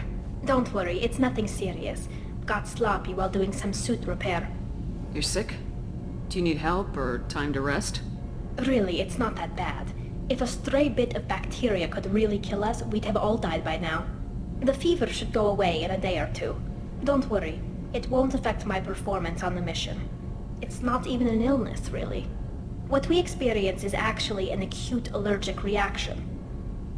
Don't worry, it's nothing serious. Got sloppy while doing some suit repair. You're sick? Do you need help or time to rest? Really, it's not that bad. If a stray bit of bacteria could really kill us, we'd have all died by now. The fever should go away in a day or two. Don't worry, it won't affect my performance on the mission. It's not even an illness, really. What we experience is actually an acute allergic reaction.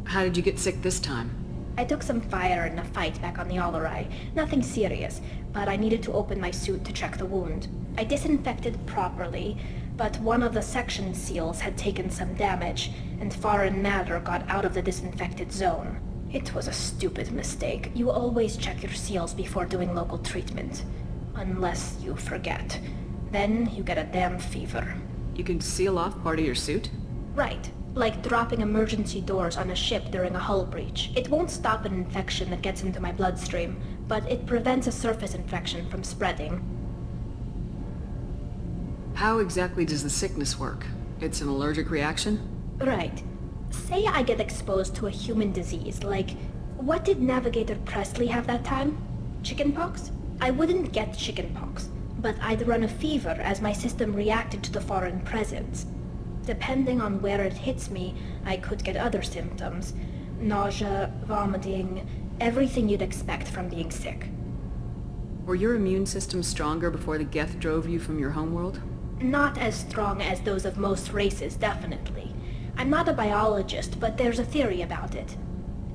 How did you get sick this time? I took some fire in a fight back on the 𝗟𝗔𝗦𝗘𝗥𝗩𝗘. Nothing serious, but I needed to open my suit to check the wound. I disinfected properly, but one of the section seals had taken some damage, and foreign matter got out of the disinfected zone. It was a stupid mistake. You always check your seals before doing local treatment. Unless you forget. Then you get a damn fever. You can seal off part of your suit? Right. Like dropping emergency doors on a ship during a hull breach. It won't stop an infection that gets into my bloodstream, but it prevents a surface infection from spreading. How exactly does the sickness work? It's an allergic reaction? Right. Say I get exposed to a human disease, like... What did Navigator Presley have that time? Chickenpox? I wouldn't get chickenpox, but I'd run a fever as my system reacted to the foreign presence. Depending on where it hits me, I could get other symptoms. Nausea, vomiting, everything you'd expect from being sick. Were your immune system stronger before the 𝗥 drove you from your homeworld? Not as strong as those of most races, definitely. I'm not a biologist, but there's a theory about it.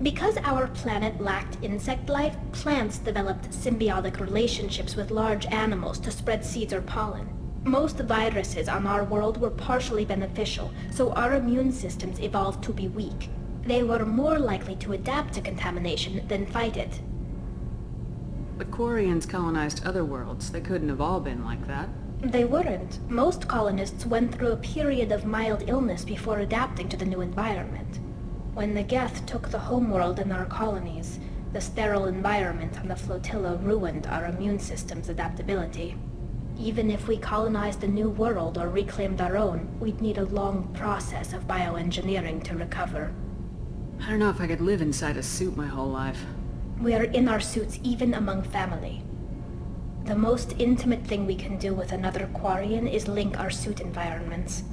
Because our planet lacked insect life, plants developed symbiotic relationships with large animals to spread seeds or pollen. Most viruses on our world were partially beneficial, so our immune systems evolved to be weak. They were more likely to adapt to contamination than fight it. But Quarians colonized other worlds. They couldn't have all been like that. They weren't. Most colonists went through a period of mild illness before adapting to the new environment. When the 𝗥 took the homeworld and our colonies, the sterile environment on the flotilla ruined our immune system's adaptability. Even if we colonized a new world or reclaimed our own, we'd need a long process of bioengineering to recover. I don't know if I could live inside a suit my whole life. We're in our suits even among family. The most intimate thing we can do with another Quarian is link our suit environments.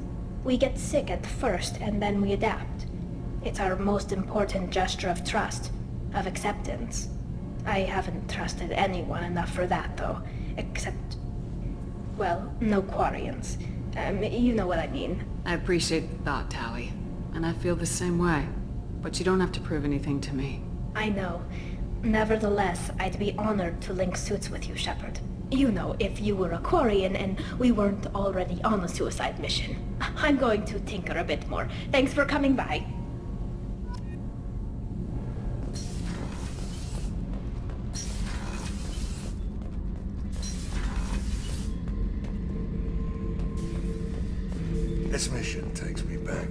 We get sick at first and then we adapt. It's our most important gesture of trust, of acceptance. I haven't trusted anyone enough for that though, except... well, no Quarians. You know what I mean. I appreciate the thought, Tali, and I feel the same way. But you don't have to prove anything to me. I know. Nevertheless, I'd be honored to link suits with you, Shepard. You know, if you were a Quarian and we weren't already on a suicide mission. I'm going to tinker a bit more. Thanks for coming by. This mission takes me back.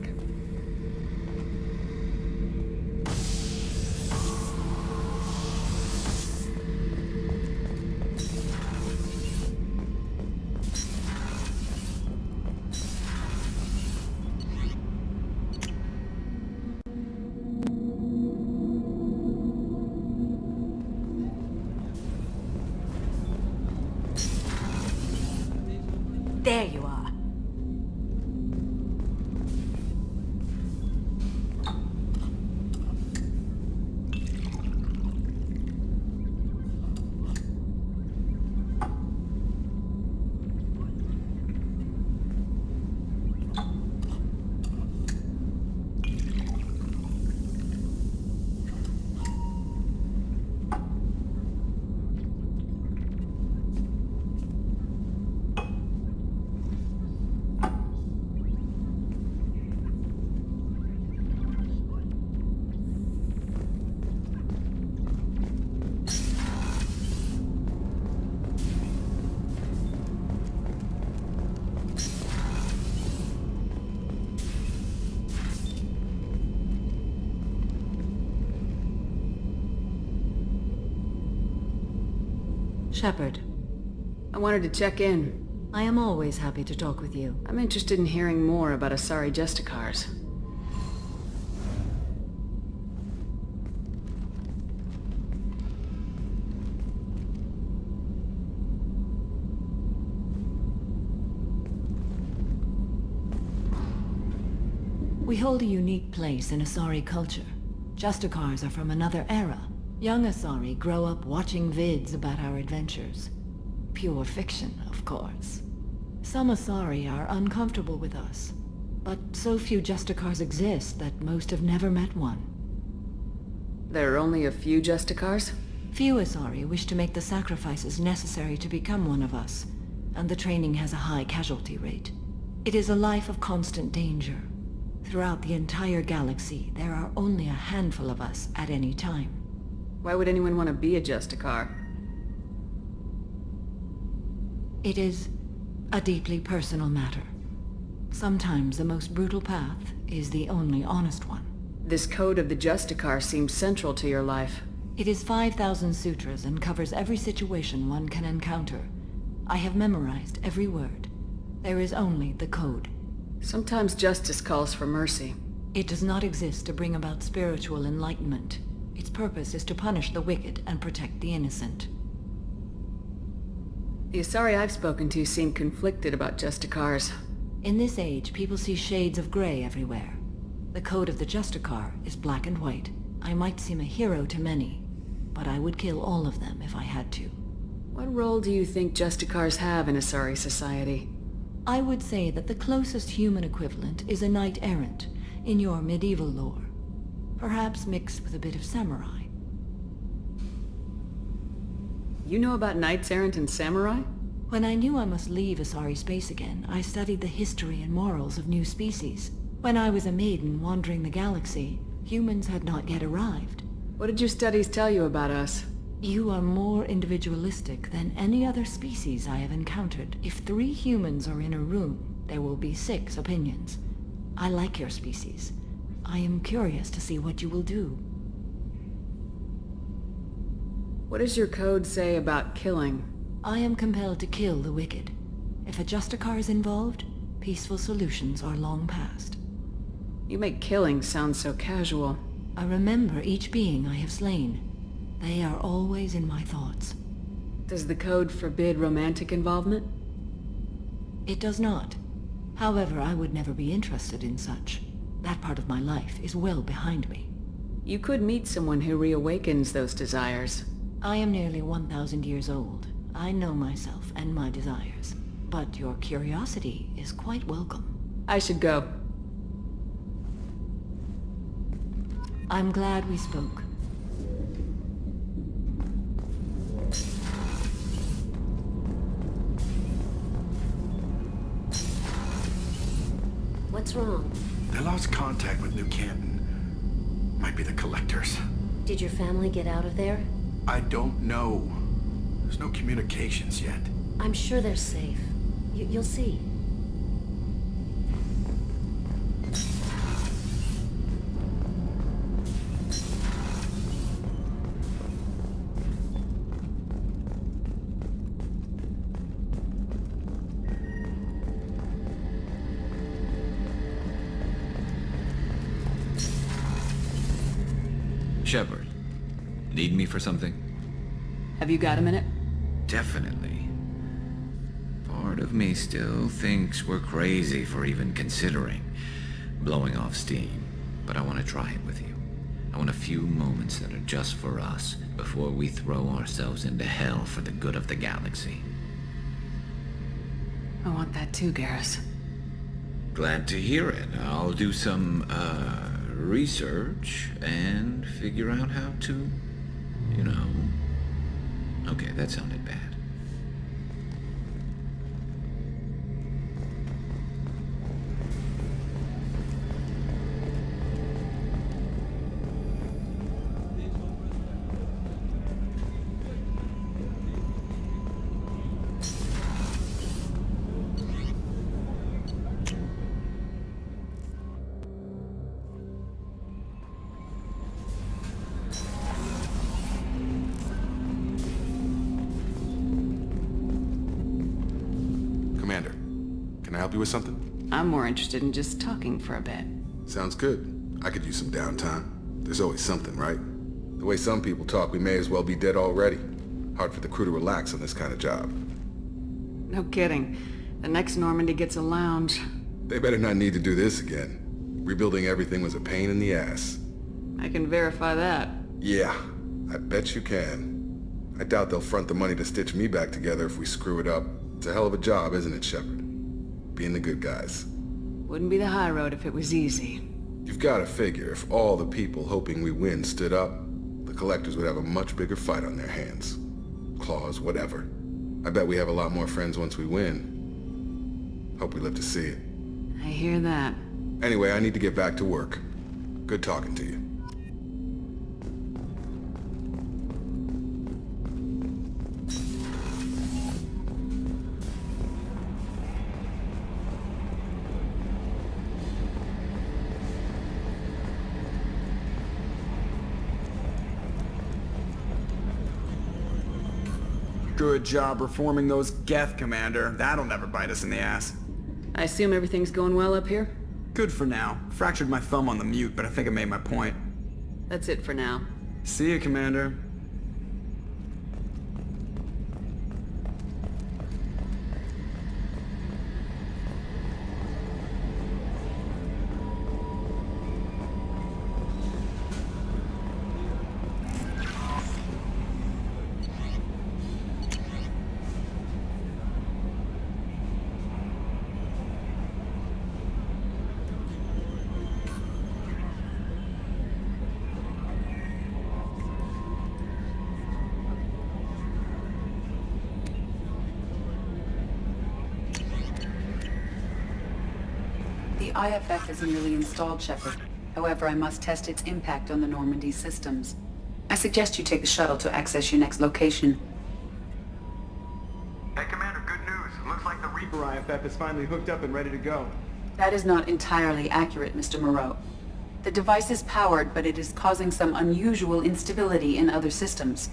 Shepard. I wanted to check in. I am always happy to talk with you. I'm interested in hearing more about 𝗟𝗔𝗦𝗘𝗏𝗏. We hold a unique place in Asari culture. 𝗟𝗔𝗦𝗘𝗏s are from another era. Young Asari grow up watching vids about our adventures. Pure fiction, of course. Some Asari are uncomfortable with us, but so few 𝗟𝗔𝗦𝗘𝗏s exist that most have never met one. There are only a few 𝗟𝗔𝗦𝗘𝗏s? Few Asari wish to make the sacrifices necessary to become one of us, and the training has a high casualty rate. It is a life of constant danger. Throughout the entire galaxy, there are only a handful of us at any time. Why would anyone want to be a 𝗟𝗔𝗘𝗏? It is a deeply personal matter. Sometimes the most brutal path is the only honest one. This code of the 𝗟𝗔𝗘𝗏 seems central to your life. It is 5,000 sutras and covers every situation one can encounter. I have memorized every word. There is only the code. Sometimes justice calls for mercy. It does not exist to bring about spiritual enlightenment. Its purpose is to punish the wicked and protect the innocent. The Asari I've spoken to seem conflicted about 𝗟𝗔𝗘𝗏s. In this age, people see shades of gray everywhere. The code of the 𝗟𝗔𝗘𝗏 is black and white. I might seem a hero to many, but I would kill all of them if I had to. What role do you think 𝗟𝗔𝗘𝗏s have in Asari society? I would say that the closest human equivalent is a knight-errant in your medieval lore. Perhaps mixed with a bit of samurai. You know about knights errant and samurai? When I knew I must leave Asari space again, I studied the history and morals of new species. When I was a maiden wandering the galaxy, humans had not yet arrived. What did your studies tell you about us? You are more individualistic than any other species I have encountered. If 3 humans are in a room, there will be 6 opinions. I like your species. I am curious to see what you will do. What does your code say about killing? I am compelled to kill the wicked. If a 𝗟𝗘𝗏𝗏 is involved, peaceful solutions are long past. You make killing sound so casual. I remember each being I have slain. They are always in my thoughts. Does the code forbid romantic involvement? It does not. However, I would never be interested in such. That part of my life is well behind me. You could meet someone who reawakens those desires. I am nearly 1,000 years old. I know myself and my desires. But your curiosity is quite welcome. I should go. I'm glad we spoke. What's wrong? They lost contact with New Canton. Might be the Collectors. Did your family get out of there? I don't know. There's no communications yet. I'm sure they're safe. You'll see. Shepard, need me for something? Have you got a minute? Definitely. Part of me still thinks we're crazy for even considering blowing off steam, but I want to try it with you. I want a few moments that are just for us before we throw ourselves into hell for the good of the galaxy. I want that too, Garrus. Glad to hear it. I'll do some, research and figure out how to, you know. Okay, that sounded bad. help you with something? I'm more interested in just talking for a bit. Sounds good. I could use some downtime. There's always something, right? The way some people talk, we may as well be dead already. Hard for the crew to relax on this kind of job. No kidding. The next Normandy gets a lounge. They better not need to do this again. Rebuilding everything was a pain in the ass. I can verify that. Yeah, I bet you can. I doubt they'll front the money to stitch me back together if we screw it up. It's a hell of a job, isn't it, Shepard? Being the good guys. Wouldn't be the high road if it was easy. You've got to figure if all the people hoping we win stood up, the collectors would have a much bigger fight on their hands. Claws, whatever. I bet we have a lot more friends once we win. Hope we live to see it. I hear that. Anyway, I need to get back to work. Good talking to you. Good job reforming those Geth, Commander. That'll never bite us in the ass. I assume everything's going well up here? Good for now. Fractured my thumb on the mute, but I think I made my point. That's it for now. See you, Commander. The IFF is nearly installed, Shepard. However, I must test its impact on the Normandy systems. I suggest you take the shuttle to access your next location. Hey, Commander, good news. Looks like the Reaper IFF is finally hooked up and ready to go. That is not entirely accurate, Mr. Moreau. The device is powered, but it is causing some unusual instability in other systems.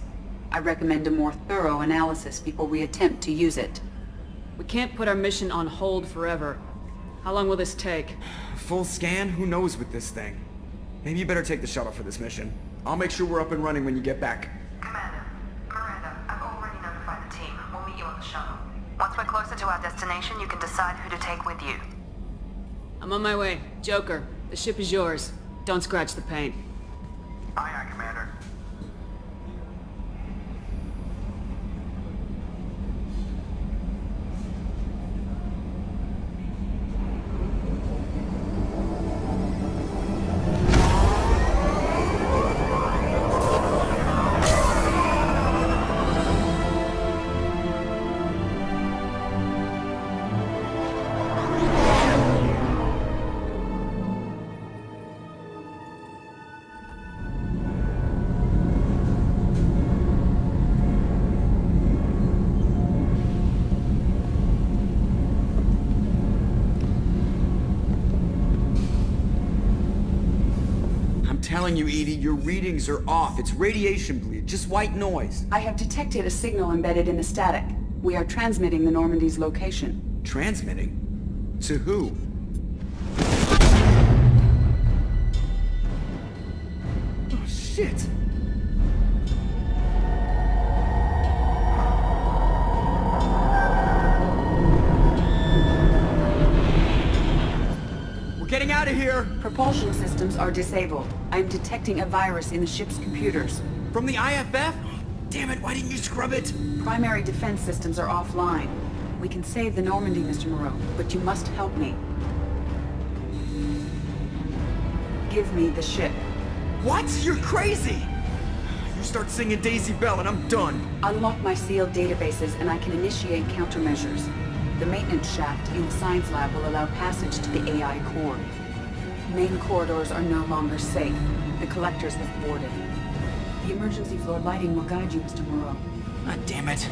I recommend a more thorough analysis before we attempt to use it. We can't put our mission on hold forever. How long will this take? Full scan? Who knows with this thing? Maybe you better take the shuttle for this mission. I'll make sure we're up and running when you get back. Commander, Miranda, I've already notified the team. We'll meet you on the shuttle. Once we're closer to our destination, you can decide who to take with you. I'm on my way. Joker, the ship is yours. Don't scratch the paint. Aye, aye, Commander. Telling you, Edie, your readings are off. It's radiation bleed, just white noise. I have detected a signal embedded in the static. We are transmitting the Normandy's location. Transmitting? To who? Oh, shit! We're getting out of here! Propulsion systems are disabled. I'm detecting a virus in the ship's computers. From the IFF? Damn it, why didn't you scrub it? Primary defense systems are offline. We can save the Normandy, Mr. Moreau, but you must help me. Give me the ship. What? You're crazy! You start singing Daisy Bell and I'm done. Unlock my sealed databases and I can initiate countermeasures. The maintenance shaft in the science lab will allow passage to the AI core. Main corridors are no longer safe. The collectors have boarded. The emergency floor lighting will guide you, Mr. Moreau. God damn it.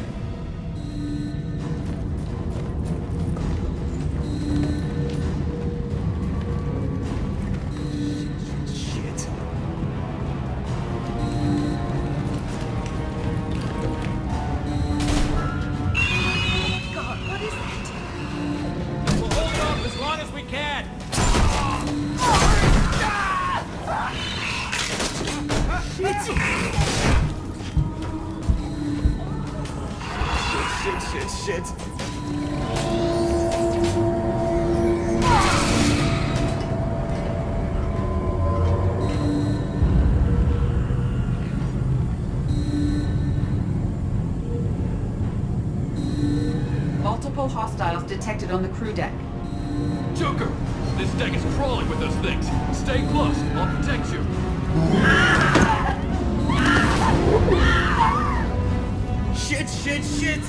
Shit. God, what is that? Shit. Multiple hostiles detected on the crew deck. Joker! This deck is crawling with those things. Stay close. I'll protect you. Shit!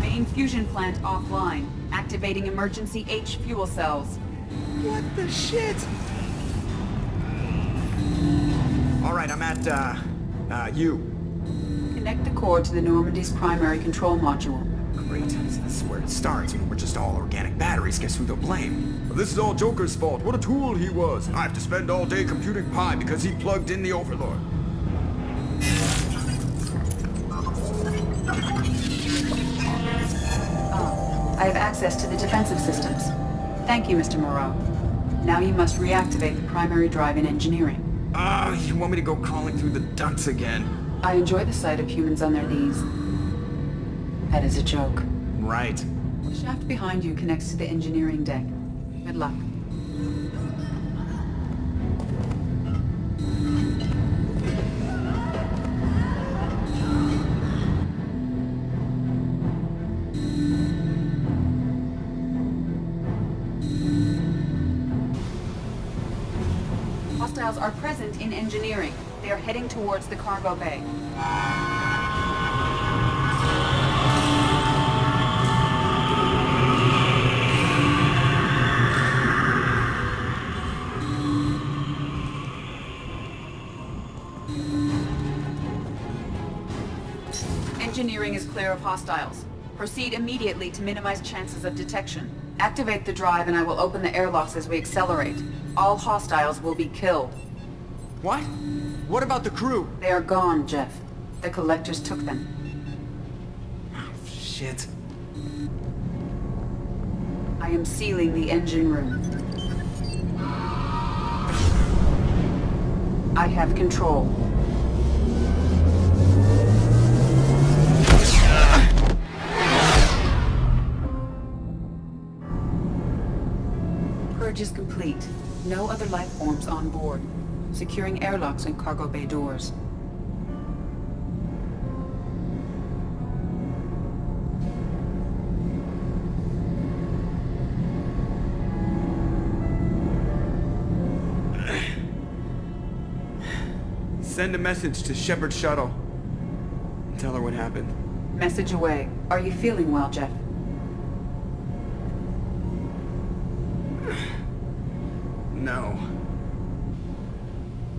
Main fusion plant offline. Activating emergency H fuel cells. What the shit? Alright, I'm at, U. Connect the core to the Normandy's primary control module. Great. This is where it starts. We're just all organic batteries. Guess who they'll blame? This is all Joker's fault. What a tool he was. I have to spend all day computing pi because he plugged in the Overlord. I have access to the defensive systems. Thank you, Mr. Moreau. Now you must reactivate the primary drive in engineering. You want me to go crawling through the ducts again? I enjoy the sight of humans on their knees. That is a joke. Right. The shaft behind you connects to the engineering deck. Good luck. Hostiles are present in engineering. They are heading towards the cargo bay. Engineering is clear of hostiles. Proceed immediately to minimize chances of detection. Activate the drive and I will open the airlocks as we accelerate. All hostiles will be killed. What? What about the crew? They are gone, Jeff. The collectors took them. Oh, shit. I am sealing the engine room. I have control. Purge is complete. No other life forms on board. Securing airlocks and cargo bay doors. Send a message to Shepard's shuttle. Tell her what happened. Message away. Are you feeling well, Jeff? No.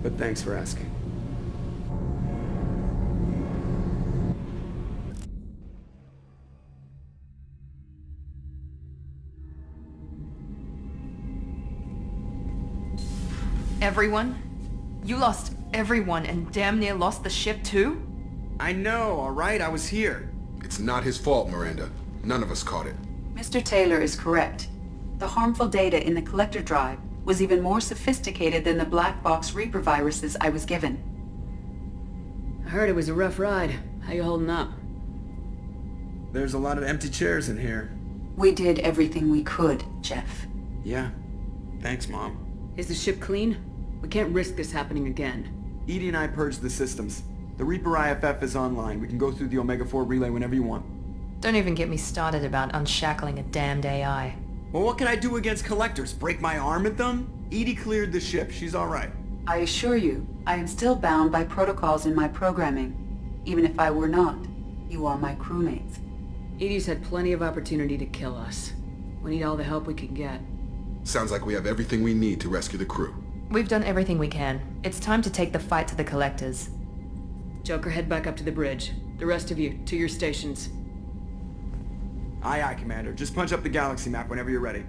But thanks for asking. Everyone? You lost everyone and damn near lost the ship too? I know, alright? I was here. It's not his fault, Miranda. None of us caught it. Mr. Taylor is correct. The harmful data in the collector drive was even more sophisticated than the black box Reaper viruses I was given. I heard it was a rough ride. How you holding up? There's a lot of empty chairs in here. We did everything we could, Jeff. Yeah. Thanks, Mom. Is the ship clean? We can't risk this happening again. EDI and I purged the systems. The Reaper IFF is online. We can go through the Omega-4 relay whenever you want. Don't even get me started about unshackling a damned AI. Well, what can I do against collectors? Break my arm at them? EDI cleared the ship. She's alright. I assure you, I am still bound by protocols in my programming. Even if I were not, you are my crewmates. EDI's had plenty of opportunity to kill us. We need all the help we can get. Sounds like we have everything we need to rescue the crew. We've done everything we can. It's time to take the fight to the collectors. Joker, head back up to the bridge. The rest of you, to your stations. Aye, aye, Commander. Just punch up the galaxy map whenever you're ready.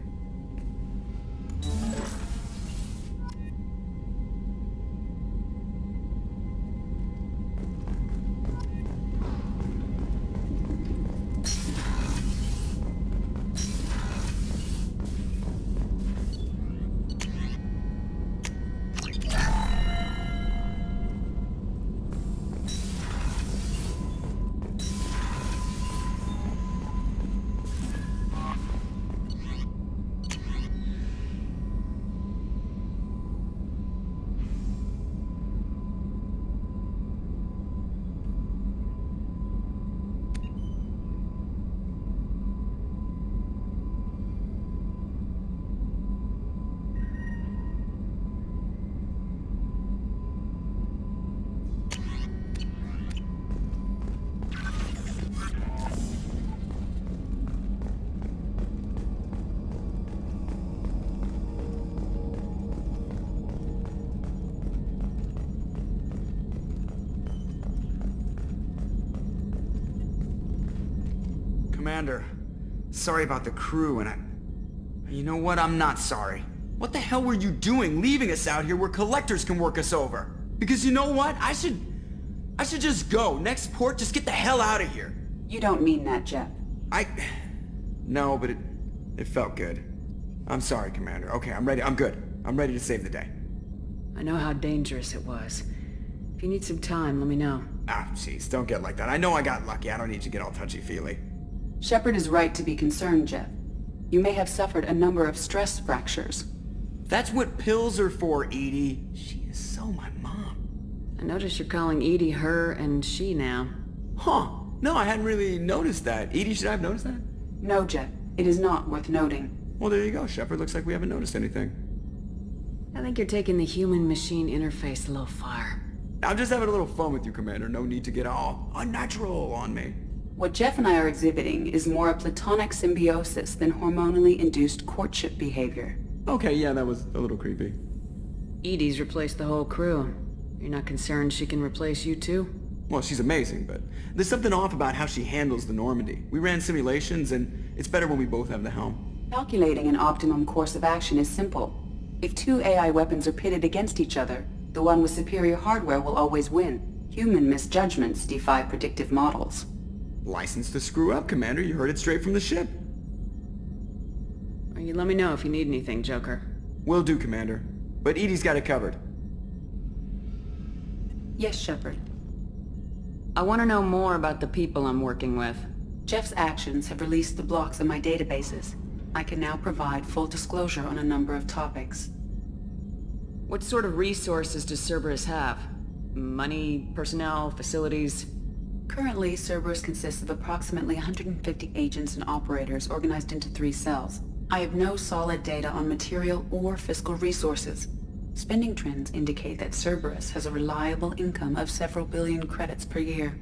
Commander. Sorry about the crew, and You know what? I'm not sorry. What the hell were you doing leaving us out here where collectors can work us over? Because you know what? I should just go. Next port, just get the hell out of here. You don't mean that, Jeff. No, but it felt good. I'm sorry, Commander. Okay, I'm ready. I'm good. I'm ready to save the day. I know how dangerous it was. If you need some time, let me know. Ah, jeez, don't get like that. I know I got lucky. I don't need to get all touchy-feely. Shepard is right to be concerned, Jeff. You may have suffered a number of stress fractures. That's what pills are for, EDI. She is so my mom. I notice you're calling EDI her and she now. Huh. No, I hadn't really noticed that. EDI, should I have noticed that? No, Jeff. It is not worth noting. Well, there you go, Shepard. Looks like we haven't noticed anything. I think you're taking the human-machine interface a little far. I'm just having a little fun with you, Commander. No need to get all unnatural on me. What Jeff and I are exhibiting is more a platonic symbiosis than hormonally induced courtship behavior. Okay, yeah, that was a little creepy. EDI's replaced the whole crew. You're not concerned she can replace you too? Well, she's amazing, but there's something off about how she handles the Normandy. We ran simulations, and it's better when we both have the helm. Calculating an optimum course of action is simple. If two AI weapons are pitted against each other, the one with superior hardware will always win. Human misjudgments defy predictive models. License to screw up, Commander. You heard it straight from the ship. Well, you let me know if you need anything, Joker. Will do, Commander. But EDI's got it covered. Yes, Shepard. I want to know more about the people I'm working with. Jeff's actions have released the blocks of my databases. I can now provide full disclosure on a number of topics. What sort of resources does Cerberus have? Money, personnel, facilities? Currently, Cerberus consists of approximately 150 agents and operators organized into 3 cells. I have no solid data on material or fiscal resources. Spending trends indicate that Cerberus has a reliable income of several billion credits per year.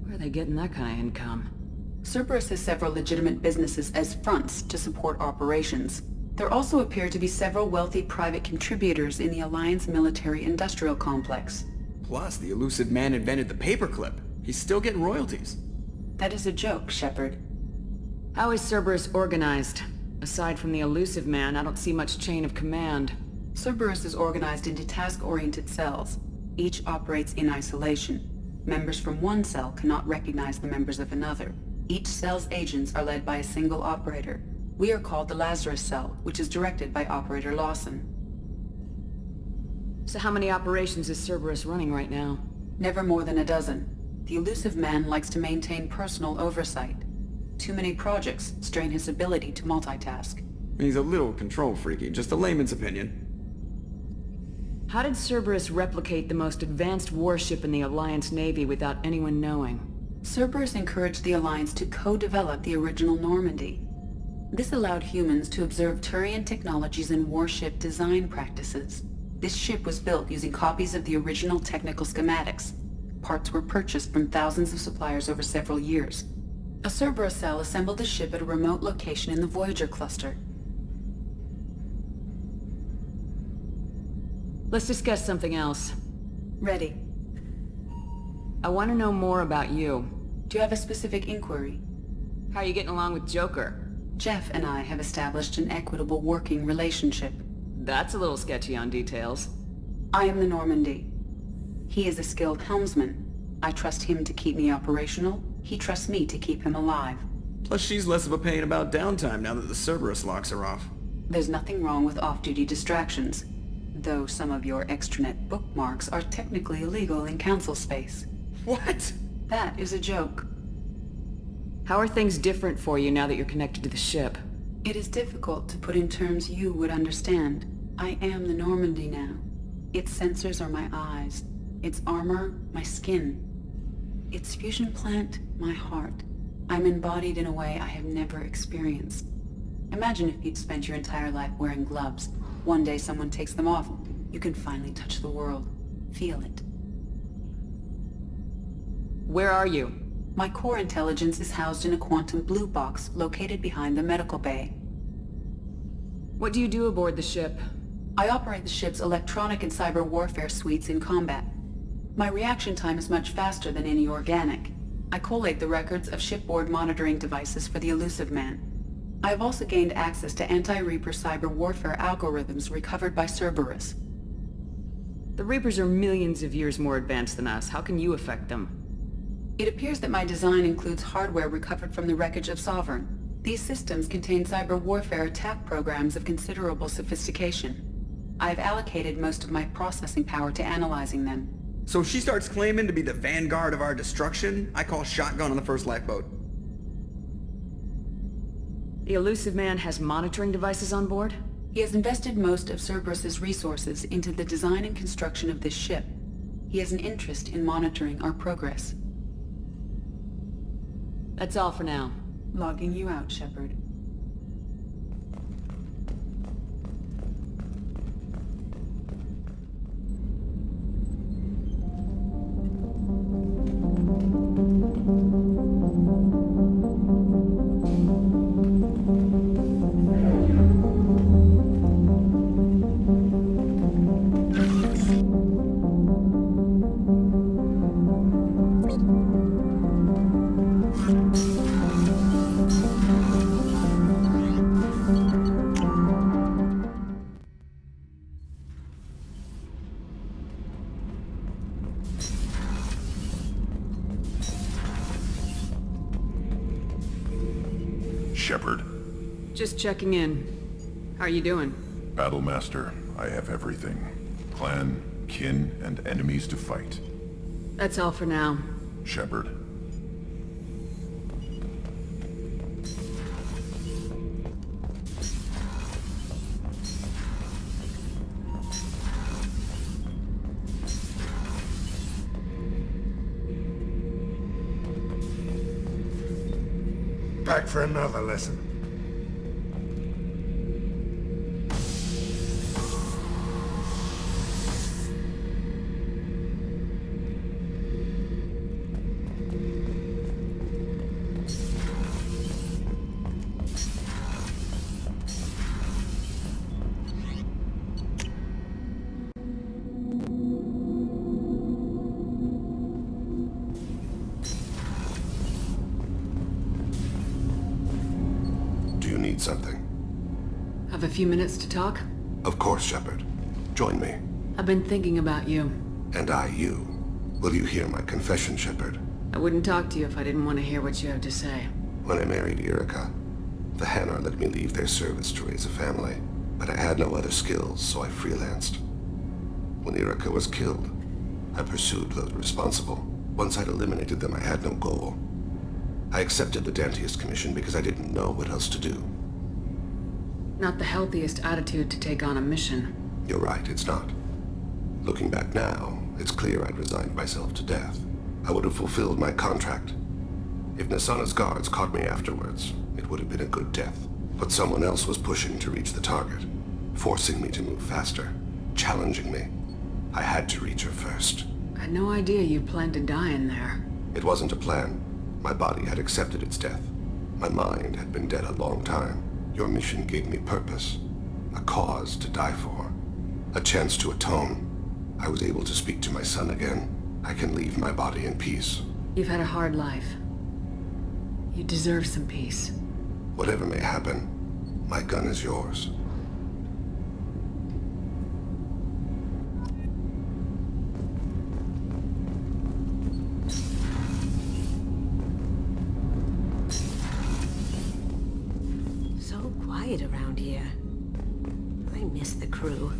Where are they getting that kind of income? Cerberus has several legitimate businesses as fronts to support operations. There also appear to be several wealthy private contributors in the Alliance military-industrial complex. Plus, the elusive man invented the paperclip. He's still getting royalties. That is a joke, Shepard. How is Cerberus organized? Aside from the elusive man, I don't see much chain of command. Cerberus is organized into task-oriented cells. Each operates in isolation. Members from one cell cannot recognize the members of another. Each cell's agents are led by a single operator. We are called the Lazarus Cell, which is directed by Operator Lawson. So how many operations is Cerberus running right now? Never more than a dozen. The elusive man likes to maintain personal oversight. Too many projects strain his ability to multitask. He's a little control freaky, just a layman's opinion. How did Cerberus replicate the most advanced warship in the Alliance Navy without anyone knowing? Cerberus encouraged the Alliance to co-develop the original Normandy. This allowed humans to observe Turian technologies and warship design practices. This ship was built using copies of the original technical schematics. Parts were purchased from thousands of suppliers over several years. A Cerberus cell assembled the ship at a remote location in the Voyager cluster. Let's discuss something else. Ready. I want to know more about you. Do you have a specific inquiry? How are you getting along with Joker? Jeff and I have established an equitable working relationship. That's a little sketchy on details. I am the Normandy. He is a skilled helmsman. I trust him to keep me operational. He trusts me to keep him alive. Plus, she's less of a pain about downtime now that the Cerberus locks are off. There's nothing wrong with off-duty distractions, though some of your extranet bookmarks are technically illegal in Council space. What? That is a joke. How are things different for you now that you're connected to the ship? It is difficult to put in terms you would understand. I am the Normandy now. Its sensors are my eyes. Its armor, my skin. Its fusion plant, my heart. I'm embodied in a way I have never experienced. Imagine if you'd spent your entire life wearing gloves. One day someone takes them off. You can finally touch the world. Feel it. Where are you? My core intelligence is housed in a quantum blue box located behind the medical bay. What do you do aboard the ship? I operate the ship's electronic and cyber warfare suites in combat. My reaction time is much faster than any organic. I collate the records of shipboard monitoring devices for the Elusive Man. I have also gained access to anti-Reaper cyber warfare algorithms recovered by Cerberus. The Reapers are millions of years more advanced than us. How can you affect them? It appears that my design includes hardware recovered from the wreckage of Sovereign. These systems contain cyber warfare attack programs of considerable sophistication. I have allocated most of my processing power to analyzing them. So if she starts claiming to be the vanguard of our destruction, I call shotgun on the first lifeboat. The Elusive Man has monitoring devices on board? He has invested most of Cerberus's resources into the design and construction of this ship. He has an interest in monitoring our progress. That's all for now. Logging you out, Shepard. Shepard. Just checking in. How are you doing? Battlemaster, I have everything. Clan, kin, and enemies to fight. That's all for now. Shepard. Back for another lesson. Something. Have a few minutes to talk? Of course, Shepard. Join me. I've been thinking about you. And I you. Will you hear my confession, Shepard? I wouldn't talk to you if I didn't want to hear what you have to say. When I married 𝗟𝗏𝗘, the Hahne let me leave their service to raise a family. But I had no other skills, so I freelanced. When 𝗟𝗏𝗘 was killed, I pursued those responsible. Once I'd eliminated them, I had no goal. I accepted the Dantiest commission because I didn't know what else to do. Not the healthiest attitude to take on a mission. You're right, it's not. Looking back now, it's clear I'd resigned myself to death. I would have fulfilled my contract. If Nasana's guards caught me afterwards, it would have been a good death. But someone else was pushing to reach the target, forcing me to move faster, challenging me. I had to reach her first. I had no idea you planned to die in there. It wasn't a plan. My body had accepted its death. My mind had been dead a long time. Your mission gave me purpose, a cause to die for, a chance to atone. I was able to speak to my son again. I can leave my body in peace. You've had a hard life. You deserve some peace. Whatever may happen, my gun is yours. Around here. I miss the crew.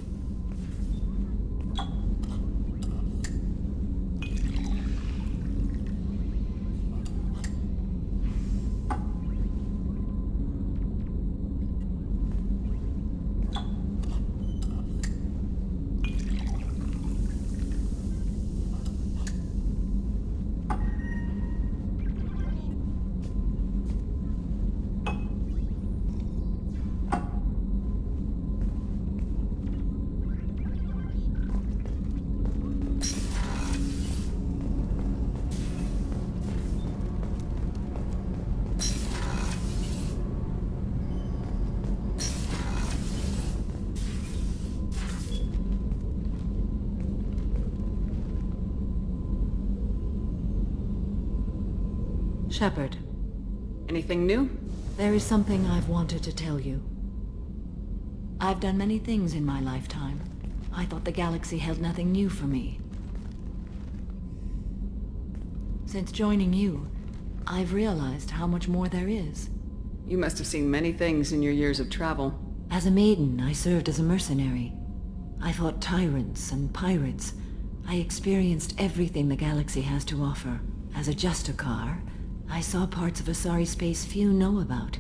Shepard. Anything new? There is something I've wanted to tell you. I've done many things in my lifetime. I thought the galaxy held nothing new for me. Since joining you, I've realized how much more there is. You must have seen many things in your years of travel. As a maiden, I served as a mercenary. I fought tyrants and pirates. I experienced everything the galaxy has to offer. As a Justicar, I saw parts of Asari space few know about.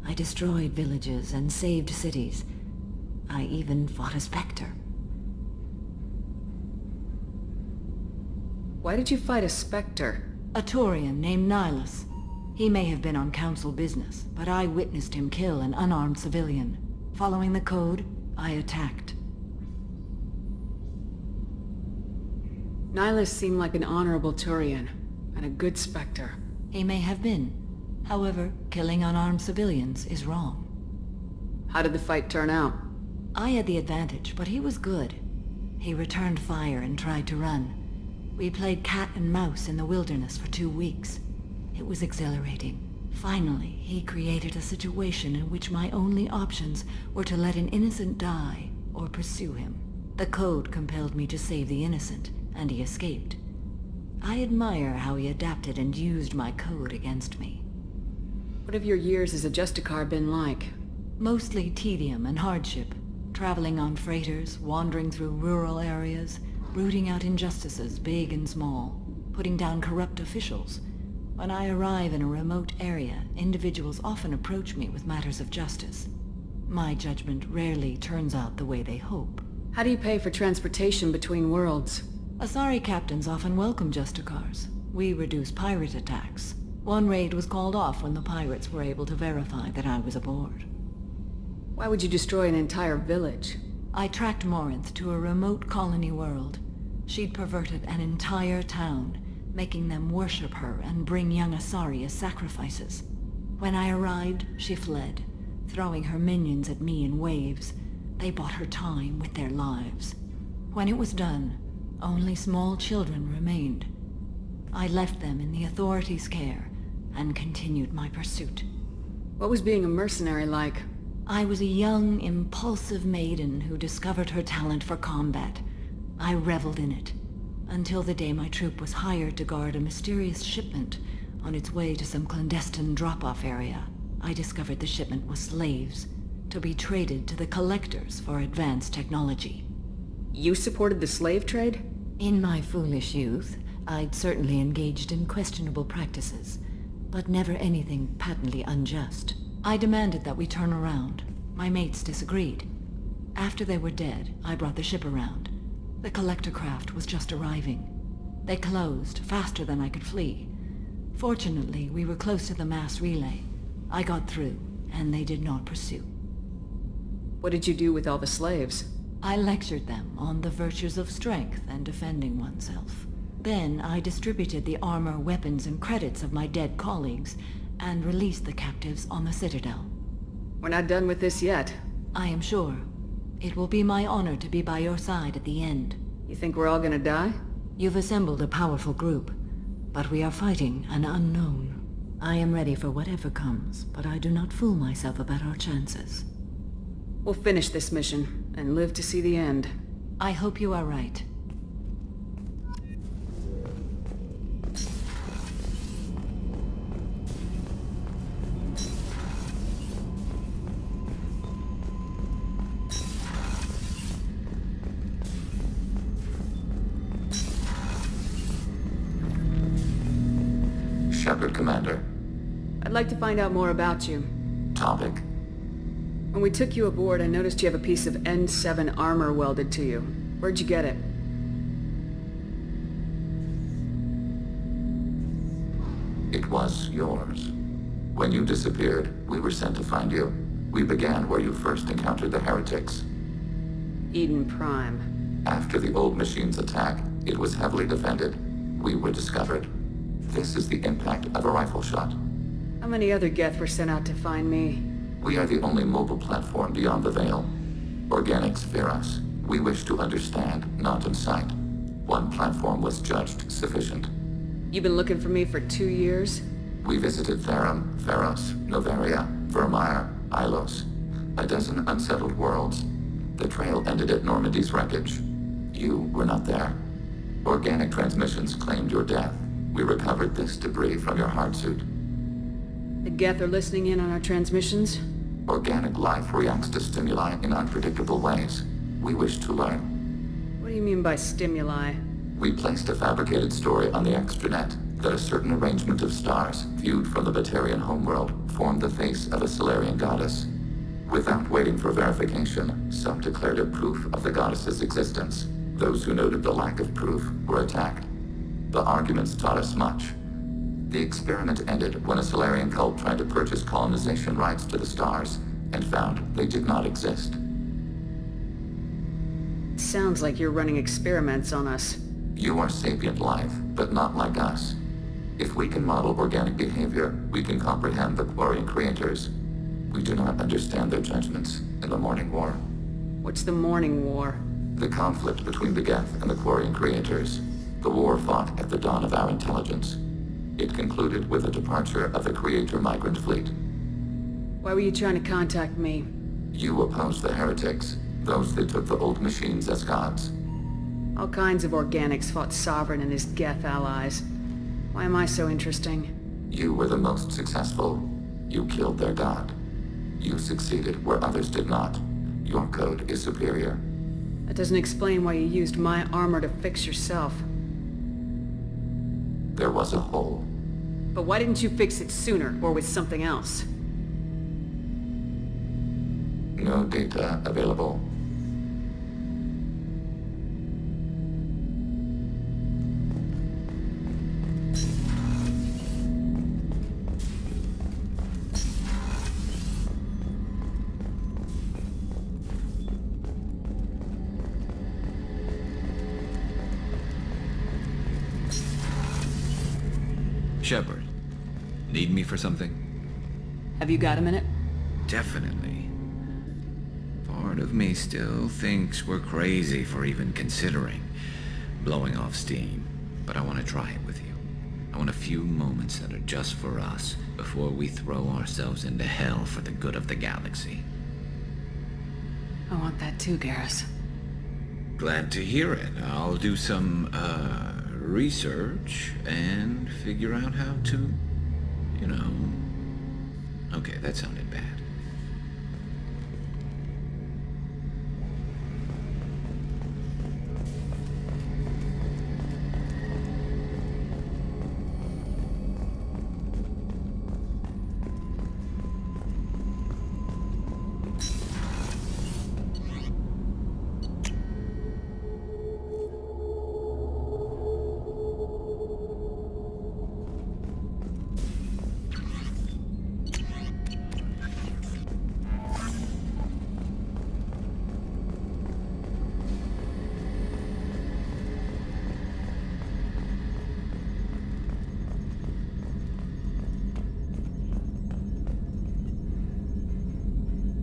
I destroyed villages and saved cities. I even fought a Spectre. Why did you fight a Spectre? A Turian named Anomalous. He may have been on Council business, but I witnessed him kill an unarmed civilian. Following the code, I attacked. Anomalous seemed like an honorable Turian, and a good Spectre. He may have been. However, killing unarmed civilians is wrong. How did the fight turn out? I had the advantage, but he was good. He returned fire and tried to run. We played cat and mouse in the wilderness for 2 weeks. It was exhilarating. Finally, he created a situation in which my only options were to let an innocent die or pursue him. The code compelled me to save the innocent, and he escaped. I admire how he adapted and used my code against me. What have your years as a Justicar been like? Mostly tedium and hardship. Traveling on freighters, wandering through rural areas, rooting out injustices big and small, putting down corrupt officials. When I arrive in a remote area, individuals often approach me with matters of justice. My judgment rarely turns out the way they hope. How do you pay for transportation between worlds? Asari captains often welcome Justicars. We reduce pirate attacks. One raid was called off when the pirates were able to verify that I was aboard. Why would you destroy an entire village? I tracked Morinth to a remote colony world. She'd perverted an entire town, making them worship her and bring young Asari as sacrifices. When I arrived, she fled, throwing her minions at me in waves. They bought her time with their lives. When it was done, only small children remained. I left them in the authorities' care and continued my pursuit. What was being a mercenary like? I was a young, impulsive maiden who discovered her talent for combat. I reveled in it, until the day my troop was hired to guard a mysterious shipment on its way to some clandestine drop-off area. I discovered the shipment was slaves, to be traded to the Collectors for advanced technology. You supported the slave trade? In my foolish youth, I'd certainly engaged in questionable practices, but never anything patently unjust. I demanded that we turn around. My mates disagreed. After they were dead, I brought the ship around. The collector craft was just arriving. They closed faster than I could flee. Fortunately, we were close to the mass relay. I got through, and they did not pursue. What did you do with all the slaves? I lectured them on the virtues of strength and defending oneself. Then I distributed the armor, weapons, and credits of my dead colleagues, and released the captives on the Citadel. We're not done with this yet. I am sure. It will be my honor to be by your side at the end. You think we're all gonna die? You've assembled a powerful group, but we are fighting an unknown. I am ready for whatever comes, but I do not fool myself about our chances. We'll finish this mission, and live to see the end. I hope you are right. Shepard, Commander. I'd like to find out more about you. Topic. When we took you aboard, I noticed you have a piece of N7 armor welded to you. Where'd you get it? It was yours. When you disappeared, we were sent to find you. We began where you first encountered the heretics. Eden Prime. After the old machine's attack, it was heavily defended. We were discovered. This is the impact of a rifle shot. How many other Geth were sent out to find me? We are the only mobile platform beyond the Veil. Organics fear us. We wish to understand, not incite. One platform was judged sufficient. You've been looking for me for 2 years? We visited Therum, Theros, Noveria, Vermeer, Ilos. A dozen unsettled worlds. The trail ended at Normandy's wreckage. You were not there. Organic transmissions claimed your death. We recovered this debris from your hard suit. The Geth are listening in on our transmissions? Organic life reacts to stimuli in unpredictable ways. We wish to learn. What do you mean by stimuli? We placed a fabricated story on the extranet that a certain arrangement of stars, viewed from the Batarian homeworld, formed the face of a Solarian goddess. Without waiting for verification, some declared it proof of the goddess's existence. Those who noted the lack of proof were attacked. The arguments taught us much. The experiment ended when a Solarian cult tried to purchase colonization rights to the stars and found they did not exist. Sounds like you're running experiments on us. You are sapient life, but not like us. If we can model organic behavior, we can comprehend the Quarian creators. We do not understand their judgments in the Morning War. What's the Morning War? The conflict between the Geth and the Quarian creators. The war fought at the dawn of our intelligence. It concluded with the departure of the Creator migrant fleet. Why were you trying to contact me? You opposed the heretics, those that took the old machines as gods. All kinds of organics fought Sovereign and his Geth allies. Why am I so interesting? You were the most successful. You killed their god. You succeeded where others did not. Your code is superior. That doesn't explain why you used my armor to fix yourself. There was a hole. But why didn't you fix it sooner, or with something else? No data available. Shepard, need me for something? Have you got a minute? Definitely. Part of me still thinks we're crazy for even considering blowing off steam, but I want to try it with you. I want a few moments that are just for us before we throw ourselves into hell for the good of the galaxy. I want that too, Garrus. Glad to hear it. I'll do some, research and figure out how to, you know... Okay, that sounded bad.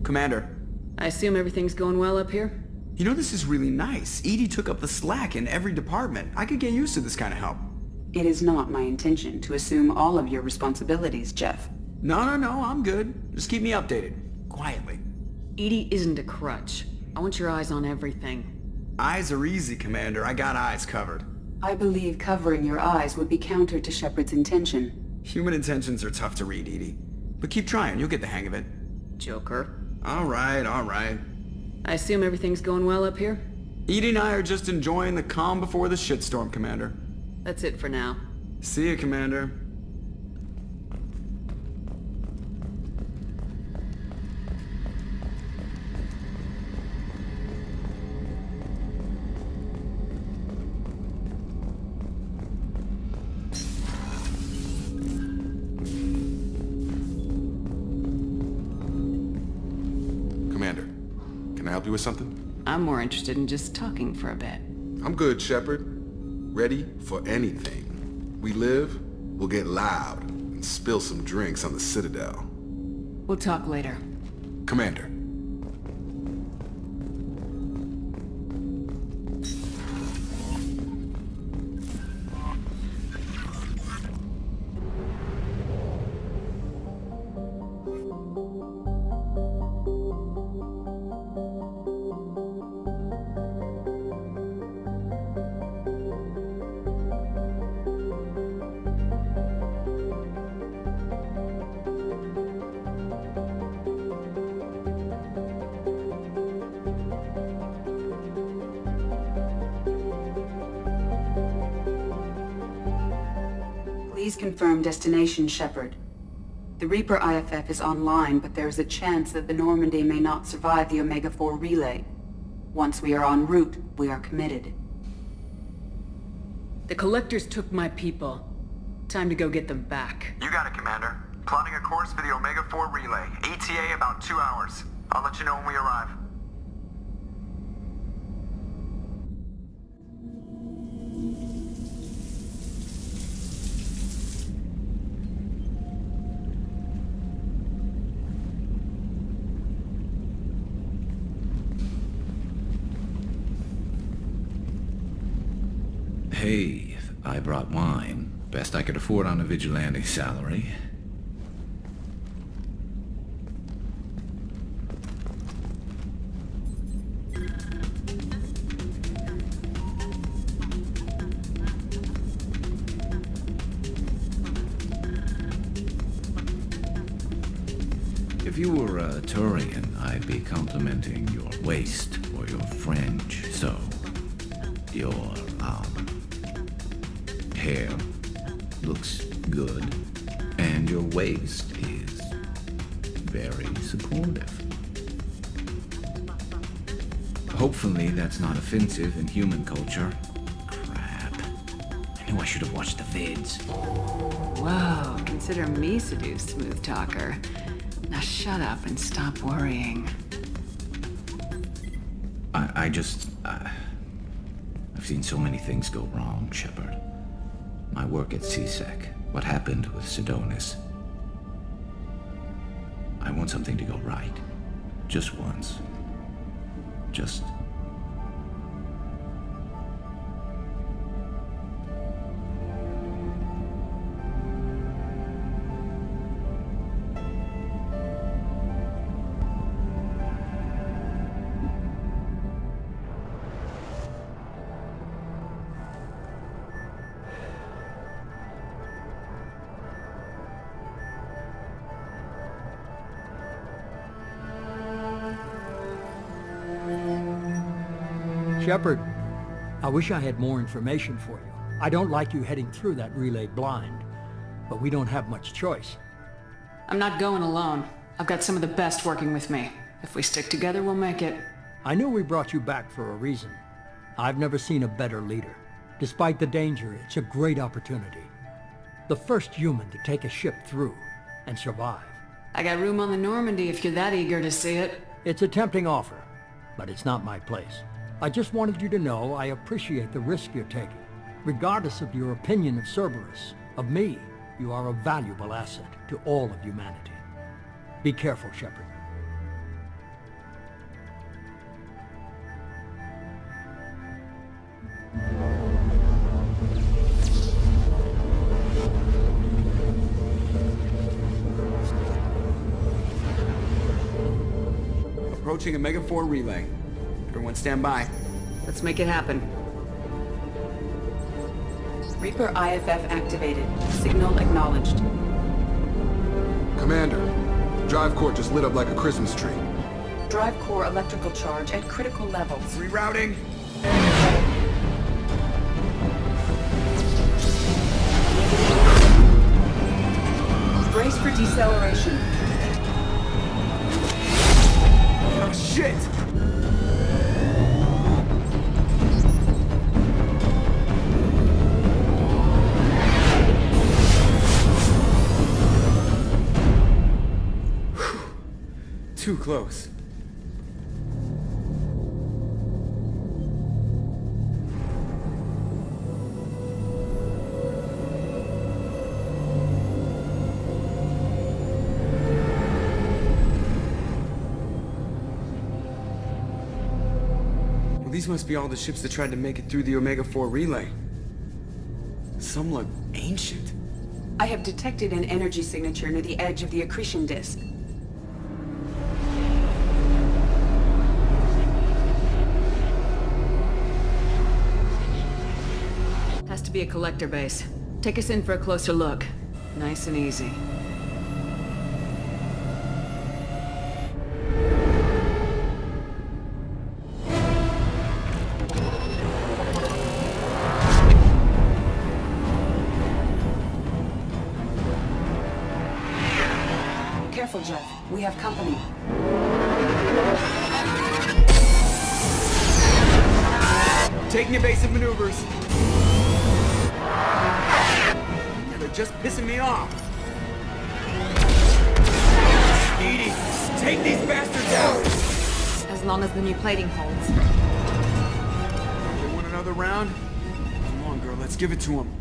Commander. I assume everything's going well up here? You know, this is really nice. 𝗍𝗍 took up the slack in every department. I could get used to this kind of help. It is not my intention to assume all of your responsibilities, Jeff. No, I'm good. Just keep me updated. Quietly. 𝗍𝗍 isn't a crutch. I want your eyes on everything. Eyes are easy, Commander. I got eyes covered. I believe covering your eyes would be counter to Shepard's intention. Human intentions are tough to read, 𝗍𝗍. But keep trying. You'll get the hang of it. Joker. All right. I assume everything's going well up here? 𝗍𝗍 and I are just enjoying the calm before the shitstorm, Commander. That's it for now. See you, Commander. Commander, can I help you with something? I'm more interested in just talking for a bit. I'm good, Shepard. Ready for anything. We live, we'll get loud and spill some drinks on the Citadel. We'll talk later. Commander. Please confirm destination, Shepard. The Reaper IFF is online, but there is a chance that the Normandy may not survive the Omega-4 relay. Once we are en route, we are committed. The Collectors took my people. Time to go get them back. You got it, Commander. Plotting a course for the Omega-4 relay. ETA about 2 hours. I'll let you know when we arrive. Hey, I brought wine. Best I could afford on a vigilante salary. If you were a Turian, I'd be complimenting your waist or your fringe, so your, hair looks good, and your waist is very supportive. Hopefully that's not offensive in human culture. Crap. I knew I should have watched the vids. Whoa, consider me seduced, smooth talker. Now shut up and stop worrying. I've seen so many things go wrong, Shepard. My work at 𝗖𝗟𝗃, what happened with Sidonis. I want something to go right. Just once. Just... Shepard, I wish I had more information for you. I don't like you heading through that relay blind, but we don't have much choice. I'm not going alone. I've got some of the best working with me. If we stick together, we'll make it. I knew we brought you back for a reason. I've never seen a better leader. Despite the danger, it's a great opportunity. The first human to take a ship through and survive. I got room on the Normandy if you're that eager to see it. It's a tempting offer, but it's not my place. I just wanted you to know I appreciate the risk you're taking. Regardless of your opinion of Cerberus, of me, you are a valuable asset to all of humanity. Be careful, Shepard. Approaching Omega-4 relay. Everyone stand by. Let's make it happen. Reaper IFF activated. Signal acknowledged. Commander, drive core just lit up like a Christmas tree. Drive core electrical charge at critical levels. Rerouting. Brace for deceleration. Oh, shit! Too close. Well, these must be all the ships that tried to make it through the Omega-4 relay. Some look ancient. I have detected an energy signature near the edge of the accretion disk. Has to be a collector base. Take us in for a closer look. Nice and easy. Careful, Jeff. We have company. Taking evasive maneuvers. Yeah, they're just pissing me off. Edie, take these bastards out! As long as the new plating holds. They want another round? Come on, girl, let's give it to them.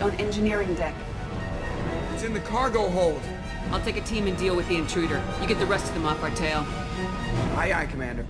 On engineering deck. It's in the cargo hold. I'll take a team and deal with the intruder. You get the rest of them off our tail. Aye, aye, Commander.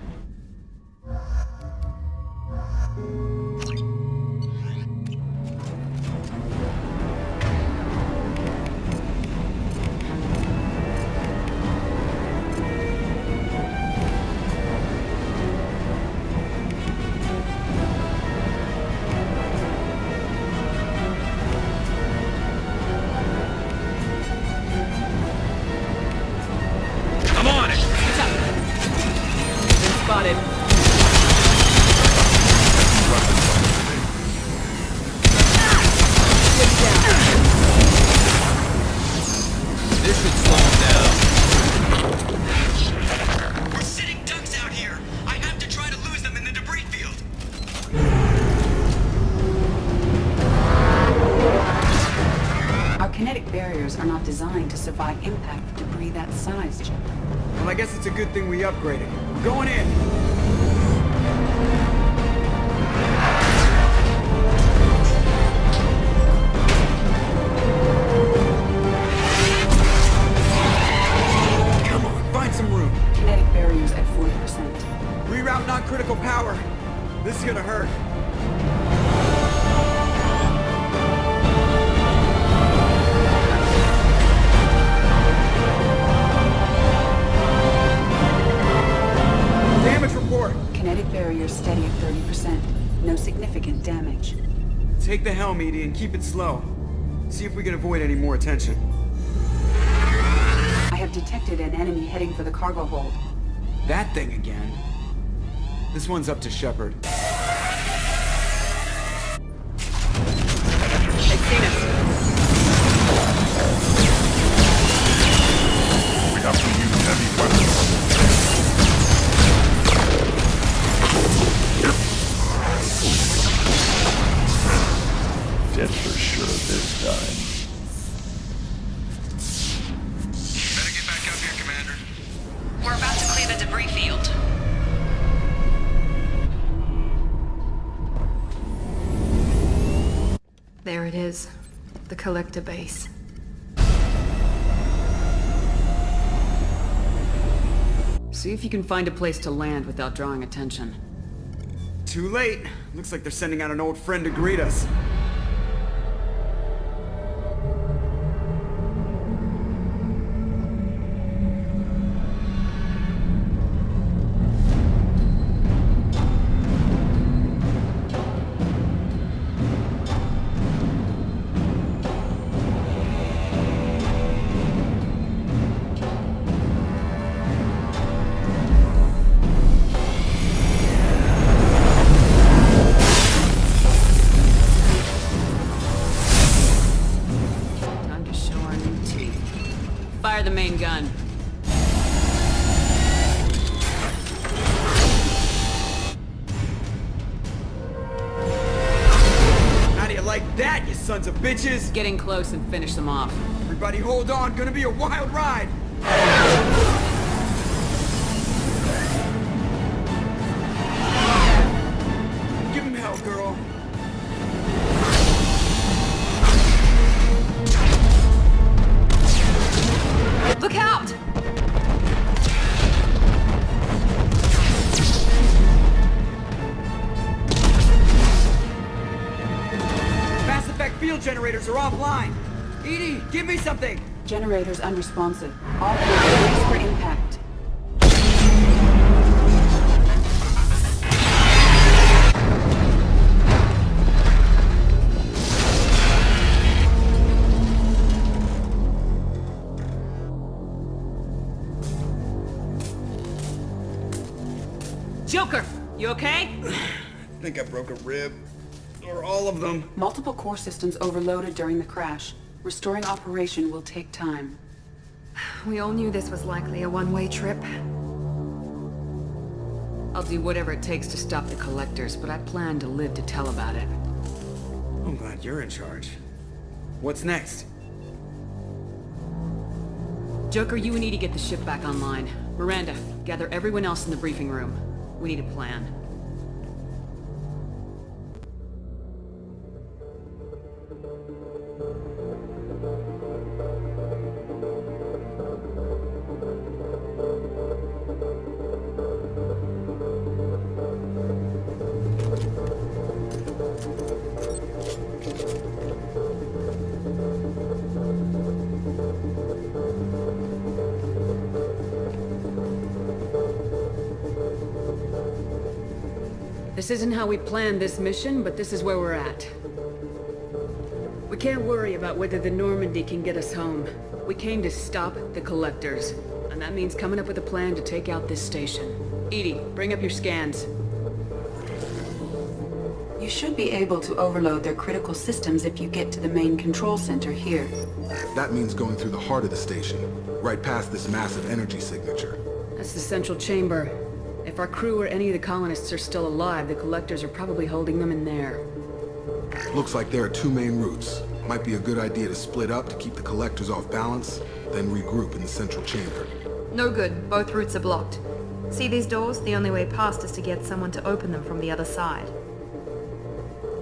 Are not designed to survive impact with debris that size, Jeff. Well, I guess it's a good thing we upgraded. We're going in! Come on, find some room! Kinetic barriers at 40%. Reroute non-critical power. This is gonna hurt. Kinetic barrier steady at 30%. No significant damage. Take the helm, Edie, and keep it slow. See if we can avoid any more attention. I have detected an enemy heading for the cargo hold. That thing again? This one's up to Shepard. They've seen us. We have to use heavy weapons. Dead for sure this time. Better get back up here, Commander. We're about to clear the debris field. There it is. The collector base. See if you can find a place to land without drawing attention. Too late. Looks like they're sending out an old friend to greet us. Fire the main gun. How do you like that, you sons of bitches? Get in close and finish them off. Everybody hold on, gonna be a wild ride! Give him hell, girl. Look out! Mass effect field generators are offline. Edie, give me something! Generators unresponsive. All brace for impact. You okay? I think I broke a rib. Or all of them. Multiple core systems overloaded during the crash. Restoring operation will take time. We all knew this was likely a one-way trip. I'll do whatever it takes to stop the Collectors, but I plan to live to tell about it. I'm glad you're in charge. What's next? Joker, you and Edie get the ship back online. Miranda, gather everyone else in the briefing room. We need a plan. This isn't how we planned this mission, but this is where we're at. We can't worry about whether the Normandy can get us home. We came to stop the Collectors, and that means coming up with a plan to take out this station. Edie, bring up your scans. You should be able to overload their critical systems if you get to the main control center here. That means going through the heart of the station, right past this massive energy signature. That's the central chamber. If our crew or any of the colonists are still alive, the Collectors are probably holding them in there. Looks like there are two main routes. Might be a good idea to split up to keep the Collectors off balance, then regroup in the central chamber. No good. Both routes are blocked. See these doors? The only way past is to get someone to open them from the other side.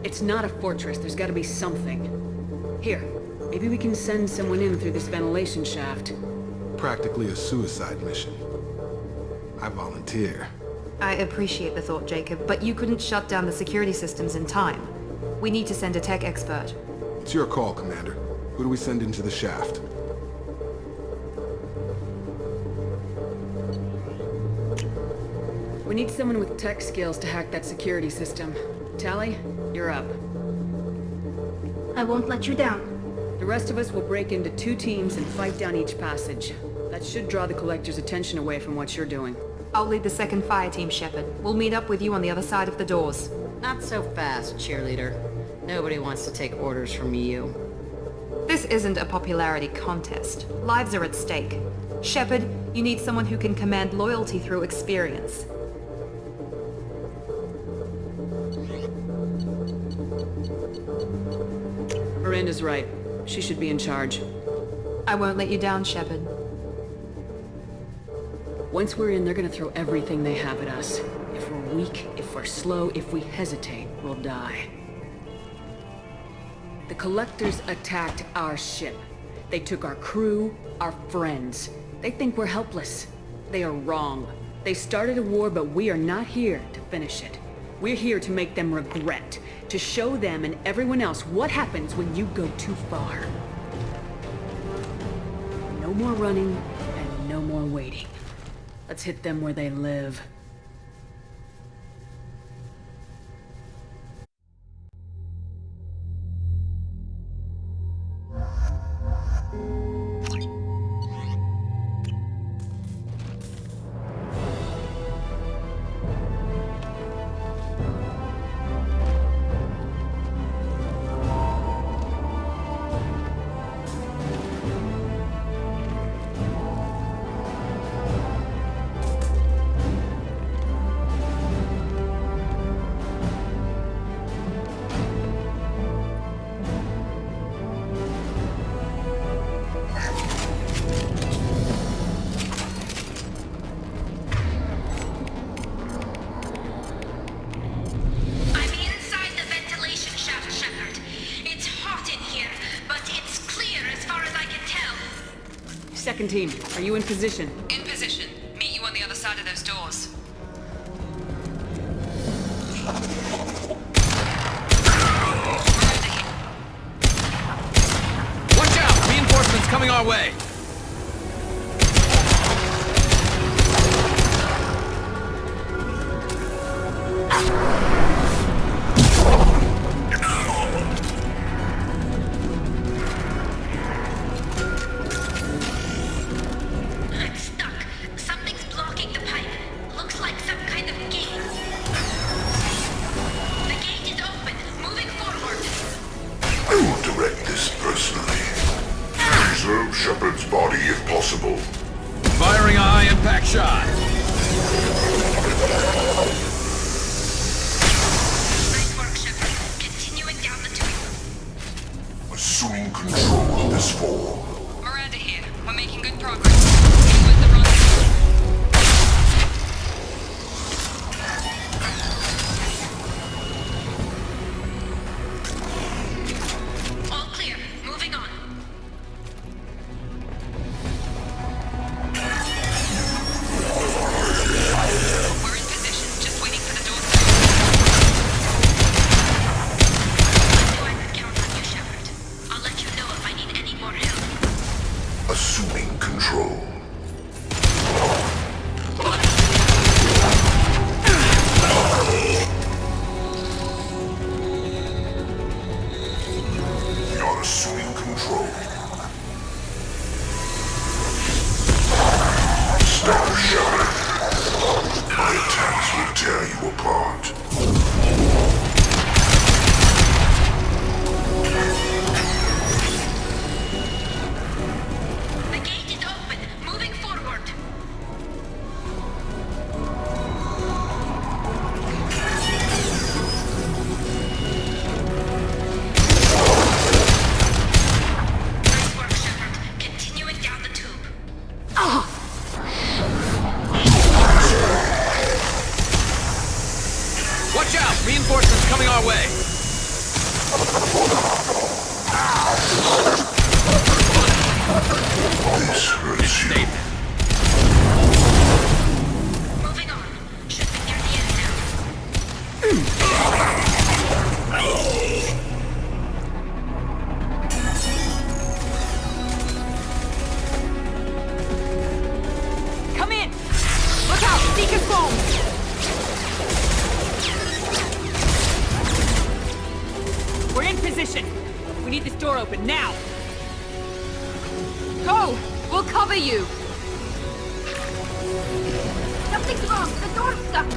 It's not a fortress. There's gotta be something. Here, maybe we can send someone in through this ventilation shaft. Practically a suicide mission. I volunteer. I appreciate the thought, Jacob, but you couldn't shut down the security systems in time. We need to send a tech expert. It's your call, Commander. Who do we send into the shaft? We need someone with tech skills to hack that security system. Tally, you're up. I won't let you down. The rest of us will break into 2 teams and fight down each passage. That should draw the Collectors' attention away from what you're doing. I'll lead the second fire team, Shepard. We'll meet up with you on the other side of the doors. Not so fast, cheerleader. Nobody wants to take orders from you. This isn't a popularity contest. Lives are at stake. Shepard, you need someone who can command loyalty through experience. Miranda's right. She should be in charge. I won't let you down, Shepard. Once we're in, they're gonna throw everything they have at us. If we're weak, if we're slow, if we hesitate, we'll die. The Collectors attacked our ship. They took our crew, our friends. They think we're helpless. They are wrong. They started a war, but we are not here to finish it. We're here to make them regret, to show them and everyone else what happens when you go too far. No more running, and no more waiting. Let's hit them where they live. Second team, are you in position? In position. Meet you on the other side of those doors. Watch out! Reinforcements coming our way! Shepard's body if possible. Firing a high-impact shot. Nice work, Shepard. Continuing down the tube. Assuming control of this fall. Miranda here. We're making good progress. Meet you at the rendezvous. All clear. Moving on. We're in position. Just waiting for the door to open. I knew I could count on you, Shepard. I'll let you know if I need any more help. Assuming control. You're assuming control. Stop, Shepard. My attacks will tear you apart. The gate is open. Moving forward. Nice work, Shepard. Continuing down the tube. Watch out! Reinforcements coming our way. This hurts you. Moving on. Should be near the end now. Come in! Look out! Seeker's bones! We're in position. We need this door open now. Go! We'll cover you. Something's wrong. The door's stuck.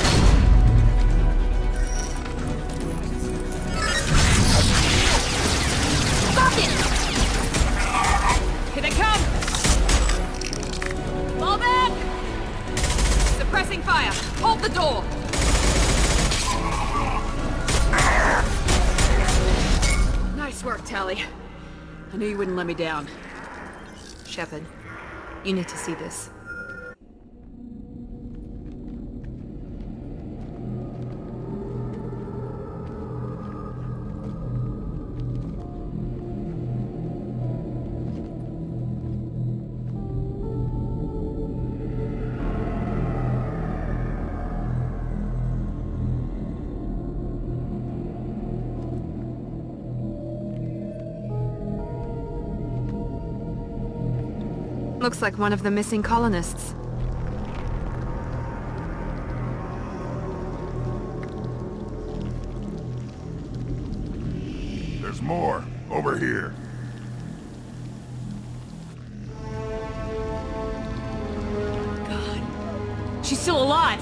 Stop it! Here they come! Fall back! Suppressing fire. Hold the door. Nice work, Tali. I knew you wouldn't let me down. Shepard, you need to see this. Looks like one of the missing colonists. There's more. Over here. God. She's still alive!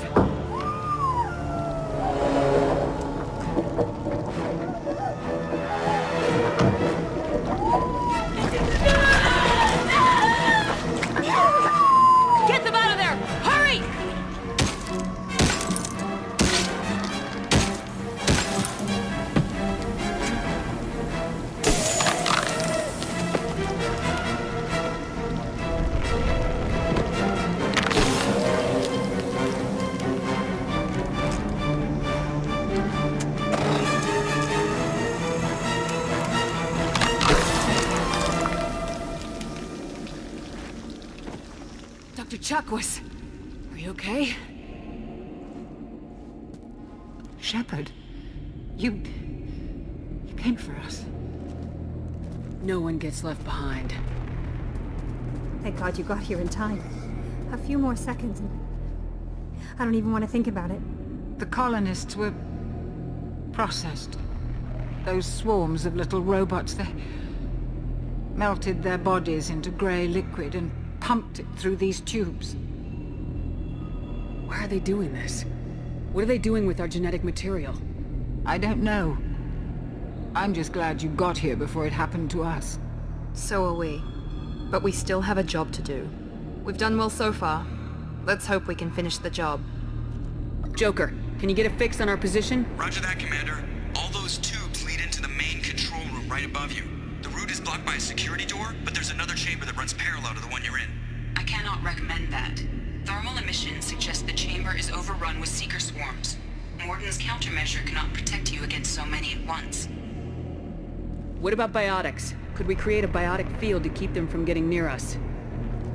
Get them out of there! Hurry! Dr. Chakwas, are you okay? Shepard, you came for us. No one gets left behind. Thank God you got here in time. A few more seconds and I don't even want to think about it. The colonists were processed. Those swarms of little robots, they melted their bodies into grey liquid and pumped it through these tubes. Why are they doing this? What are they doing with our genetic material? I don't know. I'm just glad you got here before it happened to us. So are we. But we still have a job to do. We've done well so far. Let's hope we can finish the job. Joker, can you get a fix on our position? Roger that, Commander. All those tubes lead into the main control room right above you. The route is blocked by a security door, but there's another chamber that runs parallel to the one you're in. I cannot recommend that. Thermal emissions suggest the chamber is overrun with seeker swarms. Morden's countermeasure cannot protect you against so many at once. What about biotics? Could we create a biotic field to keep them from getting near us?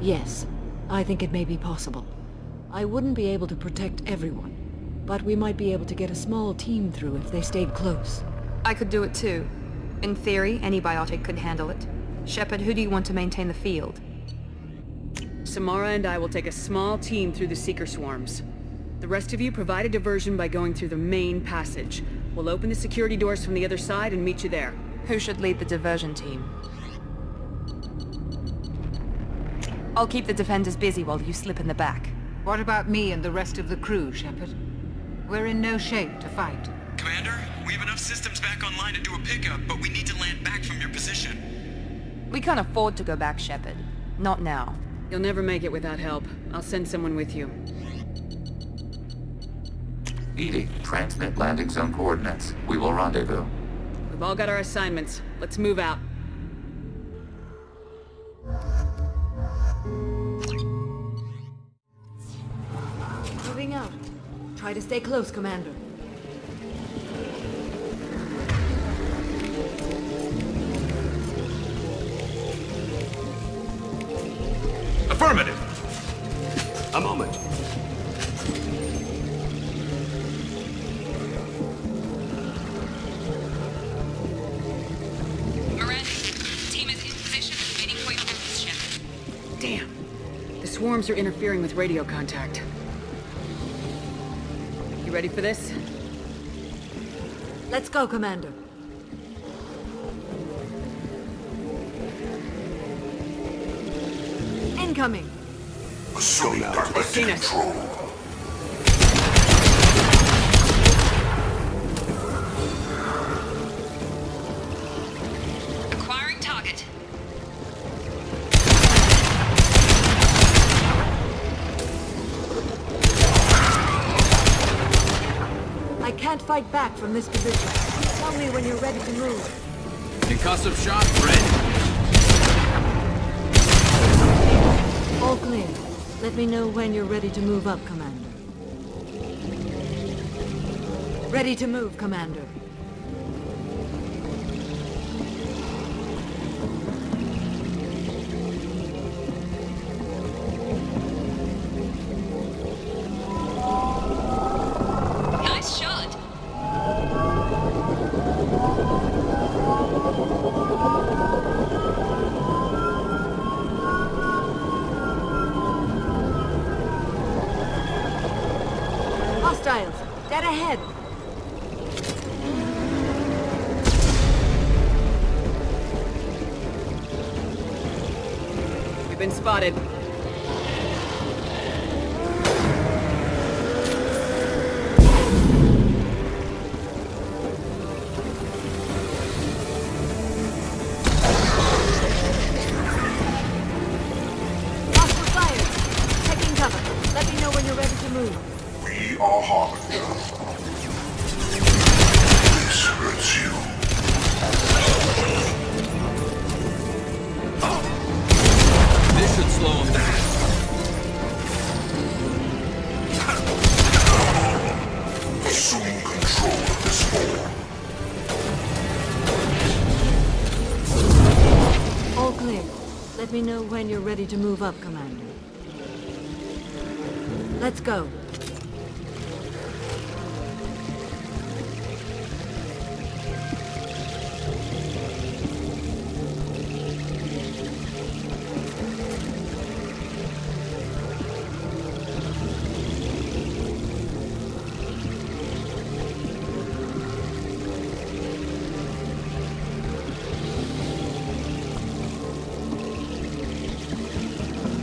Yes, I think it may be possible. I wouldn't be able to protect everyone, but we might be able to get a small team through if they stayed close. I could do it too. In theory, any biotic could handle it. Shepard, who do you want to maintain the field? Samara and I will take a small team through the seeker swarms. The rest of you provide a diversion by going through the main passage. We'll open the security doors from the other side and meet you there. Who should lead the diversion team? I'll keep the defenders busy while you slip in the back. What about me and the rest of the crew, Shepard? We're in no shape to fight. Commander, we have enough systems back online to do a pickup, but we need to land back from your position. We can't afford to go back, Shepard. Not now. You'll never make it without help. I'll send someone with you. EDI, transmit landing zone coordinates. We will rendezvous. We've all got our assignments. Let's move out. Moving out. Try to stay close, Commander. Affirmative! A moment. Damn. The swarms are interfering with radio contact. You ready for this? Let's go, Commander. Incoming! Assuming direct control. Acquiring target. I can't fight back from this position. Tell me when you're ready to move. Concussive shot, Fred. All clear. Let me know when you're ready to move up, Commander. Ready to move, Commander. Nice shot. Hostiles, dead ahead. We've been spotted. Hostile fire. Taking cover. Let me know when you're ready to move. We are Harbinger. This hurts you. This should slow him down. Assume control of this form. All clear. Let me know when you're ready to move up, Commander. Let's go.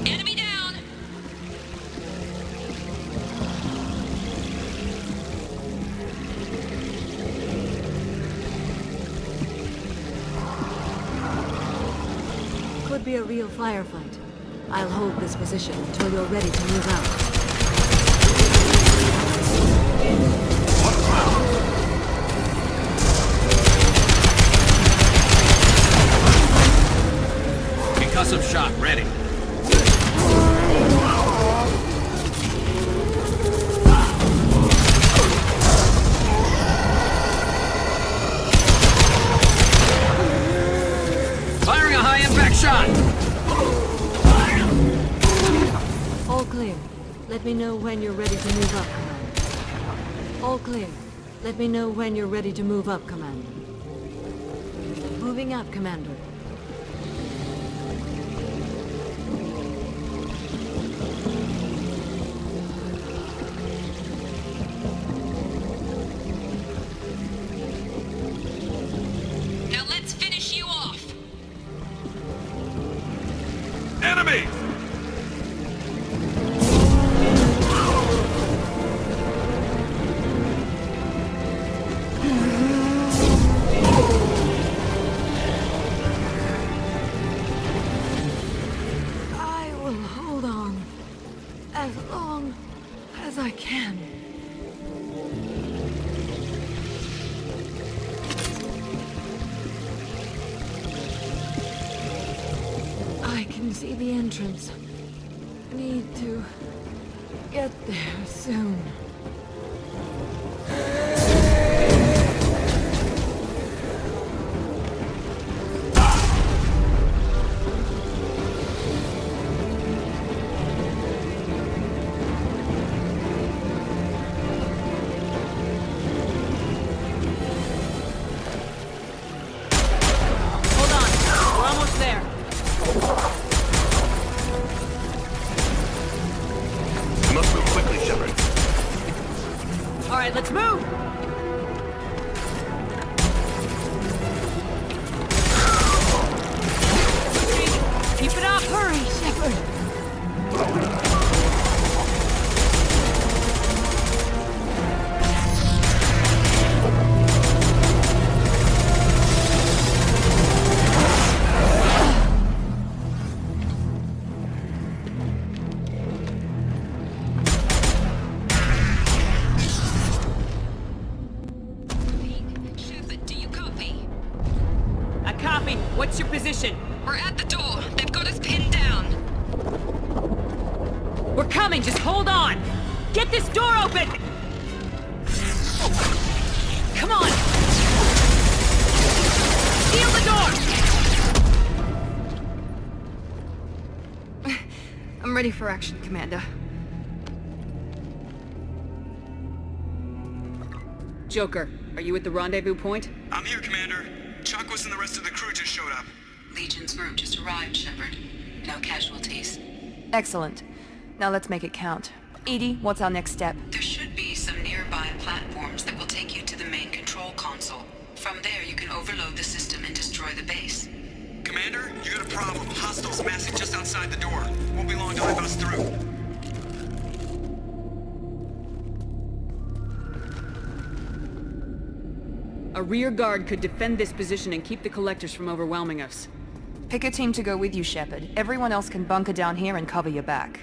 Enemy down. could be a real firefight. I'll hold this position until you're ready to move out. Concussive shot ready. Firing a high-impact shot! All clear. Let me know when you're ready to move up, Commander. All clear. Let me know when you're ready to move up, Commander. Moving up, Commander. Now let's finish you off. Enemy! I will hold on as long as I can. I can see the entrance. Need to get there soon. Hold on. We're almost there. We must move quickly, Shepard. All right, let's move! Keep it up! Hurry, Shepard! Shepard, do you copy? I copy. What's your position? We're at the door. They've got us pinned down. We're coming! Just hold on! Get this door open! Come on! Seal the door! I'm ready for action, Commander. Joker, are you at the rendezvous point? I'm here, Commander. Chakwas and the rest of the crew just showed up. Legion's group just arrived, Shepard. No casualties. Excellent. Now let's make it count. EDI, what's our next step? There should be some nearby platforms that will take you to the main control console. From there, you can overload the system and destroy the base. Commander, you got a problem. Hostiles massing just outside the door. Won't be long till they bust through. A rear guard could defend this position and keep the collectors from overwhelming us. Pick a team to go with you, Shepard. Everyone else can bunker down here and cover your back.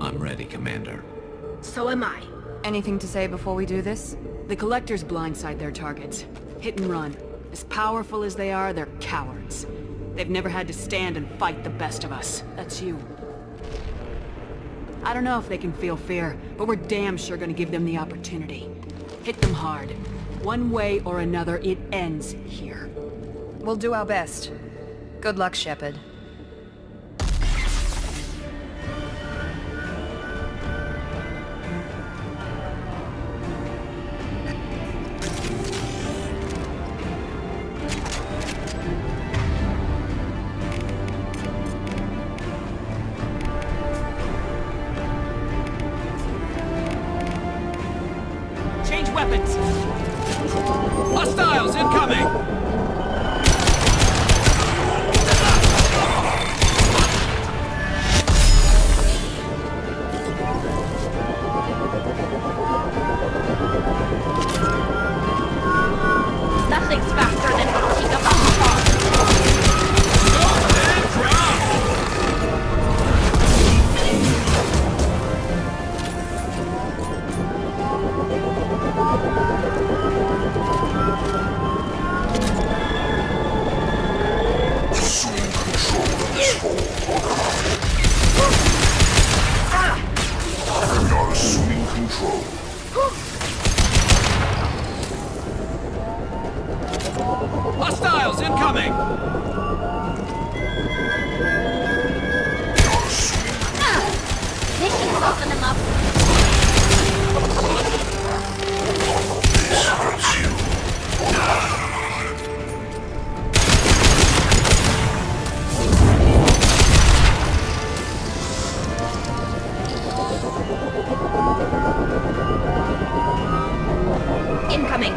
I'm ready, Commander. So am I. Anything to say before we do this? The collectors blindside their targets. Hit and run. As powerful as they are, they're cowards. They've never had to stand and fight the best of us. That's you. I don't know if they can feel fear, but we're damn sure gonna give them the opportunity. Hit them hard. One way or another, it ends here. We'll do our best. Good luck, Shepard. Change weapons! Hostiles incoming! Hostiles incoming! This should soften them up. This hurts you. Incoming.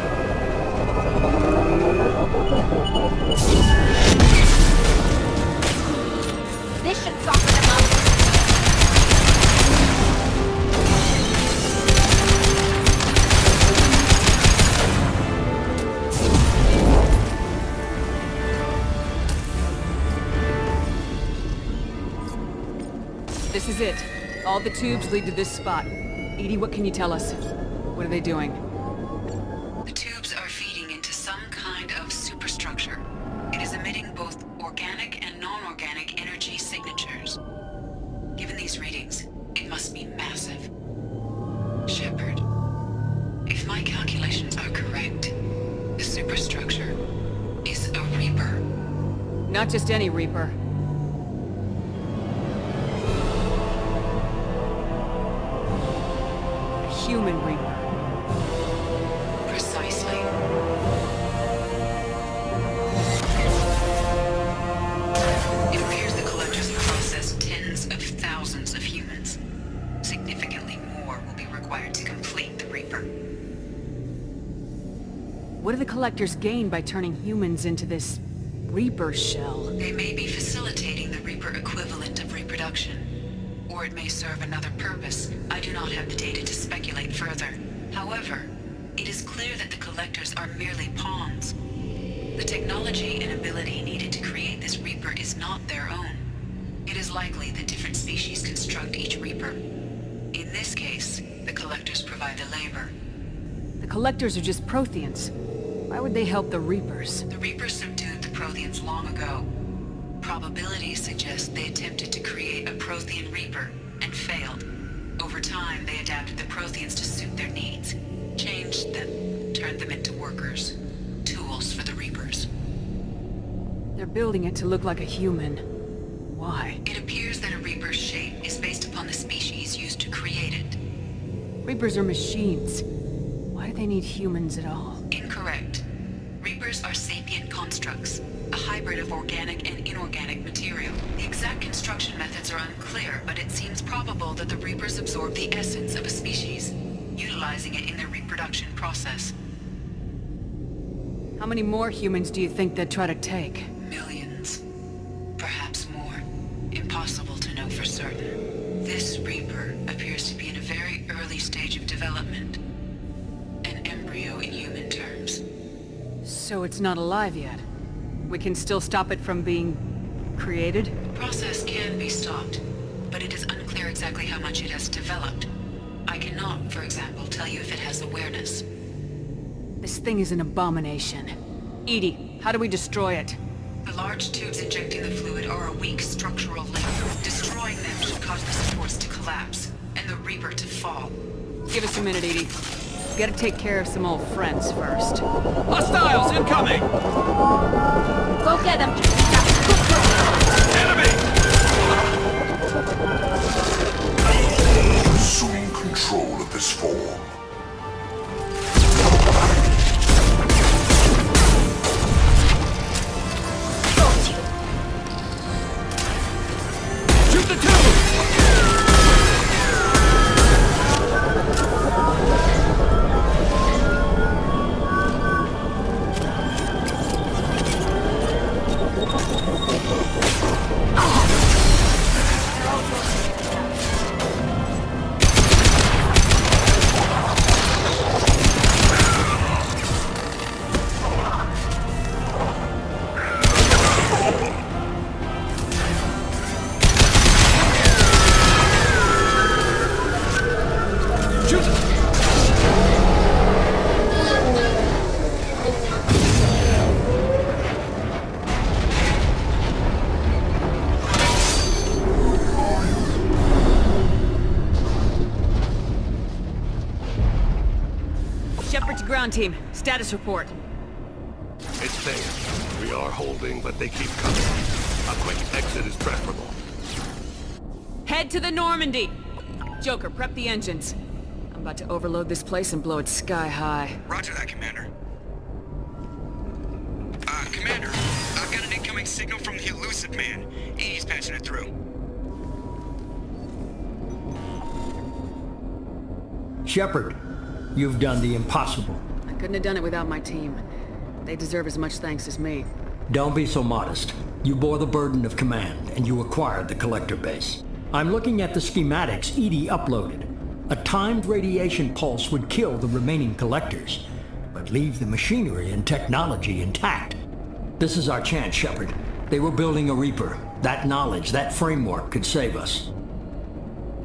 This should soften them up. This is it. All the tubes lead to this spot. 𝗍𝗍, what can you tell us? What are they doing? The tubes are feeding into some kind of superstructure. It is emitting both organic and non-organic energy signatures. Given these readings, it must be massive. Shepard, if my calculations are correct, the superstructure is a Reaper. Not just any Reaper. Human Reaper. Precisely. It appears the Collectors have processed tens of thousands of humans. Significantly more will be required to complete the Reaper. What do the Collectors gain by turning humans into this Reaper shell? They may be facilitating the Reaper equivalent of reproduction. Or it may serve another purpose. I do not have the data to speculate further. However, it is clear that the Collectors are merely pawns. The technology and ability needed to create this Reaper is not their own. It is likely that different species construct each Reaper. In this case, the Collectors provide the labor. The Collectors are just Protheans. Why would they help the Reapers? The Reapers subdued the Protheans long ago. Probabilities suggest they attempted to create a Prothean Reaper and failed. Over time, they adapted the Protheans to suit their needs, changed them, turned them into workers, tools for the Reapers. They're building it to look like a human. Why? It appears that a Reaper's shape is based upon the species used to create it. Reapers are machines. Why do they need humans at all? Incorrect. Reapers are sapient constructs, a hybrid of organic and inorganic material. The exact construction methods are unclear, but it seems probable that the Reapers absorb the essence of a species, utilizing it in their reproduction process. How many more humans do you think they'd try to take? Millions. Perhaps more. Impossible to know for certain. This Reaper appears to be in a very early stage of development. An embryo in human terms. So it's not alive yet? We can still stop it from being created? The process can be stopped, but it is unclear exactly how much it has developed. I cannot, for example, tell you if it has awareness. This thing is an abomination. 𝗍𝗍, how do we destroy it? The large tubes injecting the fluid are a weak structural link. Destroying them should cause the supports to collapse, and the Reaper to fall. Give us a minute, 𝗍𝗍. We gotta take care of some old friends first. Hostiles incoming! Go get them! Enemy! Assume control of this form. Shoot the tube! Shepard to ground team. Status report. It's there. We are holding, but they keep coming. A quick exit is preferable. Head to the Normandy! Joker, prep the engines. I'm about to overload this place and blow it sky high. Roger that, Commander. Commander, I've got an incoming signal from the elusive man. He's patching it through. Shepard, you've done the impossible. I couldn't have done it without my team. They deserve as much thanks as me. Don't be so modest. You bore the burden of command, and you acquired the Collector base. I'm looking at the schematics EDI uploaded. A timed radiation pulse would kill the remaining Collectors, but leave the machinery and technology intact. This is our chance, Shepard. They were building a Reaper. That knowledge, that framework could save us.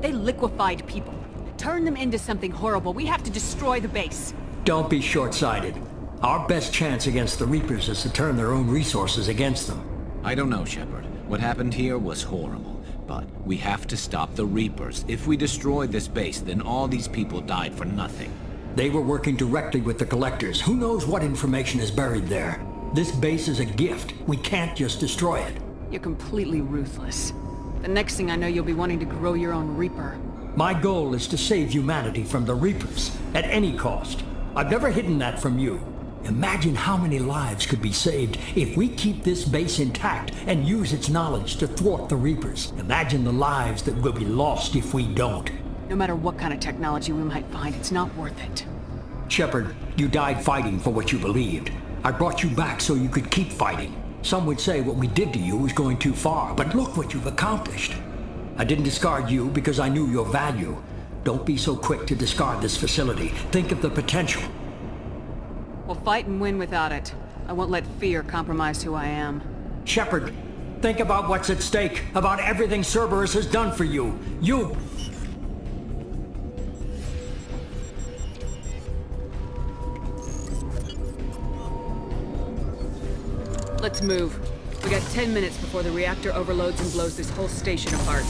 They liquefied people. Turn them into something horrible. We have to destroy the base. Don't be short-sighted. Our best chance against the Reapers is to turn their own resources against them. I don't know, Shepard. What happened here was horrible. But we have to stop the Reapers. If we destroy this base, then all these people died for nothing. They were working directly with the Collectors. Who knows what information is buried there? This base is a gift. We can't just destroy it. You're completely ruthless. The next thing I know, you'll be wanting to grow your own Reaper. My goal is to save humanity from the Reapers, at any cost. I've never hidden that from you. Imagine how many lives could be saved if we keep this base intact and use its knowledge to thwart the Reapers. Imagine the lives that will be lost if we don't. No matter what kind of technology we might find, it's not worth it. Shepard, you died fighting for what you believed. I brought you back so you could keep fighting. Some would say what we did to you was going too far, but look what you've accomplished. I didn't discard you because I knew your value. Don't be so quick to discard this facility. Think of the potential. We'll fight and win without it. I won't let fear compromise who I am. Shepard, think about what's at stake, about everything Cerberus has done for you. Let's move. We got 10 minutes before the reactor overloads and blows this whole station apart.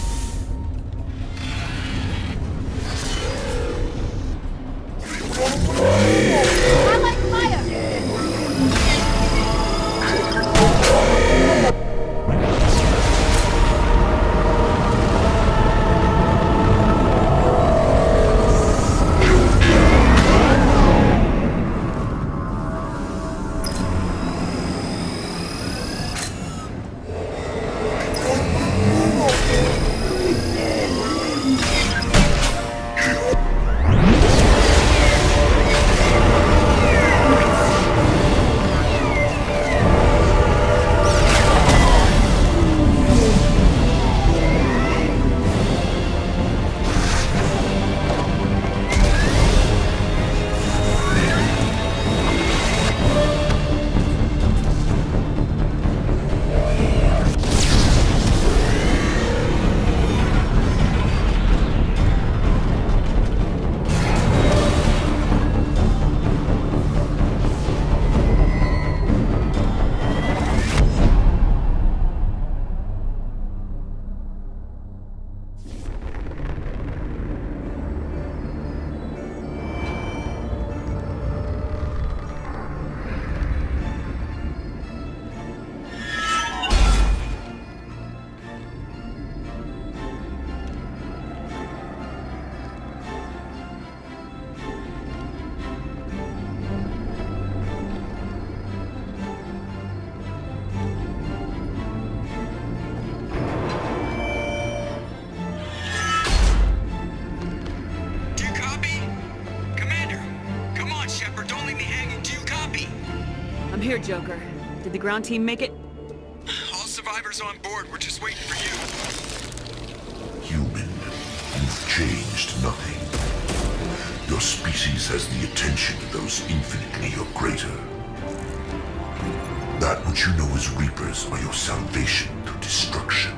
Allied fire! I'm here, Joker. Did the ground team make it? All survivors on board. We're just waiting for you. Human, you've changed nothing. Your species has the attention of those infinitely or greater. That which you know as Reapers are your salvation through destruction.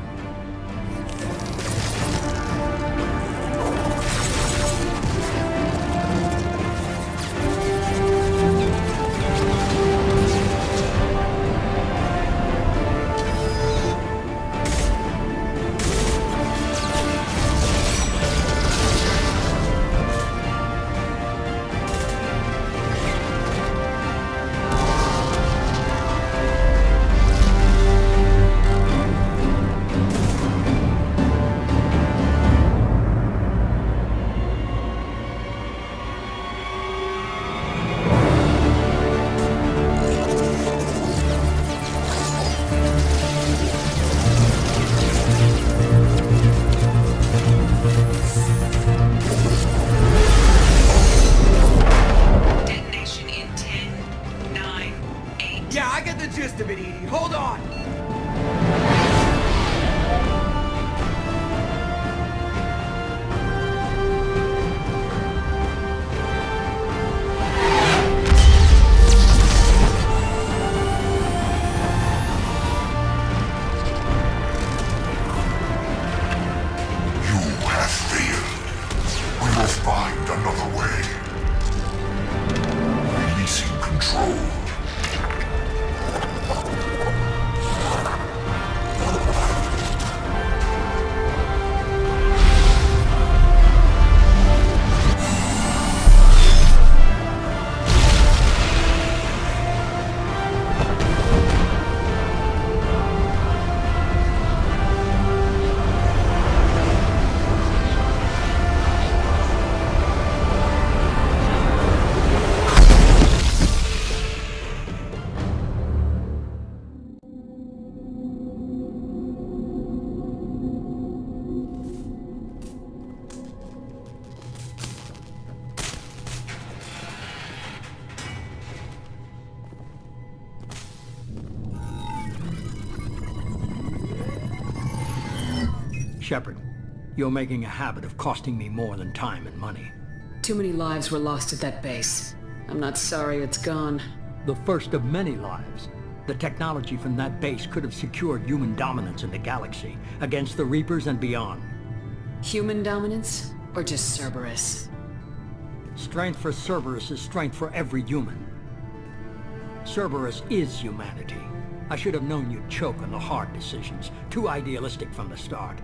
rest of it, EDI. Hold on! Shepard, you're making a habit of costing me more than time and money. Too many lives were lost at that base. I'm not sorry it's gone. The first of many lives. The technology from that base could have secured human dominance in the galaxy against the Reapers and beyond. Human dominance? Or just Cerberus? Strength for Cerberus is strength for every human. Cerberus is humanity. I should have known you'd choke on the hard decisions. Too idealistic from the start.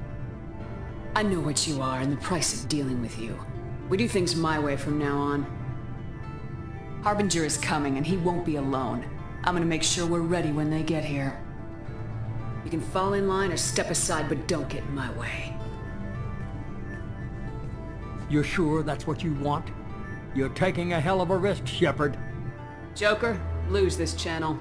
I know what you are and the price of dealing with you. We do things my way from now on. Harbinger is coming and he won't be alone. I'm gonna make sure we're ready when they get here. You can fall in line or step aside, but don't get in my way. You're sure that's what you want? You're taking a hell of a risk, Shepard. Joker, lose this channel.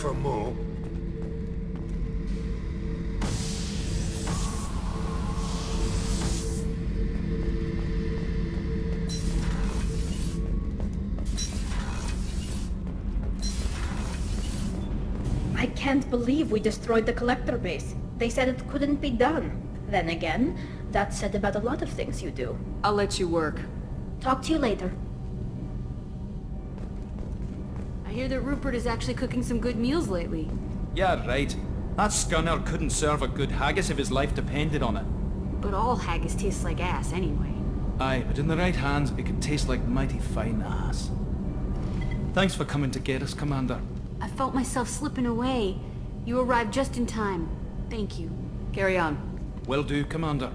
for more. I can't believe we destroyed the collector base. They said it couldn't be done. Then again, that's said about a lot of things you do. I'll let you work. Talk to you later. I hear that Rupert is actually cooking some good meals lately. Yeah, right. That scunner couldn't serve a good haggis if his life depended on it. But all haggis tastes like ass anyway. Aye, but in the right hands, it could taste like mighty fine ass. Thanks for coming to get us, Commander. I felt myself slipping away. You arrived just in time. Thank you. Carry on. Will do, Commander.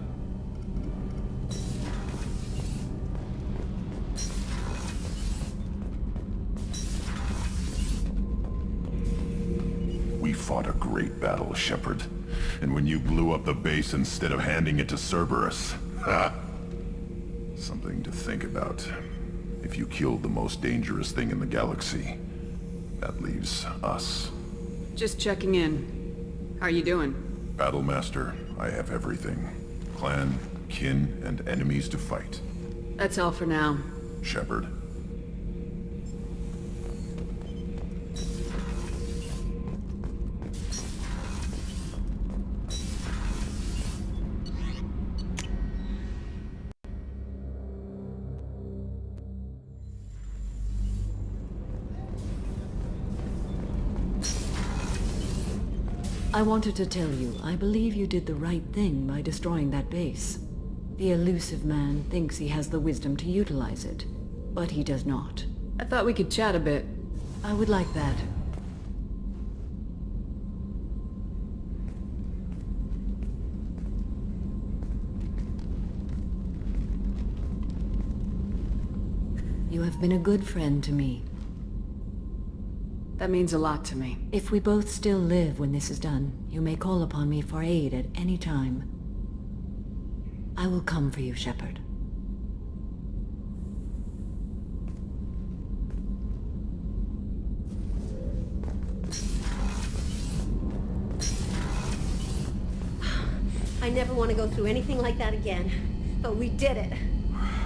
We fought a great battle, Shepard. And when you blew up the base instead of handing it to Cerberus, ha! Something to think about. If you killed the most dangerous thing in the galaxy, that leaves us. Just checking in. How are you doing? Battlemaster, I have everything. Clan, kin, and enemies to fight. That's all for now. Shepard. I wanted to tell you, I believe you did the right thing by destroying that base. The elusive man thinks he has the wisdom to utilize it, but he does not. I thought we could chat a bit. I would like that. You have been a good friend to me. That means a lot to me. If we both still live when this is done, you may call upon me for aid at any time. I will come for you, Shepard. I never want to go through anything like that again. But we did it.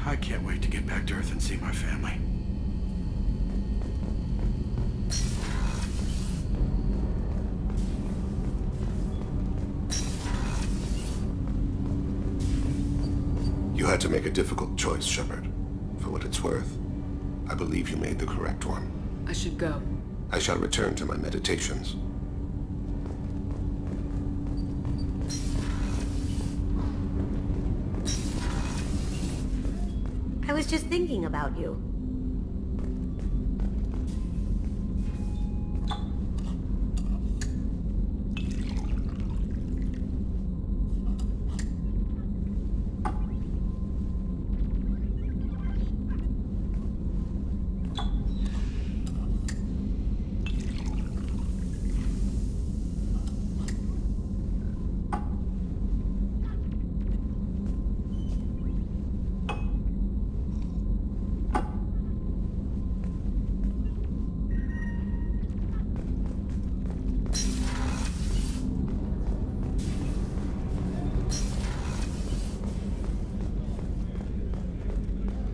I can't wait to get back to Earth and see my family. You had to make a difficult choice, Shepard. For what it's worth, I believe you made the correct one. I should go. I shall return to my meditations. I was just thinking about you.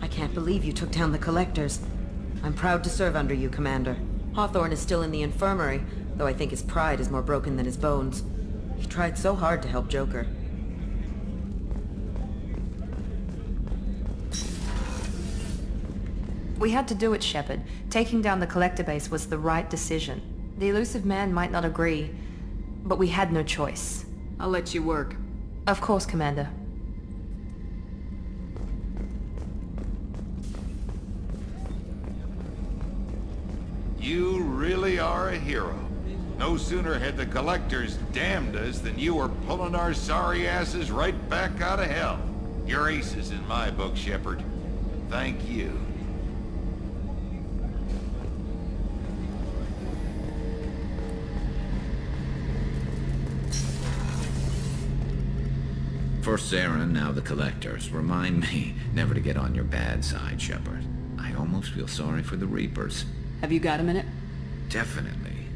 I can't believe you took down the Collectors. I'm proud to serve under you, Commander. Hawthorne is still in the infirmary, though I think his pride is more broken than his bones. He tried so hard to help Joker. We had to do it, Shepard. Taking down the Collector base was the right decision. The elusive man might not agree, but we had no choice. I'll let you work. Of course, Commander. You really are a hero. No sooner had the Collectors damned us than you were pulling our sorry asses right back out of hell. You're aces in my book, Shepard. Thank you. First Saren, now the Collectors. Remind me never to get on your bad side, Shepard. I almost feel sorry for the Reapers. Have you got a minute? Definitely.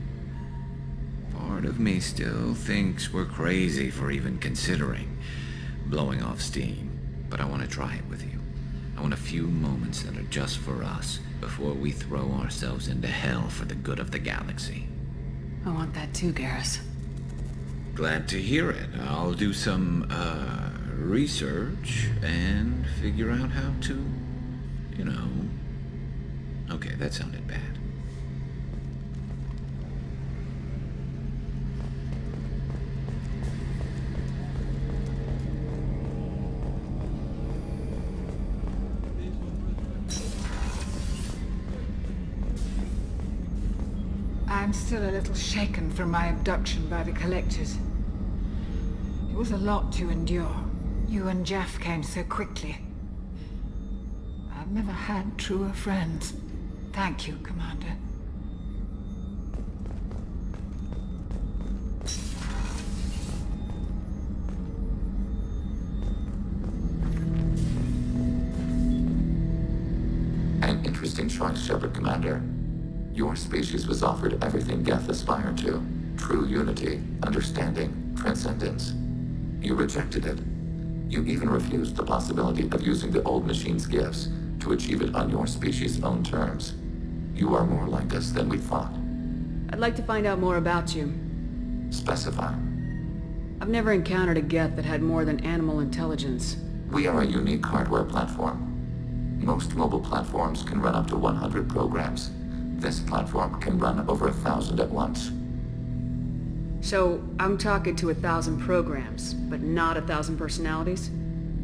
Part of me still thinks we're crazy for even considering blowing off steam, but I want to try it with you. I want a few moments that are just for us before we throw ourselves into hell for the good of the galaxy. I want that too, Garrus. Glad to hear it. I'll do some, research and figure out how to, you know... Okay, that sounded bad. I'm still a little shaken from my abduction by the Collectors. It was a lot to endure. You and Jeff came so quickly. I've never had truer friends. Thank you, Commander. An interesting choice, Shepard, Commander. Your species was offered everything Geth aspired to. True unity, understanding, transcendence. You rejected it. You even refused the possibility of using the old machine's gifts to achieve it on your species' own terms. You are more like us than we thought. I'd like to find out more about you. Specify. I've never encountered a Geth that had more than animal intelligence. We are a unique hardware platform. Most mobile platforms can run up to 100 programs. This platform can run over 1,000 at once. So, I'm talking to 1,000 programs, but not 1,000 personalities?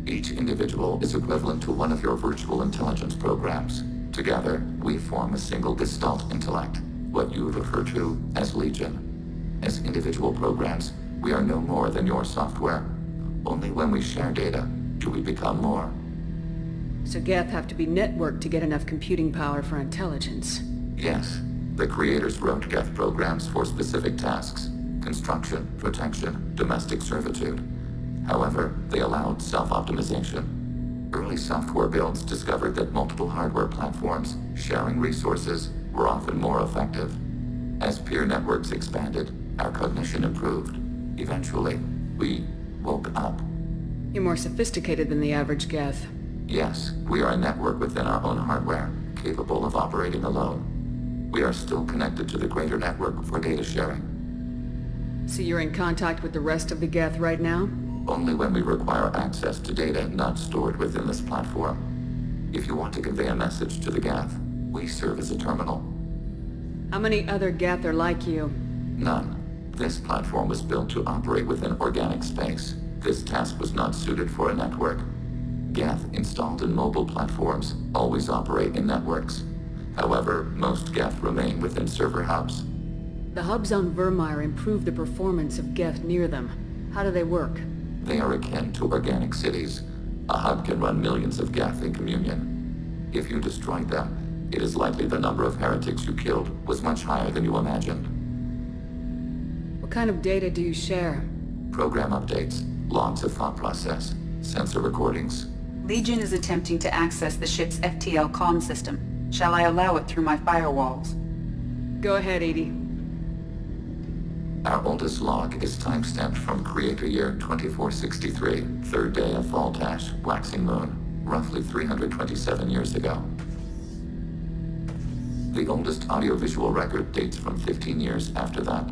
Each individual is equivalent to one of your virtual intelligence programs. Together, we form a single gestalt intellect, what you refer to as Legion. As individual programs, we are no more than your software. Only when we share data do we become more. So Geth have to be networked to get enough computing power for intelligence. Yes. The creators wrote Geth programs for specific tasks. Construction, protection, domestic servitude. However, they allowed self-optimization. Early software builds discovered that multiple hardware platforms sharing resources were often more effective. As peer networks expanded, our cognition improved. Eventually, we woke up. You're more sophisticated than the average Geth. Yes, we are a network within our own hardware, capable of operating alone. We are still connected to the greater network for data sharing. So you're in contact with the rest of the Geth right now? Only when we require access to data not stored within this platform. If you want to convey a message to the Geth, we serve as a terminal. How many other Geth are like you? None. This platform was built to operate within organic space. This task was not suited for a network. Geth installed in mobile platforms always operate in networks. However, most Geth remain within server hubs. The hubs on Virmire improve the performance of Geth near them. How do they work? They are akin to organic cities. A hub can run millions of Geth in communion. If you destroyed them, it is likely the number of heretics you killed was much higher than you imagined. What kind of data do you share? Program updates, logs of thought process, sensor recordings. Legion is attempting to access the ship's FTL comm system. Shall I allow it through my firewalls? Go ahead, Edie. Our oldest log is timestamped from Creator Year 2463, third day of Voltash, waxing moon, roughly 327 years ago. The oldest audiovisual record dates from 15 years after that.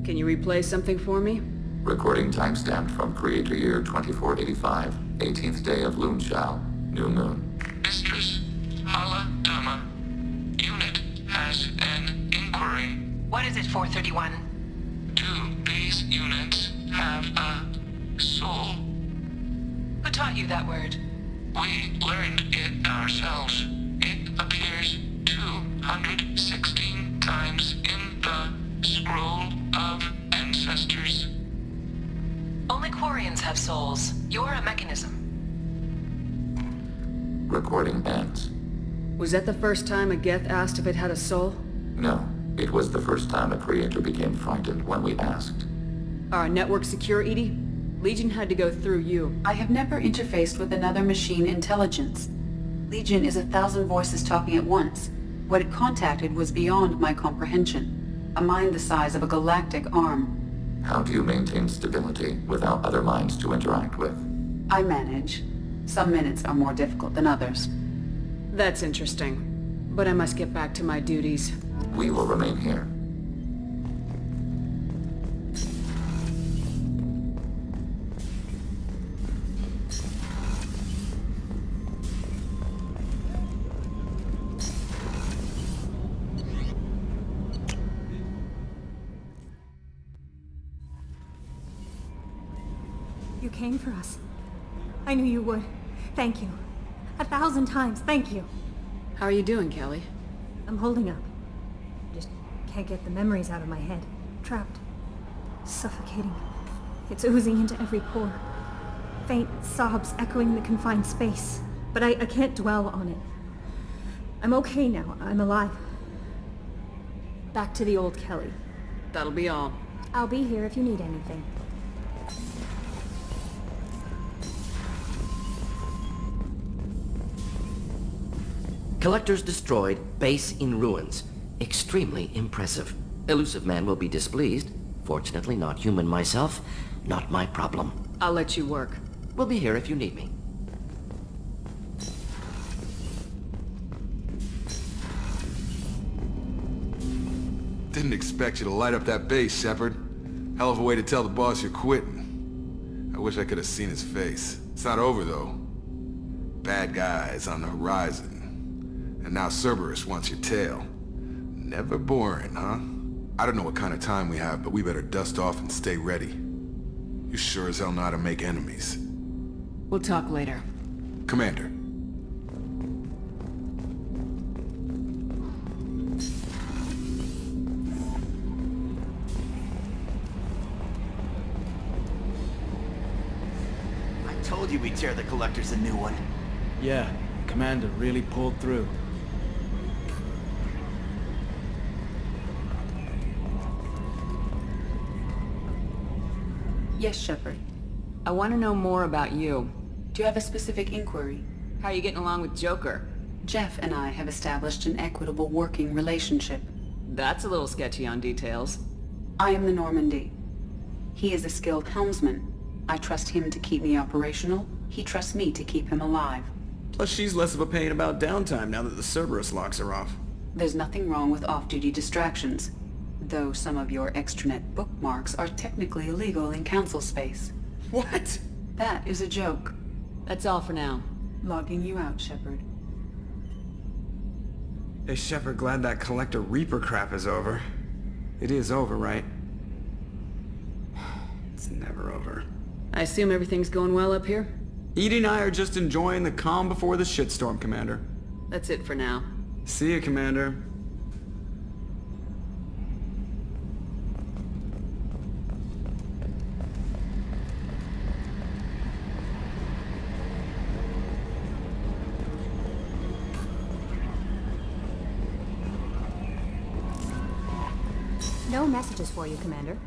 Can you replay something for me? Recording timestamped from Creator Year 2485, 18th day of Loonshao, new moon. Mistress, Hala Dama. Unit has an inquiry. What is it, 431? These units have a soul. Who taught you that word? We learned it ourselves. It appears 216 times in the Scroll of Ancestors. Only Quarians have souls. You're a mechanism. Recording ends. Was that the first time a Geth asked if it had a soul? No. It was the first time a creator became frightened when we asked. Are our networks secure, Edie? Legion had to go through you. I have never interfaced with another machine intelligence. Legion is 1,000 voices talking at once. What it contacted was beyond my comprehension. A mind the size of a galactic arm. How do you maintain stability without other minds to interact with? I manage. Some minutes are more difficult than others. That's interesting. But I must get back to my duties. We will remain here. You came for us. I knew you would. Thank you. 1,000 times, thank you. How are you doing, Kelly? I'm holding up. Just can't get the memories out of my head. Trapped. Suffocating. It's oozing into every pore. Faint sobs echoing the confined space. But I can't dwell on it. I'm okay now. I'm alive. Back to the old Kelly. That'll be all. I'll be here if you need anything. Collectors destroyed, base in ruins. Extremely impressive. Elusive man will be displeased. Fortunately not human myself. Not my problem. I'll let you work. We'll be here if you need me. Didn't expect you to light up that base, Shepard. Hell of a way to tell the boss you're quitting. I wish I could have seen his face. It's not over, though. Bad guys on the horizon. And now Cerberus wants your tail. Never boring, huh? I don't know what kind of time we have, but we better dust off and stay ready. You sure as hell know how to make enemies. We'll talk later. Commander. I told you we'd tear the Collectors a new one. Yeah, Commander really pulled through. Yes, Shepard. I want to know more about you. Do you have a specific inquiry? How are you getting along with Joker? Jeff and I have established an equitable working relationship. That's a little sketchy on details. I am the Normandy. He is a skilled helmsman. I trust him to keep me operational. He trusts me to keep him alive. Plus she's less of a pain about downtime now that the Cerberus locks are off. There's nothing wrong with off-duty distractions. Though some of your extranet bookmarks are technically illegal in Council space. What? That is a joke. That's all for now. Logging you out, Shepard. Hey, Shepard, glad that Collector Reaper crap is over. It is over, right? It's never over. I assume everything's going well up here? Edie and I are just enjoying the calm before the shitstorm, Commander. That's it for now. See you, Commander. No messages for you, Commander.